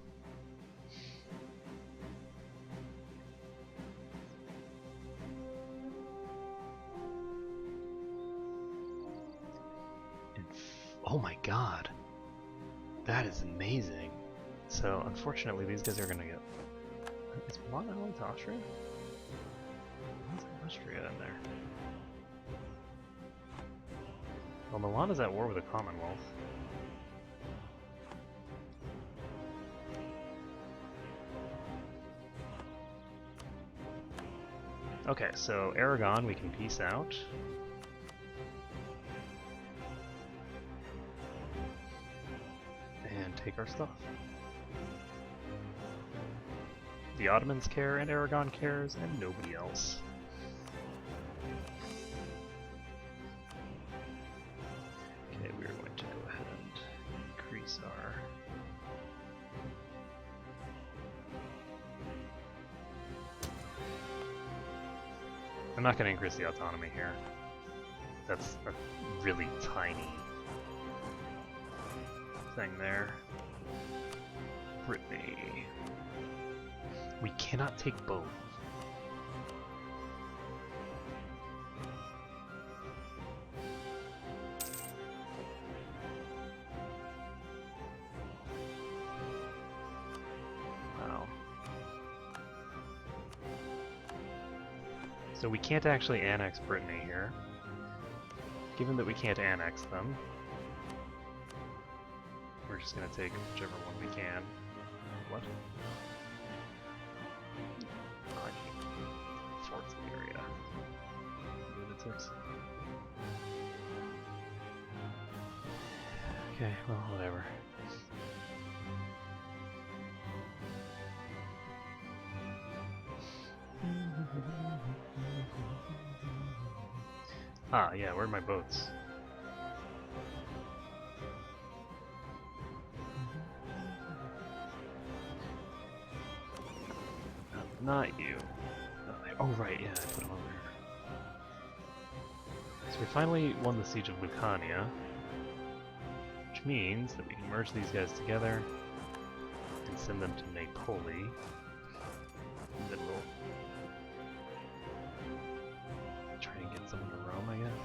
And oh my god. That is amazing. So, unfortunately, these guys are gonna get... Is Milan allied to Austria? What's Austria in there? Well, Milan is at war with the Commonwealth. Okay, so Aragon we can peace out. And take our stuff. The Ottomans care and Aragon cares and nobody else. Okay, we're going to go ahead and increase our... I'm not going to increase the autonomy here. That's a really tiny thing there. Brittany. We cannot take both. Wow. So we can't actually annex Brittany here. Given that we can't annex them, we're just gonna take whichever one we can. What? Oh, I need forts in the area. Lunatics. Okay, well, whatever. Ah, yeah, where are my boats? Not you. Oh, right, yeah, I put them over here. So we finally won the Siege of Lucania, which means that we can merge these guys together and send them to Napoli. And then we'll try and get someone to Rome, I guess.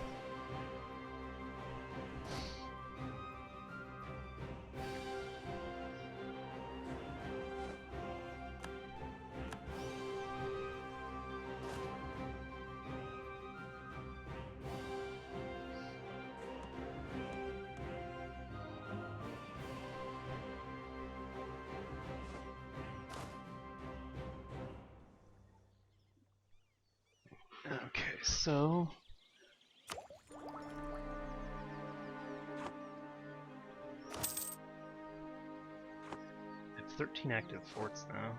Okay, so I have 13 active forts now.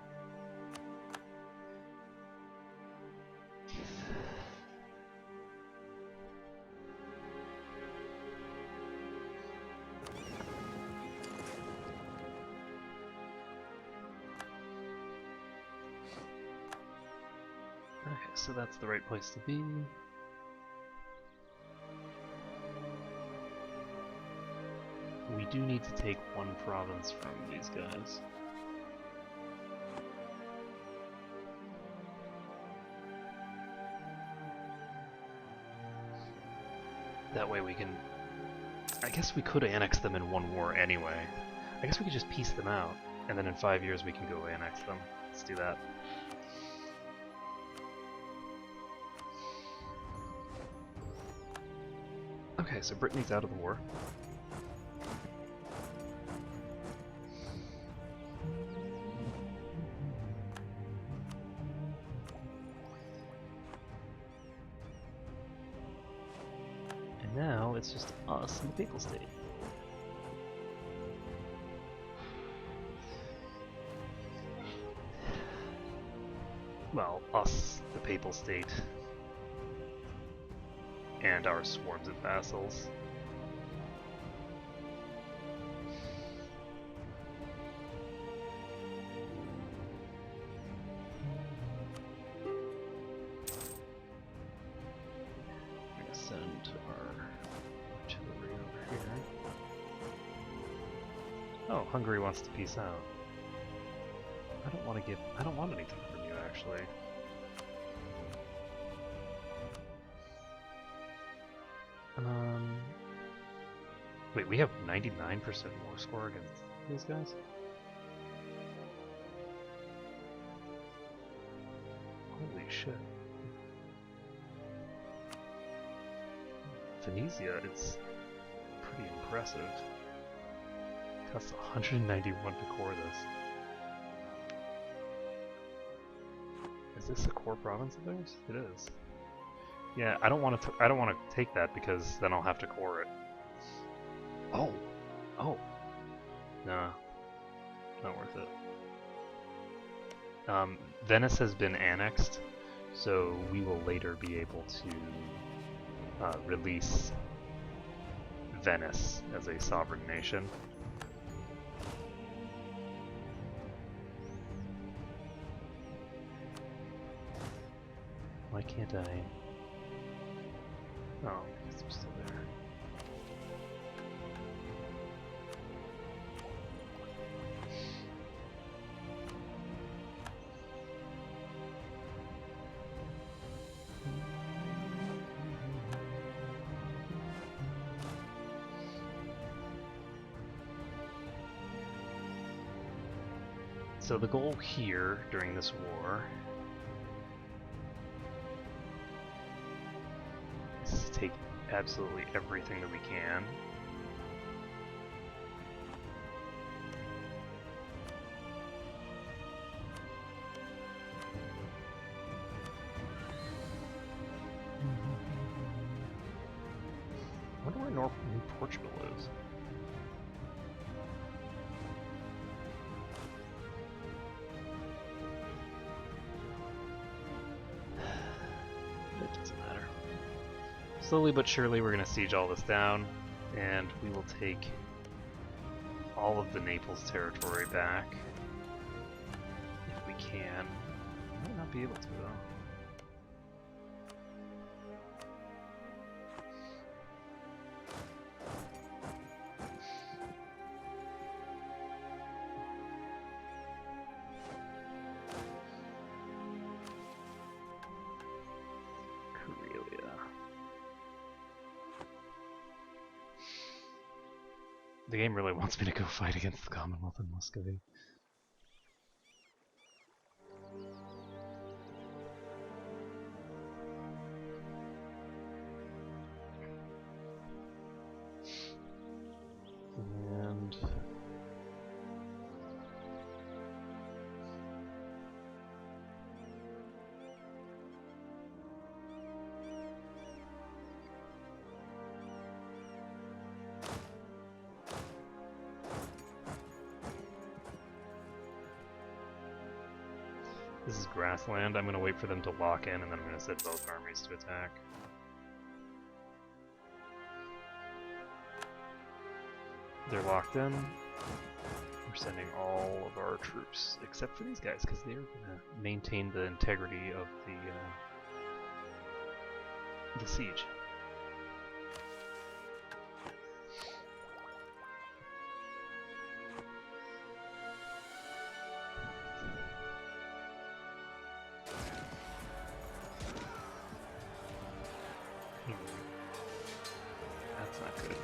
Okay, so that's the right place to be. We do need to take one province from these guys. That way we can... I guess we could annex them in one war anyway. I guess we could just piece them out, and then in 5 years we can go annex them. Let's do that. Okay, so Brittany's out of the war. And now it's just us and the Papal State. Well, us, the Papal State, and our swarms of vassals. I'm gonna send our artillery over here. Oh, Hungary wants to peace out. I don't want anything from you, actually. Wait, we have 99% war score against these guys? Holy shit. Venezia, it's pretty impressive. It costs 191 to core this. Is this a core province of theirs? It is. Yeah, I don't want to take that because then I'll have to core it. Oh, nah, not worth it. Venice has been annexed, so we will later be able to release Venice as a sovereign nation. Why can't I? Oh, because they're still there. So the goal here during this war is to take absolutely everything that we can. I wonder where New Portugal is. It doesn't matter. Slowly but surely we're going to siege all this down, and we will take all of the Naples territory back. If we can. We might not be able to, though. The game really wants me to go fight against the Commonwealth in Muscovy. And this is grassland. I'm going to wait for them to lock in, and then I'm going to send both armies to attack. They're locked in. We're sending all of our troops, except for these guys, because they're going to maintain the integrity of the siege. That's not good.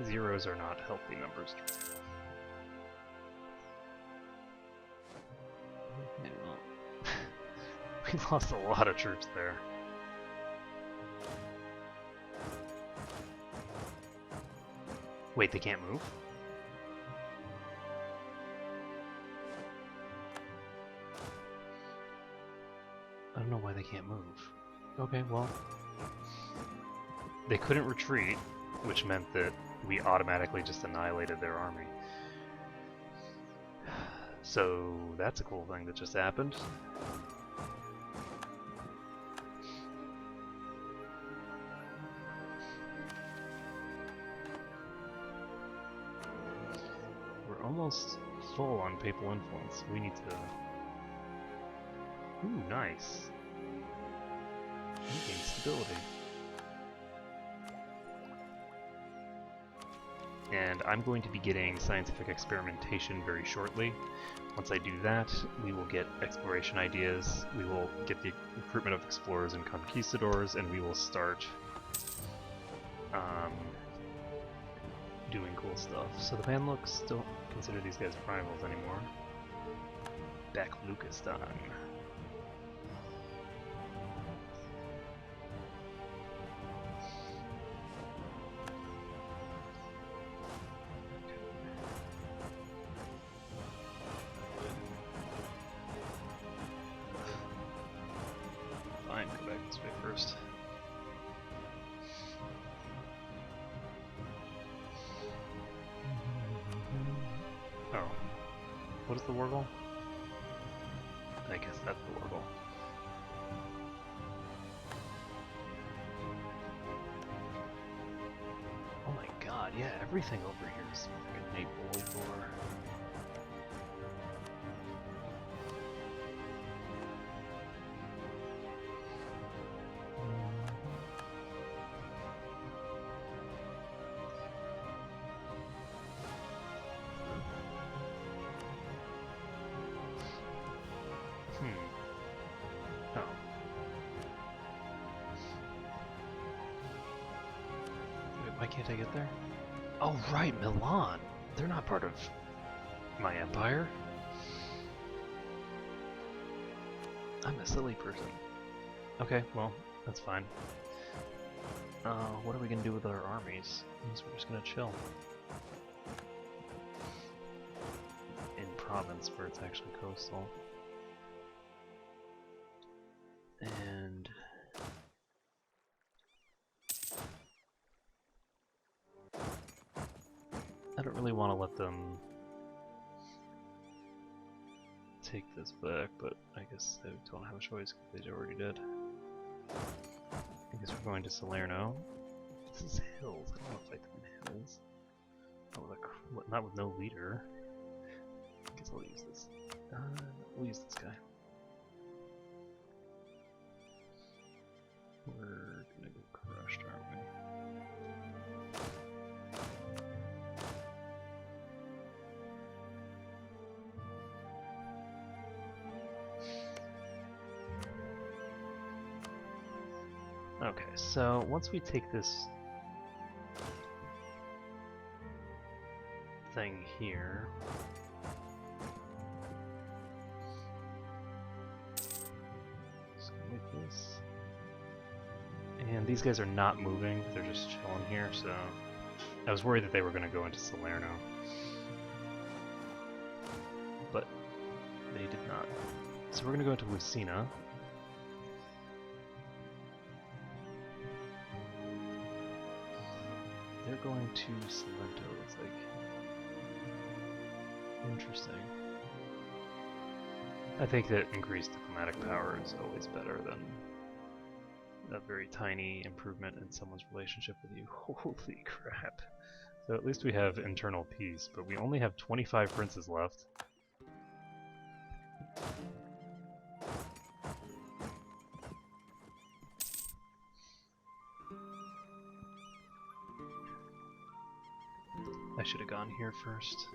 Zeros are not healthy numbers. Yeah, well, we lost a lot of troops there. Wait, they can't move? I don't know why they can't move. Okay, well, they couldn't retreat, which meant that we automatically just annihilated their army. So that's a cool thing that just happened. We're almost full on papal influence. We need to... Ooh, nice. We gain stability. And I'm going to be getting scientific experimentation very shortly. Once I do that, we will get exploration ideas, we will get the recruitment of explorers and conquistadors, and we will start doing cool stuff. So the Panlooks don't consider these guys rivals anymore. Back Lucas time. Fine, go back this way first. Oh. What is the war goal? I guess that's the war goal. Oh my god, yeah, everything over here is freaking Napoli war. Why can't I get there? Oh, right, Milan! They're not part of my empire. I'm a silly person. Okay, well, that's fine. What are we gonna do with our armies? I guess we're just gonna chill. In province where it's actually coastal. And I don't really want to let them take this back, but I guess they don't have a choice because they already did. I guess we're going to Salerno. This is hills. I don't want to fight them in hills. Not with no leader. I guess I'll use this. We'll use this guy. We're gonna get crushed, aren't we? Okay, so once we take this thing here, like this, and these guys are not moving, they're just chilling here, so I was worried that they were going to go into Salerno, but they did not. So we're going to go into Lucina. They're going to Salento, it's like interesting. I think that increased diplomatic power is always better than a very tiny improvement in someone's relationship with you. Holy crap. So at least we have internal peace, but we only have 25 princes left. I should have gone here first.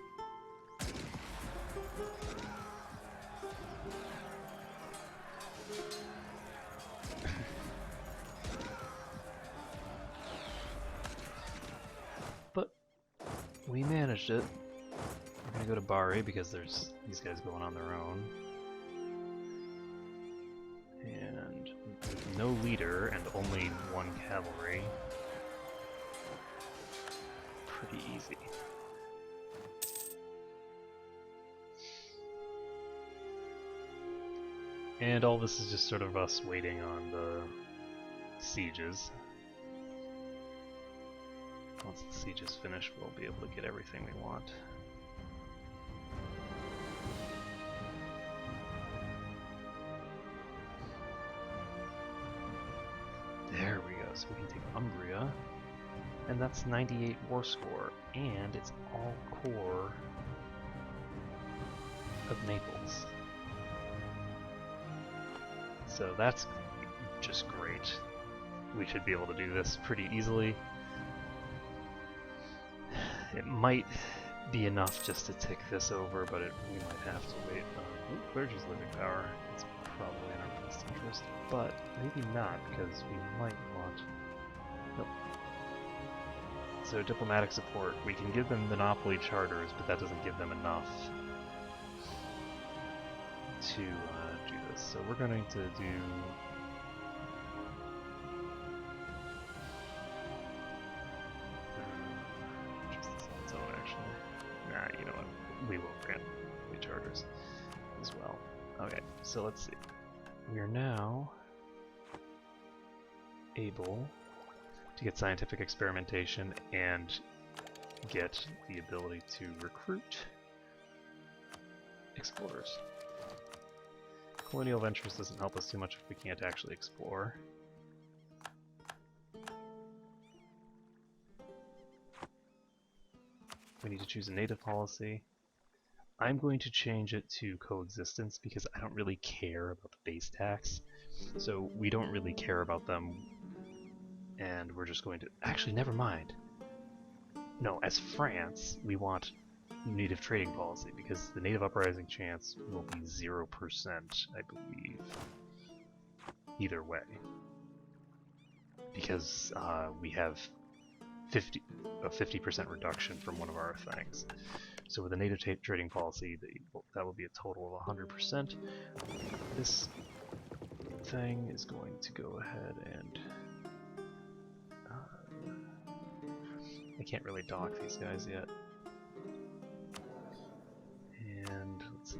But we managed it. We're gonna go to Bari because there's these guys going on their own. And with no leader and only one cavalry. Pretty easy. And all this is just sort of us waiting on the sieges. Once the siege is finished, we'll be able to get everything we want. There we go, so we can take Umbria. And that's 98 war score, and it's all core of Naples. So that's just great. We should be able to do this pretty easily. It might be enough just to tick this over, but we might have to wait. Clergy's living power. It's probably in our best interest, but maybe not, because we might want... Nope. So diplomatic support. We can give them monopoly charters, but that doesn't give them enough to do this. So we're going to do... you know what, we will grant charters as well. Okay, so let's see. We are now able to get scientific experimentation and get the ability to recruit explorers. Colonial Ventures doesn't help us too much if we can't actually explore. We need to choose a native policy. I'm going to change it to coexistence because I don't really care about the base tax. So we don't really care about them, and we're just going to... Actually, never mind. No, as France, we want native trading policy because the native uprising chance will be 0%, I believe. Either way. Because we have a 50% reduction from one of our things. So with a native trading policy, that will be a total of 100%. This thing is going to go ahead and I can't really dock these guys yet. And let's see.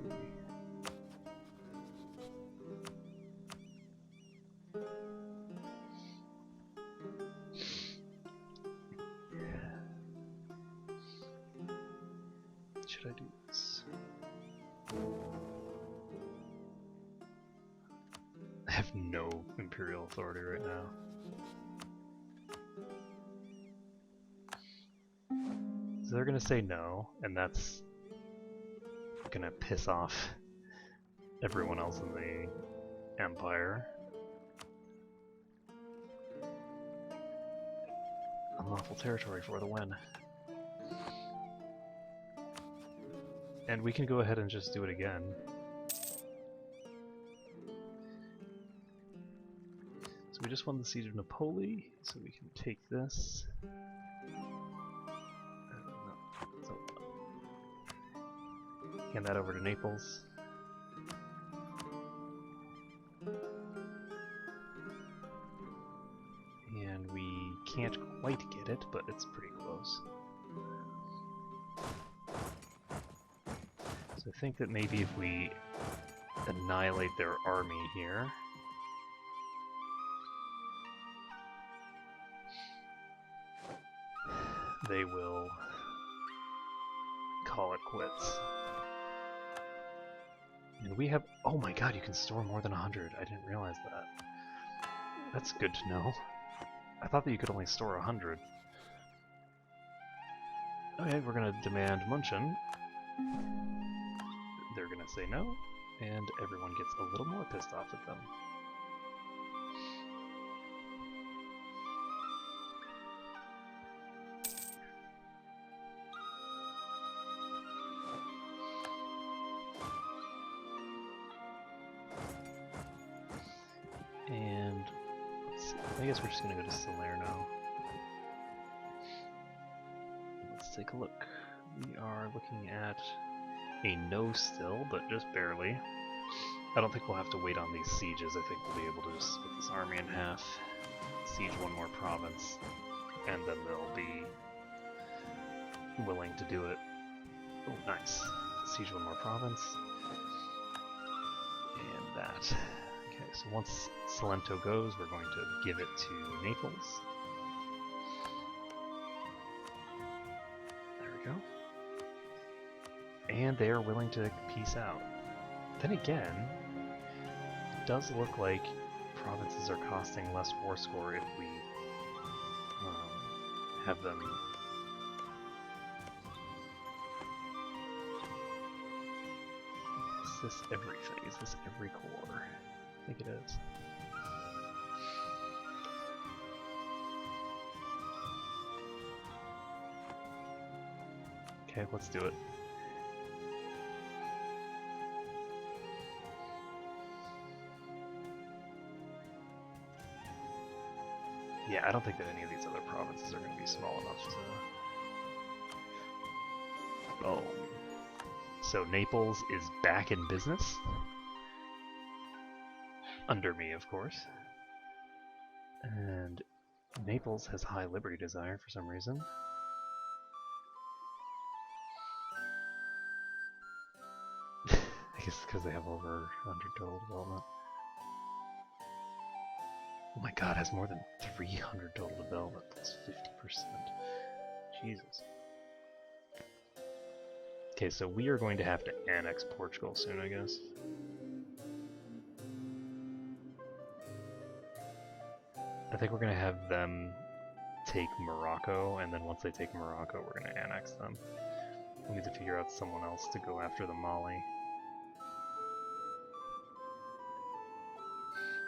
Should I do this? I have no imperial authority right now. So they're gonna say no, and that's gonna piss off everyone else in the Empire. Unlawful territory for the win. And we can go ahead and just do it again. So we just won the siege of Napoli, so we can take this. Hand that over to Naples. And we can't quite get it, but it's pretty close. So I think that maybe if we annihilate their army here, they will call it quits. And we have... oh my god, you can store more than 100. I didn't realize that. That's good to know. I thought that you could only store 100. Okay, we're gonna demand Munchen. They're gonna say no, and everyone gets a little more pissed off at them. And let's see, I guess we're just gonna go to Solaire now. Let's take a look. We are looking at a no still, but just barely. I don't think we'll have to wait on these sieges. I think we'll be able to just split this army in half, siege one more province, and then they'll be willing to do it. Oh, nice. Siege one more province. And that. Okay, so once Salento goes, we're going to give it to Naples. There we go. And they are willing to peace out. Then again, it does look like provinces are costing less war score if we have them. Is this everything? Is this every core? I think it is. Okay, let's do it. Yeah, I don't think that any of these other provinces are going to be small enough to... oh. So Naples is back in business? Under me, of course. And Naples has high liberty desire for some reason. I guess because they have over 100 total development. Oh my god, has more than 300 total development. That's 50%. Jesus. Okay, so we are going to have to annex Portugal soon, I guess. I think we're going to have them take Morocco, and then once they take Morocco, we're going to annex them. We need to figure out someone else to go after the Mali.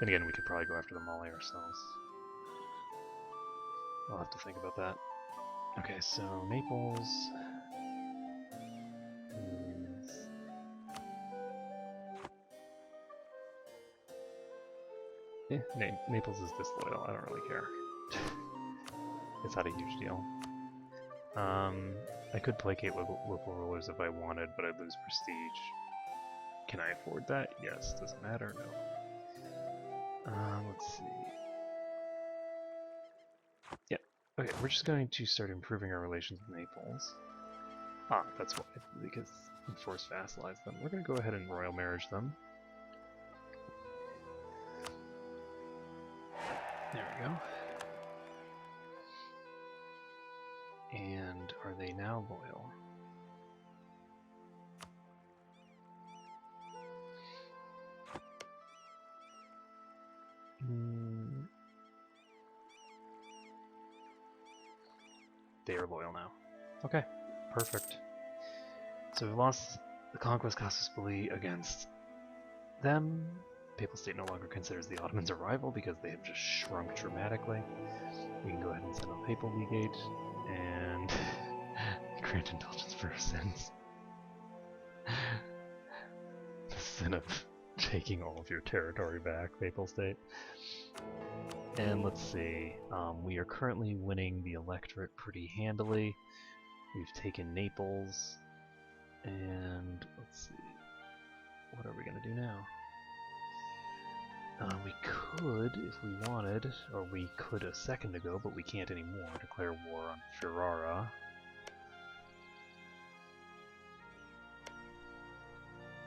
Then again, we could probably go after the Mali ourselves. I'll have to think about that. Okay, so Naples is... Naples is disloyal, I don't really care. It's not a huge deal. I could placate local rulers if I wanted, but I'd lose prestige. Can I afford that? Yes. Does it matter? No. Let's see. Yeah. Okay, we're just going to start improving our relations with Naples. Ah, that's why. Because enforce vassalize them. We're going to go ahead and royal marriage them. There we go. And are they now loyal? They are loyal now. Okay, perfect. So we've lost the Conquest Casus against them. Papal State no longer considers the Ottomans a rival because they have just shrunk dramatically. We can go ahead and send a Papal Legate and grant indulgence for sins. The sin of taking all of your territory back, Papal State. And let's see, we are currently winning the electorate pretty handily. We've taken Naples, and let's see, what are we going to do now? We could, if we wanted, or we could a second ago, but we can't anymore, declare war on Ferrara.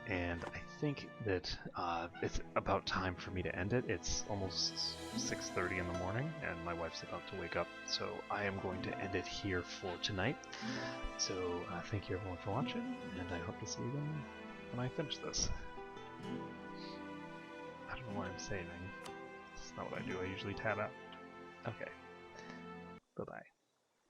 And I think that it's about time for me to end it. It's almost 6:30 in the morning, and my wife's about to wake up, so I am going to end it here for tonight. So thank you everyone for watching, and I hope to see you again when I finish this. I don't know why I'm saving. It's not what I do. I usually tab out. Okay. Bye-bye.